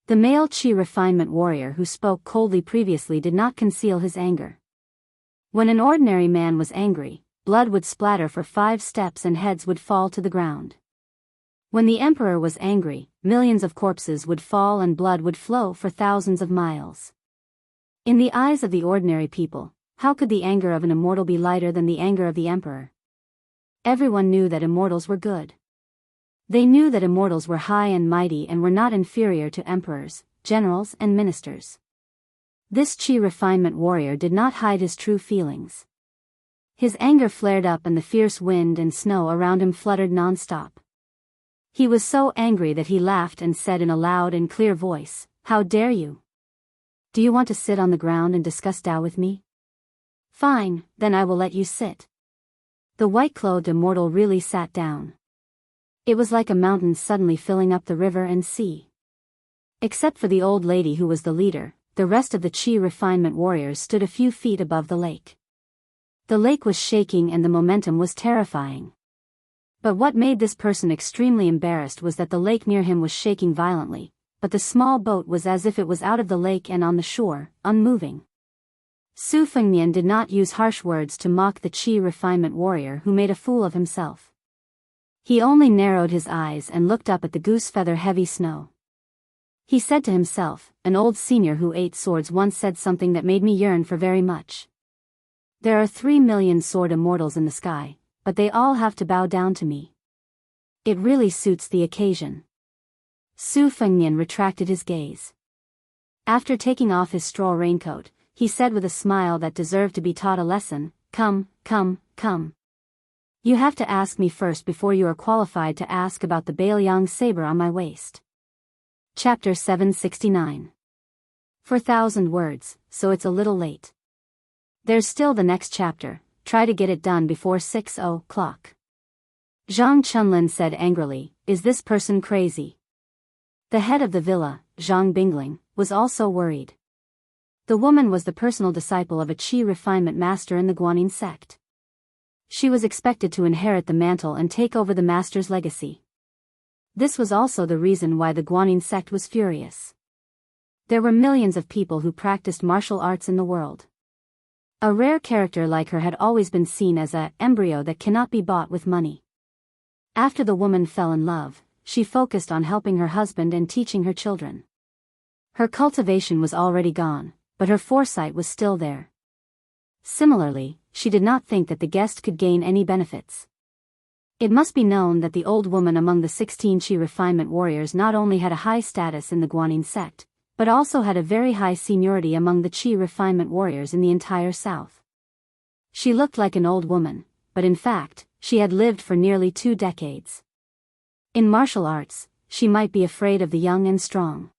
The male Qi refinement warrior who spoke coldly previously did not conceal his anger. When an ordinary man was angry, blood would splatter for 5 steps and heads would fall to the ground. When the emperor was angry, millions of corpses would fall and blood would flow for thousands of miles. In the eyes of the ordinary people, how could the anger of an immortal be lighter than the anger of the emperor? Everyone knew that immortals were good. They knew that immortals were high and mighty and were not inferior to emperors, generals and ministers. This Qi refinement warrior did not hide his true feelings. His anger flared up and the fierce wind and snow around him fluttered non-stop. He was so angry that he laughed and said in a loud and clear voice, "How dare you? Do you want to sit on the ground and discuss Tao with me? Fine, then I will let you sit." The white-clothed immortal really sat down. It was like a mountain suddenly filling up the river and sea. Except for the old lady who was the leader, the rest of the Qi refinement warriors stood a few feet above the lake. The lake was shaking and the momentum was terrifying. But what made this person extremely embarrassed was that the lake near him was shaking violently, but the small boat was as if it was out of the lake and on the shore, unmoving. Su Fengnian did not use harsh words to mock the Qi refinement warrior who made a fool of himself. He only narrowed his eyes and looked up at the goose-feather-heavy snow. He said to himself, an old senior who ate swords once said something that made me yearn for very much. There are 3 million sword immortals in the sky, but they all have to bow down to me. It really suits the occasion. Su Fengnian retracted his gaze. After taking off his straw raincoat, he said with a smile that deserved to be taught a lesson, Come. You have to ask me first before you are qualified to ask about the Bailiang saber on my waist. Chapter 769. 4,000 words, so it's a little late. There's still the next chapter, try to get it done before 6 o'clock. Zhang Chunlin said angrily, Is this person crazy? The head of the villa, Zhang Bingling, was also worried. The woman was the personal disciple of a Qi refinement master in the Guanyin sect. She was expected to inherit the mantle and take over the master's legacy. This was also the reason why the Guanyin sect was furious. There were millions of people who practiced martial arts in the world. A rare character like her had always been seen as an embryo that cannot be bought with money. After the woman fell in love, she focused on helping her husband and teaching her children. Her cultivation was already gone, but her foresight was still there. Similarly, she did not think that the guest could gain any benefits. It must be known that the old woman among the 16 Qi refinement warriors not only had a high status in the Guanyin sect, but also had a very high seniority among the Qi refinement warriors in the entire south. She looked like an old woman, but in fact, she had lived for nearly 2 decades. In martial arts, she might be afraid of the young and strong.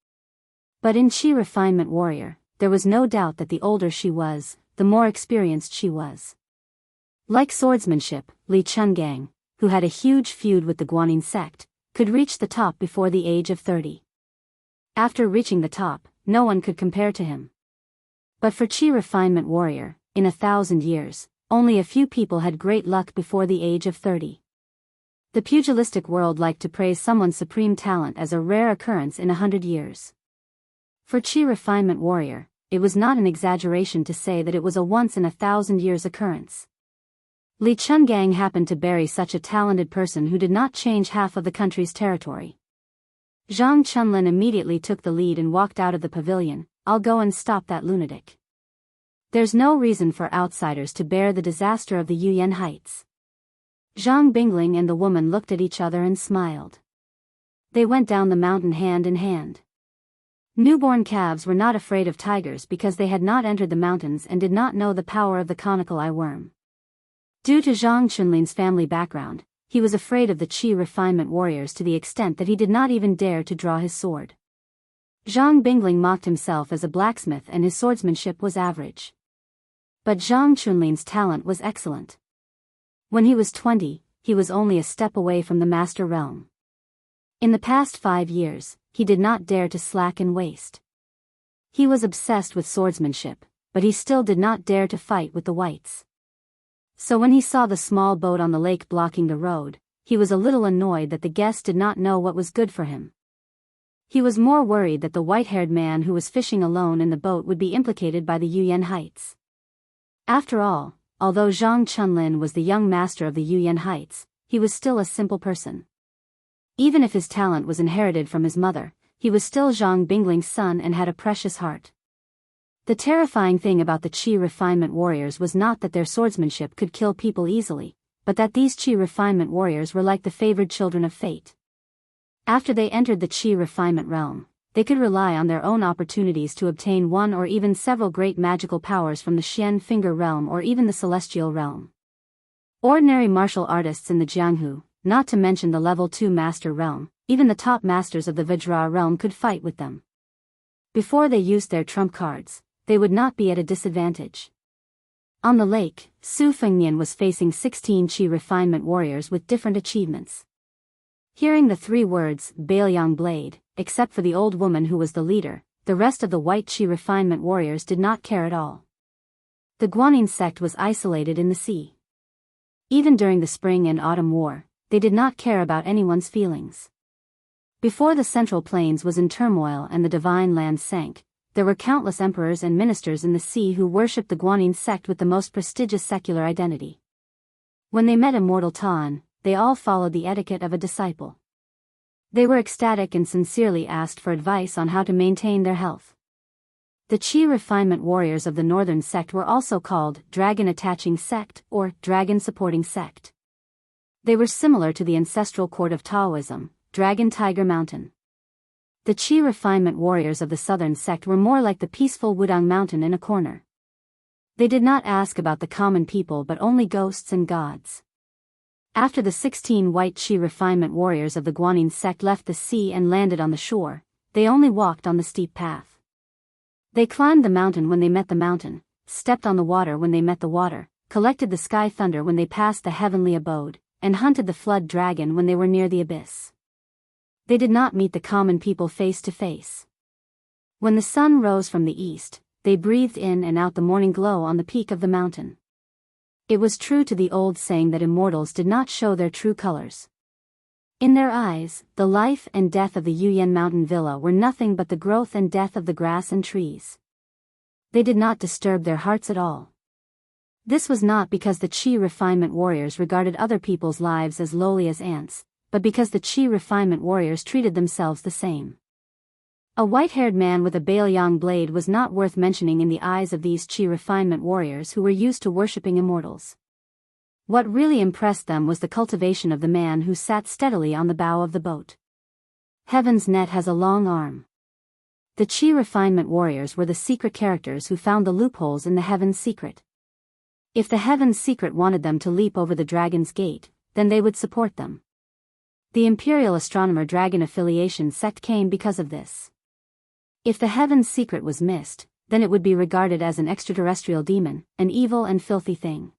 But in Qi refinement warrior, there was no doubt that the older she was, the more experienced she was. Like swordsmanship, Li Chungang, who had a huge feud with the Guanyin sect, could reach the top before the age of 30. After reaching the top, no one could compare to him. But for Qi refinement warrior, in 1,000 years, only a few people had great luck before the age of 30. The pugilistic world liked to praise someone's supreme talent as a rare occurrence in 100 years. For Qi refinement warrior, it was not an exaggeration to say that it was a once-in-1,000 years occurrence. Li Chungang happened to bury such a talented person who did not change half of the country's territory. Zhang Chunlin immediately took the lead and walked out of the pavilion. I'll go and stop that lunatic. There's no reason for outsiders to bear the disaster of the Yuyan Heights. Zhang Bingling and the woman looked at each other and smiled. They went down the mountain hand in hand. Newborn calves were not afraid of tigers because they had not entered the mountains and did not know the power of the conical eye worm. Due to Zhang Chunlin's family background, he was afraid of the Qi refinement warriors to the extent that he did not even dare to draw his sword. Zhang Bingling mocked himself as a blacksmith and his swordsmanship was average. But Zhang Chunlin's talent was excellent. When he was 20, he was only a step away from the master realm. In the past 5 years, he did not dare to slack and waste. He was obsessed with swordsmanship, but he still did not dare to fight with the whites. So when he saw the small boat on the lake blocking the road, he was a little annoyed that the guest did not know what was good for him. He was more worried that the white-haired man who was fishing alone in the boat would be implicated by the Yuyan Heights. After all, although Zhang Chunlin was the young master of the Yuyan Heights, he was still a simple person. Even if his talent was inherited from his mother, he was still Zhang Bingling's son and had a precious heart. The terrifying thing about the Qi refinement warriors was not that their swordsmanship could kill people easily, but that these Qi refinement warriors were like the favored children of fate. After they entered the Qi refinement realm, they could rely on their own opportunities to obtain one or even several great magical powers from the Xian Finger realm or even the Celestial realm. Ordinary martial artists in the Jianghu, not to mention the level 2 master realm, even the top masters of the Vajra realm could fight with them. Before they used their trump cards, they would not be at a disadvantage. On the lake, Su Fengnian was facing 16 Qi refinement warriors with different achievements. Hearing the 3 words, Bailiang Blade, except for the old woman who was the leader, the rest of the white Qi refinement warriors did not care at all. The Guanyin sect was isolated in the sea. Even during the Spring and Autumn War, they did not care about anyone's feelings. Before the Central Plains was in turmoil and the Divine Land sank, there were countless emperors and ministers in the sea who worshipped the Guanyin sect with the most prestigious secular identity. When they met Immortal Tan, they all followed the etiquette of a disciple. They were ecstatic and sincerely asked for advice on how to maintain their health. The Qi refinement warriors of the northern sect were also called dragon-attaching sect or dragon-supporting sect. They were similar to the ancestral court of Taoism, Dragon Tiger Mountain. The Qi refinement warriors of the southern sect were more like the peaceful Wudang Mountain in a corner. They did not ask about the common people but only ghosts and gods. After the 16 white Qi refinement warriors of the Guanyin sect left the sea and landed on the shore, they only walked on the steep path. They climbed the mountain when they met the mountain, stepped on the water when they met the water, collected the sky thunder when they passed the heavenly abode, and hunted the flood dragon when they were near the abyss. They did not meet the common people face to face. When the sun rose from the east, they breathed in and out the morning glow on the peak of the mountain. It was true to the old saying that immortals did not show their true colors. In their eyes, the life and death of the Yuyan mountain villa were nothing but the growth and death of the grass and trees. They did not disturb their hearts at all. This was not because the Qi refinement warriors regarded other people's lives as lowly as ants, but because the Qi refinement warriors treated themselves the same. A white-haired man with a Baoyang blade was not worth mentioning in the eyes of these Qi refinement warriors who were used to worshipping immortals. What really impressed them was the cultivation of the man who sat steadily on the bow of the boat. Heaven's net has a long arm. The Qi refinement warriors were the secret characters who found the loopholes in the heaven's secret. If the heaven's secret wanted them to leap over the dragon's gate, then they would support them. The Imperial Astronomer Dragon Affiliation sect came because of this. If the heaven's secret was missed, then it would be regarded as an extraterrestrial demon, an evil and filthy thing.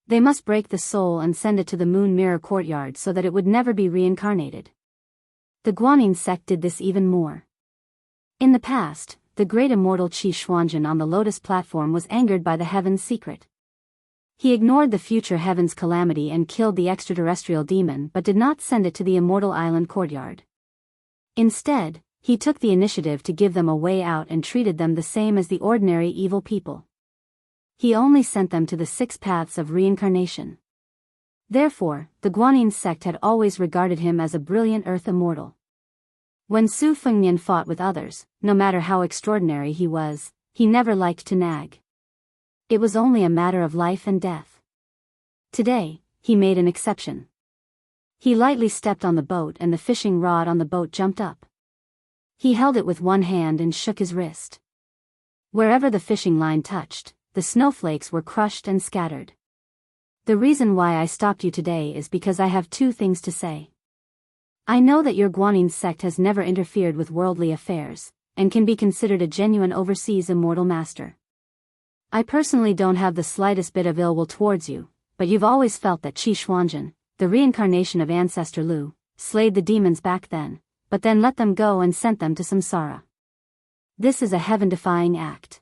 They must break the soul and send it to the Moon Mirror Courtyard so that it would never be reincarnated. The Guanyin sect did this even more. In the past, the great immortal Qi Xuanzhen on the Lotus platform was angered by the heaven's secret. He ignored the future heaven's calamity and killed the extraterrestrial demon but did not send it to the immortal island courtyard. Instead, he took the initiative to give them a way out and treated them the same as the ordinary evil people. He only sent them to the 6 paths of reincarnation. Therefore, the Guanyin sect had always regarded him as a brilliant earth immortal. When Su Fengnian fought with others, no matter how extraordinary he was, he never liked to nag. It was only a matter of life and death. Today, he made an exception. He lightly stepped on the boat and the fishing rod on the boat jumped up. He held it with one hand and shook his wrist. Wherever the fishing line touched, the snowflakes were crushed and scattered. The reason why I stopped you today is because I have 2 things to say. I know that your Guanyin sect has never interfered with worldly affairs, and can be considered a genuine overseas immortal master. I personally don't have the slightest bit of ill will towards you, but you've always felt that Qi Xuanzhen, the reincarnation of Ancestor Lu, slayed the demons back then, but then let them go and sent them to samsara. This is a heaven-defying act.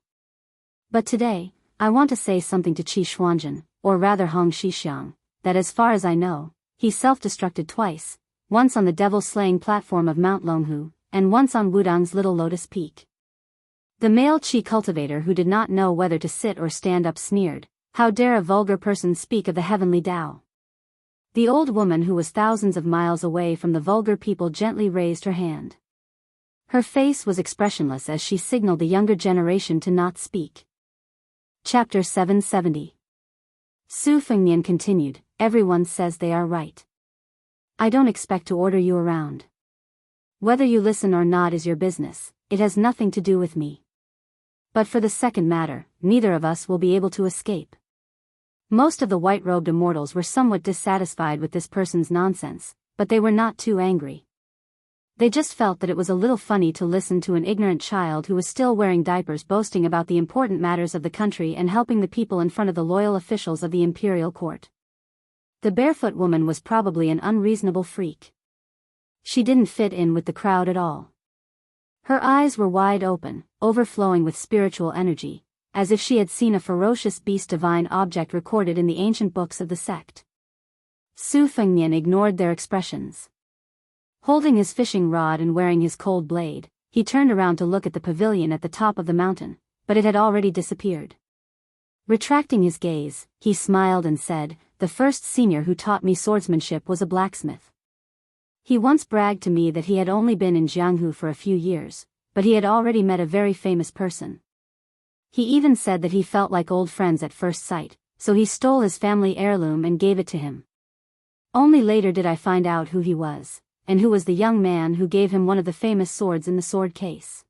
But today, I want to say something to Qi Xuanzhen, or rather Hong Shixiang, that as far as I know, he self-destructed twice, once on the devil-slaying platform of Mount Longhu, and once on Wudang's Little Lotus Peak. The male Qi cultivator who did not know whether to sit or stand up sneered, "How dare a vulgar person speak of the heavenly Tao?" The old woman who was thousands of miles away from the vulgar people gently raised her hand. Her face was expressionless as she signaled the younger generation to not speak. Chapter 770. Su Fengnian continued, "Everyone says they are right. I don't expect to order you around. Whether you listen or not is your business, it has nothing to do with me. But for the second matter, neither of us will be able to escape." Most of the white-robed immortals were somewhat dissatisfied with this person's nonsense, but they were not too angry. They just felt that it was a little funny to listen to an ignorant child who was still wearing diapers boasting about the important matters of the country and helping the people in front of the loyal officials of the imperial court. The barefoot woman was probably an unreasonable freak. She didn't fit in with the crowd at all. Her eyes were wide open, overflowing with spiritual energy, as if she had seen a ferocious beast divine object recorded in the ancient books of the sect. Su Fengnian ignored their expressions. Holding his fishing rod and wearing his cold blade, he turned around to look at the pavilion at the top of the mountain, but it had already disappeared. Retracting his gaze, he smiled and said, the first senior who taught me swordsmanship was a blacksmith. He once bragged to me that he had only been in Jianghu for a few years, but he had already met a very famous person. He even said that he felt like old friends at first sight, so he stole his family heirloom and gave it to him. Only later did I find out who he was, and who was the young man who gave him one of the famous swords in the sword case.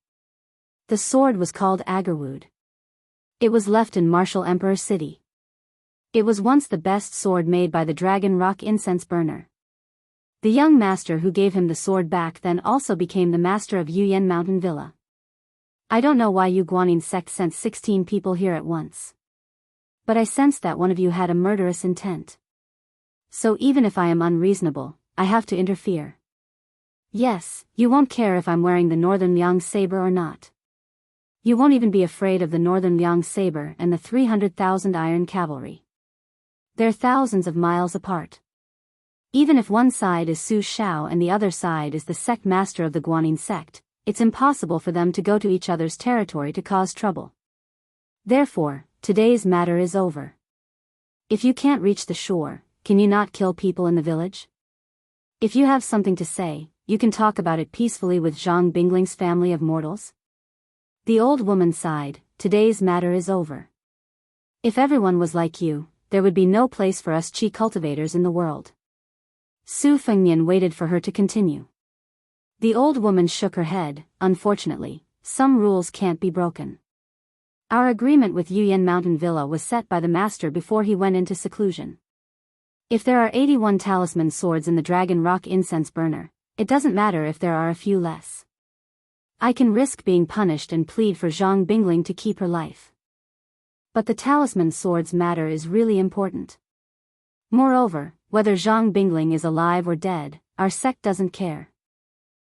The sword was called Agarwood. It was left in Martial Emperor City. It was once the best sword made by the Dragon Rock incense burner. The young master who gave him the sword back then also became the master of Yuyan Mountain Villa. I don't know why you Guanyin sect sent 16 people here at once. But I sensed that one of you had a murderous intent. So even if I am unreasonable, I have to interfere. Yes, you won't care if I'm wearing the Northern Liang saber or not. You won't even be afraid of the Northern Liang saber and the 300,000 iron cavalry. They're thousands of miles apart. Even if one side is Su Shao and the other side is the sect master of the Guanyin sect, it's impossible for them to go to each other's territory to cause trouble. Therefore, today's matter is over. If you can't reach the shore, can you not kill people in the village? If you have something to say, you can talk about it peacefully with Zhang Bingling's family of mortals. The old woman sighed, today's matter is over. If everyone was like you, there would be no place for us qi cultivators in the world. Su Fengnian waited for her to continue. The old woman shook her head, unfortunately, some rules can't be broken. Our agreement with Yuyan Mountain Villa was set by the master before he went into seclusion. If there are 81 talisman swords in the Dragon Rock incense burner, it doesn't matter if there are a few less. I can risk being punished and plead for Zhang Bingling to keep her life. But the talisman swords matter is really important. Moreover, whether Zhang Bingling is alive or dead, our sect doesn't care.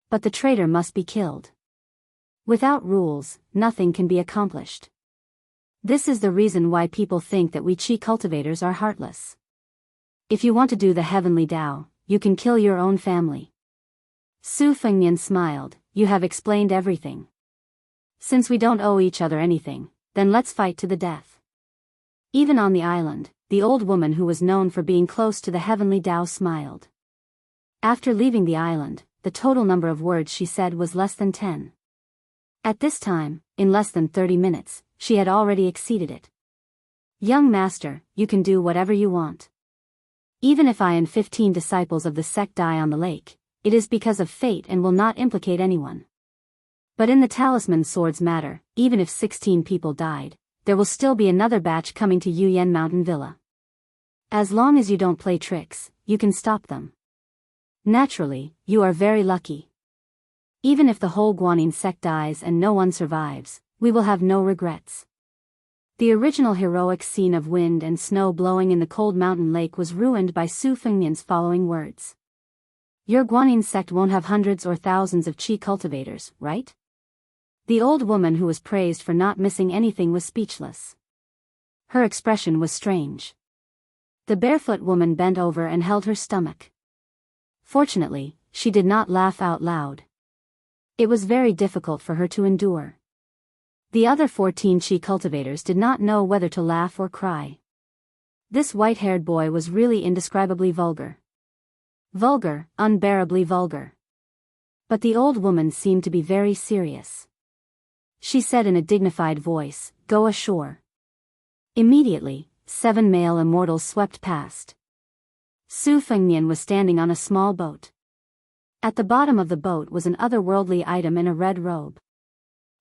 But the traitor must be killed. Without rules, nothing can be accomplished. This is the reason why people think that we qi cultivators are heartless. If you want to do the heavenly Tao, you can kill your own family. Su Fengnian smiled, you have explained everything. Since we don't owe each other anything, then let's fight to the death. Even on the island, the old woman who was known for being close to the heavenly Tao smiled. After leaving the island, the total number of words she said was less than 10. At this time, in less than 30 minutes, she had already exceeded it. Young master, you can do whatever you want. Even if I and 15 disciples of the sect die on the lake, it is because of fate and will not implicate anyone. But in the talisman swords matter, even if 16 people died, there will still be another batch coming to Yuyan Mountain Villa. As long as you don't play tricks, you can stop them. Naturally, you are very lucky. Even if the whole Guanyin sect dies and no one survives, we will have no regrets. The original heroic scene of wind and snow blowing in the cold mountain lake was ruined by Su Fengnian's following words. Your Guanyin sect won't have hundreds or thousands of qi cultivators, right? The old woman who was praised for not missing anything was speechless. Her expression was strange. The barefoot woman bent over and held her stomach. Fortunately, she did not laugh out loud. It was very difficult for her to endure. The other 14 qi cultivators did not know whether to laugh or cry. This white-haired boy was really indescribably vulgar. Vulgar, unbearably vulgar. But the old woman seemed to be very serious. She said in a dignified voice, "Go ashore." Immediately, 7 male immortals swept past. Su Fengnian was standing on a small boat. At the bottom of the boat was an otherworldly item in a red robe.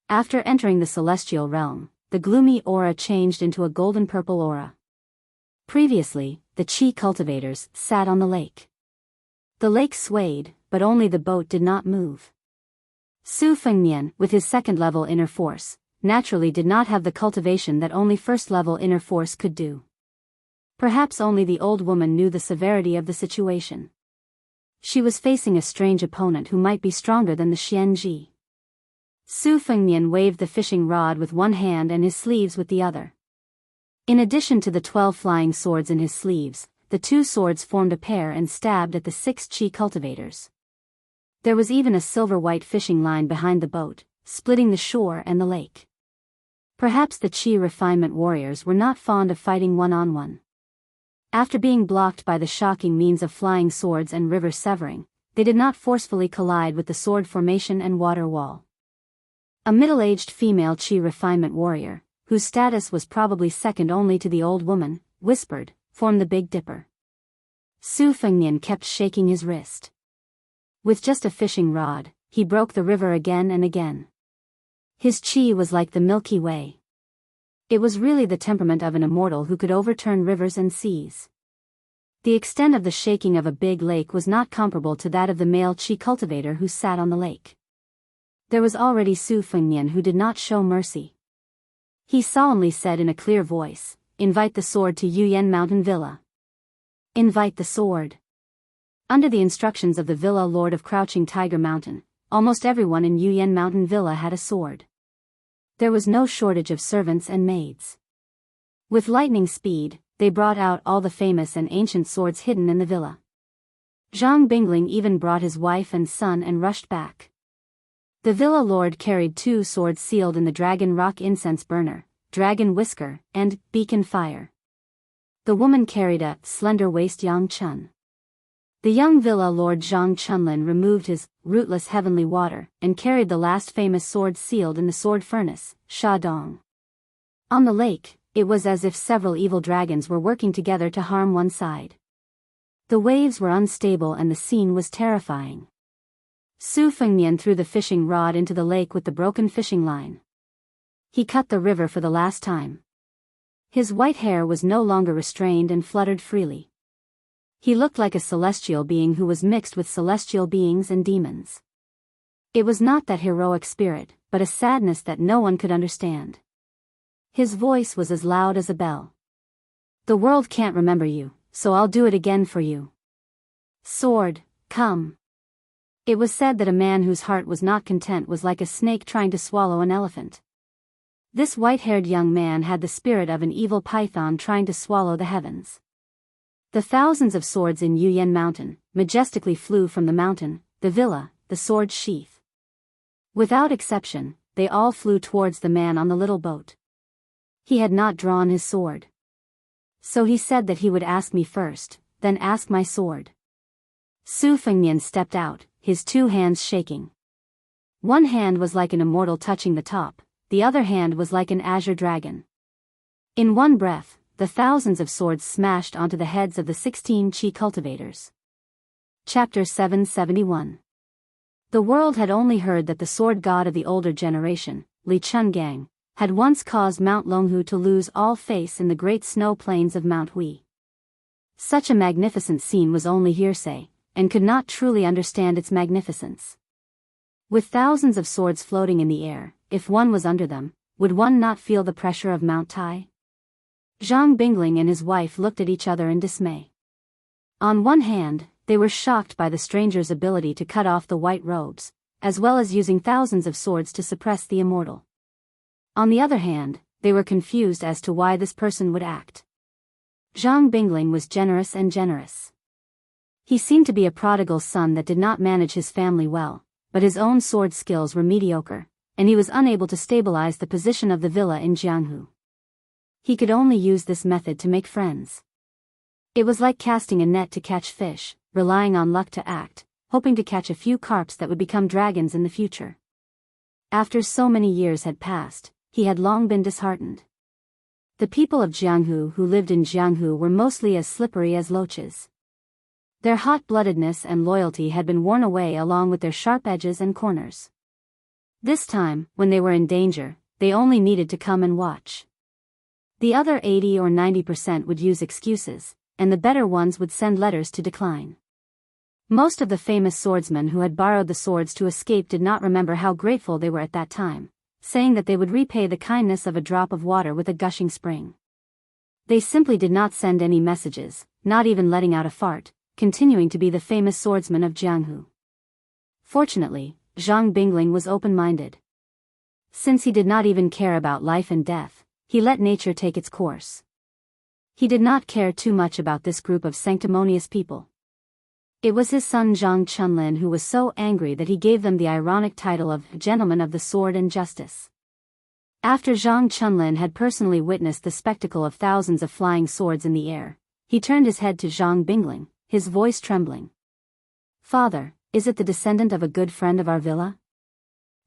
After entering the celestial realm, the gloomy aura changed into a golden-purple aura. Previously, the qi cultivators sat on the lake. The lake swayed, but only the boat did not move. Su Fengnian, with his second-level inner force, naturally did not have the cultivation that only first-level inner force could do. Perhaps only the old woman knew the severity of the situation. She was facing a strange opponent who might be stronger than the Xianji. Su Fengnian waved the fishing rod with one hand and his sleeves with the other. In addition to the 12 flying swords in his sleeves, the 2 swords formed a pair and stabbed at the 6 qi cultivators. There was even a silver-white fishing line behind the boat, splitting the shore and the lake. Perhaps the qi refinement warriors were not fond of fighting one-on-one. After being blocked by the shocking means of flying swords and river severing, they did not forcefully collide with the sword formation and water wall. A middle-aged female Qi refinement warrior, whose status was probably second only to the old woman, whispered, "Form the Big Dipper." Su Fengnian kept shaking his wrist. With just a fishing rod, he broke the river again and again. His qi was like the Milky Way. It was really the temperament of an immortal who could overturn rivers and seas. The extent of the shaking of a big lake was not comparable to that of the male qi cultivator who sat on the lake. There was already Su Fengnian who did not show mercy. He solemnly said in a clear voice, "Invite the sword to Yuyan Mountain Villa." Invite the sword. Under the instructions of the Villa Lord of Crouching Tiger Mountain, almost everyone in Yuyan Mountain Villa had a sword. There was no shortage of servants and maids. With lightning speed, they brought out all the famous and ancient swords hidden in the villa. Zhang Bingling even brought his wife and son and rushed back. The villa lord carried 2 swords sealed in the Dragon Rock Incense Burner, Dragon Whisker, and Beacon Fire. The woman carried a slender waist Yang Chun. The young villa lord Zhang Chunlin removed his rootless heavenly water and carried the last famous sword sealed in the sword furnace, Sha Dong. On the lake, it was as if several evil dragons were working together to harm one side. The waves were unstable and the scene was terrifying. Su Fengnian threw the fishing rod into the lake with the broken fishing line. He cut the river for the last time. His white hair was no longer restrained and fluttered freely. He looked like a celestial being who was mixed with celestial beings and demons. It was not that heroic spirit, but a sadness that no one could understand. His voice was as loud as a bell. "The world can't remember you, so I'll do it again for you. Sword, come." It was said that a man whose heart was not content was like a snake trying to swallow an elephant. This white-haired young man had the spirit of an evil python trying to swallow the heavens. The thousands of swords in Yuyan Mountain majestically flew from the mountain, the villa, the sword sheath. Without exception, they all flew towards the man on the little boat. He had not drawn his sword. So he said that he would ask me first, then ask my sword. Su Fengnian stepped out, his 2 hands shaking. One hand was like an immortal touching the top, the other hand was like an azure dragon. In one breath, the thousands of swords smashed onto the heads of the 16 Qi cultivators. Chapter 771. The world had only heard that the sword god of the older generation, Li Chungang, had once caused Mount Longhu to lose all face in the great snow plains of Mount Hui. Such a magnificent scene was only hearsay, and could not truly understand its magnificence. With thousands of swords floating in the air, if one was under them, would one not feel the pressure of Mount Tai? Zhang Bingling and his wife looked at each other in dismay. On one hand, they were shocked by the stranger's ability to cut off the white robes, as well as using thousands of swords to suppress the immortal. On the other hand, they were confused as to why this person would act. Zhang Bingling was generous and generous. He seemed to be a prodigal son that did not manage his family well, but his own sword skills were mediocre, and he was unable to stabilize the position of the villa in Jianghu. He could only use this method to make friends. It was like casting a net to catch fish, relying on luck to act, hoping to catch a few carps that would become dragons in the future. After so many years had passed, he had long been disheartened. The people of Jianghu who lived in Jianghu were mostly as slippery as loaches. Their hot-bloodedness and loyalty had been worn away along with their sharp edges and corners. This time, when they were in danger, they only needed to come and watch. The other 80 or 90% would use excuses, and the better ones would send letters to decline. Most of the famous swordsmen who had borrowed the swords to escape did not remember how grateful they were at that time, saying that they would repay the kindness of a drop of water with a gushing spring. They simply did not send any messages, not even letting out a fart, continuing to be the famous swordsman of Jianghu. Fortunately, Zhang Bingling was open-minded. Since he did not even care about life and death, he let nature take its course. He did not care too much about this group of sanctimonious people. It was his son Zhang Chunlin who was so angry that he gave them the ironic title of Gentleman of the Sword and Justice. After Zhang Chunlin had personally witnessed the spectacle of thousands of flying swords in the air, He turned his head to Zhang Bingling, his voice trembling. "Father, is it the descendant of a good friend of our villa?"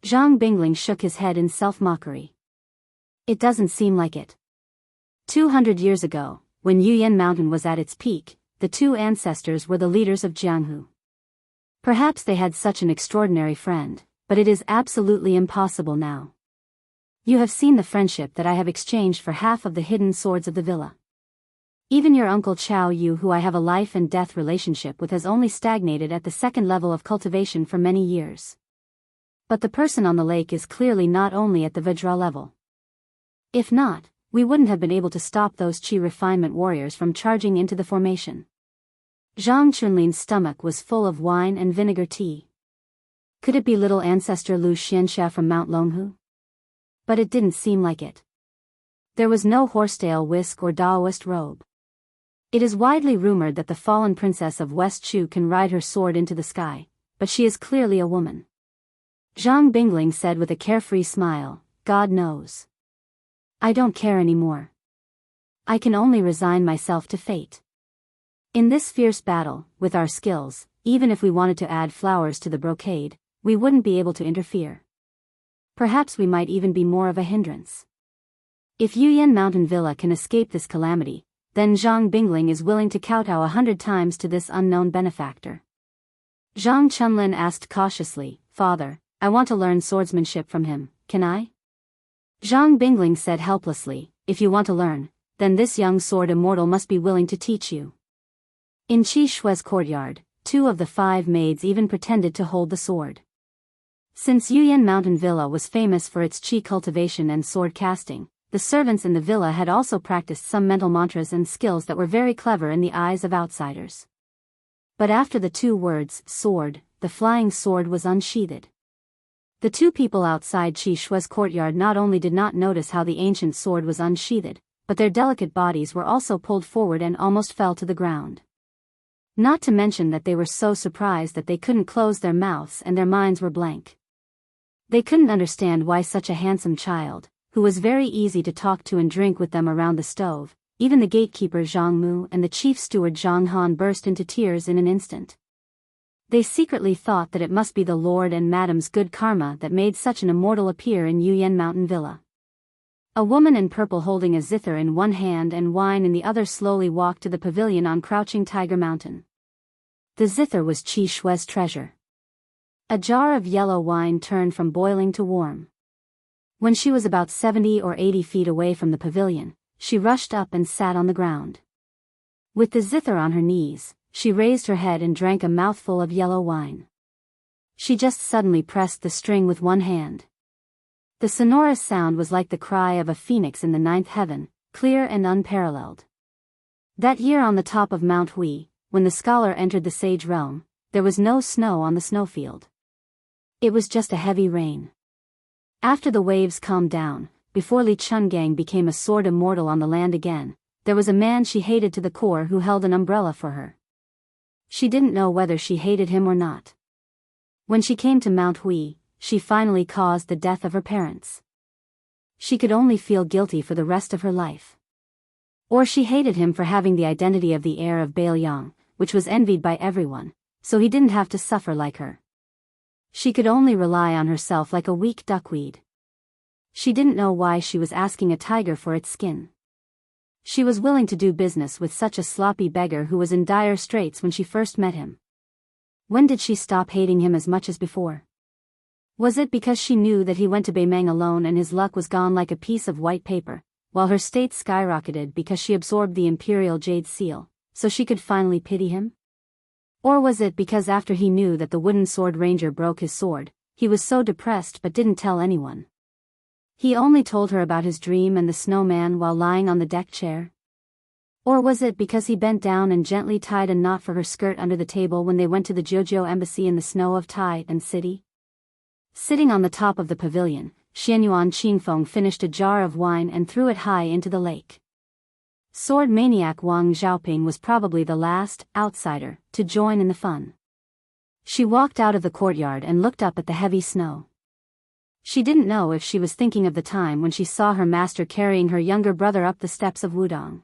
Zhang Bingling shook his head in self-mockery. "It doesn't seem like it. 200 years ago, when Yuyan Mountain was at its peak, the two ancestors were the leaders of Jianghu. Perhaps they had such an extraordinary friend, but it is absolutely impossible now. You have seen the friendship that I have exchanged for half of the hidden swords of the villa. Even your uncle Chao Yu, who I have a life and death relationship with, has only stagnated at the second level of cultivation for many years. But the person on the lake is clearly not only at the Vajra level. If not, we wouldn't have been able to stop those Qi refinement warriors from charging into the formation." Zhang Chunlin's stomach was full of wine and vinegar tea. Could it be little ancestor Lu Xianxia from Mount Longhu? But it didn't seem like it. There was no horsetail whisk or Daoist robe. It is widely rumored that the fallen princess of West Chu can ride her sword into the sky, but she is clearly a woman. Zhang Bingling said with a carefree smile, "God knows. I don't care anymore. I can only resign myself to fate. In this fierce battle, with our skills, even if we wanted to add flowers to the brocade, we wouldn't be able to interfere. Perhaps we might even be more of a hindrance. If Yuyan Mountain Villa can escape this calamity, then Zhang Bingling is willing to kowtow 100 times to this unknown benefactor." Zhang Chunlin asked cautiously, "Father, I want to learn swordsmanship from him, can I?" Zhang Bingling said helplessly, "If you want to learn, then this young sword immortal must be willing to teach you." In Qi Shui's courtyard, 2 of the 5 maids even pretended to hold the sword. Since Yuyan Mountain Villa was famous for its Qi cultivation and sword casting, the servants in the villa had also practiced some mental mantras and skills that were very clever in the eyes of outsiders. But after the 2 words, sword, the flying sword was unsheathed. The 2 people outside Qi Shui's courtyard not only did not notice how the ancient sword was unsheathed, but their delicate bodies were also pulled forward and almost fell to the ground. Not to mention that they were so surprised that they couldn't close their mouths and their minds were blank. They couldn't understand why such a handsome child, who was very easy to talk to and drink with them around the stove, even the gatekeeper Zhang Mu and the chief steward Zhang Han burst into tears in an instant. They secretly thought that it must be the Lord and Madam's good karma that made such an immortal appear in Yuyan Mountain Villa. A woman in purple holding a zither in one hand and wine in the other slowly walked to the pavilion on Crouching Tiger Mountain. The zither was Qi Shui's treasure. A jar of yellow wine turned from boiling to warm. When she was about 70 or 80 feet away from the pavilion, she rushed up and sat on the ground. With the zither on her knees, she raised her head and drank a mouthful of yellow wine. She just suddenly pressed the string with one hand. The sonorous sound was like the cry of a phoenix in the 9th heaven, clear and unparalleled. That year on the top of Mount Hui, when the scholar entered the sage realm, there was no snow on the snowfield. It was just a heavy rain. After the waves calmed down, before Li Chungang became a sword immortal on the land again, there was a man she hated to the core who held an umbrella for her. She didn't know whether she hated him or not. When she came to Mount Hui, she finally caused the death of her parents. She could only feel guilty for the rest of her life. Or she hated him for having the identity of the heir of Bailiang, which was envied by everyone, so he didn't have to suffer like her. She could only rely on herself like a weak duckweed. She didn't know why she was asking a tiger for its skin. She was willing to do business with such a sloppy beggar who was in dire straits when she first met him. When did she stop hating him as much as before? Was it because she knew that he went to Beimang alone and his luck was gone like a piece of white paper, while her state skyrocketed because she absorbed the imperial jade seal, so she could finally pity him? Or was it because after he knew that the wooden sword ranger broke his sword, he was so depressed but didn't tell anyone? He only told her about his dream and the snowman while lying on the deck chair? Or was it because he bent down and gently tied a knot for her skirt under the table when they went to the Jiuzhou embassy in the snow of Tai and City? Sitting on the top of the pavilion, Xianyuan Qingfeng finished a jar of wine and threw it high into the lake. Sword maniac Wang Xiaoping was probably the last outsider to join in the fun. She walked out of the courtyard and looked up at the heavy snow. She didn't know if she was thinking of the time when she saw her master carrying her younger brother up the steps of Wudong.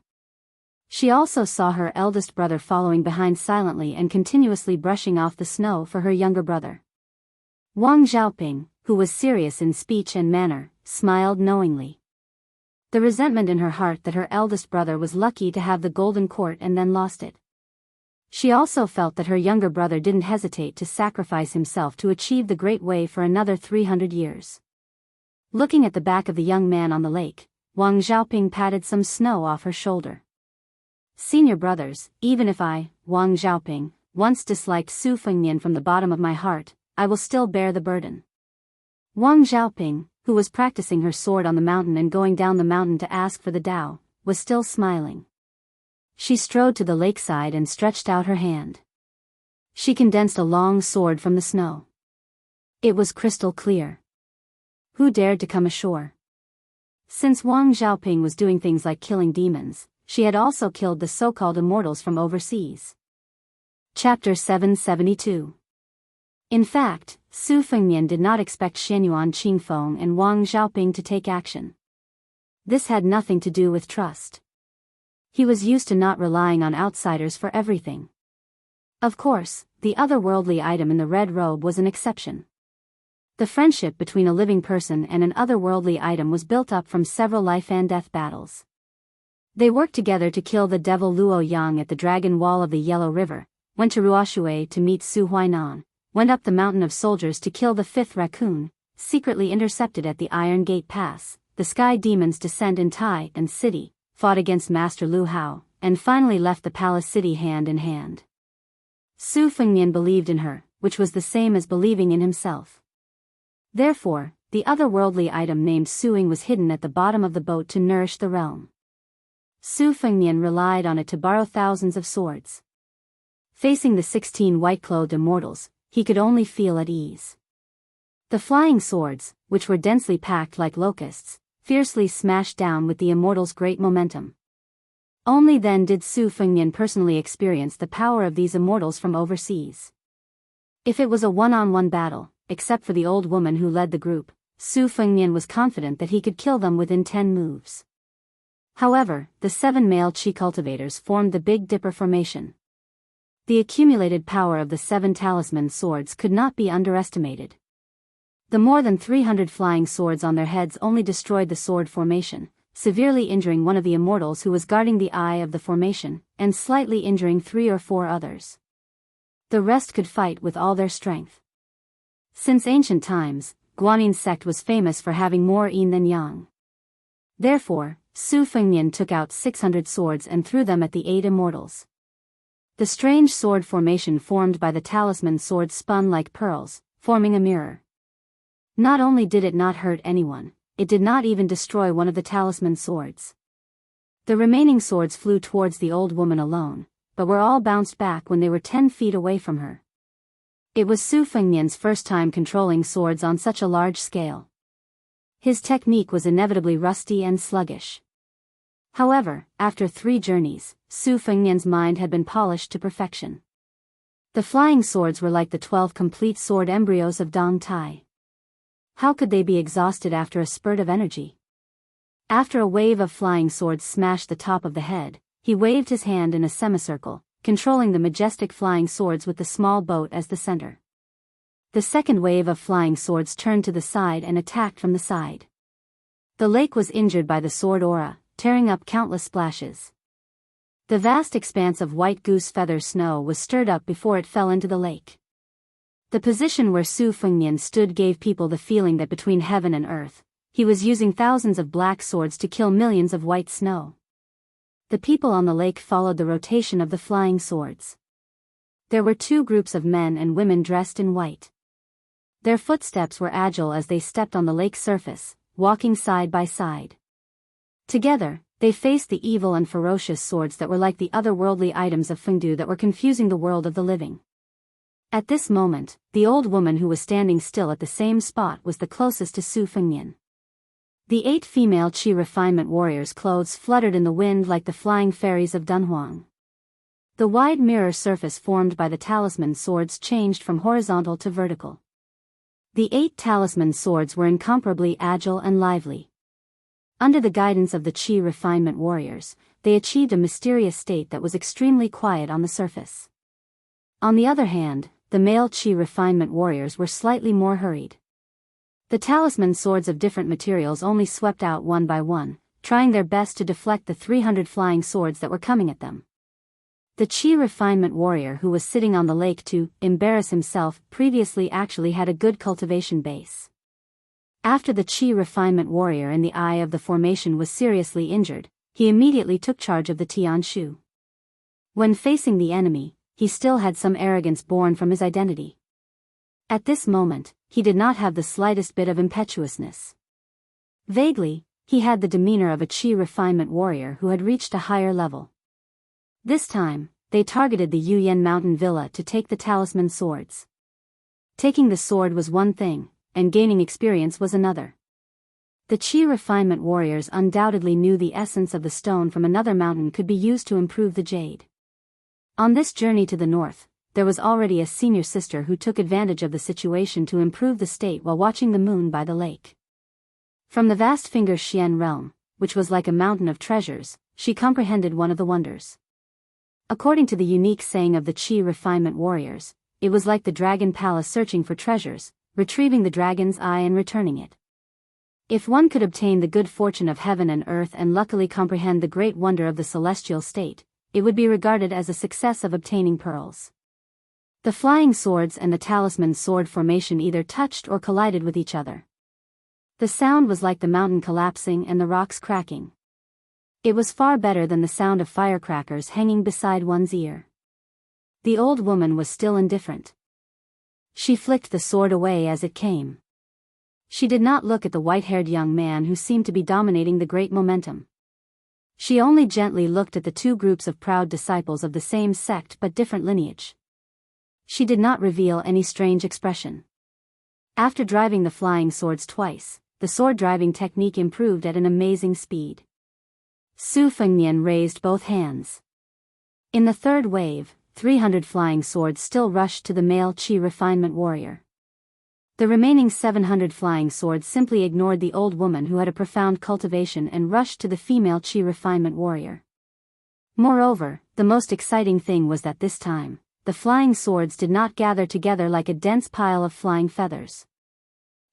She also saw her eldest brother following behind silently and continuously brushing off the snow for her younger brother. Wang Xiaoping, who was serious in speech and manner, smiled knowingly. The resentment in her heart that her eldest brother was lucky to have the golden court and then lost it. She also felt that her younger brother didn't hesitate to sacrifice himself to achieve the Great Way for another 300 years. Looking at the back of the young man on the lake, Wang Xiaoping patted some snow off her shoulder. Senior brothers, even if I, Wang Xiaoping, once disliked Su Fengnian from the bottom of my heart, I will still bear the burden. Wang Xiaoping, who was practicing her sword on the mountain and going down the mountain to ask for the Tao, was still smiling. She strode to the lakeside and stretched out her hand. She condensed a long sword from the snow. It was crystal clear. Who dared to come ashore? Since Wang Xiaoping was doing things like killing demons, she had also killed the so-called immortals from overseas. Chapter 772. In fact, Su Fengnian did not expect Xianyuan Qingfeng and Wang Xiaoping to take action. This had nothing to do with trust. He was used to not relying on outsiders for everything. Of course, the otherworldly item in the red robe was an exception. The friendship between a living person and an otherworldly item was built up from several life and death battles. They worked together to kill the devil Luo Yang at the Dragon Wall of the Yellow River, went to Ruoshui to meet Su Huainan, went up the mountain of soldiers to kill the fifth raccoon, secretly intercepted at the Iron Gate Pass, the sky demons descend in Tai and City, fought against Master Lu Hao, and finally left the palace city hand in hand. Su Fengnian believed in her, which was the same as believing in himself. Therefore, the otherworldly item named Suing was hidden at the bottom of the boat to nourish the realm. Su Fengnian relied on it to borrow thousands of swords. Facing the 16 white-clothed immortals, he could only feel at ease. The flying swords, which were densely packed like locusts, fiercely smashed down with the immortals' great momentum. Only then did Su Fengnian personally experience the power of these immortals from overseas. If it was a one-on-one battle, except for the old woman who led the group, Su Fengnian was confident that he could kill them within 10 moves. However, the 7 male Qi cultivators formed the Big Dipper formation. The accumulated power of the 7 talisman swords could not be underestimated. The more than 300 flying swords on their heads only destroyed the sword formation, severely injuring one of the immortals who was guarding the eye of the formation, and slightly injuring 3 or 4 others. The rest could fight with all their strength. Since ancient times, Guanyin sect was famous for having more yin than yang. Therefore, Su Fengnian took out 600 swords and threw them at the 8 immortals. The strange sword formation formed by the talisman swords spun like pearls, forming a mirror. Not only did it not hurt anyone, it did not even destroy one of the talisman swords. The remaining swords flew towards the old woman alone, but were all bounced back when they were 10 feet away from her. It was Su Fengnian's first time controlling swords on such a large scale. His technique was inevitably rusty and sluggish. However, after 3 journeys, Su Fengnian's mind had been polished to perfection. The flying swords were like the 12 complete sword embryos of Dong Tai. How could they be exhausted after a spurt of energy? After a wave of flying swords smashed the top of the head, he waved his hand in a semicircle, controlling the majestic flying swords with the small boat as the center. The second wave of flying swords turned to the side and attacked from the side. The lake was injured by the sword aura, tearing up countless splashes. The vast expanse of white goose feather snow was stirred up before it fell into the lake. The position where Su Fengnian stood gave people the feeling that between heaven and earth, he was using thousands of black swords to kill millions of white snow. The people on the lake followed the rotation of the flying swords. There were 2 groups of men and women dressed in white. Their footsteps were agile as they stepped on the lake's surface, walking side by side. Together, they faced the evil and ferocious swords that were like the otherworldly items of Fengdu that were confusing the world of the living. At this moment, the old woman who was standing still at the same spot was the closest to Su Fengnian. The 8 female Qi refinement warriors' clothes fluttered in the wind like the flying fairies of Dunhuang. The wide mirror surface formed by the talisman swords changed from horizontal to vertical. The 8 talisman swords were incomparably agile and lively. Under the guidance of the Qi refinement warriors, they achieved a mysterious state that was extremely quiet on the surface. On the other hand, the male Qi refinement warriors were slightly more hurried. The talisman swords of different materials only swept out one by one, trying their best to deflect the 300 flying swords that were coming at them. The Qi refinement warrior who was sitting on the lake to embarrass himself previously actually had a good cultivation base. After the Qi refinement warrior in the eye of the formation was seriously injured, he immediately took charge of the Tianshu. When facing the enemy, he still had some arrogance born from his identity. At this moment, he did not have the slightest bit of impetuousness. Vaguely, he had the demeanor of a Qi refinement warrior who had reached a higher level. This time, they targeted the Yuyan mountain villa to take the talisman swords. Taking the sword was one thing, and gaining experience was another. The Qi refinement warriors undoubtedly knew the essence of the stone from another mountain could be used to improve the jade. On this journey to the north, there was already a senior sister who took advantage of the situation to improve the state while watching the moon by the lake. From the vast Finger Xian realm, which was like a mountain of treasures, she comprehended one of the wonders. According to the unique saying of the Qi refinement warriors, it was like the dragon palace searching for treasures, retrieving the dragon's eye and returning it. If one could obtain the good fortune of heaven and earth and luckily comprehend the great wonder of the celestial state, it would be regarded as a success of obtaining pearls. The flying swords and the talisman sword formation either touched or collided with each other. The sound was like the mountain collapsing and the rocks cracking. It was far better than the sound of firecrackers hanging beside one's ear. The old woman was still indifferent. She flicked the sword away as it came. She did not look at the white-haired young man who seemed to be dominating the great momentum. She only gently looked at the two groups of proud disciples of the same sect but different lineage. She did not reveal any strange expression. After driving the flying swords twice, the sword driving technique improved at an amazing speed. Su Fengnian raised both hands. In the third wave, 300 flying swords still rushed to the male Qi refinement warrior. The remaining 700 flying swords simply ignored the old woman who had a profound cultivation and rushed to the female Qi refinement warrior. Moreover, the most exciting thing was that this time, the flying swords did not gather together like a dense pile of flying feathers.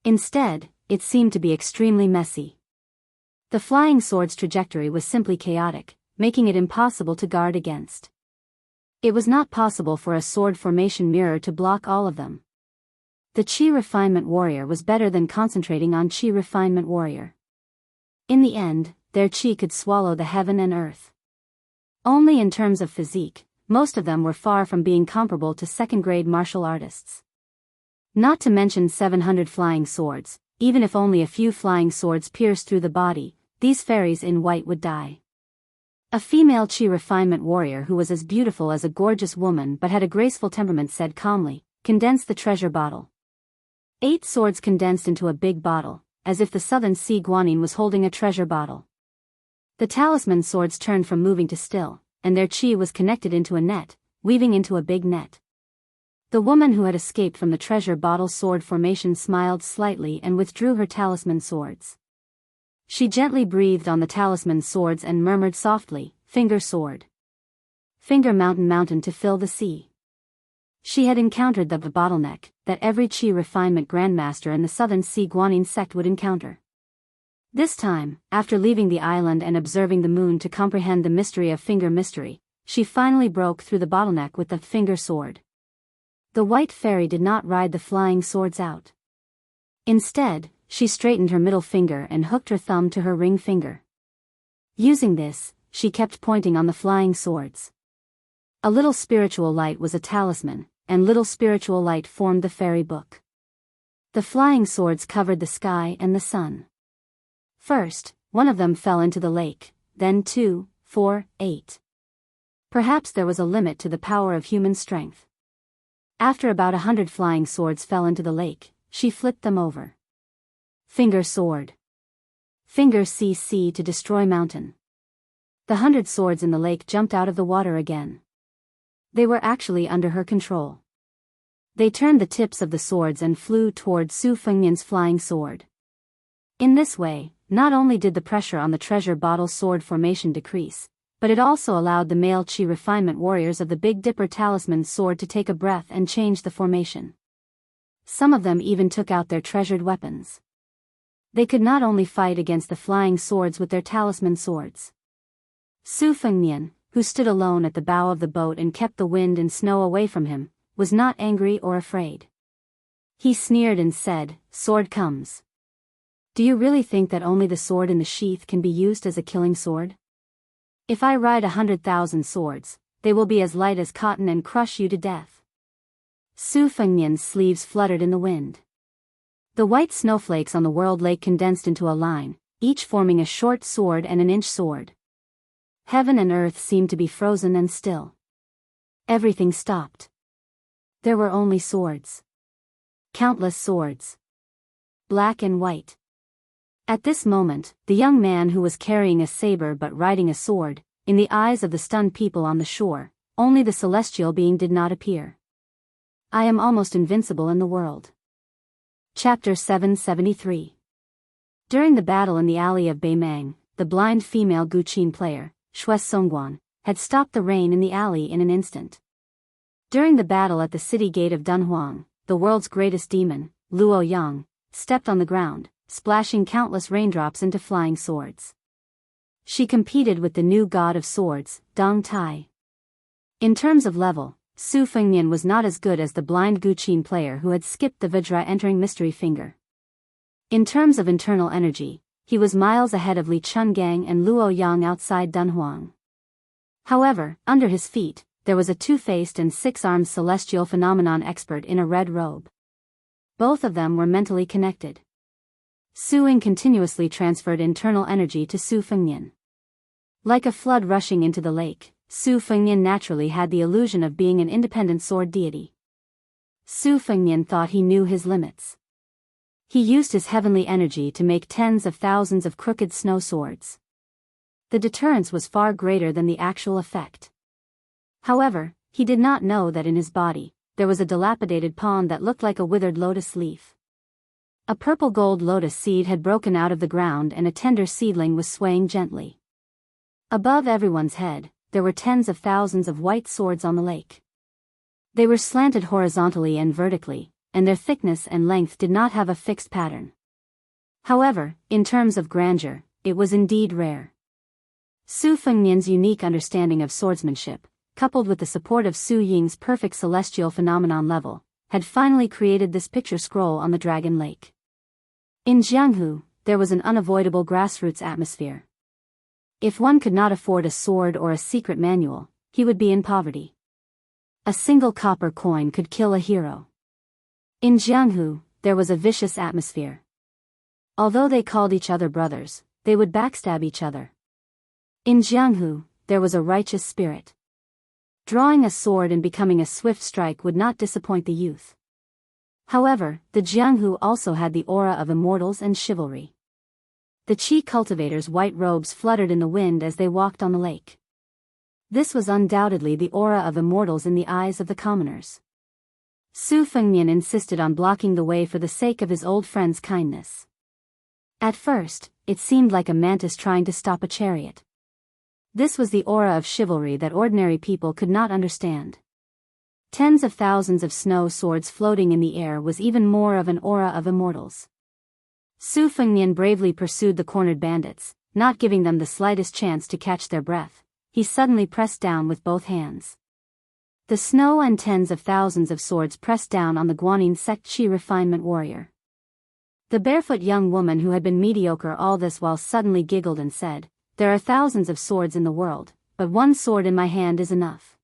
Instead, it seemed to be extremely messy. The flying sword's trajectory was simply chaotic, making it impossible to guard against. It was not possible for a sword formation mirror to block all of them. The Qi refinement warrior was better than concentrating on Qi refinement warrior. In the end, their Qi could swallow the heaven and earth. Only in terms of physique, most of them were far from being comparable to second-grade martial artists. Not to mention 700 flying swords, even if only a few flying swords pierced through the body, these fairies in white would die. A female Qi refinement warrior who was as beautiful as a gorgeous woman but had a graceful temperament said calmly, "Condense the treasure bottle." 8 swords condensed into a big bottle, as if the southern sea guanyin was holding a treasure bottle. The talisman swords turned from moving to still, and their Qi was connected into a net, weaving into a big net. The woman who had escaped from the treasure bottle sword formation smiled slightly and withdrew her talisman swords. She gently breathed on the talisman swords and murmured softly, "Finger sword. Finger mountain to fill the sea." She had encountered the bottleneck that every Qi refinement grandmaster in the southern sea guanyin sect would encounter. This time, after leaving the island and observing the moon to comprehend the mystery of finger mystery, she finally broke through the bottleneck with the finger sword. The white fairy did not ride the flying swords out. Instead, she straightened her middle finger and hooked her thumb to her ring finger. Using this, she kept pointing on the flying swords. A little spiritual light was a talisman, and little spiritual light formed the fairy book. The flying swords covered the sky and the sun. First, one of them fell into the lake, then 2, 4, 8. Perhaps there was a limit to the power of human strength. After about 100 flying swords fell into the lake, she flipped them over. Finger sword. Finger CC to destroy mountain. The 100 swords in the lake jumped out of the water again. They were actually under her control. They turned the tips of the swords and flew toward Su Fengnian's flying sword. In this way, not only did the pressure on the treasure bottle sword formation decrease, but it also allowed the male Qi refinement warriors of the Big Dipper talisman sword to take a breath and change the formation. Some of them even took out their treasured weapons. They could not only fight against the flying swords with their talisman swords. Su Fengnian, who stood alone at the bow of the boat and kept the wind and snow away from him, was not angry or afraid. He sneered and said, "Sword comes. Do you really think that only the sword in the sheath can be used as a killing sword? If I ride 100,000 swords, they will be as light as cotton and crush you to death." Su Fengnian's sleeves fluttered in the wind. The white snowflakes on the world lake condensed into a line, each forming a short sword and an inch sword. Heaven and earth seemed to be frozen and still. Everything stopped. There were only swords. Countless swords. Black and white. At this moment, the young man who was carrying a saber but riding a sword, in the eyes of the stunned people on the shore, only the celestial being did not appear. I am almost invincible in the world. Chapter 773. During the battle in the alley of Beimang, the blind female Guqin player, Shui Songguan, had stopped the rain in the alley in an instant. During the battle at the city gate of Dunhuang, the world's greatest demon, Luo Yang, stepped on the ground, splashing countless raindrops into flying swords. She competed with the new god of swords, Dong Tai. In terms of level, Su Fengnian was not as good as the blind Guqin player who had skipped the Vajra entering mystery finger. In terms of internal energy, he was miles ahead of Li Chungang and Luo Yang outside Dunhuang. However, under his feet, there was a two-faced and six-armed celestial phenomenon expert in a red robe. Both of them were mentally connected. Su Ying continuously transferred internal energy to Su Fengnian. Like a flood rushing into the lake, Su Fengnian naturally had the illusion of being an independent sword deity. Su Fengnian thought he knew his limits. He used his heavenly energy to make tens of thousands of crooked snow swords. The deterrence was far greater than the actual effect. However, he did not know that in his body, there was a dilapidated pond that looked like a withered lotus leaf. A purple gold lotus seed had broken out of the ground and a tender seedling was swaying gently. Above everyone's head, there were tens of thousands of white swords on the lake. They were slanted horizontally and vertically, and their thickness and length did not have a fixed pattern. However, in terms of grandeur, it was indeed rare. Su Fengnian's unique understanding of swordsmanship, coupled with the support of Su Ying's perfect celestial phenomenon level, had finally created this picture scroll on the Dragon Lake. In Jianghu, there was an unavoidable grassroots atmosphere. If one could not afford a sword or a secret manual, he would be in poverty. A single copper coin could kill a hero. In Jianghu, there was a vicious atmosphere. Although they called each other brothers, they would backstab each other. In Jianghu, there was a righteous spirit. Drawing a sword and becoming a swift strike would not disappoint the youth. However, the Jianghu also had the aura of immortals and chivalry. The Qi cultivators' white robes fluttered in the wind as they walked on the lake. This was undoubtedly the aura of immortals in the eyes of the commoners. Su Fengnian insisted on blocking the way for the sake of his old friend's kindness. At first, it seemed like a mantis trying to stop a chariot. This was the aura of chivalry that ordinary people could not understand. Tens of thousands of snow swords floating in the air was even more of an aura of immortals. Su Fengnian bravely pursued the cornered bandits, not giving them the slightest chance to catch their breath. He suddenly pressed down with both hands. The snow and tens of thousands of swords pressed down on the Guanyin sect Qi refinement warrior. The barefoot young woman who had been mediocre all this while suddenly giggled and said, "There are thousands of swords in the world, but one sword in my hand is enough."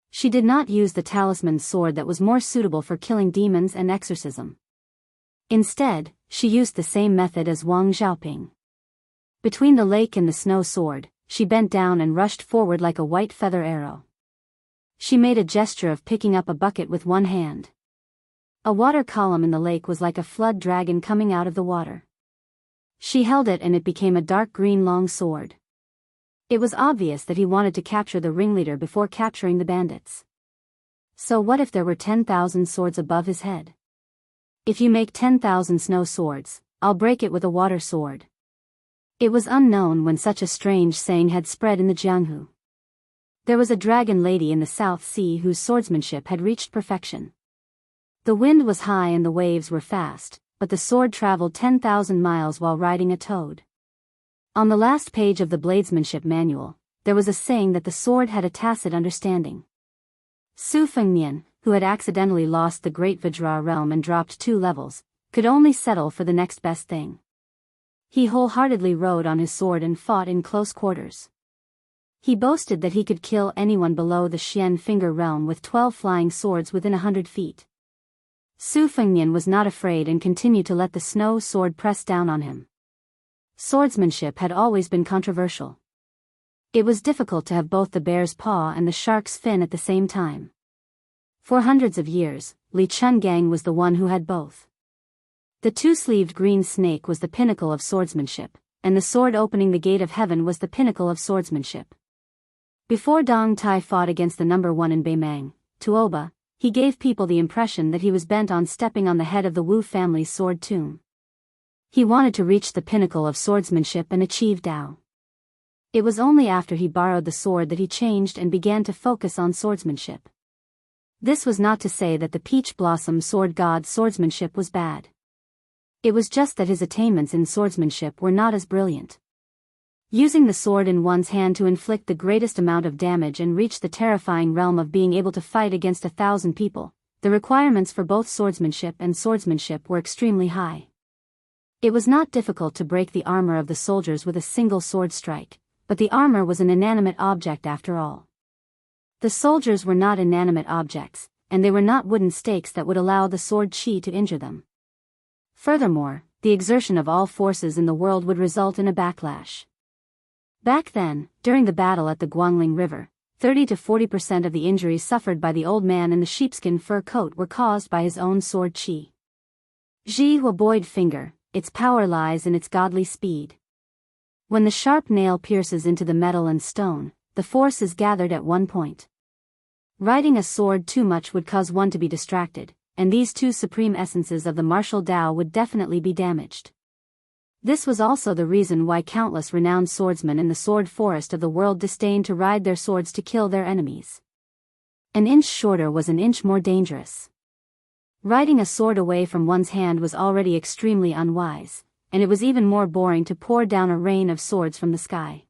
She did not use the talisman sword that was more suitable for killing demons and exorcism. Instead, she used the same method as Wang Xiaoping. Between the lake and the snow sword, she bent down and rushed forward like a white feather arrow. She made a gesture of picking up a bucket with one hand. A water column in the lake was like a flood dragon coming out of the water. She held it and it became a dark green long sword. It was obvious that he wanted to capture the ringleader before capturing the bandits. So what if there were 10,000 swords above his head? If you make 10,000 snow swords, I'll break it with a water sword. It was unknown when such a strange saying had spread in the Jianghu. There was a dragon lady in the South Sea whose swordsmanship had reached perfection. The wind was high and the waves were fast, but the sword traveled 10,000 miles while riding a toad. On the last page of the bladesmanship manual, there was a saying that the sword had a tacit understanding. Su Fengnian, who had accidentally lost the Great Vajra realm and dropped 2 levels, could only settle for the next best thing. He wholeheartedly rode on his sword and fought in close quarters. He boasted that he could kill anyone below the Xian finger realm with 12 flying swords within 100 feet. Su Fengnian was not afraid and continued to let the snow sword press down on him. Swordsmanship had always been controversial. It was difficult to have both the bear's paw and the shark's fin at the same time. For hundreds of years, Li Chungang was the one who had both. The 2-sleeved green snake was the pinnacle of swordsmanship, and the sword opening the gate of heaven was the pinnacle of swordsmanship. Before Dong Tai fought against the number 1 in Beimang, Tuoba, he gave people the impression that he was bent on stepping on the head of the Wu family's sword tomb. He wanted to reach the pinnacle of swordsmanship and achieve Dao. It was only after he borrowed the sword that he changed and began to focus on swordsmanship. This was not to say that the peach blossom sword god's swordsmanship was bad. It was just that his attainments in swordsmanship were not as brilliant. Using the sword in one's hand to inflict the greatest amount of damage and reach the terrifying realm of being able to fight against 1,000 people, the requirements for both swordsmanship and swordsmanship were extremely high. It was not difficult to break the armor of the soldiers with a single sword strike, but the armor was an inanimate object after all. The soldiers were not inanimate objects, and they were not wooden stakes that would allow the sword chi to injure them. Furthermore, the exertion of all forces in the world would result in a backlash. Back then, during the battle at the Guangling River, 30 to 40% of the injuries suffered by the old man in the sheepskin fur coat were caused by his own sword chi. Ji Hua Boyd finger, its power lies in its godly speed. When the sharp nail pierces into the metal and stone, the force is gathered at one point. Riding a sword too much would cause one to be distracted, and these 2 supreme essences of the martial Tao would definitely be damaged. This was also the reason why countless renowned swordsmen in the sword forest of the world disdained to ride their swords to kill their enemies. An inch shorter was an inch more dangerous. Riding a sword away from one's hand was already extremely unwise, and it was even more boring to pour down a rain of swords from the sky.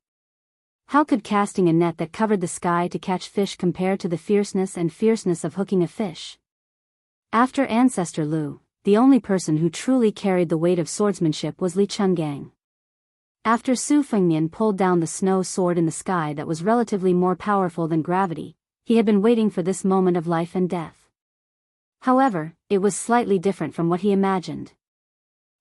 How could casting a net that covered the sky to catch fish compare to the fierceness of hooking a fish? After Ancestor Lu, the only person who truly carried the weight of swordsmanship was Li Chungang. After Su Fengnian pulled down the snow sword in the sky that was relatively more powerful than gravity, he had been waiting for this moment of life and death. However, it was slightly different from what he imagined.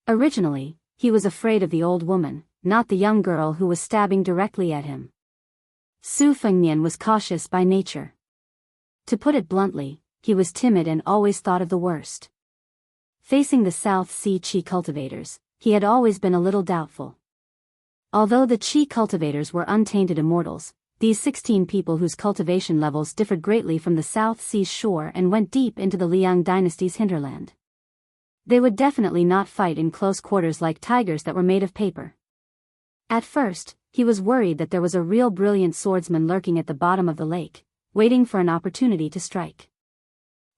Originally, he was afraid of the old woman, not the young girl who was stabbing directly at him. Su Fengnian was cautious by nature. To put it bluntly, he was timid and always thought of the worst. Facing the South Sea Qi cultivators, he had always been a little doubtful. Although the Qi cultivators were untainted immortals, these 16 people whose cultivation levels differed greatly from the South Sea's shore and went deep into the Liang dynasty's hinterland. They would definitely not fight in close quarters like tigers that were made of paper. At first, he was worried that there was a real brilliant swordsman lurking at the bottom of the lake, waiting for an opportunity to strike.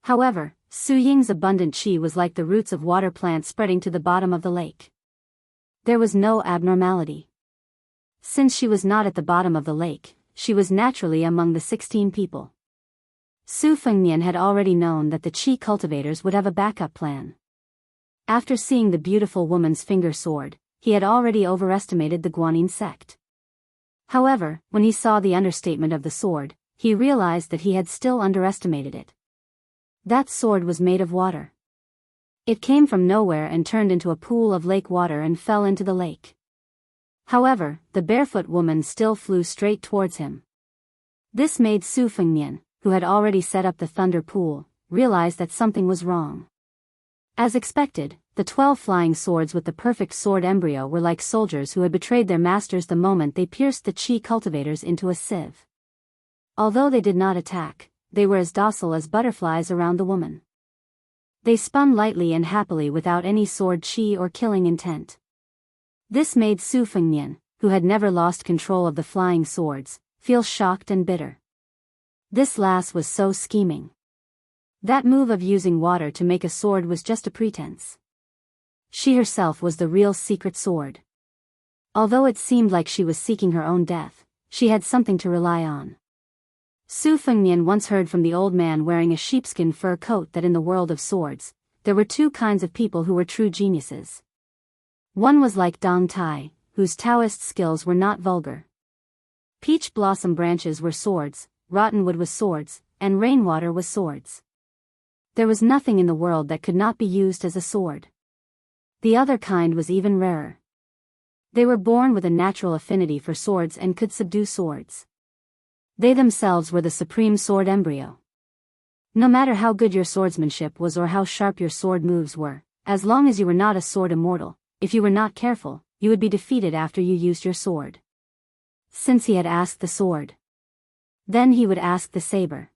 However, Su Ying's abundant qi was like the roots of water plants spreading to the bottom of the lake. There was no abnormality. Since she was not at the bottom of the lake, she was naturally among the 16 people. Su Fengnian had already known that the qi cultivators would have a backup plan. After seeing the beautiful woman's finger sword, he had already overestimated the Guanyin sect. However, when he saw the understatement of the sword, he realized that he had still underestimated it. That sword was made of water. It came from nowhere and turned into a pool of lake water and fell into the lake. However, the barefoot woman still flew straight towards him. This made Su Fengnian, who had already set up the thunder pool, realize that something was wrong. As expected, the 12 flying swords with the perfect sword embryo were like soldiers who had betrayed their masters the moment they pierced the qi cultivators into a sieve. Although they did not attack, they were as docile as butterflies around the woman. They spun lightly and happily without any sword qi or killing intent. This made Su Fengnian, who had never lost control of the flying swords, feel shocked and bitter. This lass was so scheming. That move of using water to make a sword was just a pretense. She herself was the real secret sword. Although it seemed like she was seeking her own death, she had something to rely on. Su Fengnian once heard from the old man wearing a sheepskin fur coat that in the world of swords, there were two kinds of people who were true geniuses. One was like Dong Tai, whose Taoist skills were not vulgar. Peach blossom branches were swords, rotten wood was swords, and rainwater was swords. There was nothing in the world that could not be used as a sword. The other kind was even rarer. They were born with a natural affinity for swords and could subdue swords. They themselves were the supreme sword embryo. No matter how good your swordsmanship was or how sharp your sword moves were, as long as you were not a sword immortal, if you were not careful, you would be defeated after you used your sword. Since he had asked the sword, then he would ask the saber.